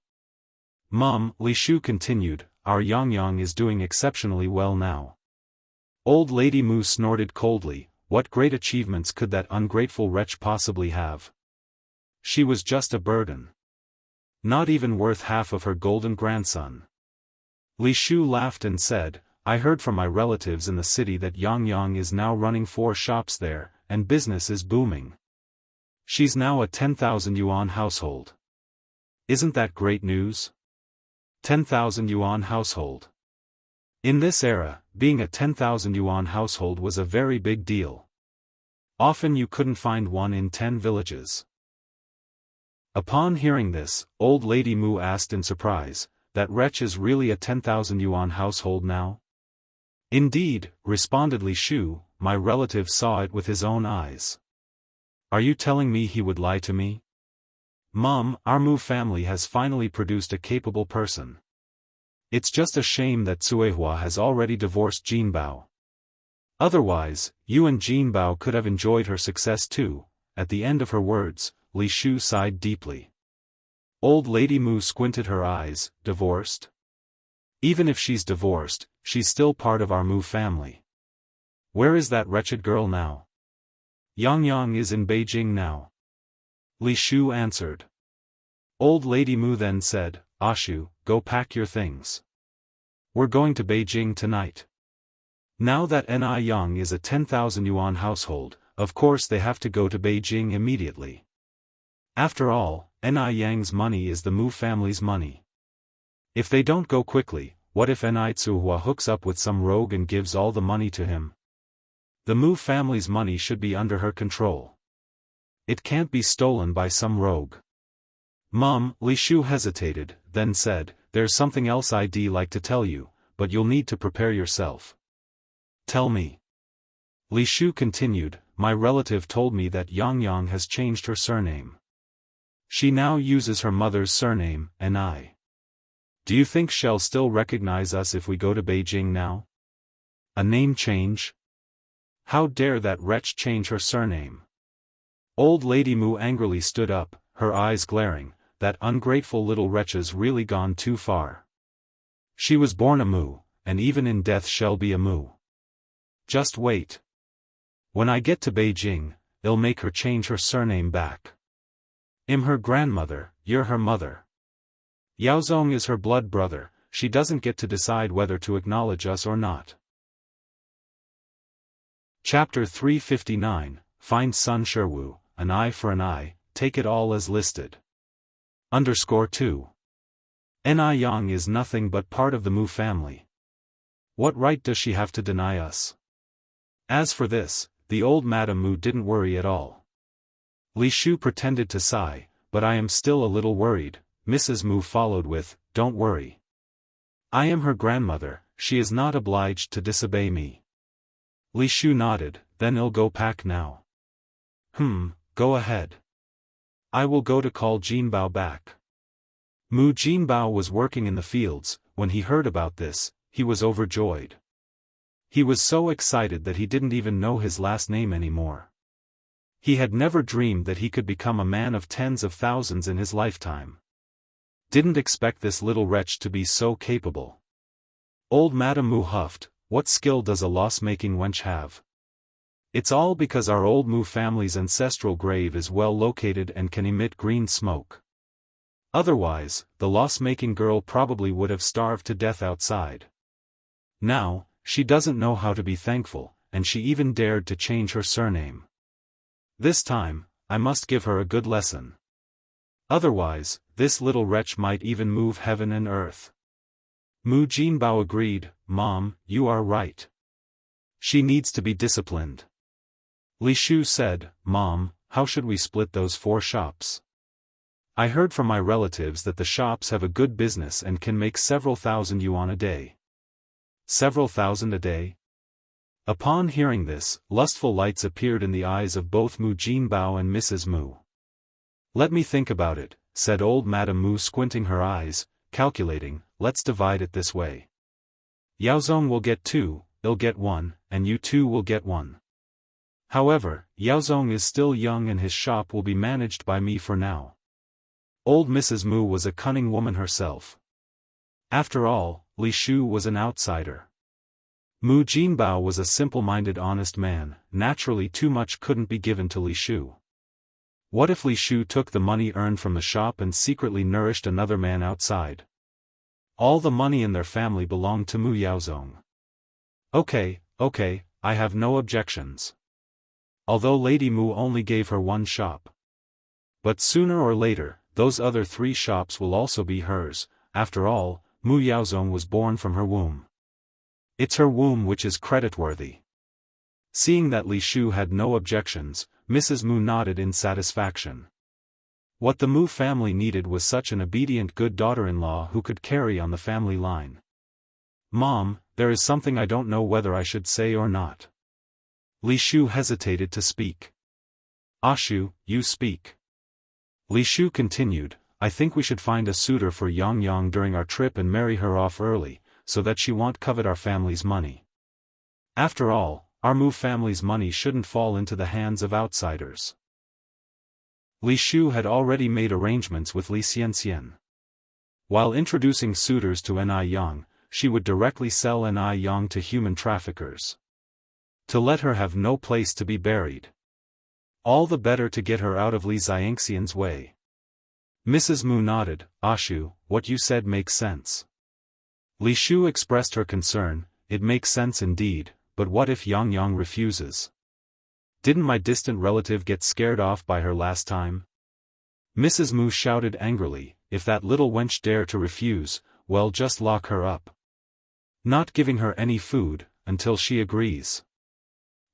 "Mom," Li Shu continued, "our Yang is doing exceptionally well now." Old Lady Mu snorted coldly. What great achievements could that ungrateful wretch possibly have? She was just a burden. Not even worth half of her golden grandson. Li Shu laughed and said, "I heard from my relatives in the city that Yang is now running 4 shops there, and business is booming. She's now a 10,000 yuan household. Isn't that great news? 10,000 yuan household. In this era, being a 10,000 yuan household was a very big deal. Often you couldn't find one in 10 villages." Upon hearing this, Old Lady Mu asked in surprise, "That wretch is really a 10,000 yuan household now?" "Indeed," responded Li Shu, "my relative saw it with his own eyes." "Are you telling me he would lie to me?" "Mom, our Mu family has finally produced a capable person. It's just a shame that Cuehua has already divorced Jinbao. Otherwise, you and Jinbao could have enjoyed her success too." At the end of her words, Li Shu sighed deeply. Old Lady Mu squinted her eyes. "Divorced? Even if she's divorced, she's still part of our Mu family. Where is that wretched girl now?" "Yang is in Beijing now," Li Shu answered. Old Lady Mu then said, "Ashu, go pack your things. We're going to Beijing tonight." Now that Ni Yang is a 10,000 yuan household, of course they have to go to Beijing immediately. After all, Ni Yang's money is the Mu family's money. If they don't go quickly, what if Ni Cuehua hooks up with some rogue and gives all the money to him? The Mu family's money should be under her control. It can't be stolen by some rogue. "Mom," Li Shu hesitated, then said, "There's something else I'd like to tell you, but you'll need to prepare yourself." "Tell me." Li Shu continued, "My relative told me that Yang has changed her surname. She now uses her mother's surname, Ni. Do you think she'll still recognize us if we go to Beijing now? A name change? How dare that wretch change her surname?" Old Lady Mu angrily stood up, her eyes glaring. That ungrateful little wretch has really gone too far. She was born a Mu, and even in death shall be a Mu. Just wait. When I get to Beijing, I'll make her change her surname back. I'm her grandmother, you're her mother. Yaozong is her blood brother, she doesn't get to decide whether to acknowledge us or not. Chapter 359, Find Sun Sherwu, An Eye for an Eye, Take It All as Listed. _2. Ni Yang is nothing but part of the Mu family. What right does she have to deny us? As for this, the old Madame Mu didn't worry at all. Li Shu pretended to sigh, "But I am still a little worried." Mrs. Mu followed with, "Don't worry. I am her grandmother, she is not obliged to disobey me." Li Shu nodded, "Then I'll go pack now." Go ahead. I will go to call Jinbao back." Mu Jinbao was working in the fields. When he heard about this, he was overjoyed. He was so excited that he didn't even know his last name anymore. He had never dreamed that he could become a man of tens of thousands in his lifetime. Didn't expect this little wretch to be so capable. Old Madame Mu huffed, "What skill does a loss-making wench have? It's all because our old Mu family's ancestral grave is well located and can emit green smoke. Otherwise, the loss-making girl probably would have starved to death outside." Now, she doesn't know how to be thankful, and she even dared to change her surname. This time, I must give her a good lesson. Otherwise, this little wretch might even move heaven and earth. Mu Jinbao agreed, Mom, you are right. She needs to be disciplined. Li Shu said, Mom, how should we split those 4 shops? I heard from my relatives that the shops have a good business and can make several thousand yuan a day. Several thousand a day? Upon hearing this, lustful lights appeared in the eyes of both Mu Jinbao and Mrs. Mu. Let me think about it, said old Madame Mu, squinting her eyes, calculating. Let's divide it this way. Yaozong will get 2, I'll get 1, and you 2 will get 1. However, Yaozong is still young and his shop will be managed by me for now. Old Mrs. Mu was a cunning woman herself. After all, Li Shu was an outsider. Mu Jinbao was a simple-minded honest man, naturally too much couldn't be given to Li Shu. What if Li Shu took the money earned from the shop and secretly nourished another man outside? All the money in their family belonged to Mu Yaozong. Okay, I have no objections. Although Lady Mu only gave her 1 shop. But sooner or later, those other 3 shops will also be hers. After all, Mu Yaozong was born from her womb. It's her womb which is creditworthy. Seeing that Li Shu had no objections, Mrs. Mu nodded in satisfaction. What the Mu family needed was such an obedient good daughter-in-law who could carry on the family line. Mom, there is something I don't know whether I should say or not. Li Shu hesitated to speak. Ashu, you speak. Li Shu continued, I think we should find a suitor for Yang Yang during our trip and marry her off early, so that she won't covet our family's money. After all, our Mu family's money shouldn't fall into the hands of outsiders. Li Shu had already made arrangements with Li Xianxian. While introducing suitors to Ni Yang, she would directly sell Ni Yang to human traffickers. To let her have no place to be buried. All the better to get her out of Li Xianxian's way. Mrs. Mu nodded, Ashu, what you said makes sense. Li Shu expressed her concern, it makes sense indeed, but what if Yang Yang refuses? Didn't my distant relative get scared off by her last time? Mrs. Mu shouted angrily, if that little wench dare to refuse, well just lock her up. Not giving her any food, until she agrees.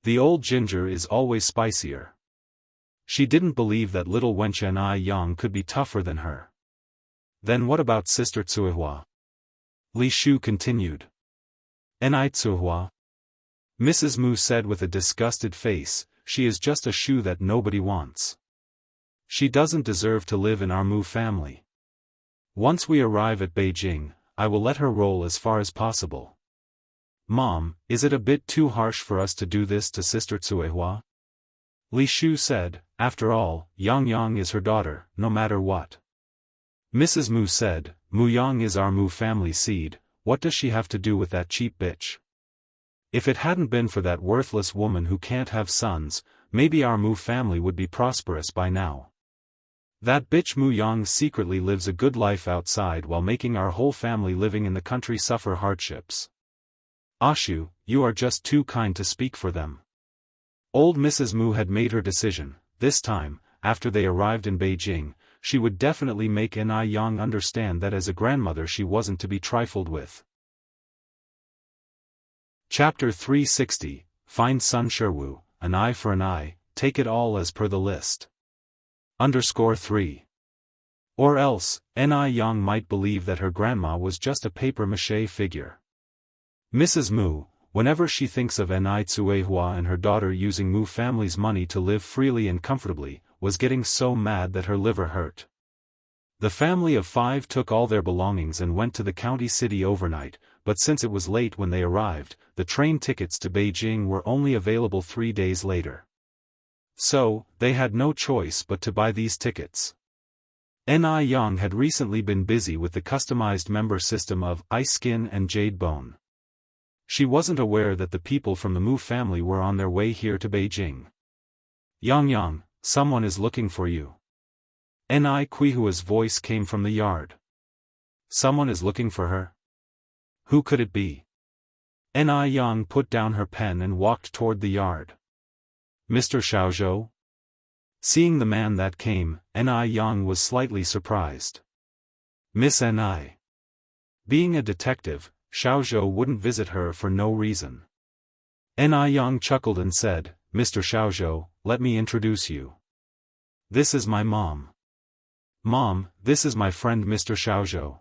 The old ginger is always spicier. She didn't believe that little wench Ni Yang could be tougher than her. Then what about Sister Tsuihua? Li Shu continued. Ni Tsuihua? Mrs. Mu said with a disgusted face, she is just a shoe that nobody wants. She doesn't deserve to live in our Mu family. Once we arrive at Beijing, I will let her roll as far as possible. Mom, is it a bit too harsh for us to do this to Sister Tsuehua? Li Shu said, after all, Yang Yang is her daughter, no matter what. Mrs. Mu said, Mu Yang is our Mu family seed, what does she have to do with that cheap bitch? If it hadn't been for that worthless woman who can't have sons, maybe our Mu family would be prosperous by now. That bitch Mu Yang secretly lives a good life outside while making our whole family living in the country suffer hardships. Ashu, you are just too kind to speak for them. Old Mrs. Mu had made her decision. This time, after they arrived in Beijing, she would definitely make Ni Yang understand that as a grandmother she wasn't to be trifled with. Chapter 360, Find Sun Sherwu, an eye for an eye, take it all as per the list. _3. Or else, Ni Yang might believe that her grandma was just a papier-mâché figure. Mrs. Mu, whenever she thinks of Ni Tsuehua and her daughter using Mu family's money to live freely and comfortably, was getting so mad that her liver hurt. The family of 5 took all their belongings and went to the county city overnight, but since it was late when they arrived, the train tickets to Beijing were only available 3 days later. So, they had no choice but to buy these tickets. Ni Yang had recently been busy with the customized member system of Ice Skin and Jade Bone. She wasn't aware that the people from the Mu family were on their way here to Beijing. Yang Yang, someone is looking for you. Ni Kuihua's voice came from the yard. Someone is looking for her? Who could it be? Ni Yang put down her pen and walked toward the yard. Mr. Xiaozhou? Seeing the man that came, Ni Yang was slightly surprised. Miss Ni. Being a detective, Xiaozhou wouldn't visit her for no reason. Ni Yang chuckled and said, Mr. Xiaozhou, let me introduce you. This is my mom. Mom, this is my friend Mr. Xiaozhou.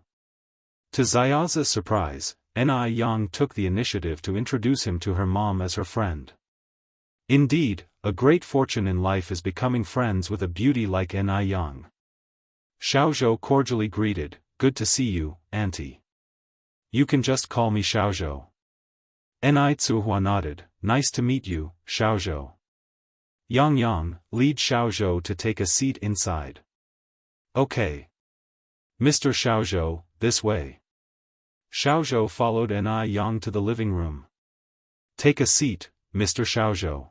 To Xiaoza's surprise, Ni Yang took the initiative to introduce him to her mom as her friend. Indeed, a great fortune in life is becoming friends with a beauty like Ni Yang. Xiaozhou cordially greeted, good to see you, auntie. You can just call me Xiaozhou. Ni Tsuhua nodded, nice to meet you, Xiaozhou. Yang, lead Xiaozhou to take a seat inside. Okay. Mr. Xiaozhou, this way. Xiaozhou followed Ni Yang to the living room. Take a seat, Mr. Xiaozhou.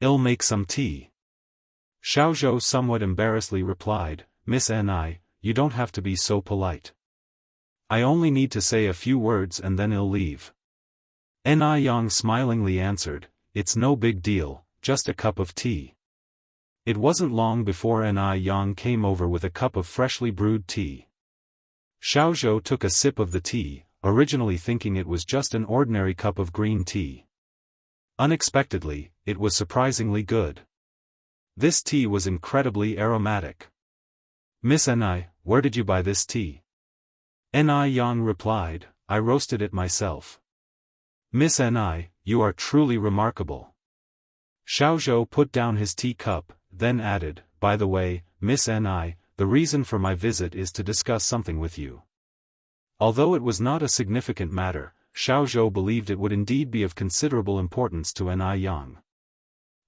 I'll make some tea. Xiaozhou somewhat embarrassedly replied, Miss Ni, you don't have to be so polite. I only need to say a few words and then I'll leave. Ni Yang smilingly answered, it's no big deal, just a cup of tea. It wasn't long before Ni Yang came over with a cup of freshly brewed tea. Xiaozhou took a sip of the tea, originally thinking it was just an ordinary cup of green tea. Unexpectedly, it was surprisingly good. This tea was incredibly aromatic. Miss Ni, where did you buy this tea? Ni Yang replied, I roasted it myself. Miss Ni, you are truly remarkable. Xiaozhou put down his tea cup, then added, by the way, Miss Ni, the reason for my visit is to discuss something with you. Although it was not a significant matter, Xiaozhou believed it would indeed be of considerable importance to Ni Yang.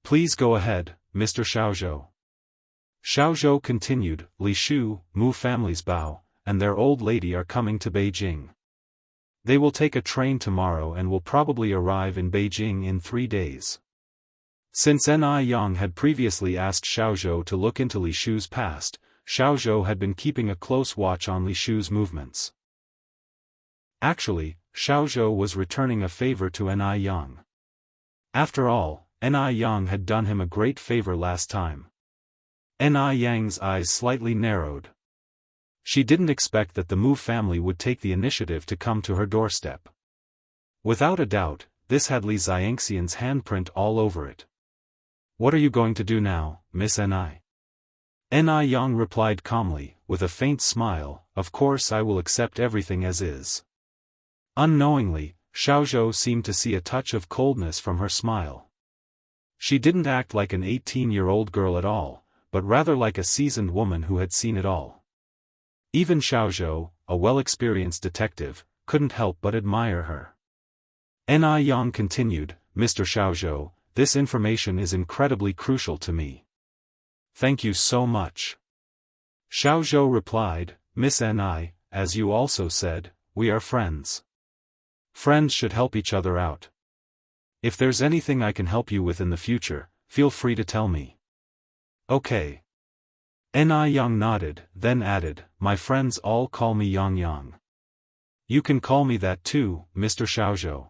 Please go ahead, Mr. Xiaozhou. Xiaozhou continued, Li Shu, Mu family's Bao, and their old lady are coming to Beijing. They will take a train tomorrow and will probably arrive in Beijing in 3 days. Since Ni Yang had previously asked Xiaozhou to look into Li Shu's past, Xiaozhou had been keeping a close watch on Li Shu's movements. Actually, Xiaozhou was returning a favor to Ni Yang. After all, Ni Yang had done him a great favor last time. Ni Yang's eyes slightly narrowed. She didn't expect that the Mu family would take the initiative to come to her doorstep. Without a doubt, this had Li Xianxian's handprint all over it. What are you going to do now, Miss Ni? Ni Yang replied calmly, with a faint smile, of course I will accept everything as is. Unknowingly, Xiaozhou seemed to see a touch of coldness from her smile. She didn't act like an 18-year-old girl at all, but rather like a seasoned woman who had seen it all. Even Xiaozhou, a well-experienced detective, couldn't help but admire her. Ni Yang continued, Mr. Xiaozhou, this information is incredibly crucial to me. Thank you so much. Xiaozhou replied, Miss Ni, as you also said, we are friends. Friends should help each other out. If there's anything I can help you with in the future, feel free to tell me. Okay. Ni Yang nodded, then added, my friends all call me Yang. You can call me that too, Mr. Xiaozhou.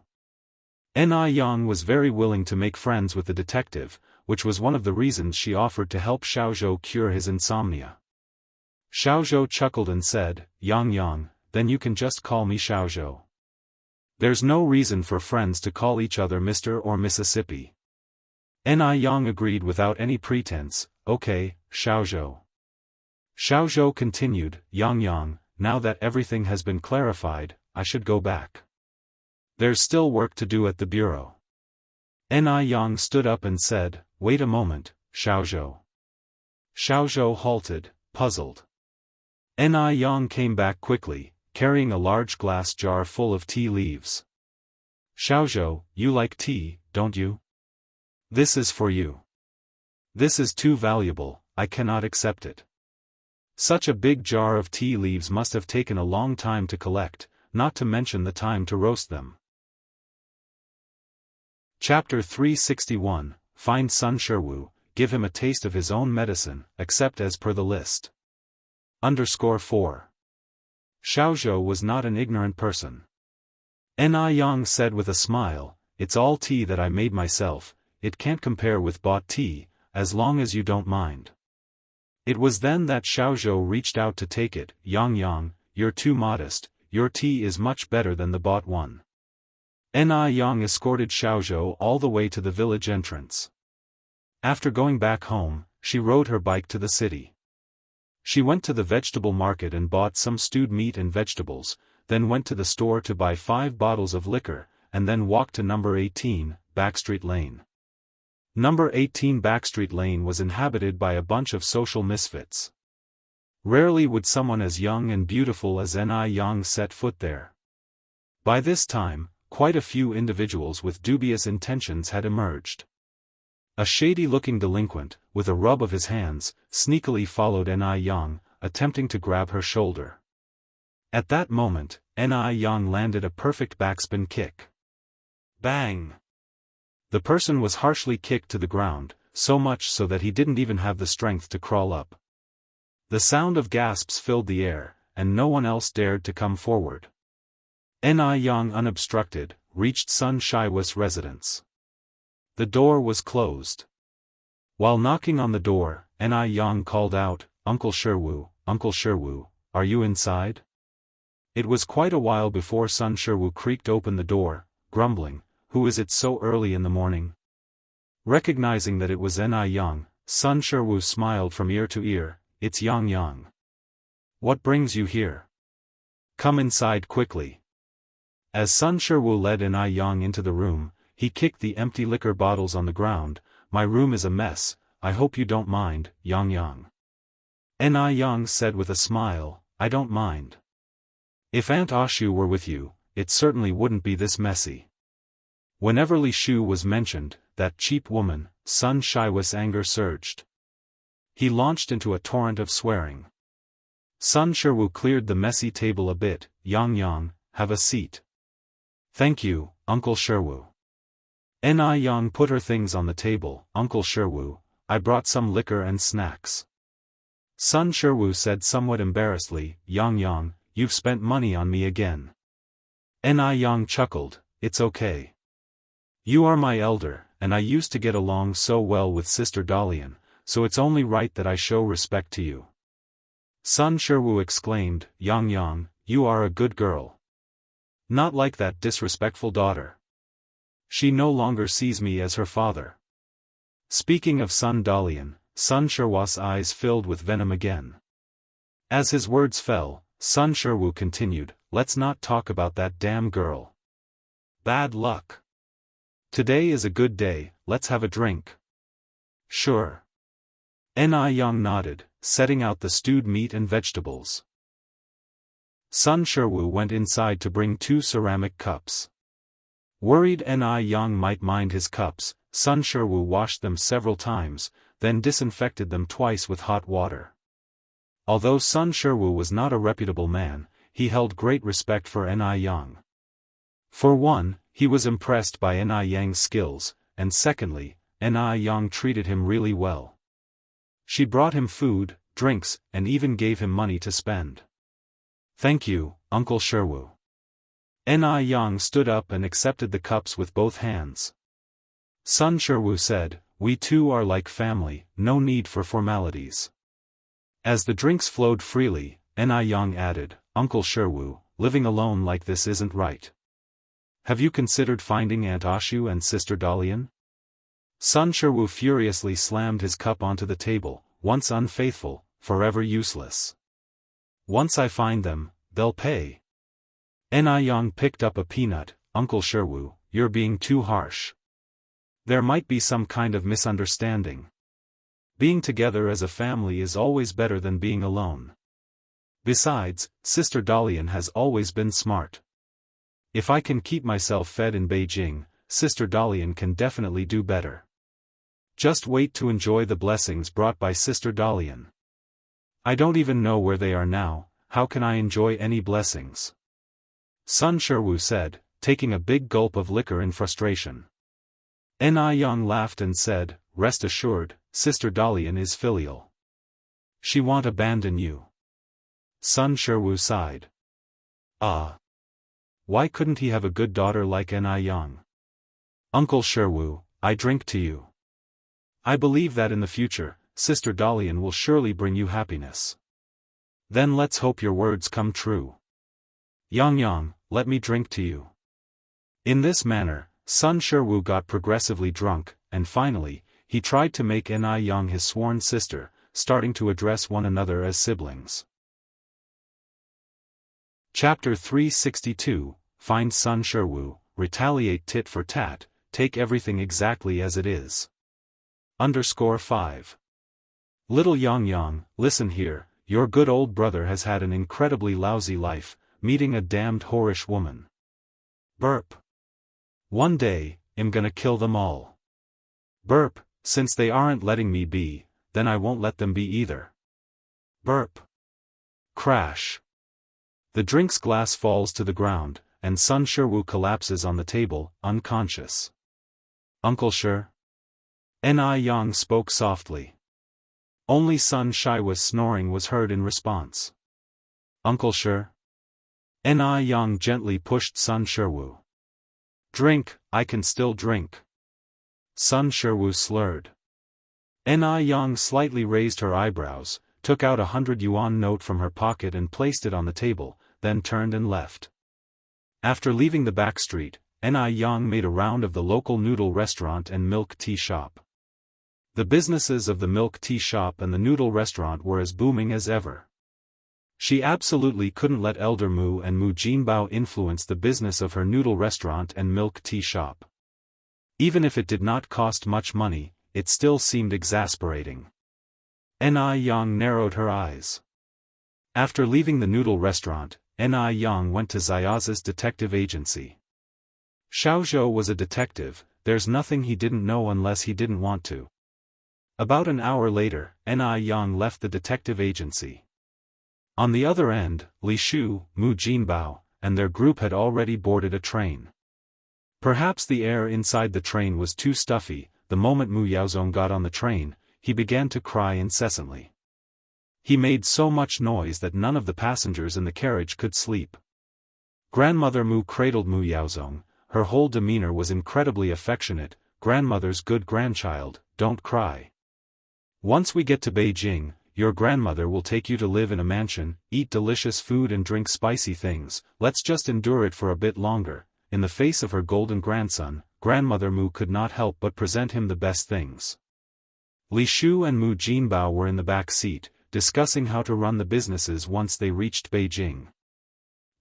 Ni Yang was very willing to make friends with the detective, which was one of the reasons she offered to help Xiaozhou cure his insomnia. Xiaozhou chuckled and said, Yang, then you can just call me Xiaozhou. There's no reason for friends to call each other Mr. or Mississippi. Ni Yang agreed without any pretense, okay, Xiaozhou. Xiaozhou continued, Yang, now that everything has been clarified, I should go back. There's still work to do at the bureau. Ni Yang stood up and said, wait a moment, Xiaozhou. Xiaozhou halted, puzzled. Ni Yang came back quickly, carrying a large glass jar full of tea leaves. Xiaozhou, you like tea, don't you? This is for you. This is too valuable, I cannot accept it. Such a big jar of tea leaves must have taken a long time to collect, not to mention the time to roast them. Chapter 361, Find Sun Sherwu, give him a taste of his own medicine, except as per the list. _4. Xiaozhou was not an ignorant person. Ni Yang said with a smile, it's all tea that I made myself, it can't compare with bought tea, as long as you don't mind. It was then that Xiaozhou reached out to take it. Yang, you're too modest, your tea is much better than the bought one. Ni Yang escorted Xiaozhou all the way to the village entrance. After going back home, she rode her bike to the city. She went to the vegetable market and bought some stewed meat and vegetables, then went to the store to buy 5 bottles of liquor, and then walked to number 18, Backstreet Lane. Number 18 Backstreet Lane was inhabited by a bunch of social misfits. Rarely would someone as young and beautiful as Ni Yang set foot there. By this time, quite a few individuals with dubious intentions had emerged. A shady-looking delinquent, with a rub of his hands, sneakily followed Ni Yang, attempting to grab her shoulder. At that moment, Ni Yang landed a perfect backspin kick. Bang! The person was harshly kicked to the ground, so much so that he didn't even have the strength to crawl up. The sound of gasps filled the air, and no one else dared to come forward. Ni Yang unobstructed, reached Sun Shiwa's residence. The door was closed. While knocking on the door, Ni Yang called out, Uncle Shiwu, are you inside? It was quite a while before Sun Shiwu creaked open the door, grumbling, who is it so early in the morning? Recognizing that it was Ni Yang, Sun Shiwu smiled from ear to ear, it's Yang. What brings you here? Come inside quickly. As Sun Shiwu led Ni Yang into the room, he kicked the empty liquor bottles on the ground. My room is a mess, I hope you don't mind, Yang. Ni Yang said with a smile, I don't mind. If Aunt Ashu were with you, it certainly wouldn't be this messy. Whenever Li Shu was mentioned, that cheap woman, Sun Shiwa's anger surged. He launched into a torrent of swearing. Sun Shiwu cleared the messy table a bit. Yang, have a seat. Thank you, Uncle Shiwu. Ni Yang put her things on the table. Uncle Shiwu, I brought some liquor and snacks. Sun Shiwu said somewhat embarrassedly, Yang, you've spent money on me again. Ni Yang chuckled, it's okay. You are my elder, and I used to get along so well with Sister Dalian, so it's only right that I show respect to you. Sun Shiwu exclaimed, Yang, you are a good girl. Not like that disrespectful daughter. She no longer sees me as her father. Speaking of Sun Dalian, Sun Shiwa's eyes filled with venom again. As his words fell, Sun Shiwu continued, let's not talk about that damn girl. Bad luck. Today is a good day, let's have a drink. Sure. Ni Yang nodded, setting out the stewed meat and vegetables. Sun Shiwu went inside to bring 2 ceramic cups. Worried Ni Yang might mind his cups, Sun Shiwu washed them several times, then disinfected them twice with hot water. Although Sun Shiwu was not a reputable man, he held great respect for Ni Yang. For one, he was impressed by Ni Yang's skills, and secondly, Ni Yang treated him really well. She brought him food, drinks, and even gave him money to spend. Thank you, Uncle Shiwu. Ni Yang stood up and accepted the cups with both hands. Sun Shiwu said, we two are like family, no need for formalities. As the drinks flowed freely, Ni Yang added, Uncle Shiwu, living alone like this isn't right. Have you considered finding Aunt Ashu and Sister Dalian? Sun Shiwu furiously slammed his cup onto the table, once unfaithful, forever useless. Once I find them, they'll pay. Ni Yang picked up a peanut. Uncle Shiwu, you're being too harsh. There might be some kind of misunderstanding. Being together as a family is always better than being alone. Besides, Sister Dalian has always been smart. If I can keep myself fed in Beijing, Sister Dalian can definitely do better. Just wait to enjoy the blessings brought by Sister Dalian. I don't even know where they are now, how can I enjoy any blessings? Sun Shiwu said, taking a big gulp of liquor in frustration. Ni Yang laughed and said, rest assured, Sister Dalian is filial. She won't abandon you. Sun Shiwu sighed. Ah. why couldn't he have a good daughter like Yang? Uncle Sherwu, I drink to you. I believe that in the future, Sister Dalian will surely bring you happiness. Then let's hope your words come true. Yang, let me drink to you. In this manner, Sun Sherwu got progressively drunk, and finally, he tried to make Yang his sworn sister, starting to address one another as siblings. Chapter 362, Find Sun Sherwu, Retaliate tit for tat, take everything exactly as it is. _5. Little Yang, listen here, your good old brother has had an incredibly lousy life, meeting a damned whorish woman. Burp. One day, I'm gonna kill them all. Burp, since they aren't letting me be, then I won't let them be either. Burp. Crash. The drink's glass falls to the ground, and Sun Sherwu collapses on the table, unconscious. Uncle Sher? Yang spoke softly. Only Sun Shiwa's snoring was heard in response. Uncle Sher? Yang gently pushed Sun Sherwu. Drink, I can still drink. Sun Sherwu slurred. Yang slightly raised her eyebrows, took out a 100 yuan note from her pocket and placed it on the table, then turned and left. After leaving the back street, Yang made a round of the local noodle restaurant and milk tea shop. The businesses of the milk tea shop and the noodle restaurant were as booming as ever. She absolutely couldn't let Elder Mu and Mu Jinbao influence the business of her noodle restaurant and milk tea shop. Even if it did not cost much money, it still seemed exasperating. Yang narrowed her eyes. After leaving the noodle restaurant, Yang went to Xiaozi's detective agency. Xiaozhou was a detective, there's nothing he didn't know unless he didn't want to. About an hour later, Yang left the detective agency. On the other end, Li Shu, Mu Jinbao, and their group had already boarded a train. Perhaps the air inside the train was too stuffy. The moment Mu Yaozong got on the train, he began to cry incessantly. He made so much noise that none of the passengers in the carriage could sleep. Grandmother Mu cradled Mu Yaozong, her whole demeanor was incredibly affectionate. Grandmother's good grandchild, don't cry. Once we get to Beijing, your grandmother will take you to live in a mansion, eat delicious food and drink spicy things. Let's just endure it for a bit longer. In the face of her golden grandson, Grandmother Mu could not help but present him the best things. Li Shu and Mu Jinbao were in the back seat, discussing how to run the businesses once they reached Beijing.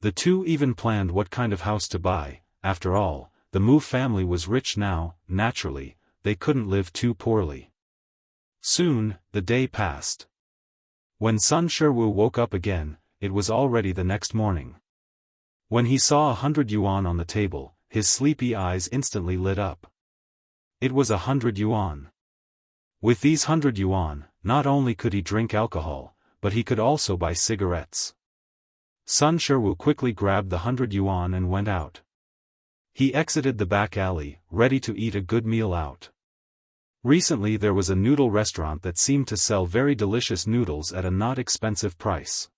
The two even planned what kind of house to buy. After all, the Mu family was rich now. Naturally, they couldn't live too poorly. Soon, the day passed. When Sun Sherwu woke up again, it was already the next morning. When he saw 100 yuan on the table, his sleepy eyes instantly lit up. It was 100 yuan. With these 100 yuan, not only could he drink alcohol, but he could also buy cigarettes. Sun Sherwu quickly grabbed the 100 yuan and went out. He exited the back alley, ready to eat a good meal out. Recently there was a noodle restaurant that seemed to sell very delicious noodles at a not expensive price.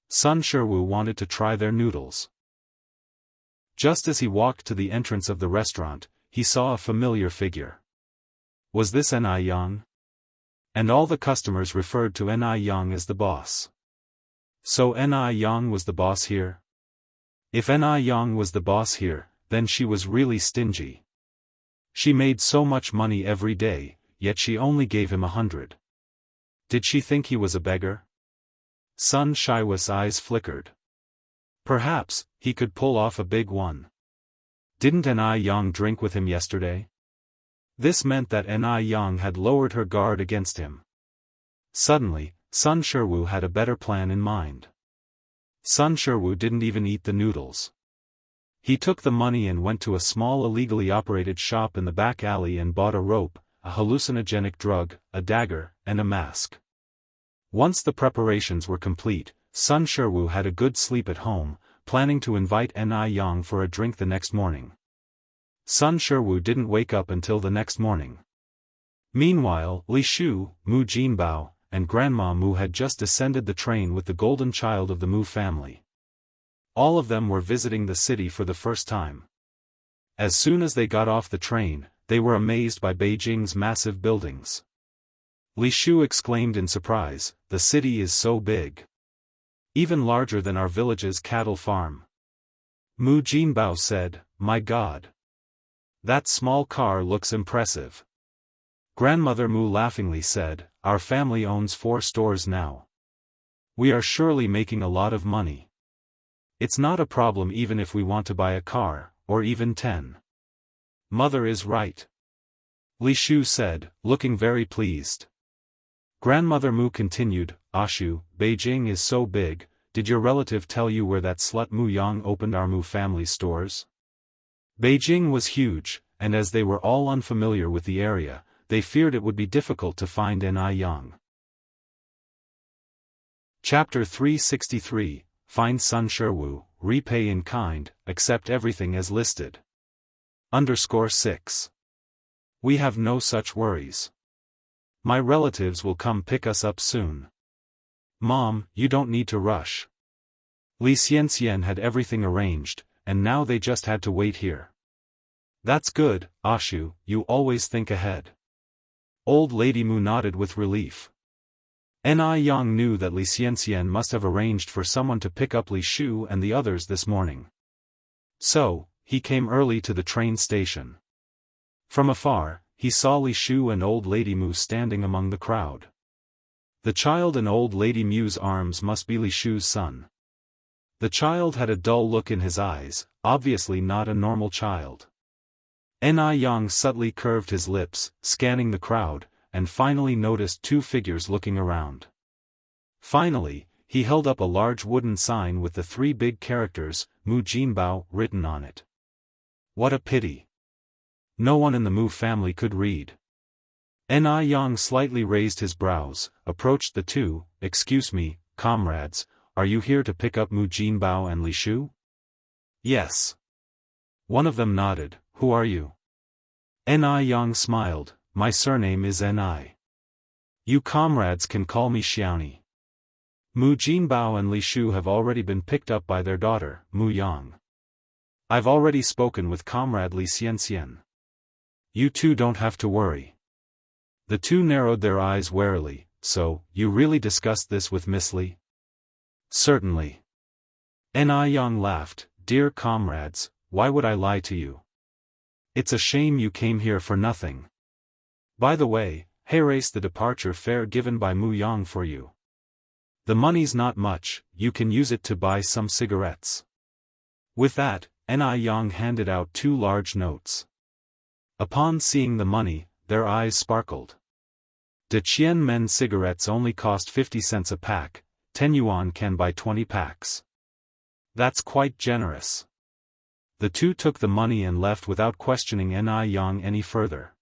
Sun Sherwu wanted to try their noodles. Just as he walked to the entrance of the restaurant, he saw a familiar figure. Was this Yang? And all the customers referred to Yang as the boss. So Yang was the boss here? If Yang was the boss here, then she was really stingy. She made so much money every day, yet she only gave him 100. Did she think he was a beggar? Sun Shiwa's eyes flickered. Perhaps, he could pull off a big one. Didn't Yang drink with him yesterday? This meant that Yang had lowered her guard against him. Suddenly, Sun Sherwu had a better plan in mind. Sun Sherwu didn't even eat the noodles. He took the money and went to a small illegally operated shop in the back alley and bought a rope, a hallucinogenic drug, a dagger, and a mask. Once the preparations were complete, Sun Sherwu had a good sleep at home, planning to invite Yang for a drink the next morning. Sun Sherwu didn't wake up until the next morning. Meanwhile, Li Shu, Mu Jinbao, and Grandma Mu had just descended the train with the golden child of the Mu family. All of them were visiting the city for the first time. As soon as they got off the train, they were amazed by Beijing's massive buildings. Li Shu exclaimed in surprise, "The city is so big. Even larger than our village's cattle farm." Mu Jinbao said, "My God. That small car looks impressive." Grandmother Mu laughingly said, "Our family owns 4 stores now. We are surely making a lot of money. It's not a problem even if we want to buy a car, or even 10. Mother is right," Li Shu said, looking very pleased. Grandmother Mu continued, "Ashu, Beijing is so big, did your relative tell you where that slut Mu Yang opened our Mu family stores?" Beijing was huge, and as they were all unfamiliar with the area, they feared it would be difficult to find Ni Yang. Chapter 363, Find Sun Sherwu, Repay in Kind, Accept Everything as Listed. _6. We have no such worries. My relatives will come pick us up soon. Mom, you don't need to rush. Li Xianxian had everything arranged, and now they just had to wait here. That's good, Ashu, you always think ahead. Old Lady Mu nodded with relief. Ni Yang knew that Li Xianxian must have arranged for someone to pick up Li Shu and the others this morning. So, he came early to the train station. From afar, he saw Li Shu and Old Lady Mu standing among the crowd. The child in Old Lady Mu's arms must be Li Shu's son. The child had a dull look in his eyes, obviously not a normal child. Ni Yang subtly curved his lips, scanning the crowd, and finally noticed 2 figures looking around. Finally, he held up a large wooden sign with the 3 big characters, Mu Jinbao, written on it. What a pity. No one in the Mu family could read. Ni Yang slightly raised his brows, approached the 2, "Excuse me, comrades, are you here to pick up Mu Jinbao and Li Shu?" "Yes." One of them nodded. "Who are you?" Ni Yang smiled, "My surname is Ni. You comrades can call me Xiaoni. Mu Jinbao and Li Shu have already been picked up by their daughter, Mu Yang. I've already spoken with Comrade Li Xianxian. You 2 don't have to worry." The 2 narrowed their eyes warily. "So, you really discussed this with Miss Li?" "Certainly." Ni Yang laughed, "Dear comrades, why would I lie to you? It's a shame you came here for nothing. By the way, here's the departure fare given by Mu Yang for you. The money's not much, you can use it to buy some cigarettes." With that, Ni Yang handed out 2 large notes. Upon seeing the money, their eyes sparkled. De Qian Men cigarettes only cost 50 cents a pack, 10 yuan can buy 20 packs. That's quite generous. The 2 took the money and left without questioning Ni Yang any further.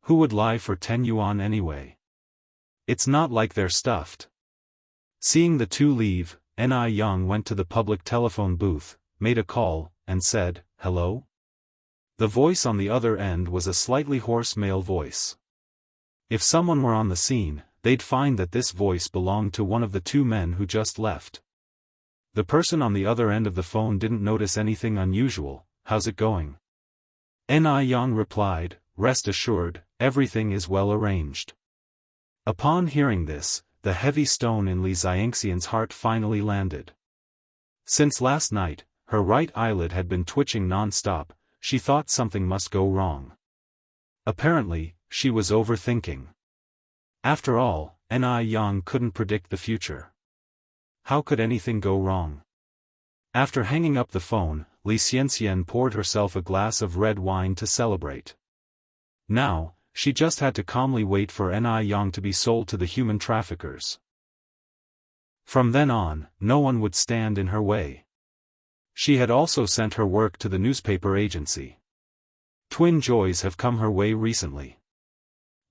Who would lie for 10 yuan anyway? It's not like they're stuffed. Seeing the 2 leave, Ni Yang went to the public telephone booth, made a call, and said, "Hello?" The voice on the other end was a slightly hoarse male voice. If someone were on the scene, they'd find that this voice belonged to one of the 2 men who just left. The person on the other end of the phone didn't notice anything unusual. "How's it going?" Ni Yang replied, "Rest assured, everything is well arranged." Upon hearing this, the heavy stone in Li Xianxian's heart finally landed. Since last night, her right eyelid had been twitching non-stop. She thought something must go wrong. Apparently, she was overthinking. After all, Ni Yang couldn't predict the future. How could anything go wrong? After hanging up the phone, Li Xianxian poured herself a glass of red wine to celebrate. Now, she just had to calmly wait for Ni Yang to be sold to the human traffickers. From then on, no one would stand in her way. She had also sent her work to the newspaper agency. Twin joys have come her way recently.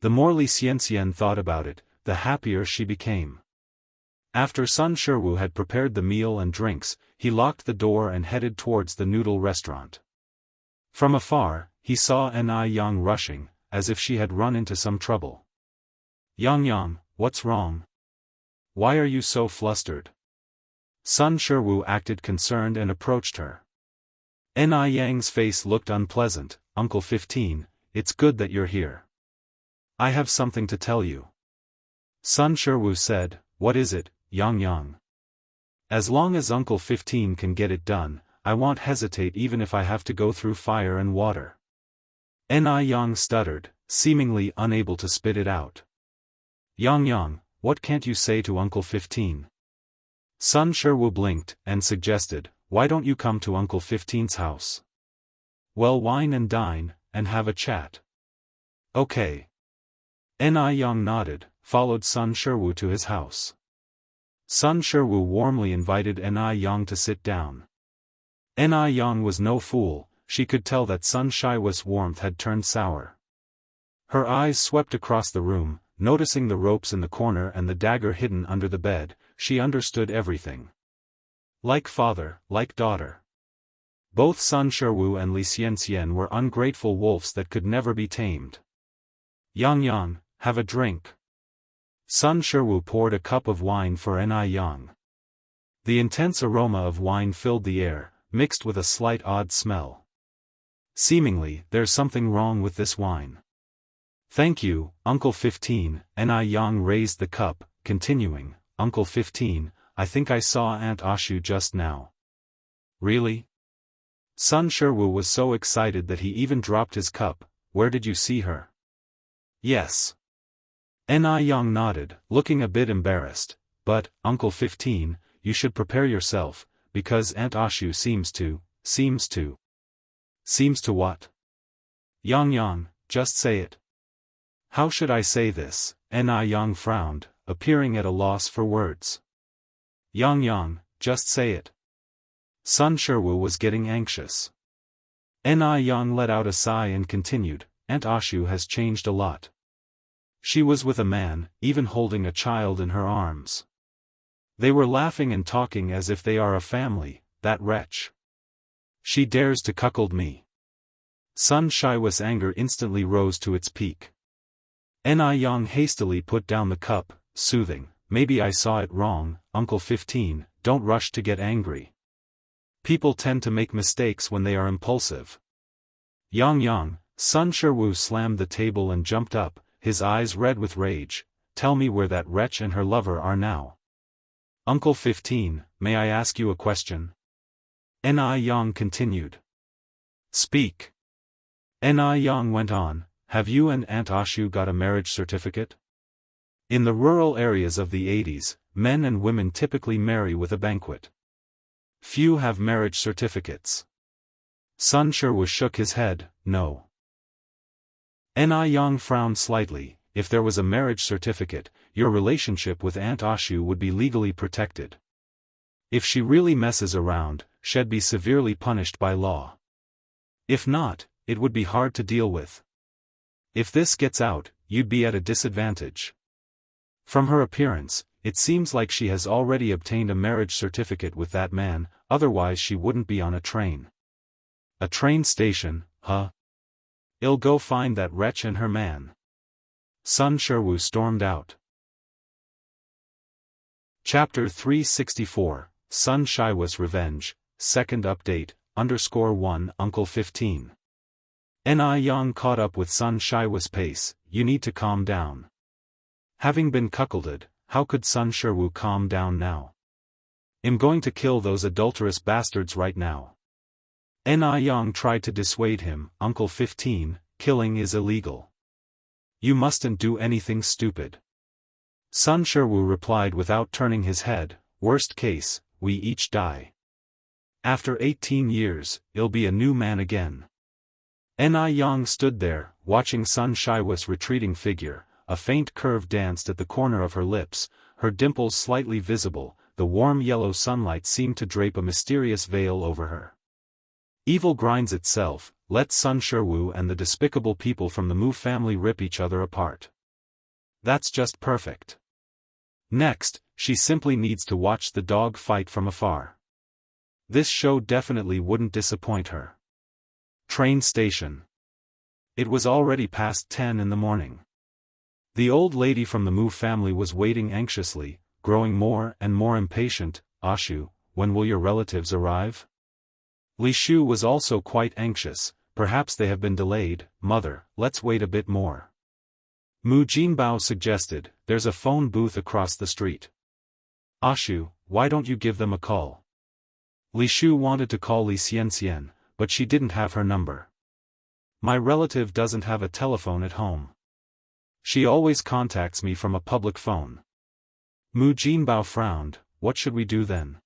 The more Li Xianxian thought about it, the happier she became. After Sun Sherwu had prepared the meal and drinks, he locked the door and headed towards the noodle restaurant. From afar, he saw Ni Yang rushing, as if she had run into some trouble. "Yang Yang, what's wrong? Why are you so flustered?" Sun Shiwu acted concerned and approached her. Ni Yang's face looked unpleasant. Uncle 15, it's good that you're here. I have something to tell you. Sun Shiwu said, what is it, Yang? As long as Uncle 15 can get it done, I won't hesitate even if I have to go through fire and water. Ni Yang stuttered, seemingly unable to spit it out. Yang, what can't you say to Uncle 15? Sun Shiwu blinked, and suggested, why don't you come to Uncle 15's house? Well, wine and dine, and have a chat. Okay. Ni Yang nodded, followed Sun Shiwu to his house. Sun Shiwu warmly invited Ni Yang to sit down. Ni Yang was no fool, she could tell that Sun Shiwu's warmth had turned sour. Her eyes swept across the room, noticing the ropes in the corner and the dagger hidden under the bed. She understood everything. Like father, like daughter. Both Sun Shiwu and Li Xianxian were ungrateful wolves that could never be tamed. Yang, have a drink. Sun Shiwu poured a cup of wine for Ni Yang. The intense aroma of wine filled the air, mixed with a slight odd smell. Seemingly, there's something wrong with this wine. Thank you, Uncle 15. Ni Yang raised the cup, continuing, Uncle 15, I think I saw Aunt Ashu just now. Really? Sun Shiwu was so excited that he even dropped his cup. Where did you see her? Yes. Ni Yang nodded, looking a bit embarrassed, but, Uncle 15, you should prepare yourself, because Aunt Ashu seems to what? Yang, just say it. How should I say this? Ni Yang frowned, appearing at a loss for words. Yang, just say it. Sun Shiwu was getting anxious. Ni Yang let out a sigh and continued, Aunt Ashu has changed a lot. She was with a man, even holding a child in her arms. They were laughing and talking as if they are a family, that wretch. She dares to cuckold me. Sun Shiwu's anger instantly rose to its peak. Ni Yang hastily put down the cup, soothing, maybe I saw it wrong, Uncle 15, don't rush to get angry. People tend to make mistakes when they are impulsive. Yang, Sun Shiwu slammed the table and jumped up, his eyes red with rage, tell me where that wretch and her lover are now. Uncle 15, may I ask you a question? Ni Yang continued. Speak. Ni Yang went on, have you and Aunt Ashu got a marriage certificate? In the rural areas of the 80s, men and women typically marry with a banquet. Few have marriage certificates. Sun Shiwu shook his head, no. Ni Yang frowned slightly, if there was a marriage certificate, your relationship with Aunt Ashu would be legally protected. If she really messes around, she'd be severely punished by law. If not, it would be hard to deal with. If this gets out, you'd be at a disadvantage. From her appearance, it seems like she has already obtained a marriage certificate with that man, otherwise she wouldn't be on a train. A train station, huh? I'll go find that wretch and her man. Sun Shiwu stormed out. Chapter 364, Sun Shiwu's Revenge, Second Update, _1 Uncle 15. Ni Yang caught up with Sun Shiwu's pace, you need to calm down. Having been cuckolded, how could Sun Shiwu calm down now? I'm going to kill those adulterous bastards right now. Ni Yang tried to dissuade him, Uncle 15, killing is illegal. You mustn't do anything stupid. Sun Shiwu replied without turning his head, worst case, we each die. After 18 years, I'll be a new man again. Ni Yang stood there, watching Sun Shiwu's retreating figure, a faint curve danced at the corner of her lips, her dimples slightly visible, the warm yellow sunlight seemed to drape a mysterious veil over her. Evil grinds itself, let Sun Shiwu and the despicable people from the Mu family rip each other apart. That's just perfect. Next, she simply needs to watch the dog fight from afar. This show definitely wouldn't disappoint her. Train station. It was already past 10 in the morning. The old lady from the Mu family was waiting anxiously, growing more and more impatient. Ashu, when will your relatives arrive? Li Shu was also quite anxious. Perhaps they have been delayed. Mother, let's wait a bit more. Mu Jinbao suggested, there's a phone booth across the street. Ashu, why don't you give them a call? Li Shu wanted to call Li Xianxian, but she didn't have her number. My relative doesn't have a telephone at home. She always contacts me from a public phone. Mu Jinbao frowned. What should we do then?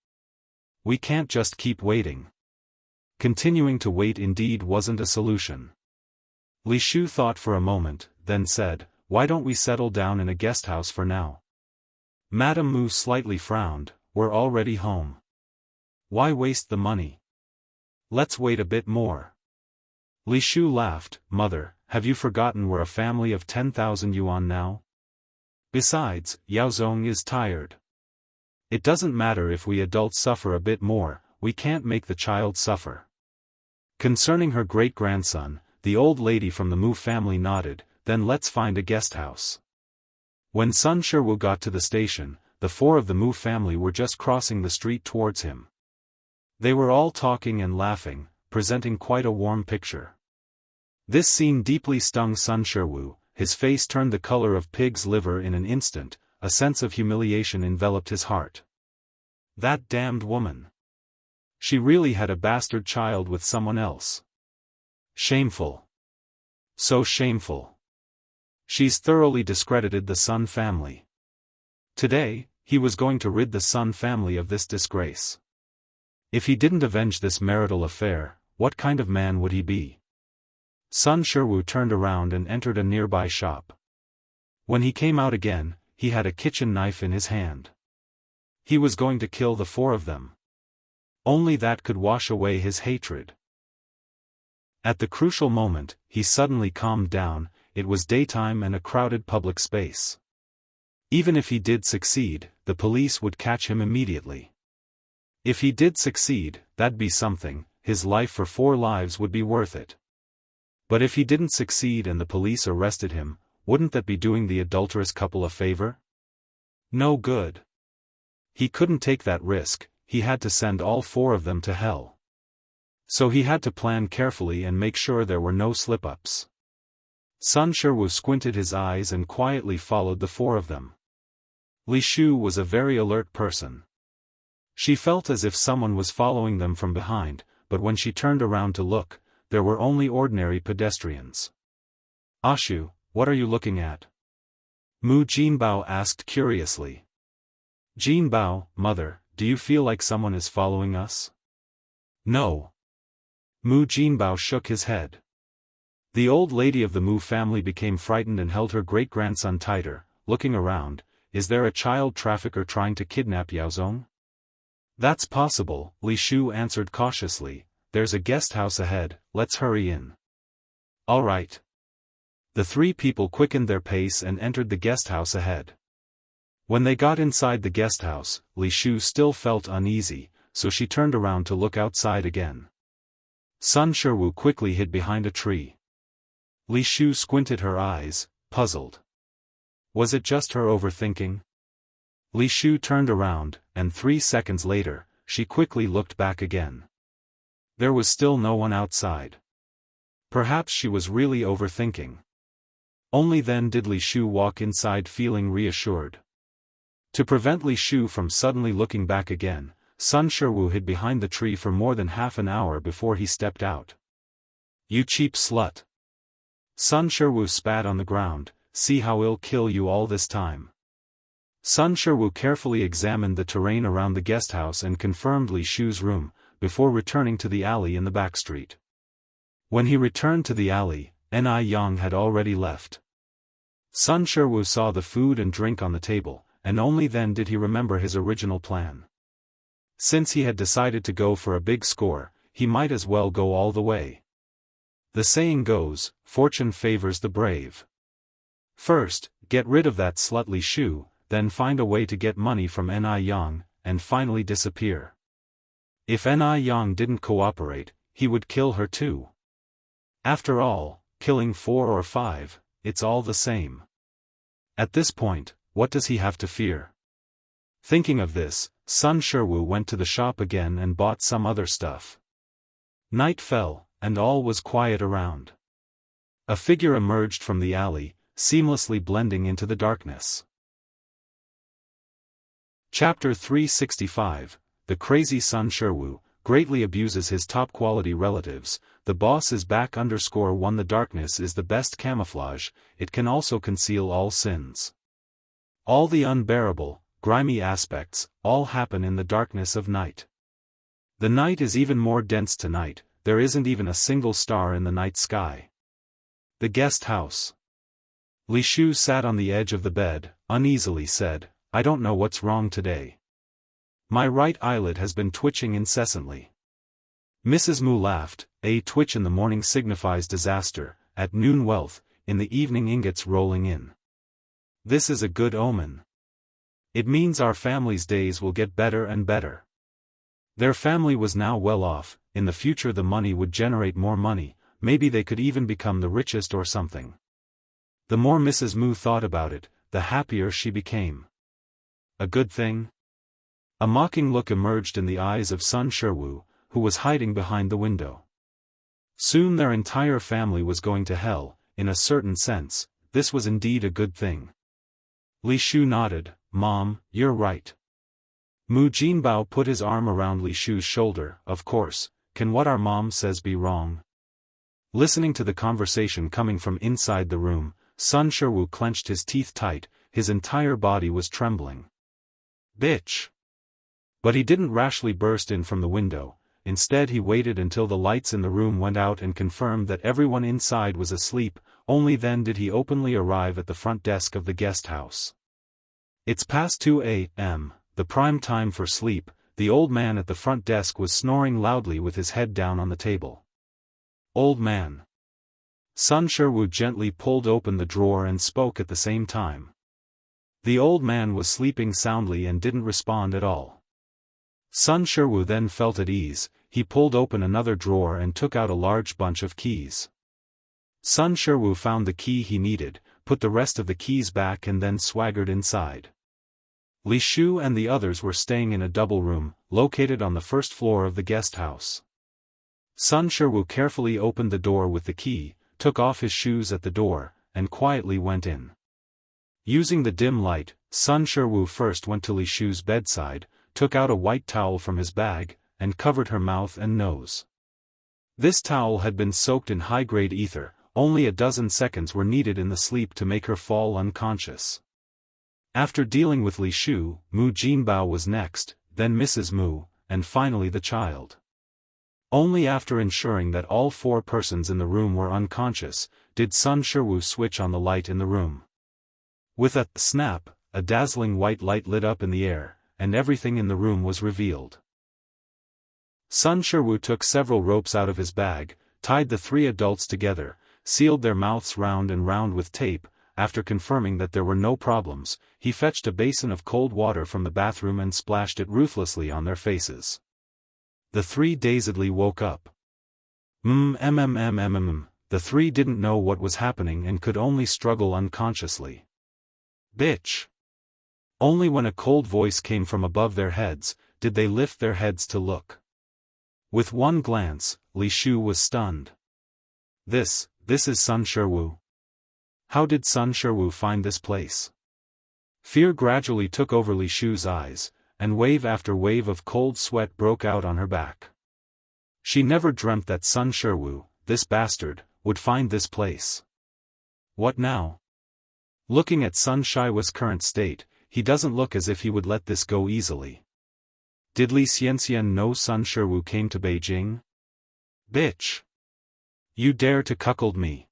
We can't just keep waiting. Continuing to wait indeed wasn't a solution. Li Shu thought for a moment, then said, why don't we settle down in a guest house for now? Madame Mu slightly frowned, we're already home. Why waste the money? Let's wait a bit more. Li Shu laughed, Mother, have you forgotten we're a family of 10,000 yuan now? Besides, Yaozong is tired. It doesn't matter if we adults suffer a bit more, we can't make the child suffer. Concerning her great-grandson, the old lady from the Mu family nodded, then let's find a guest house. When Sun Shiwu got to the station, the four of the Mu family were just crossing the street towards him. They were all talking and laughing, presenting quite a warm picture. This scene deeply stung Sun Shiwu. His face turned the color of pig's liver in an instant, a sense of humiliation enveloped his heart. That damned woman. She really had a bastard child with someone else. Shameful. So shameful. She's thoroughly discredited the Sun family. Today, he was going to rid the Sun family of this disgrace. If he didn't avenge this marital affair, what kind of man would he be? Sun Shiwu turned around and entered a nearby shop. When he came out again, he had a kitchen knife in his hand. He was going to kill the four of them. Only that could wash away his hatred. At the crucial moment, he suddenly calmed down. It was daytime and a crowded public space. Even if he did succeed, the police would catch him immediately. If he did succeed, that'd be something, his life for 4 lives would be worth it. But if he didn't succeed and the police arrested him, wouldn't that be doing the adulterous couple a favor? No good. He couldn't take that risk, he had to send all 4 of them to hell. So he had to plan carefully and make sure there were no slip-ups. Sun Shiwu squinted his eyes and quietly followed the 4 of them. Li Shu was a very alert person. She felt as if someone was following them from behind, but when she turned around to look, there were only ordinary pedestrians. Ashu, what are you looking at? Mu Jinbao asked curiously. Jinbao, Mother, do you feel like someone is following us? No. Mu Jinbao shook his head. The old lady of the Mu family became frightened and held her great-grandson tighter, looking around. Is there a child trafficker trying to kidnap Yaozong? That's possible, Li Shu answered cautiously. There's a guest house ahead, let's hurry in. All right. The 3 people quickened their pace and entered the guest house ahead. When they got inside the guest house, Li Shu still felt uneasy, so she turned around to look outside again. Sun Shiwu quickly hid behind a tree. Li Shu squinted her eyes, puzzled. Was it just her overthinking? Li Shu turned around, and 3 seconds later, she quickly looked back again. There was still no one outside. Perhaps she was really overthinking. Only then did Li Shu walk inside feeling reassured. To prevent Li Shu from suddenly looking back again, Sun Shiwu hid behind the tree for more than half an hour before he stepped out. You cheap slut. Sun Shiwu spat on the ground, see how I'll kill you all this time. Sun Shiwu carefully examined the terrain around the guest house and confirmed Li Shu's room, before returning to the alley in the back street. When he returned to the alley, Ni Yang had already left. Sun Shiwu saw the food and drink on the table, and only then did he remember his original plan. Since he had decided to go for a big score, he might as well go all the way. The saying goes, fortune favors the brave. First, get rid of that slut Li Shu, then find a way to get money from Ni Yang, and finally disappear. If Ni Yang didn't cooperate, he would kill her too. After all, killing 4 or 5, it's all the same. At this point, what does he have to fear? Thinking of this, Sun Shiwu went to the shop again and bought some other stuff. Night fell, and all was quiet around. A figure emerged from the alley, seamlessly blending into the darkness. Chapter 365, The Crazy Sun Shiwu greatly abuses his top-quality relatives. The boss is back _1. The darkness is the best camouflage, it can also conceal all sins. All the unbearable, grimy aspects, all happen in the darkness of night. The night is even more dense tonight, there isn't even a single star in the night sky. The guest house. Li Shu sat on the edge of the bed, uneasily said, I don't know what's wrong today. My right eyelid has been twitching incessantly. Mrs. Mu laughed, a twitch in the morning signifies disaster, at noon wealth, in the evening ingots rolling in. This is a good omen. It means our family's days will get better and better. Their family was now well off, in the future the money would generate more money, maybe they could even become the richest or something. The more Mrs. Mu thought about it, the happier she became. A good thing? A mocking look emerged in the eyes of Sun Shiwu, who was hiding behind the window. Soon their entire family was going to hell, in a certain sense, this was indeed a good thing. Li Shu nodded, Mom, you're right. Mu Jinbao put his arm around Li Shu's shoulder, of course, can what our mom says be wrong? Listening to the conversation coming from inside the room, Sun Shiwu clenched his teeth tight, his entire body was trembling. Bitch! But he didn't rashly burst in from the window, instead he waited until the lights in the room went out and confirmed that everyone inside was asleep, only then did he openly arrive at the front desk of the guest house. It's past 2 a.m., the prime time for sleep. The old man at the front desk was snoring loudly with his head down on the table. Old man. Sun Shiwu gently pulled open the drawer and spoke at the same time. The old man was sleeping soundly and didn't respond at all. Sun Shiwu then felt at ease, he pulled open another drawer and took out a large bunch of keys. Sun Shiwu found the key he needed, put the rest of the keys back and then swaggered inside. Li Shu and the others were staying in a double room, located on the first floor of the guest house. Sun Shiwu carefully opened the door with the key, took off his shoes at the door, and quietly went in. Using the dim light, Sun Shiwu first went to Li Shu's bedside, took out a white towel from his bag, and covered her mouth and nose. This towel had been soaked in high-grade ether, only a dozen seconds were needed in the sleep to make her fall unconscious. After dealing with Li Shu, Mu Jinbao was next, then Mrs. Mu, and finally the child. Only after ensuring that all 4 persons in the room were unconscious, did Sun Shiwu switch on the light in the room. With a snap, a dazzling white light lit up in the air, and everything in the room was revealed. Sun Shiwu took several ropes out of his bag, tied the 3 adults together, sealed their mouths round and round with tape. After confirming that there were no problems, he fetched a basin of cold water from the bathroom and splashed it ruthlessly on their faces. The 3 dazedly woke up. The 3 didn't know what was happening and could only struggle unconsciously. Bitch! Only when a cold voice came from above their heads, did they lift their heads to look. With one glance, Li Shu was stunned. This is Sun Shiwu. How did Sun Shiwu find this place? Fear gradually took over Li Shu's eyes, and wave after wave of cold sweat broke out on her back. She never dreamt that Sun Shiwu, this bastard, would find this place. What now? Looking at Sun Shiwu's current state, he doesn't look as if he would let this go easily. Did Li Xianxia know Sun Shiwu came to Beijing? Bitch! You dare to cuckold me!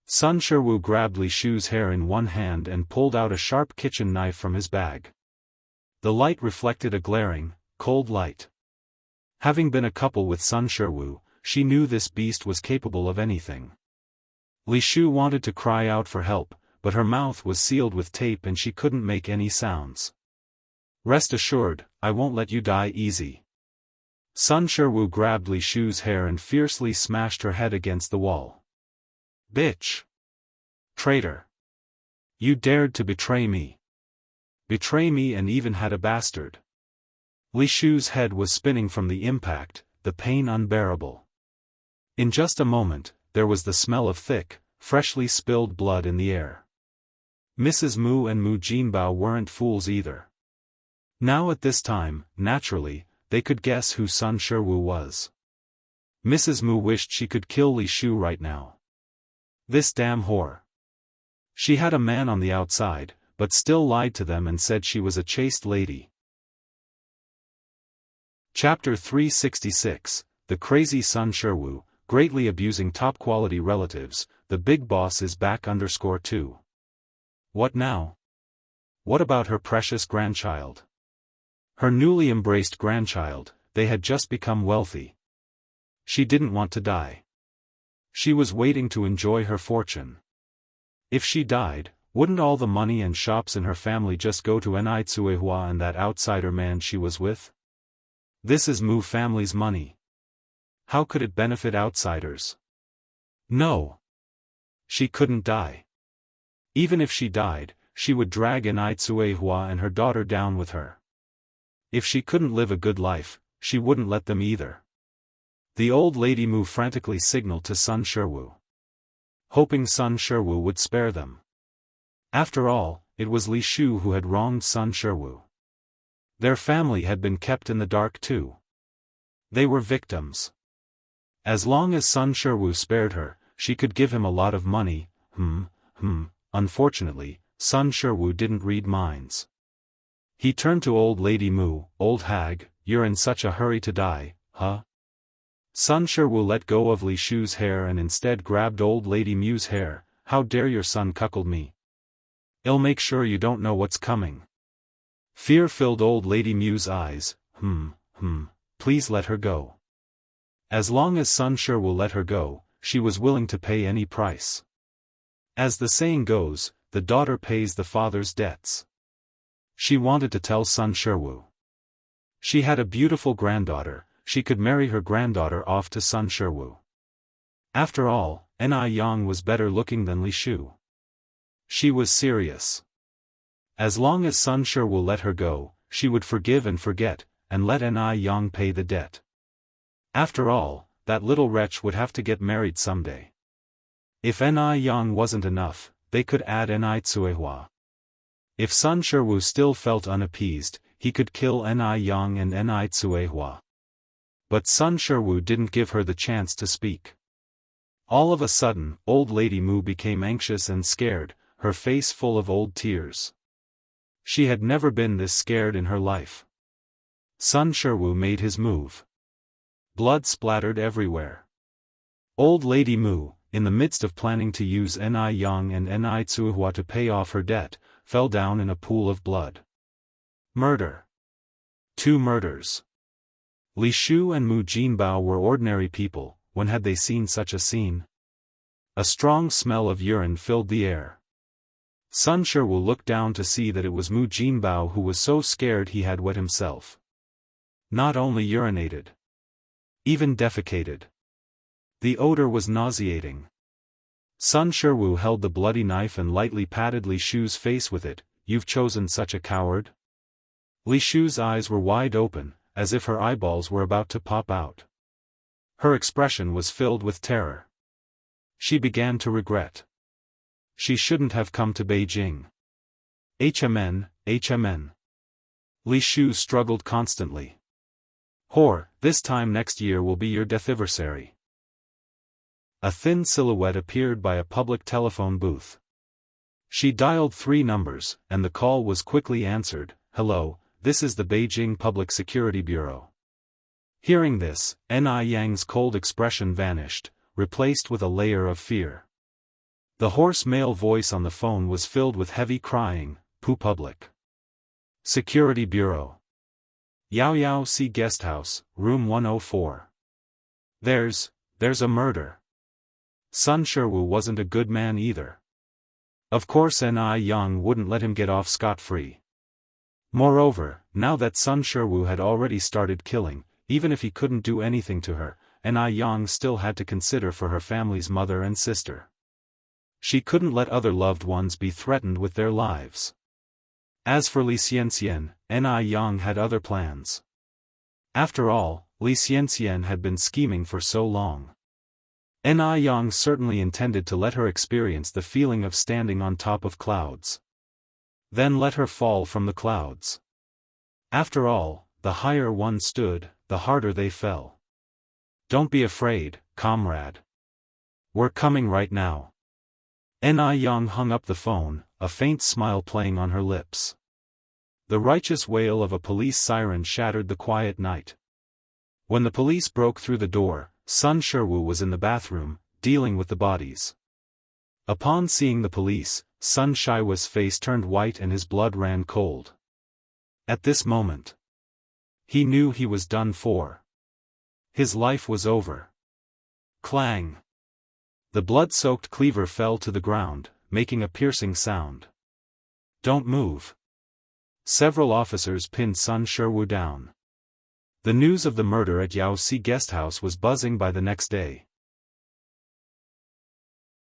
Sun Shiwu grabbed Li Shu's hair in one hand and pulled out a sharp kitchen knife from his bag. The light reflected a glaring, cold light. Having been a couple with Sun Shiwu, she knew this beast was capable of anything. Li Shu wanted to cry out for help, but her mouth was sealed with tape and she couldn't make any sounds. Rest assured, I won't let you die easy. Sun Shiwu grabbed Li Shu's hair and fiercely smashed her head against the wall. Bitch! Traitor! You dared to betray me. Betray me and even had a bastard. Li Shu's head was spinning from the impact, the pain unbearable. In just a moment, there was the smell of thick, freshly spilled blood in the air. Mrs. Mu and Mu Jinbao weren't fools either. Now at this time, naturally, they could guess who Sun Shiwu was. Mrs. Mu wished she could kill Li Shu right now. This damn whore. She had a man on the outside, but still lied to them and said she was a chaste lady. Chapter 366, The Crazy Sun Shiwu, Greatly Abusing Top-Quality Relatives, The Big Boss is Back _2. What now? What about her precious grandchild? Her newly embraced grandchild, they had just become wealthy. She didn't want to die. She was waiting to enjoy her fortune. If she died, wouldn't all the money and shops in her family just go to Ni Tsuehua and that outsider man she was with? This is Mu family's money. How could it benefit outsiders? No. She couldn't die. Even if she died, she would drag Ni Tsuehua and her daughter down with her. If she couldn't live a good life, she wouldn't let them either. The old lady Mu frantically signaled to Sun Shiwu, hoping Sun Shiwu would spare them. After all, it was Li Shu who had wronged Sun Shiwu. Their family had been kept in the dark too. They were victims. As long as Sun Shiwu spared her, she could give him a lot of money. Unfortunately, Sun Shiwu didn't read minds. He turned to old lady Mu. Old hag, you're in such a hurry to die, huh? Sun Shiwu let go of Li Shu's hair and instead grabbed old lady Mu's hair. How dare your son cuckold me? I'll make sure you don't know what's coming. Fear filled old lady Mu's eyes. Please let her go. As long as Sun Shiwu let her go, she was willing to pay any price. As the saying goes, the daughter pays the father's debts. She wanted to tell Sun Shiwu. She had a beautiful granddaughter, she could marry her granddaughter off to Sun Shiwu. After all, Ni Yang was better looking than Li Shu. She was serious. As long as Sun Shiwu let her go, she would forgive and forget, and let Ni Yang pay the debt. After all, that little wretch would have to get married someday. If Ni Yang wasn't enough, they could add Ni Tsuehua. If Sun Shiwu still felt unappeased, he could kill Ni Yang and Ni Tsuehua. But Sun Shiwu didn't give her the chance to speak. All of a sudden, old lady Mu became anxious and scared, her face full of old tears. She had never been this scared in her life. Sun Shiwu made his move. Blood splattered everywhere. Old lady Mu, in the midst of planning to use Ni Yang and Ni Tsuehua to pay off her debt, fell down in a pool of blood. Murder. 2 murders. Li Shu and Mu Jinbao were ordinary people. When had they seen such a scene? A strong smell of urine filled the air. Sun Shiwu looked down to see that it was Mu Jinbao who was so scared he had wet himself. Not only urinated. Even defecated. The odor was nauseating. Sun Shiwu held the bloody knife and lightly patted Li Shu's face with it. You've chosen such a coward? Li Shu's eyes were wide open, as if her eyeballs were about to pop out. Her expression was filled with terror. She began to regret. She shouldn't have come to Beijing. HMN. Li Shu struggled constantly. Whore, this time next year will be your deathiversary. A thin silhouette appeared by a public telephone booth. She dialed 3 numbers, and the call was quickly answered. Hello, this is the Beijing Public Security Bureau. Hearing this, Ni Yang's cold expression vanished, replaced with a layer of fear. The hoarse male voice on the phone was filled with heavy crying. Pu Public Security Bureau. Yao Si Guesthouse, Room 104. There's a murder. Sun Shiwu wasn't a good man either. Of course Ni Yang wouldn't let him get off scot-free. Moreover, now that Sun Shiwu had already started killing, even if he couldn't do anything to her, Ni Yang still had to consider for her family's mother and sister. She couldn't let other loved ones be threatened with their lives. As for Li Xianxian, Ni Yang had other plans. After all, Li Xianxian had been scheming for so long. Ni Yang certainly intended to let her experience the feeling of standing on top of clouds. Then let her fall from the clouds. After all, the higher one stood, the harder they fell. Don't be afraid, comrade. We're coming right now. Ni Yang hung up the phone, a faint smile playing on her lips. The righteous wail of a police siren shattered the quiet night. When the police broke through the door, Sun Shiwu was in the bathroom, dealing with the bodies. Upon seeing the police, Sun Shiwu's face turned white and his blood ran cold. At this moment, he knew he was done for. His life was over. Clang! The blood-soaked cleaver fell to the ground, making a piercing sound. Don't move. Several officers pinned Sun Shiwu down. The news of the murder at Yaoxi Guesthouse was buzzing by the next day.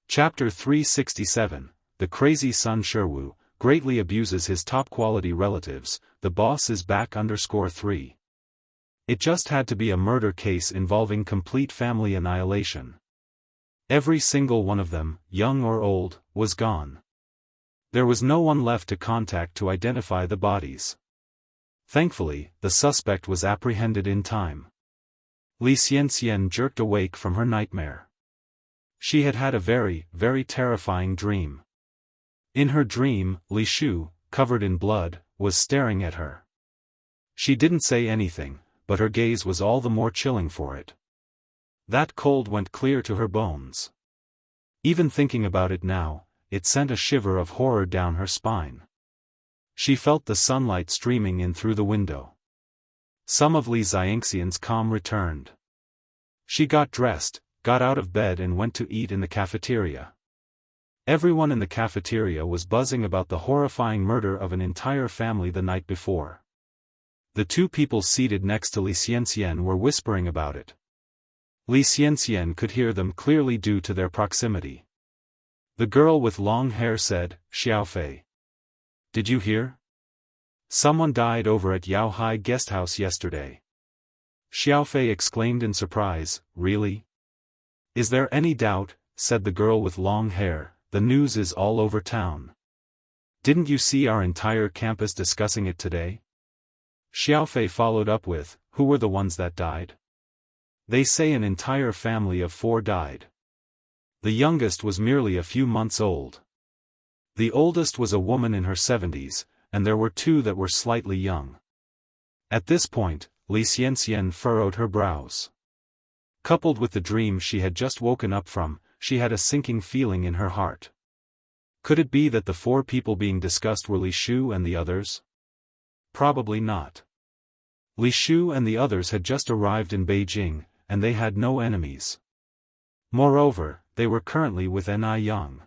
Chapter 367, The Crazy Sun Shiwu, greatly abuses his top-quality relatives, the boss is back _3. It just had to be a murder case involving complete family annihilation. Every single one of them, young or old, was gone. There was no one left to contact to identify the bodies. Thankfully, the suspect was apprehended in time. Li Xianxian jerked awake from her nightmare. She had had a very, very terrifying dream. In her dream, Li Shu, covered in blood, was staring at her. She didn't say anything, but her gaze was all the more chilling for it. That cold went clear to her bones. Even thinking about it now, it sent a shiver of horror down her spine. She felt the sunlight streaming in through the window. Some of Li Xianxian's calm returned. She got dressed, got out of bed and went to eat in the cafeteria. Everyone in the cafeteria was buzzing about the horrifying murder of an entire family the night before. The two people seated next to Li Xianxian were whispering about it. Li Xianxian could hear them clearly due to their proximity. The girl with long hair said, "Xiaofei. Did you hear? Someone died over at Yaohai Guesthouse yesterday." Xiaofei exclaimed in surprise, "Really? Is there any doubt?" said the girl with long hair, "the news is all over town. Didn't you see our entire campus discussing it today?" Xiaofei followed up with, "Who were the ones that died?" "They say an entire family of 4 died. The youngest was merely a few months old. The oldest was a woman in her 70s, and there were 2 that were slightly young." At this point, Li Xianxian furrowed her brows. Coupled with the dream she had just woken up from, she had a sinking feeling in her heart. Could it be that the 4 people being discussed were Li Shu and the others? Probably not. Li Shu and the others had just arrived in Beijing, and they had no enemies. Moreover, they were currently with Ni Yang.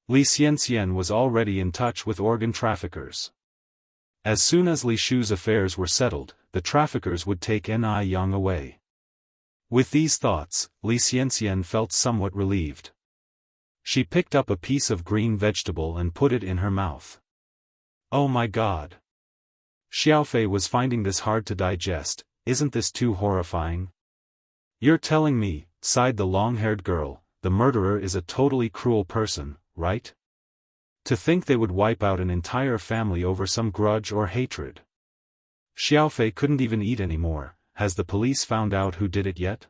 Li Xianxian was already in touch with organ traffickers. As soon as Li Shu's affairs were settled, the traffickers would take Ni Yang away. With these thoughts, Li Xianxian felt somewhat relieved. She picked up a piece of green vegetable and put it in her mouth. Oh my God! Xiaofei was finding this hard to digest. "Isn't this too horrifying?" "You're telling me," sighed the long-haired girl, "the murderer is a totally cruel person, right? To think they would wipe out an entire family over some grudge or hatred." Xiaofei couldn't even eat anymore. Has the police found out who did it yet?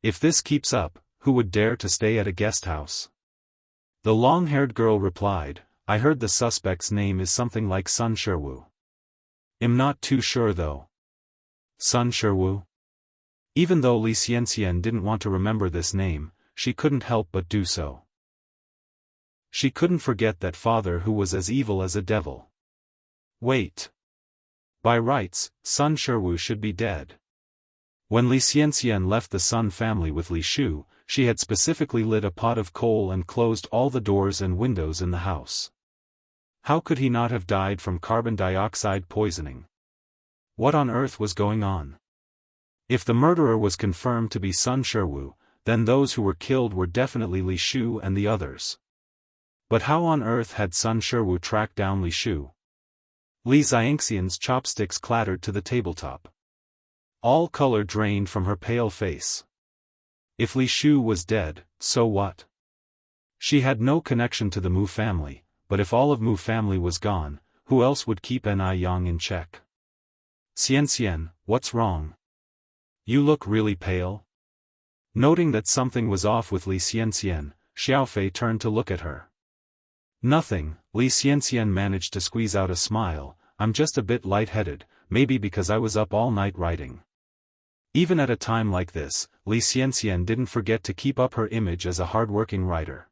If this keeps up, who would dare to stay at a guest house? The long-haired girl replied, "I heard the suspect's name is something like Sun Shiwu. I'm not too sure though." Sun Shiwu? Even though Li Xianxian didn't want to remember this name, she couldn't help but do so. She couldn't forget that father who was as evil as a devil. Wait. By rights, Sun Shiwu should be dead. When Li Xianxian left the Sun family with Li Shu, she had specifically lit a pot of coal and closed all the doors and windows in the house. How could he not have died from carbon dioxide poisoning? What on earth was going on? If the murderer was confirmed to be Sun Shiwu, then those who were killed were definitely Li Shu and the others. But how on earth had Sun Shiwu tracked down Li Shu? Li Xianxian's chopsticks clattered to the tabletop. All color drained from her pale face. If Li Shu was dead, so what? She had no connection to the Mu family, but if all of Mu family was gone, who else would keep Yang in check? Xianxian, what's wrong? You look really pale. Noting that something was off with Li Xianxian, Xiaofei turned to look at her. Nothing, Li Xianxian managed to squeeze out a smile. I'm just a bit lightheaded, maybe because I was up all night writing. Even at a time like this, Li Xianxian didn't forget to keep up her image as a hardworking writer.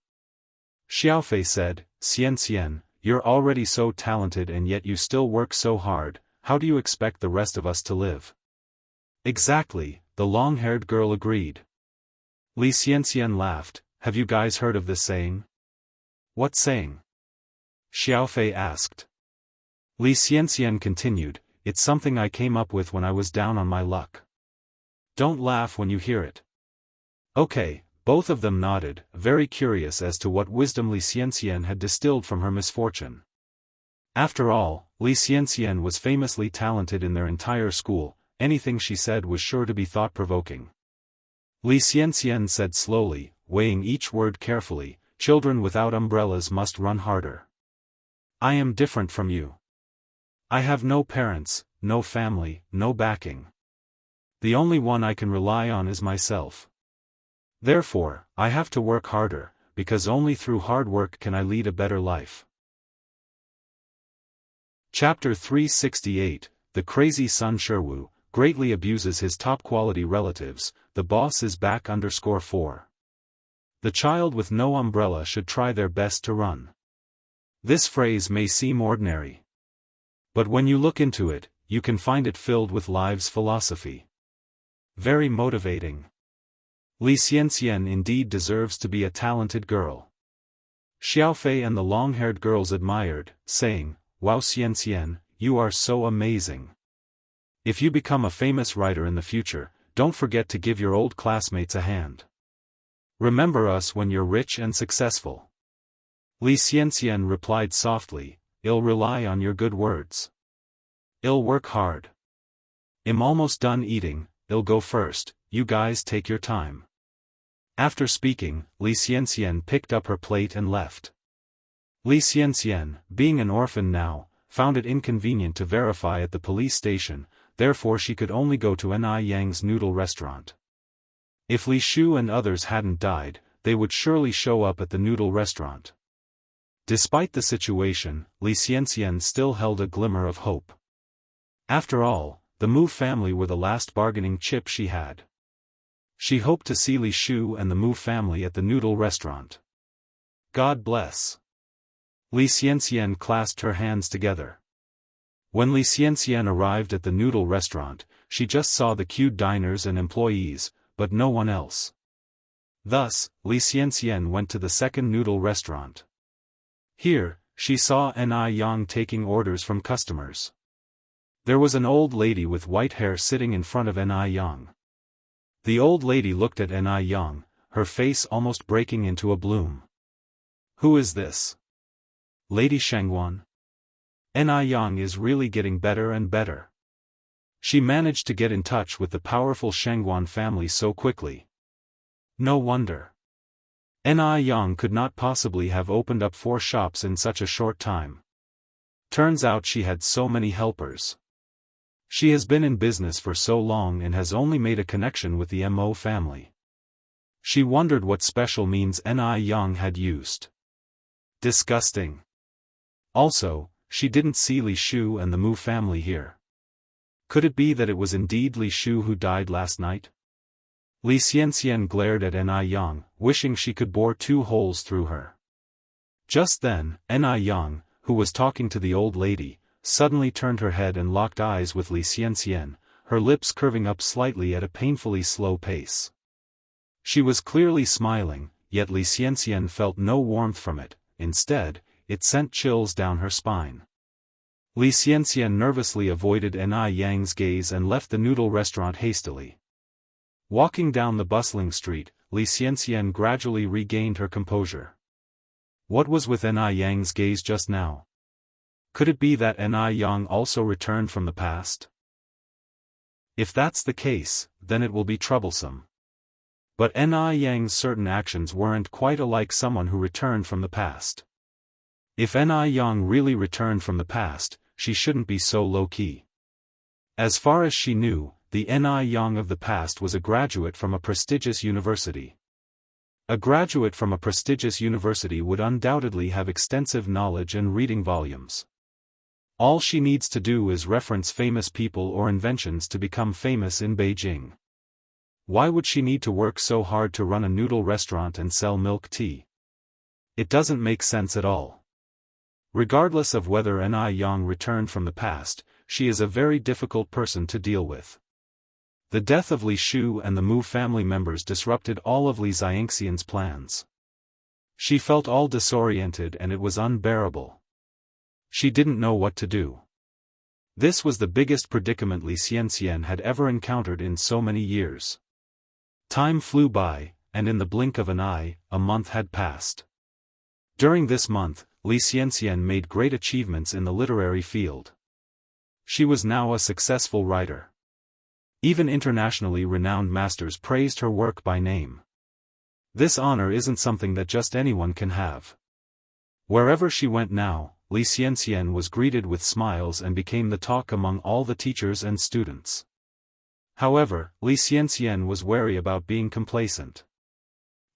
Xiaofei said, Xianxian, you're already so talented and yet you still work so hard, how do you expect the rest of us to live? Exactly, the long-haired girl agreed. Li Xianxian laughed, have you guys heard of this saying? What saying? Xiaofei asked. Li Xianxian continued, it's something I came up with when I was down on my luck. Don't laugh when you hear it. Okay, both of them nodded, very curious as to what wisdom Li Xianxian had distilled from her misfortune. After all, Li Xianxian was famously talented in their entire school, anything she said was sure to be thought-provoking. Li Xianxian said slowly, weighing each word carefully, children without umbrellas must run harder. I am different from you. I have no parents, no family, no backing. The only one I can rely on is myself. Therefore, I have to work harder, because only through hard work can I lead a better life. Chapter 368, The Crazy Son Sherwu, greatly abuses his top-quality relatives, the boss is back _4. The child with no umbrella should try their best to run. This phrase may seem ordinary. But when you look into it, you can find it filled with life's philosophy. Very motivating. Li Xianxian indeed deserves to be a talented girl. Xiaofei and the long-haired girls admired, saying, Wow Xianxian, you are so amazing. If you become a famous writer in the future, don't forget to give your old classmates a hand. Remember us when you're rich and successful. Li Xianxian replied softly, I'll rely on your good words. I'll work hard. I'm almost done eating, I'll go first, you guys take your time. After speaking, Li Xianxian picked up her plate and left. Li Xianxian, being an orphan now, found it inconvenient to verify at the police station, therefore she could only go to Yang's noodle restaurant. If Li Shu and others hadn't died, they would surely show up at the noodle restaurant. Despite the situation, Li Xianxian still held a glimmer of hope. After all, the Mu family were the last bargaining chip she had. She hoped to see Li Shu and the Mu family at the noodle restaurant. God bless. Li Xianxian clasped her hands together. When Li Xianxian arrived at the noodle restaurant, she just saw the queued diners and employees, but no one else. Thus, Li Xianxian went to the second noodle restaurant. Here, she saw Yang taking orders from customers. There was an old lady with white hair sitting in front of Yang. The old lady looked at Yang, her face almost breaking into a bloom. Who is this? Lady Shangguan? Yang is really getting better and better. She managed to get in touch with the powerful Shangguan family so quickly. No wonder. Yang could not possibly have opened up 4 shops in such a short time. Turns out she had so many helpers. She has been in business for so long and has only made a connection with the Mo family. She wondered what special means Yang had used. Disgusting. Also, she didn't see Li Shu and the Mu family here. Could it be that it was indeed Li Shu who died last night? Li Xianxian glared at Yang, wishing she could bore 2 holes through her. Just then, Yang, who was talking to the old lady, suddenly turned her head and locked eyes with Li Xianxian, her lips curving up slightly at a painfully slow pace. She was clearly smiling, yet Li Xianxian felt no warmth from it, instead, it sent chills down her spine. Li Xianxian nervously avoided Yang's gaze and left the noodle restaurant hastily. Walking down the bustling street, Li Xianxian gradually regained her composure. What was with Yang's gaze just now? Could it be that Yang also returned from the past? If that's the case, then it will be troublesome. But Ni Yang's certain actions weren't quite alike someone who returned from the past. If Ni Yang really returned from the past, she shouldn't be so low-key. As far as she knew, the Ni Yang of the past was a graduate from a prestigious university. A graduate from a prestigious university would undoubtedly have extensive knowledge and reading volumes. All she needs to do is reference famous people or inventions to become famous in Beijing. Why would she need to work so hard to run a noodle restaurant and sell milk tea? It doesn't make sense at all. Regardless of whether Ni Yang returned from the past, she is a very difficult person to deal with. The death of Li Shu and the Mu family members disrupted all of Li Xianxian's plans. She felt all disoriented and it was unbearable. She didn't know what to do. This was the biggest predicament Li Xianxian had ever encountered in so many years. Time flew by, and in the blink of an eye, a month had passed. During this month, Li Xianxian made great achievements in the literary field. She was now a successful writer. Even internationally renowned masters praised her work by name. This honor isn't something that just anyone can have. Wherever she went now, Li Xianxian was greeted with smiles and became the talk among all the teachers and students. However, Li Xianxian was wary about being complacent.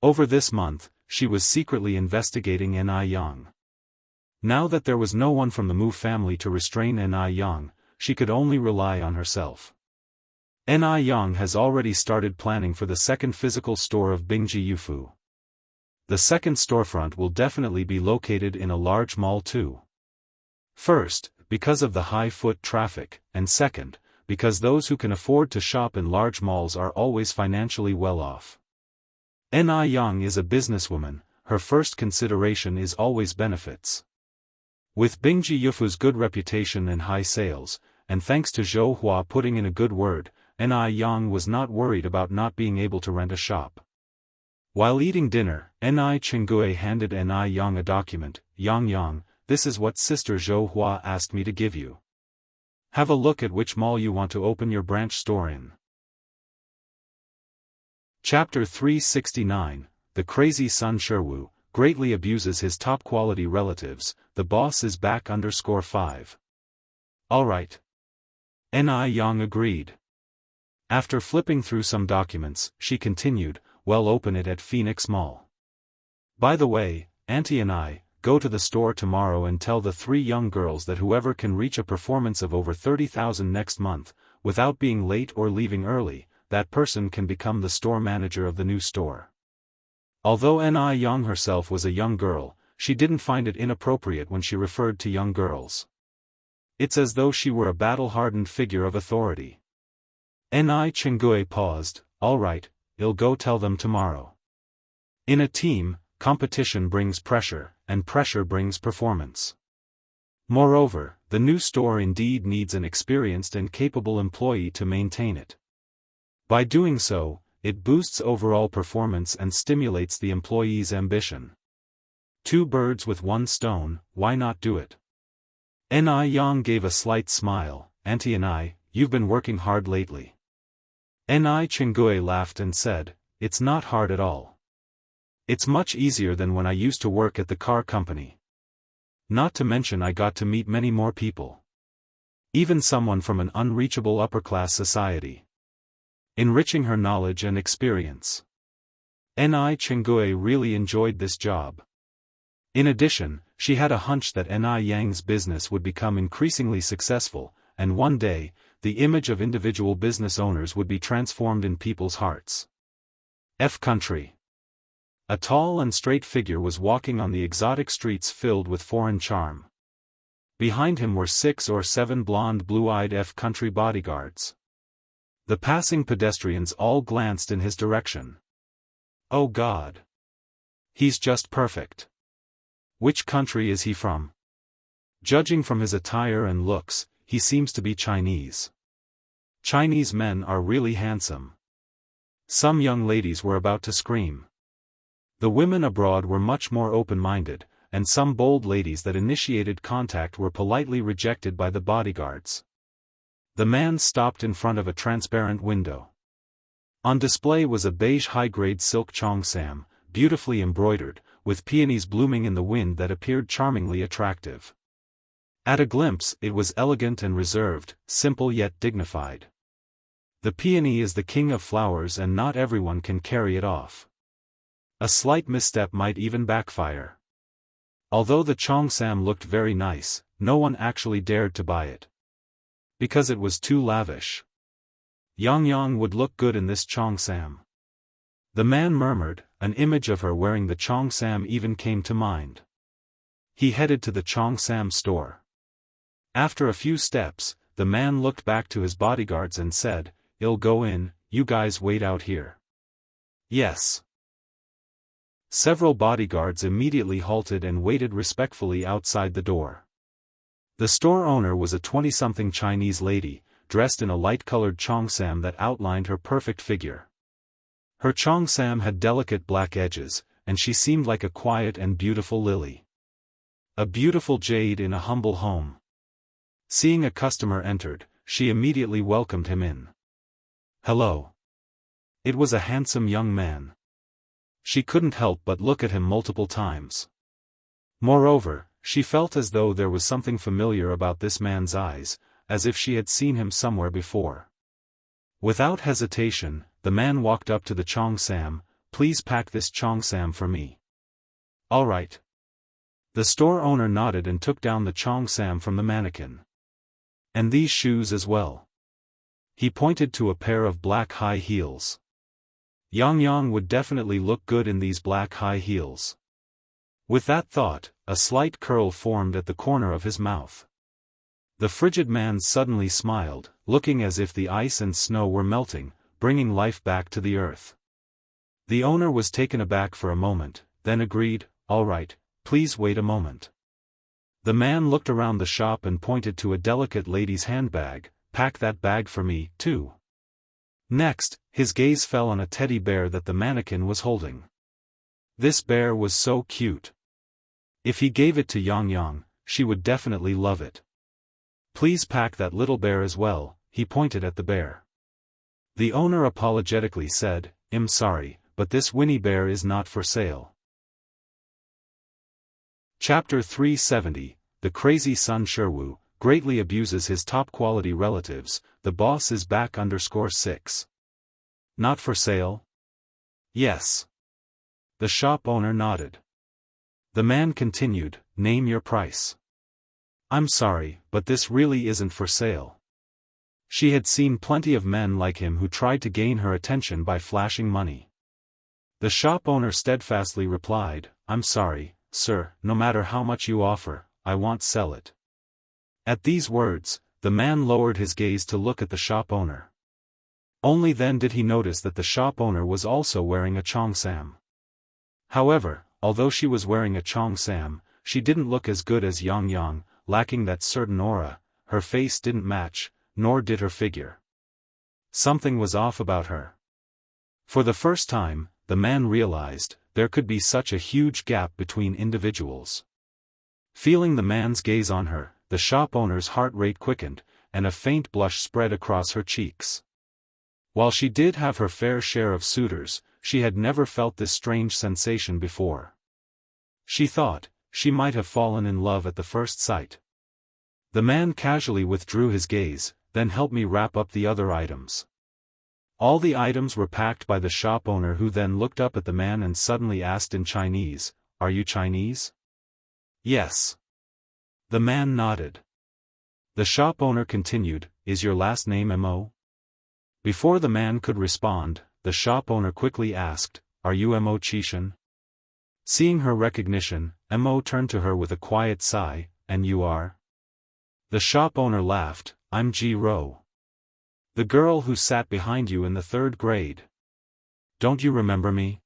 Over this month, she was secretly investigating Ni Yang. Now that there was no one from the Mu family to restrain Ni Yang, she could only rely on herself. Ni Yang has already started planning for the second physical store of Bingji Yufu. The second storefront will definitely be located in a large mall too. First, because of the high foot traffic, and second, because those who can afford to shop in large malls are always financially well off. Ni Yang is a businesswoman, her first consideration is always benefits. With Bingji Yufu's good reputation and high sales, and thanks to Zhou Hua putting in a good word, Ni Yang was not worried about not being able to rent a shop. While eating dinner, Ni Chengue handed Ni Yang a document. Yang, this is what Sister Zhou Hua asked me to give you. Have a look at which mall you want to open your branch store in. Chapter 369, The Crazy Son Sherwu, greatly abuses his top-quality relatives, the boss is back _5. Alright. Ni Yang agreed. After flipping through some documents, she continued, well, open it at Phoenix Mall. By the way, Auntie and I, go to the store tomorrow and tell the 3 young girls that whoever can reach a performance of over 30,000 next month, without being late or leaving early, that person can become the store manager of the new store. Although Ni Yang herself was a young girl, she didn't find it inappropriate when she referred to young girls. It's as though she were a battle-hardened figure of authority. Ni Chengue paused, alright, I'll go tell them tomorrow. In a team, competition brings pressure, and pressure brings performance. Moreover, the new store indeed needs an experienced and capable employee to maintain it. By doing so, it boosts overall performance and stimulates the employee's ambition. 2 birds with 1 stone, why not do it? Ni Yang gave a slight smile, Auntie and I, you've been working hard lately. Ni Chengue laughed and said, it's not hard at all. It's much easier than when I used to work at the car company. Not to mention I got to meet many more people. Even someone from an unreachable upper-class society. Enriching her knowledge and experience. Ni Chengue really enjoyed this job. In addition, she had a hunch that Ni Yang's business would become increasingly successful, and one day, the image of individual business owners would be transformed in people's hearts. F Country. A tall and straight figure was walking on the exotic streets filled with foreign charm. Behind him were 6 or 7 blonde blue-eyed F Country bodyguards. The passing pedestrians all glanced in his direction. Oh God! He's just perfect. Which country is he from? Judging from his attire and looks, he seems to be Chinese. Chinese men are really handsome. Some young ladies were about to scream. The women abroad were much more open-minded, and some bold ladies that initiated contact were politely rejected by the bodyguards. The man stopped in front of a transparent window. On display was a beige high-grade silk cheongsam, beautifully embroidered, with peonies blooming in the wind that appeared charmingly attractive. At a glimpse it was elegant and reserved, simple yet dignified. The peony is the king of flowers and not everyone can carry it off. A slight misstep might even backfire. Although the cheongsam looked very nice, no one actually dared to buy it. Because it was too lavish. Yang would look good in this cheongsam. The man murmured, an image of her wearing the cheongsam even came to mind. He headed to the cheongsam store. After a few steps, the man looked back to his bodyguards and said, "I'll go in, you guys wait out here." Yes. Several bodyguards immediately halted and waited respectfully outside the door. The store owner was a 20-something Chinese lady, dressed in a light-colored cheongsam that outlined her perfect figure. Her cheongsam had delicate black edges, and she seemed like a quiet and beautiful lily. A beautiful jade in a humble home. Seeing a customer entered, she immediately welcomed him in. "Hello." It was a handsome young man. She couldn't help but look at him multiple times. Moreover, she felt as though there was something familiar about this man's eyes, as if she had seen him somewhere before. Without hesitation, the man walked up to the cheongsam. "Please pack this cheongsam for me." "All right." The store owner nodded and took down the cheongsam from the mannequin. "And these shoes as well." He pointed to a pair of black high heels. Yang would definitely look good in these black high heels. With that thought, a slight curl formed at the corner of his mouth. The frigid man suddenly smiled, looking as if the ice and snow were melting, bringing life back to the earth. The owner was taken aback for a moment, then agreed, "All right, please wait a moment." The man looked around the shop and pointed to a delicate lady's handbag. "Pack that bag for me, too." Next, his gaze fell on a teddy bear that the mannequin was holding. This bear was so cute. If he gave it to Yang, she would definitely love it. "Please pack that little bear as well," he pointed at the bear. The owner apologetically said, "I'm sorry, but this Winnie bear is not for sale." Chapter 370, The Crazy Son Sherwu greatly abuses his top-quality relatives. The boss is back _6. Not for sale? Yes. The shop owner nodded. The man continued, "Name your price." "I'm sorry, but this really isn't for sale." She had seen plenty of men like him who tried to gain her attention by flashing money. The shop owner steadfastly replied, "I'm sorry, sir, no matter how much you offer, I won't sell it." At these words, the man lowered his gaze to look at the shop owner. Only then did he notice that the shop owner was also wearing a cheongsam. However, although she was wearing a cheongsam, she didn't look as good as Yang, lacking that certain aura. Her face didn't match, nor did her figure. Something was off about her. For the first time, the man realized, there could be such a huge gap between individuals. Feeling the man's gaze on her, the shop owner's heart rate quickened, and a faint blush spread across her cheeks. While she did have her fair share of suitors, she had never felt this strange sensation before. She thought, she might have fallen in love at the first sight. The man casually withdrew his gaze, then helped me wrap up the other items. All the items were packed by the shop owner, who then looked up at the man and suddenly asked in Chinese, "Are you Chinese?" "Yes." The man nodded. The shop owner continued, "Is your last name Mo?" Before the man could respond, the shop owner quickly asked, "Are you Mo Chishan?" Seeing her recognition, Mo turned to her with a quiet sigh, "And you are?" The shop owner laughed, "I'm Ji Ro. The girl who sat behind you in the 3rd grade. Don't you remember me?"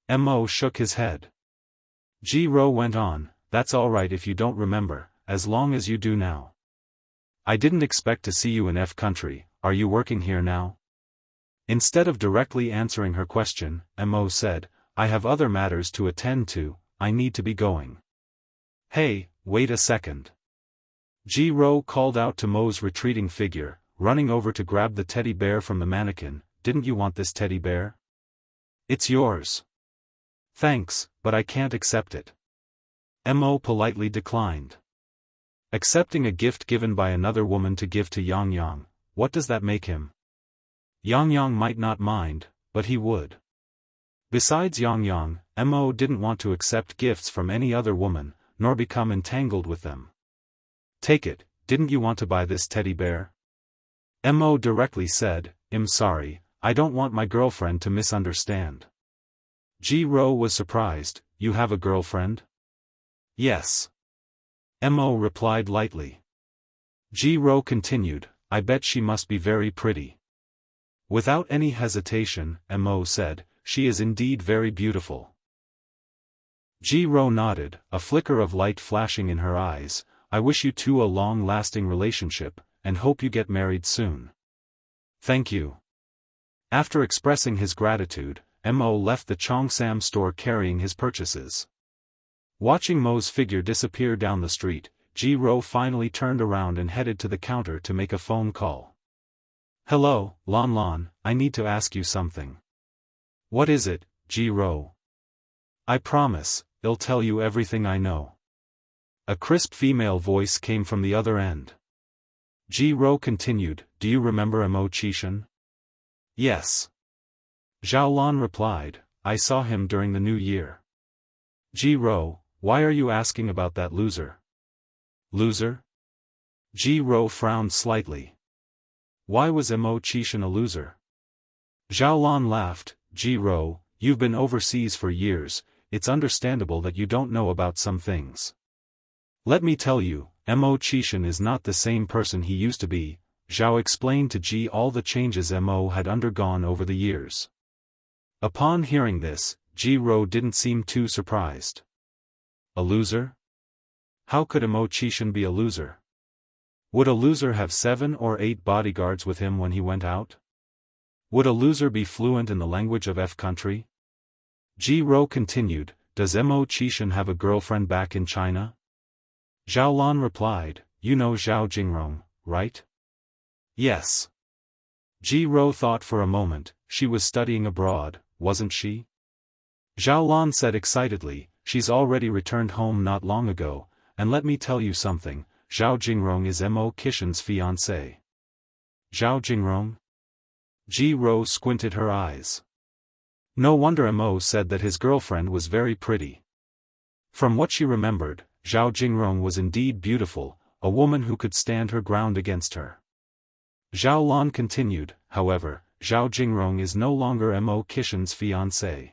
Mo shook his head. Ji Ro went on, "That's alright if you don't remember, as long as you do now. I didn't expect to see you in F country. Are you working here now?" Instead of directly answering her question, Mo said, "I have other matters to attend to, I need to be going." "Hey, wait a second." Ji Ro called out to Mo's retreating figure, running over to grab the teddy bear from the mannequin. Didn't you want this teddy bear? It's yours. Thanks, but I can't accept it. Mo politely declined. Accepting a gift given by another woman to give to Yang Yang, what does that make him? Yang Yang might not mind, but he would. Besides Yang Yang, Mo didn't want to accept gifts from any other woman, nor become entangled with them. Take it, didn't you want to buy this teddy bear? Mo directly said, I'm sorry, I don't want my girlfriend to misunderstand. Ji-ro was surprised, you have a girlfriend? Yes. Mo replied lightly. Ji-ro continued, I bet she must be very pretty. Without any hesitation, Mo said, she is indeed very beautiful. Ji-ro nodded, a flicker of light flashing in her eyes. I wish you two a long-lasting relationship, and hope you get married soon. Thank you. After expressing his gratitude, Mo left the Cheongsam store carrying his purchases. Watching Mo's figure disappear down the street, Ji-ro finally turned around and headed to the counter to make a phone call. Hello, Lon Lon, I need to ask you something. What is it, Ji-ro? I promise, I'll tell you everything I know. A crisp female voice came from the other end. Ji-ro continued, do you remember Mo Qishan? Yes. Zhao Lan replied, I saw him during the New Year. Ji-ro, why are you asking about that loser? Loser? Ji-ro frowned slightly. Why was Mo Qishan a loser? Zhao Lan laughed, Ji-ro, you've been overseas for years, it's understandable that you don't know about some things. Let me tell you, Mo Qishan is not the same person he used to be. Zhao explained to Ji all the changes Mo had undergone over the years. Upon hearing this, Ji-ro didn't seem too surprised. A loser? How could Mo Qishan be a loser? Would a loser have 7 or 8 bodyguards with him when he went out? Would a loser be fluent in the language of F country? Ji-ro continued, does Mo Qishan have a girlfriend back in China? Zhao Lan replied, you know Zhao Jingrong, right? Yes. Ji-ro thought for a moment, she was studying abroad, wasn't she? Zhao Lan said excitedly, she's already returned home not long ago, and let me tell you something, Zhao Jingrong is Mo Qishan's fiancé. Zhao Jingrong? Ji-ro squinted her eyes. No wonder Mo said that his girlfriend was very pretty. From what she remembered, Zhao Jingrong was indeed beautiful, a woman who could stand her ground against her. Zhao Lan continued, however, Zhao Jingrong is no longer Mo Qishan's fiancé.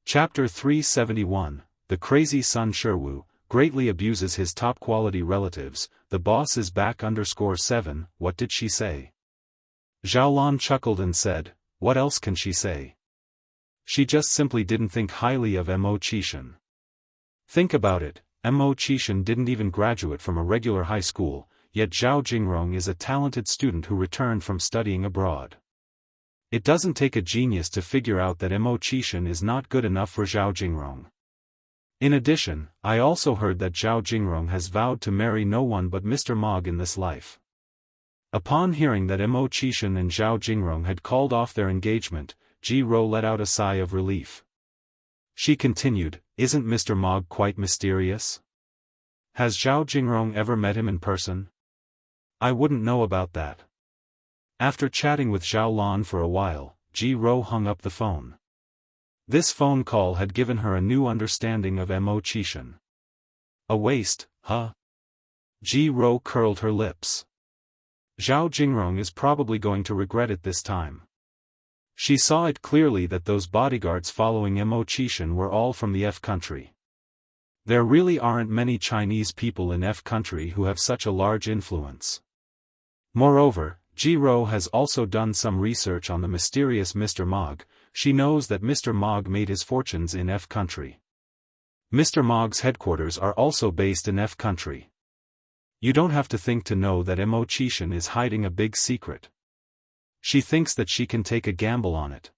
Chapter 371, The Crazy Son Sherwu, greatly abuses his top-quality relatives, the boss is back _7, what did she say? Zhao Lan chuckled and said, what else can she say? She just simply didn't think highly of Mo Qishan. Think about it, Mo Qishan didn't even graduate from a regular high school, yet Zhao Jingrong is a talented student who returned from studying abroad. It doesn't take a genius to figure out that Mo Qishan is not good enough for Zhao Jingrong. In addition, I also heard that Zhao Jingrong has vowed to marry no one but Mr. Mog in this life. Upon hearing that Mo Qishan and Zhao Jingrong had called off their engagement, Ji-ro let out a sigh of relief. She continued, isn't Mr. Mog quite mysterious? Has Zhao Jingrong ever met him in person? I wouldn't know about that. After chatting with Zhao Lan for a while, Ji-ro hung up the phone. This phone call had given her a new understanding of Mo Qishan. A waste, huh? Ji-ro curled her lips. Zhao Jingrong is probably going to regret it this time. She saw it clearly that those bodyguards following Mo Qishan were all from the F country. There really aren't many Chinese people in F country who have such a large influence. Moreover, Ji-ro has also done some research on the mysterious Mr. Mog. She knows that Mr. Mog made his fortunes in F country. Mr. Mog's headquarters are also based in F country. You don't have to think to know that Mo Qishan is hiding a big secret. She thinks that she can take a gamble on it.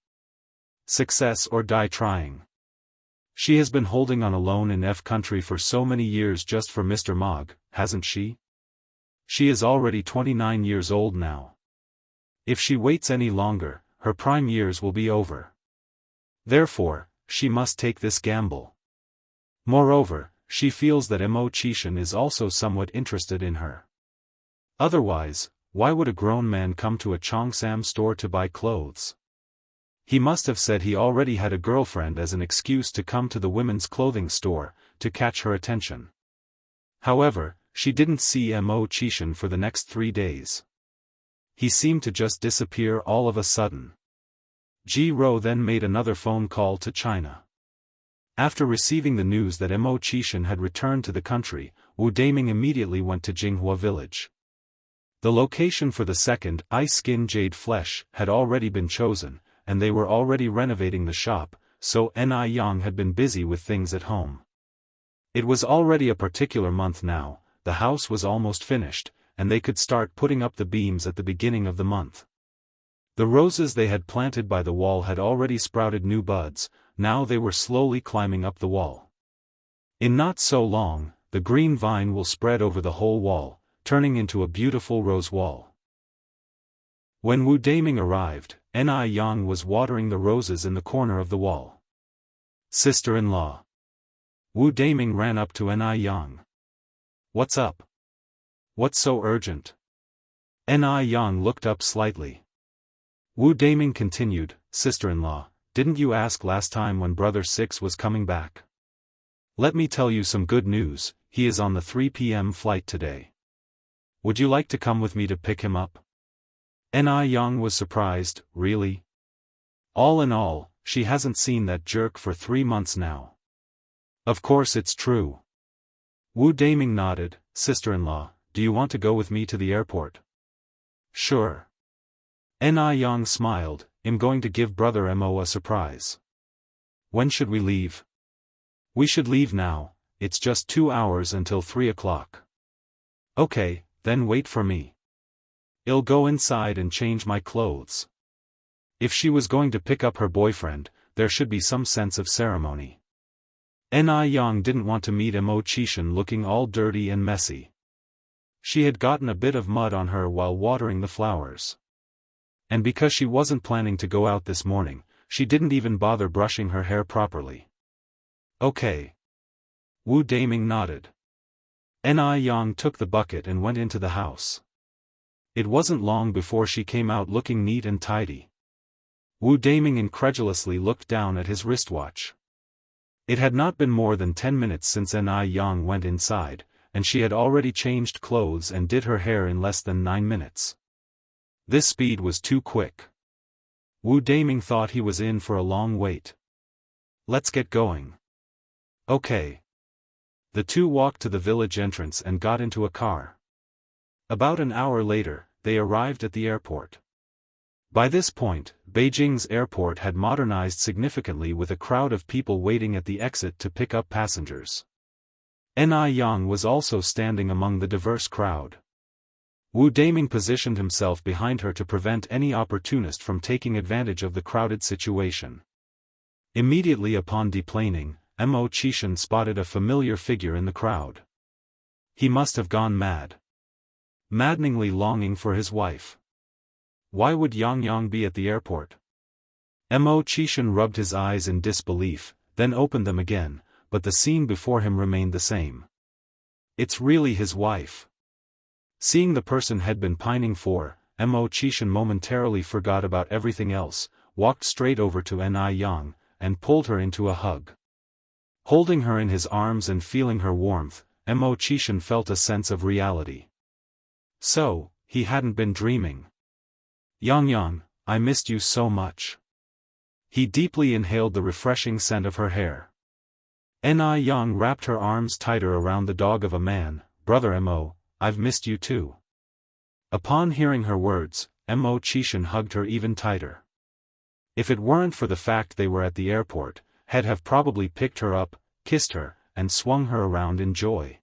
Success or die trying. She has been holding on alone in F country for so many years just for Mr. Mog, hasn't she? She is already 29 years old now. If she waits any longer, her prime years will be over. Therefore, she must take this gamble. Moreover, she feels that Mo Qishan is also somewhat interested in her. Otherwise, why would a grown man come to a Cheongsam store to buy clothes? He must have said he already had a girlfriend as an excuse to come to the women's clothing store, to catch her attention. However, she didn't see Mo Qishan for the next 3 days. He seemed to just disappear all of a sudden. Ji Ro then made another phone call to China. After receiving the news that Mo Qishan had returned to the country, Wu Daming immediately went to Jinghua village. The location for the second ice skin jade flesh had already been chosen, and they were already renovating the shop, so Ni Yang had been busy with things at home. It was already a particular month now, the house was almost finished, and they could start putting up the beams at the beginning of the month. The roses they had planted by the wall had already sprouted new buds, now they were slowly climbing up the wall. In not so long, the green vine will spread over the whole wall, turning into a beautiful rose wall. When Wu Daming arrived, Ni Yang was watering the roses in the corner of the wall. Sister-in-law. Wu Daming ran up to Ni Yang. What's up? What's so urgent? Ni Yang looked up slightly. Wu Daming continued, Sister-in-law, didn't you ask last time when Brother Six was coming back? Let me tell you some good news, he is on the 3 p.m. flight today. Would you like to come with me to pick him up? Ni Yang was surprised, really? All in all, she hasn't seen that jerk for 3 months now. Of course it's true. Wu Daming nodded, Sister-in-law, do you want to go with me to the airport? Sure. Ni Yang smiled, I'm going to give Brother Mo a surprise. When should we leave? We should leave now, it's just 2 hours until 3 o'clock. Okay, then wait for me. I'll go inside and change my clothes. If she was going to pick up her boyfriend, there should be some sense of ceremony. Ni Yang didn't want to meet Mo Qishan looking all dirty and messy. She had gotten a bit of mud on her while watering the flowers. And because she wasn't planning to go out this morning, she didn't even bother brushing her hair properly. Okay. Wu Daming nodded. Ni Yang took the bucket and went into the house. It wasn't long before she came out looking neat and tidy. Wu Daming incredulously looked down at his wristwatch. It had not been more than 10 minutes since Ni Yang went inside, and she had already changed clothes and did her hair in less than 9 minutes. This speed was too quick. Wu Daming thought he was in for a long wait. Let's get going. Okay. The two walked to the village entrance and got into a car. About an hour later, they arrived at the airport. By this point, Beijing's airport had modernized significantly with a crowd of people waiting at the exit to pick up passengers. Ni Yang was also standing among the diverse crowd. Wu Daming positioned himself behind her to prevent any opportunist from taking advantage of the crowded situation. Immediately upon deplaning, Mo Qishan spotted a familiar figure in the crowd. He must have gone mad. Maddeningly longing for his wife. Why would Yang be at the airport? Mo Qishan rubbed his eyes in disbelief, then opened them again, but the scene before him remained the same. It's really his wife. Seeing the person had been pining for, Mo Qishan momentarily forgot about everything else, walked straight over to Ni Yang, and pulled her into a hug. Holding her in his arms and feeling her warmth, Mo Qishan felt a sense of reality. So, he hadn't been dreaming. Yang, I missed you so much. He deeply inhaled the refreshing scent of her hair. Ni Yang wrapped her arms tighter around the dog of a man, Brother Mo, I've missed you too. Upon hearing her words, Mo Qishan hugged her even tighter. If it weren't for the fact they were at the airport, he'd have probably picked her up, kissed her, and swung her around in joy.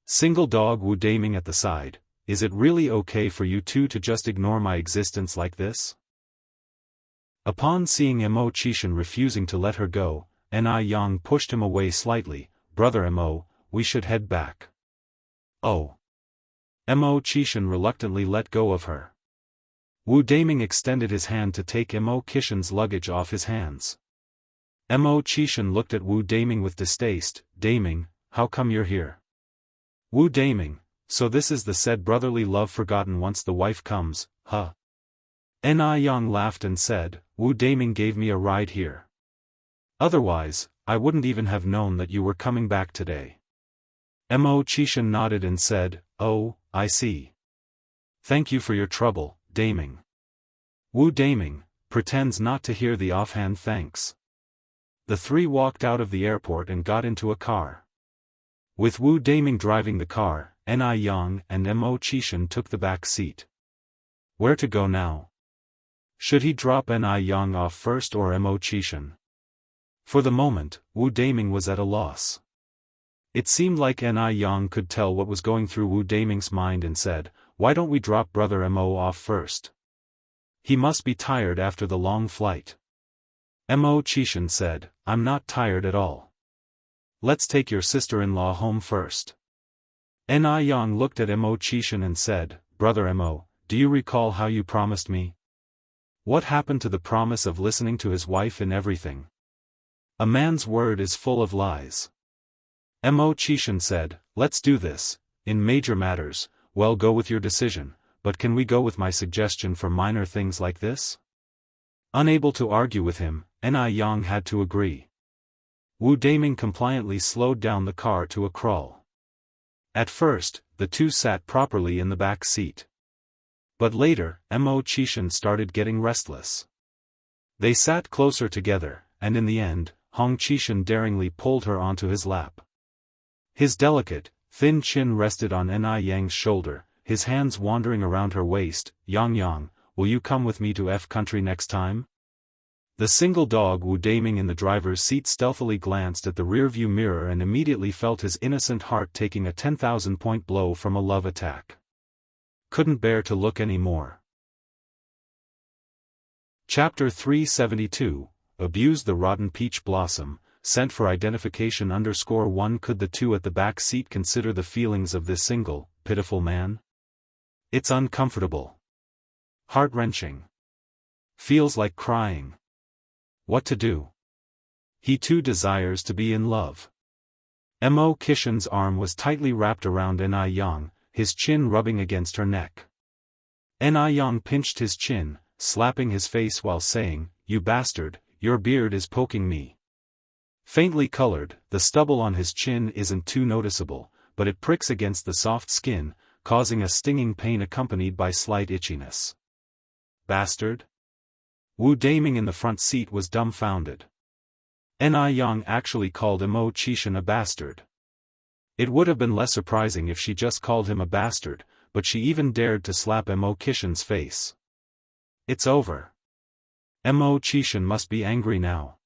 Single dog Wu Daming at the side, is it really okay for you two to just ignore my existence like this? Upon seeing Mo Qishan refusing to let her go, Ni Yang pushed him away slightly, Brother Mo, we should head back. Oh. Mo Qishan reluctantly let go of her. Wu Daming extended his hand to take Mo Qishan's luggage off his hands. Mo Qishan looked at Wu Daming with distaste. Daming, how come you're here? Wu Daming, so this is the said brotherly love forgotten once the wife comes, huh? Ni Yang laughed and said, Wu Daming gave me a ride here. Otherwise, I wouldn't even have known that you were coming back today. Mo Qishan nodded and said, oh, I see. Thank you for your trouble, Daming. Wu Daming pretends not to hear the offhand thanks. The three walked out of the airport and got into a car. With Wu Daming driving the car, Ni Yang and Mo Qishan took the back seat. Where to go now? Should he drop Ni Yang off first or Mo Qishan? For the moment, Wu Daming was at a loss. It seemed like Ni Yang could tell what was going through Wu Daming's mind and said, why don't we drop brother Mo off first? He must be tired after the long flight. Mo Qishan said, I'm not tired at all. Let's take your sister-in-law home first. Ni Yang looked at Mo Qishan and said, brother Mo, do you recall how you promised me? What happened to the promise of listening to his wife in everything? A man's word is full of lies. Mo Qishan said, let's do this. In major matters, well, go with your decision, but can we go with my suggestion for minor things like this? Unable to argue with him, Ni Yang had to agree. Wu Daming compliantly slowed down the car to a crawl. At first, the two sat properly in the back seat. But later, Mo Qishan started getting restless. They sat closer together, and in the end, Hong Qishan daringly pulled her onto his lap. His delicate, thin chin rested on Ni Yang's shoulder, his hands wandering around her waist. Yang, will you come with me to F country next time? The single dog Wu Daming in the driver's seat stealthily glanced at the rearview mirror and immediately felt his innocent heart taking a 10,000-point blow from a love attack. Couldn't bear to look any more. Chapter 372, Abuse the Rotten Peach Blossom, sent for identification _1. Could the two at the back seat consider the feelings of this single, pitiful man? It's uncomfortable. Heart-wrenching. Feels like crying. What to do? He too desires to be in love. Mo Qishan's arm was tightly wrapped around Ni Yang, his chin rubbing against her neck. Ni Yang pinched his chin, slapping his face while saying, you bastard, your beard is poking me. Faintly colored, the stubble on his chin isn't too noticeable, but it pricks against the soft skin, causing a stinging pain accompanied by slight itchiness. Bastard? Wu Daming in the front seat was dumbfounded. Ni Yang actually called Mo Qishan a bastard. It would have been less surprising if she just called him a bastard, but she even dared to slap Mo Qishan's face. It's over. Mo Qishan must be angry now.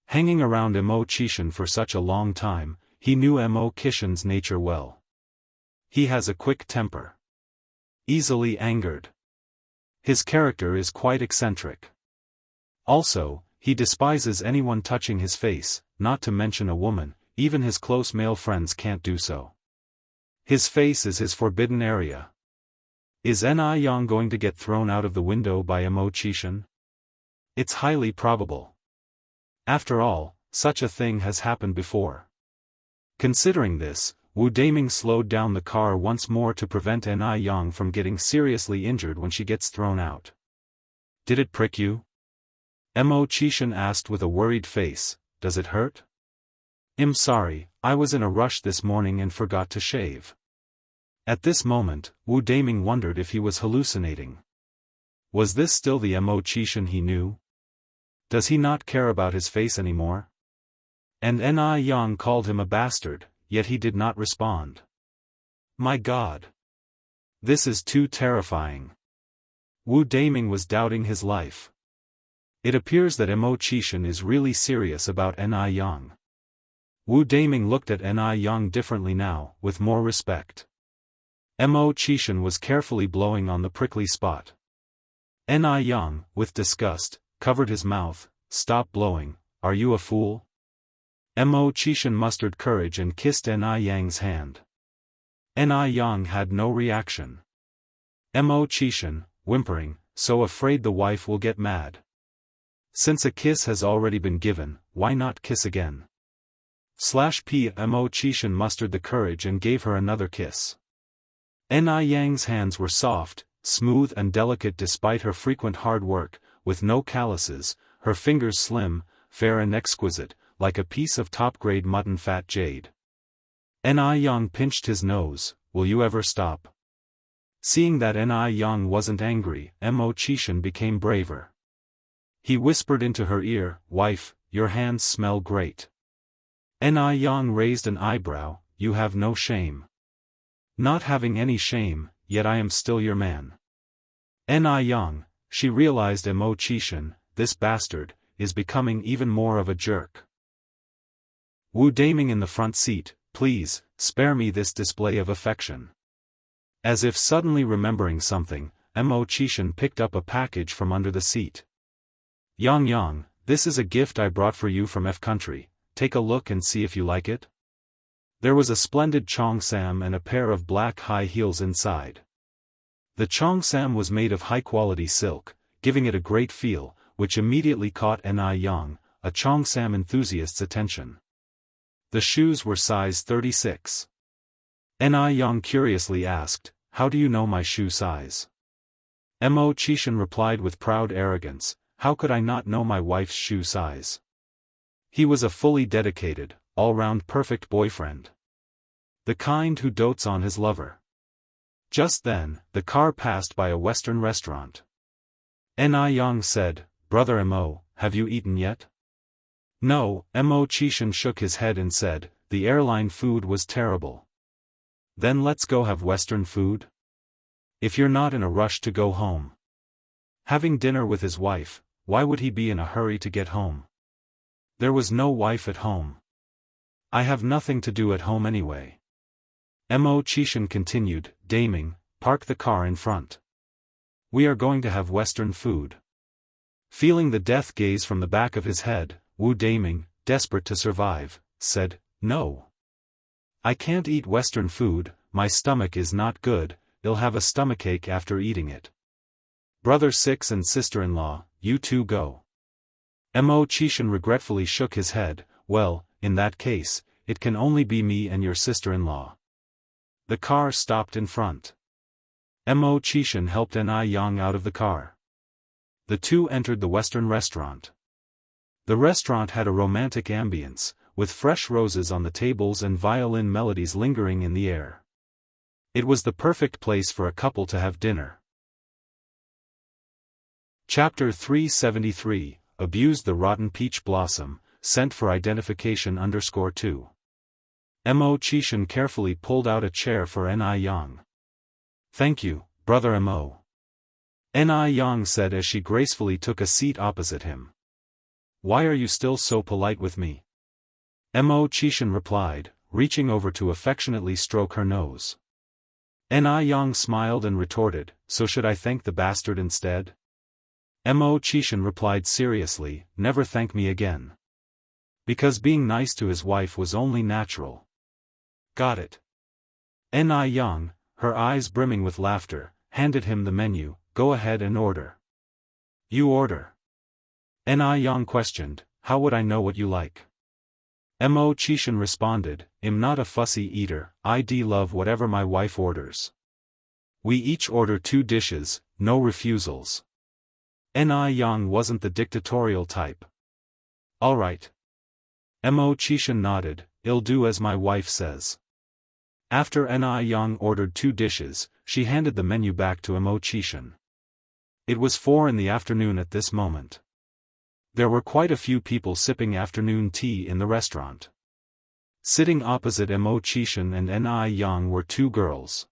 Hanging around Mo Qishan for such a long time, he knew Mo Qishan's nature well. He has a quick temper. Easily angered. His character is quite eccentric. Also, he despises anyone touching his face, not to mention a woman. Even his close male friends can't do so. His face is his forbidden area. Is Ni Yang going to get thrown out of the window by Mo Qishan? It's highly probable. After all, such a thing has happened before. Considering this, Wu Daming slowed down the car once more to prevent Ni Yang from getting seriously injured when she gets thrown out. Did it prick you? Mo Qishan asked with a worried face, does it hurt? I'm sorry, I was in a rush this morning and forgot to shave. At this moment, Wu Daming wondered if he was hallucinating. Was this still the Mo Qishan he knew? Does he not care about his face anymore? And Ni Yang called him a bastard, yet he did not respond. My God! This is too terrifying. Wu Daming was doubting his life. It appears that Mo Qishan is really serious about Ni Yang. Wu Daming looked at Ni Yang differently now, with more respect. Mo Qishan was carefully blowing on the prickly spot. Ni Yang, with disgust, covered his mouth. Stop blowing, are you a fool? Mo Qishan mustered courage and kissed Ni Yang's hand. Ni Yang had no reaction. Mo Qishan, whimpering, so afraid the wife will get mad. Since a kiss has already been given, why not kiss again? Mo Qishan mustered the courage and gave her another kiss. Ni Yang's hands were soft, smooth and delicate despite her frequent hard work, with no calluses, her fingers slim, fair and exquisite, like a piece of top-grade mutton fat jade. Ni Yang pinched his nose, will you ever stop? Seeing that Ni Yang wasn't angry, Mo Qishan became braver. He whispered into her ear, wife, your hands smell great. Ni Yang raised an eyebrow, you have no shame. Not having any shame, yet I am still your man. Ni Yang, she realized Mo Qishan, this bastard, is becoming even more of a jerk. Wu Daming in the front seat, please, spare me this display of affection. As if suddenly remembering something, Mo Qishan picked up a package from under the seat. Yang, this is a gift I brought for you from F country, take a look and see if you like it. There was a splendid cheongsam and a pair of black high heels inside. The cheongsam was made of high-quality silk, giving it a great feel, which immediately caught Ni Yang, a cheongsam enthusiast's attention. The shoes were size 36. Ni Yang curiously asked, how do you know my shoe size? Mo Qishan replied with proud arrogance, how could I not know my wife's shoe size? He was a fully dedicated, all-round perfect boyfriend. The kind who dotes on his lover. Just then, the car passed by a Western restaurant. Ni Yang said, Brother Mo, have you eaten yet? No, Mo Qishan shook his head and said, the airline food was terrible. Then let's go have Western food? If you're not in a rush to go home. Having dinner with his wife, why would he be in a hurry to get home? There was no wife at home. I have nothing to do at home anyway. Mo Qishan continued, Daming, park the car in front. We are going to have Western food. Feeling the death gaze from the back of his head, Wu Daming, desperate to survive, said, no. I can't eat Western food, my stomach is not good, I'll have a stomachache after eating it. Brother Six and sister-in-law, you two go. Mo Qishan regretfully shook his head, well, in that case, it can only be me and your sister-in-law. The car stopped in front. Mo Qishan helped Ni Yang out of the car. The two entered the Western restaurant. The restaurant had a romantic ambience, with fresh roses on the tables and violin melodies lingering in the air. It was the perfect place for a couple to have dinner. Chapter 373, Abused the Rotten Peach Blossom, sent for identification _2. Mo Qishan carefully pulled out a chair for Ni Yang. Thank you, Brother Mo. Ni Yang said as she gracefully took a seat opposite him. Why are you still so polite with me? Mo Qishan replied, reaching over to affectionately stroke her nose. Ni Yang smiled and retorted, so should I thank the bastard instead? Mo Qishan replied seriously, never thank me again. Because being nice to his wife was only natural. Got it. Ni Yang, her eyes brimming with laughter, handed him the menu, go ahead and order. You order. Ni Yang questioned, how would I know what you like? Mo Qishan responded, I'm not a fussy eater, I love whatever my wife orders. We each order 2 dishes, no refusals. Ni Yang wasn't the dictatorial type. Alright. Mo Qishan nodded, I'll do as my wife says. After Ni Yang ordered 2 dishes, she handed the menu back to Mo Qishan. It was 4 in the afternoon at this moment. There were quite a few people sipping afternoon tea in the restaurant. Sitting opposite Mo Qishan and Ni Yang were 2 girls.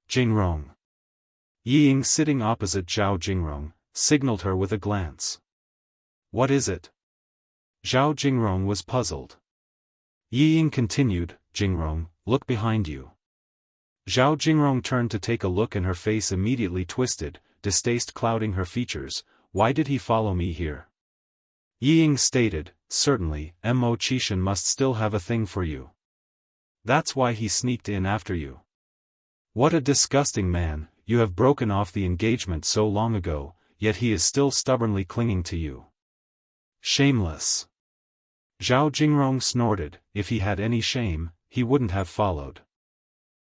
Jingrong. Ying sitting opposite Zhao Jingrong, signaled her with a glance. What is it? Zhao Jingrong was puzzled. Ying continued, Jingrong, look behind you. Zhao Jingrong turned to take a look and her face immediately twisted, distaste clouding her features. Why did he follow me here? Ying stated, certainly, Mo Qishan must still have a thing for you. That's why he sneaked in after you. What a disgusting man, you have broken off the engagement so long ago, yet he is still stubbornly clinging to you. Shameless. Zhao Jingrong snorted. If he had any shame, he wouldn't have followed.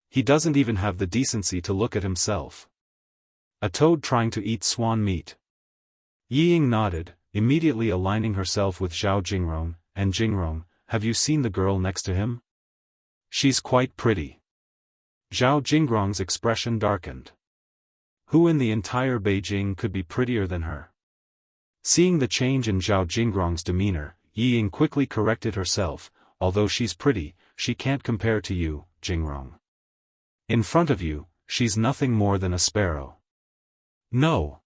He doesn't even have the decency to look at himself. A toad trying to eat swan meat. Yi Ying nodded, immediately aligning herself with Zhao Jingrong, and Jingrong, have you seen the girl next to him? She's quite pretty. Zhao Jingrong's expression darkened. Who in the entire Beijing could be prettier than her? Seeing the change in Zhao Jingrong's demeanor, Yi Ying quickly corrected herself, although she's pretty, she can't compare to you, Jingrong. In front of you, she's nothing more than a sparrow. No.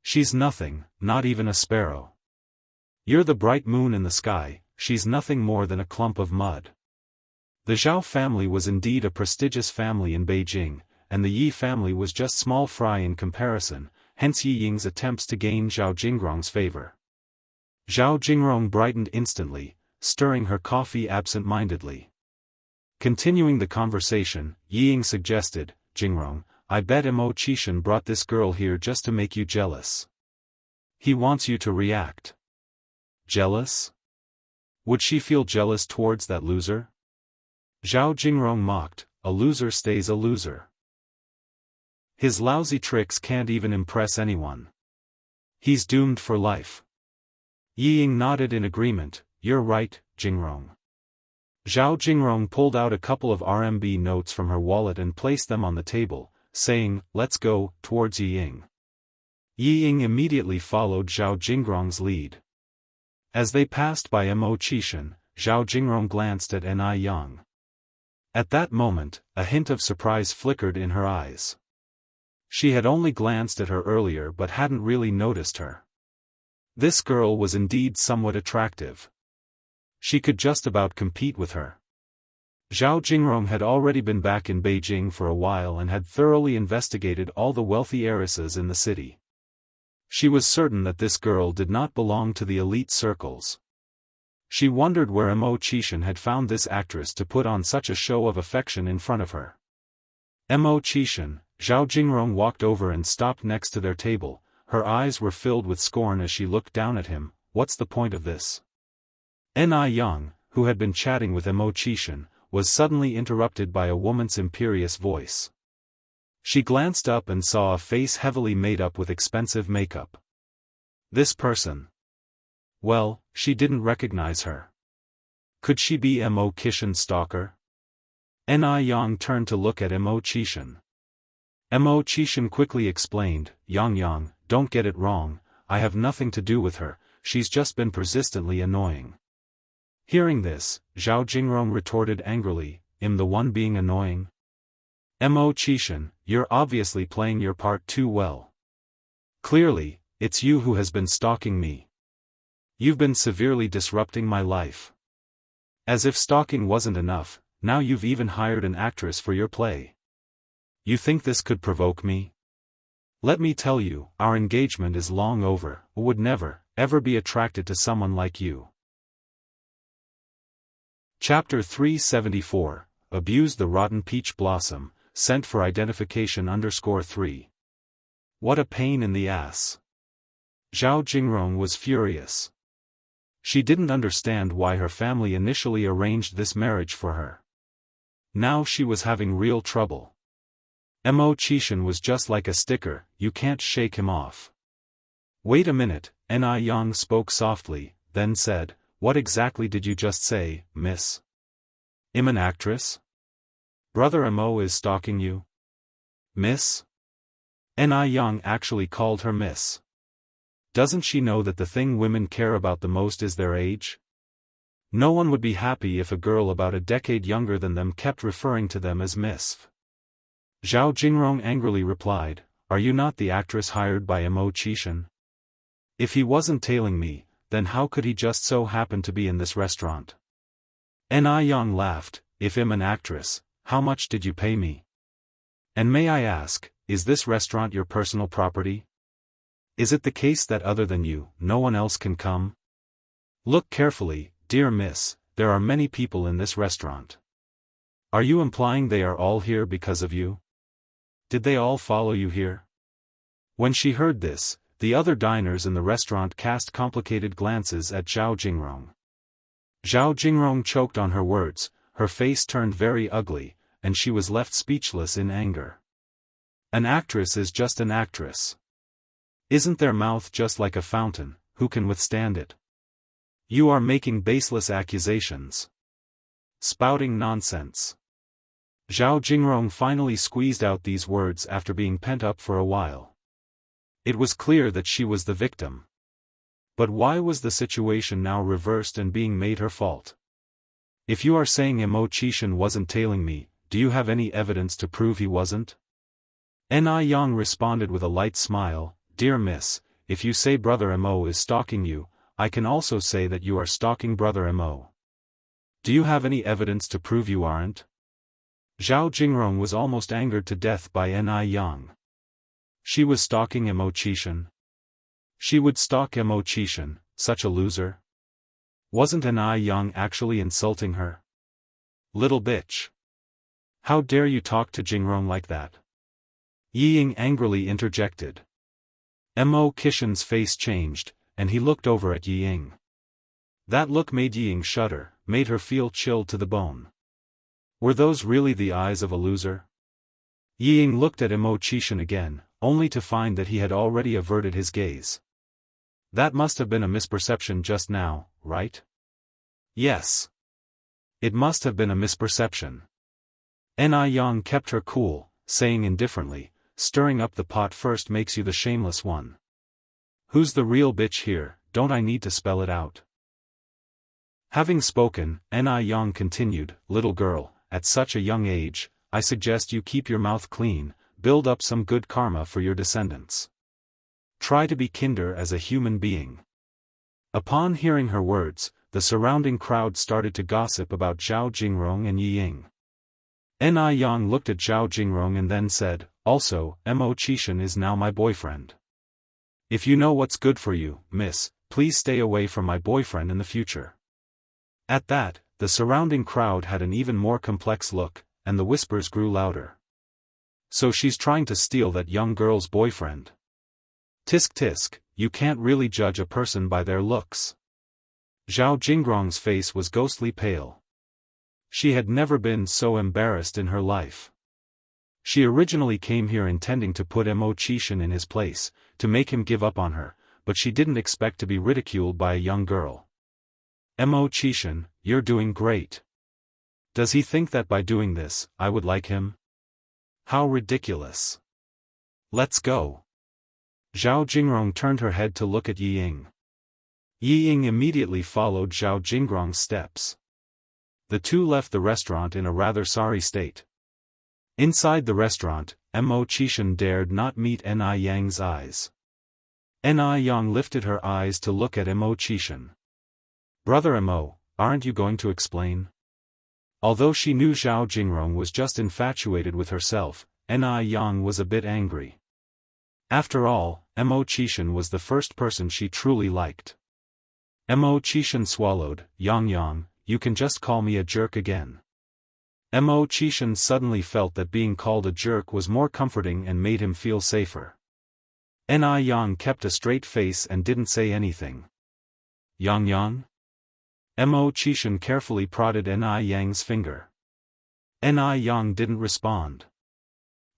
She's nothing, not even a sparrow. You're the bright moon in the sky, she's nothing more than a clump of mud. The Zhao family was indeed a prestigious family in Beijing, and the Yi family was just small fry in comparison, hence Yi Ying's attempts to gain Zhao Jingrong's favor. Zhao Jingrong brightened instantly, stirring her coffee absent-mindedly. Continuing the conversation, Yi Ying suggested, Jingrong, I bet Mo Qishan brought this girl here just to make you jealous. He wants you to react. Jealous? Would she feel jealous towards that loser? Zhao Jingrong mocked, a loser stays a loser. His lousy tricks can't even impress anyone. He's doomed for life. Yi Ying nodded in agreement, you're right, Jingrong. Zhao Jingrong pulled out a couple of RMB notes from her wallet and placed them on the table, saying, let's go, towards Yi Ying. Yi Ying immediately followed Zhao Jingrong's lead. As they passed by Mo Qishan, Zhao Jingrong glanced at Ni Yang. At that moment, a hint of surprise flickered in her eyes. She had only glanced at her earlier but hadn't really noticed her. This girl was indeed somewhat attractive. She could just about compete with her. Zhao Jingrong had already been back in Beijing for a while and had thoroughly investigated all the wealthy heiresses in the city. She was certain that this girl did not belong to the elite circles. She wondered where Mo Qishan had found this actress to put on such a show of affection in front of her. Mo Qishan, Zhao Jingrong walked over and stopped next to their table, her eyes were filled with scorn as she looked down at him. What's the point of this? Ni Yang, who had been chatting with Mo Qishan, was suddenly interrupted by a woman's imperious voice. She glanced up and saw a face heavily made up with expensive makeup. This person. Well, she didn't recognize her. Could she be Mo Qishan's stalker? Ni Yang turned to look at Mo Qishan. Mo Qishan quickly explained, Yang, don't get it wrong, I have nothing to do with her, she's just been persistently annoying. Hearing this, Zhao Jingrong retorted angrily, am the one being annoying? Mo Qishan, you're obviously playing your part too well. Clearly, it's you who has been stalking me. You've been severely disrupting my life. As if stalking wasn't enough, now you've even hired an actress for your play. You think this could provoke me? Let me tell you, our engagement is long over, I would never, ever be attracted to someone like you. Chapter 374, Abuse the Rotten Peach Blossom, sent for identification _3. What a pain in the ass. Zhao Jingrong was furious. She didn't understand why her family initially arranged this marriage for her. Now she was having real trouble. Mo Qishan was just like a sticker, you can't shake him off. Wait a minute, Ni Yang spoke softly, then said, what exactly did you just say, miss? I'm an actress? Brother Mo is stalking you? Miss? Ni Yang actually called her miss. Doesn't she know that the thing women care about the most is their age? No one would be happy if a girl about a decade younger than them kept referring to them as miss. Zhao Jingrong angrily replied, are you not the actress hired by Mo Qishan? If he wasn't tailing me, then how could he just so happen to be in this restaurant? Ni Yang laughed, if I'm an actress, how much did you pay me? And may I ask, is this restaurant your personal property? Is it the case that other than you, no one else can come? Look carefully, dear miss, there are many people in this restaurant. Are you implying they are all here because of you? Did they all follow you here? When she heard this, the other diners in the restaurant cast complicated glances at Zhao Jingrong. Zhao Jingrong choked on her words, her face turned very ugly, and she was left speechless in anger. An actress is just an actress. Isn't their mouth just like a fountain, who can withstand it? You are making baseless accusations. Spouting nonsense. Zhao Jingrong finally squeezed out these words after being pent up for a while. It was clear that she was the victim. But why was the situation now reversed and being made her fault? If you are saying Imo wasn't tailing me, do you have any evidence to prove he wasn't? Ni Yang responded with a light smile, Dear Miss, if you say Brother Mo is stalking you, I can also say that you are stalking Brother Mo. Do you have any evidence to prove you aren't? Zhao Jingrong was almost angered to death by Ni Yang. She was stalking Imo Qishan. She would stalk Imo Qishan, such a loser. Wasn't Ni Yang actually insulting her? Little bitch. How dare you talk to Jingrong like that? Yi Ying angrily interjected. Imo Qishan's face changed, and he looked over at Yi Ying. That look made Yi Ying shudder, made her feel chilled to the bone. Were those really the eyes of a loser? Yi Ying looked at Imo Qishan again, only to find that he had already averted his gaze. That must have been a misperception just now, right? Yes. It must have been a misperception. Ni Yang kept her cool, saying indifferently, stirring up the pot first makes you the shameless one. Who's the real bitch here, don't I need to spell it out? Having spoken, Ni Yang continued, Little girl, at such a young age, I suggest you keep your mouth clean, build up some good karma for your descendants. Try to be kinder as a human being. Upon hearing her words, the surrounding crowd started to gossip about Zhao Jingrong and Yi Ying. Ni Yang looked at Zhao Jingrong and then said, Also, Imo Qishan is now my boyfriend. If you know what's good for you, miss, please stay away from my boyfriend in the future. At that, the surrounding crowd had an even more complex look, and the whispers grew louder. So she's trying to steal that young girl's boyfriend. Tisk tisk, you can't really judge a person by their looks. Zhao Jingrong's face was ghostly pale. She had never been so embarrassed in her life. She originally came here intending to put Imo Qishan in his place, to make him give up on her, but she didn't expect to be ridiculed by a young girl. Imo Qishan, you're doing great. Does he think that by doing this, I would like him? How ridiculous. Let's go. Zhao Jingrong turned her head to look at Yi Ying. Yi Ying immediately followed Zhao Jingrong's steps. The two left the restaurant in a rather sorry state. Inside the restaurant, Imo Qishan dared not meet Ni Yang's eyes. Ni Yang lifted her eyes to look at Imo Qishan. Brother Imo, aren't you going to explain? Although she knew Zhao Jingrong was just infatuated with herself, Ni Yang was a bit angry. After all, Imo Qishan was the first person she truly liked. Imo Qishan swallowed, Yang, you can just call me a jerk again. Imo Qishan suddenly felt that being called a jerk was more comforting and made him feel safer. Ni Yang kept a straight face and didn't say anything. Yang? Imo Qishan carefully prodded Ni Yang's finger. Ni Yang didn't respond.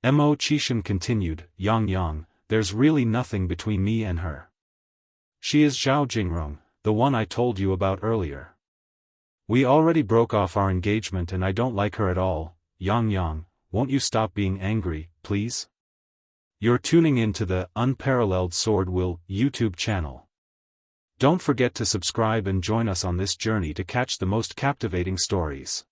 Imo Qishan continued, Yang, there's really nothing between me and her. She is Zhao Jingrong, the one I told you about earlier. We already broke off our engagement and I don't like her at all. Yang, won't you stop being angry, please? You're tuning in to the Unparalleled SwordWill YouTube channel. Don't forget to subscribe and join us on this journey to catch the most captivating stories.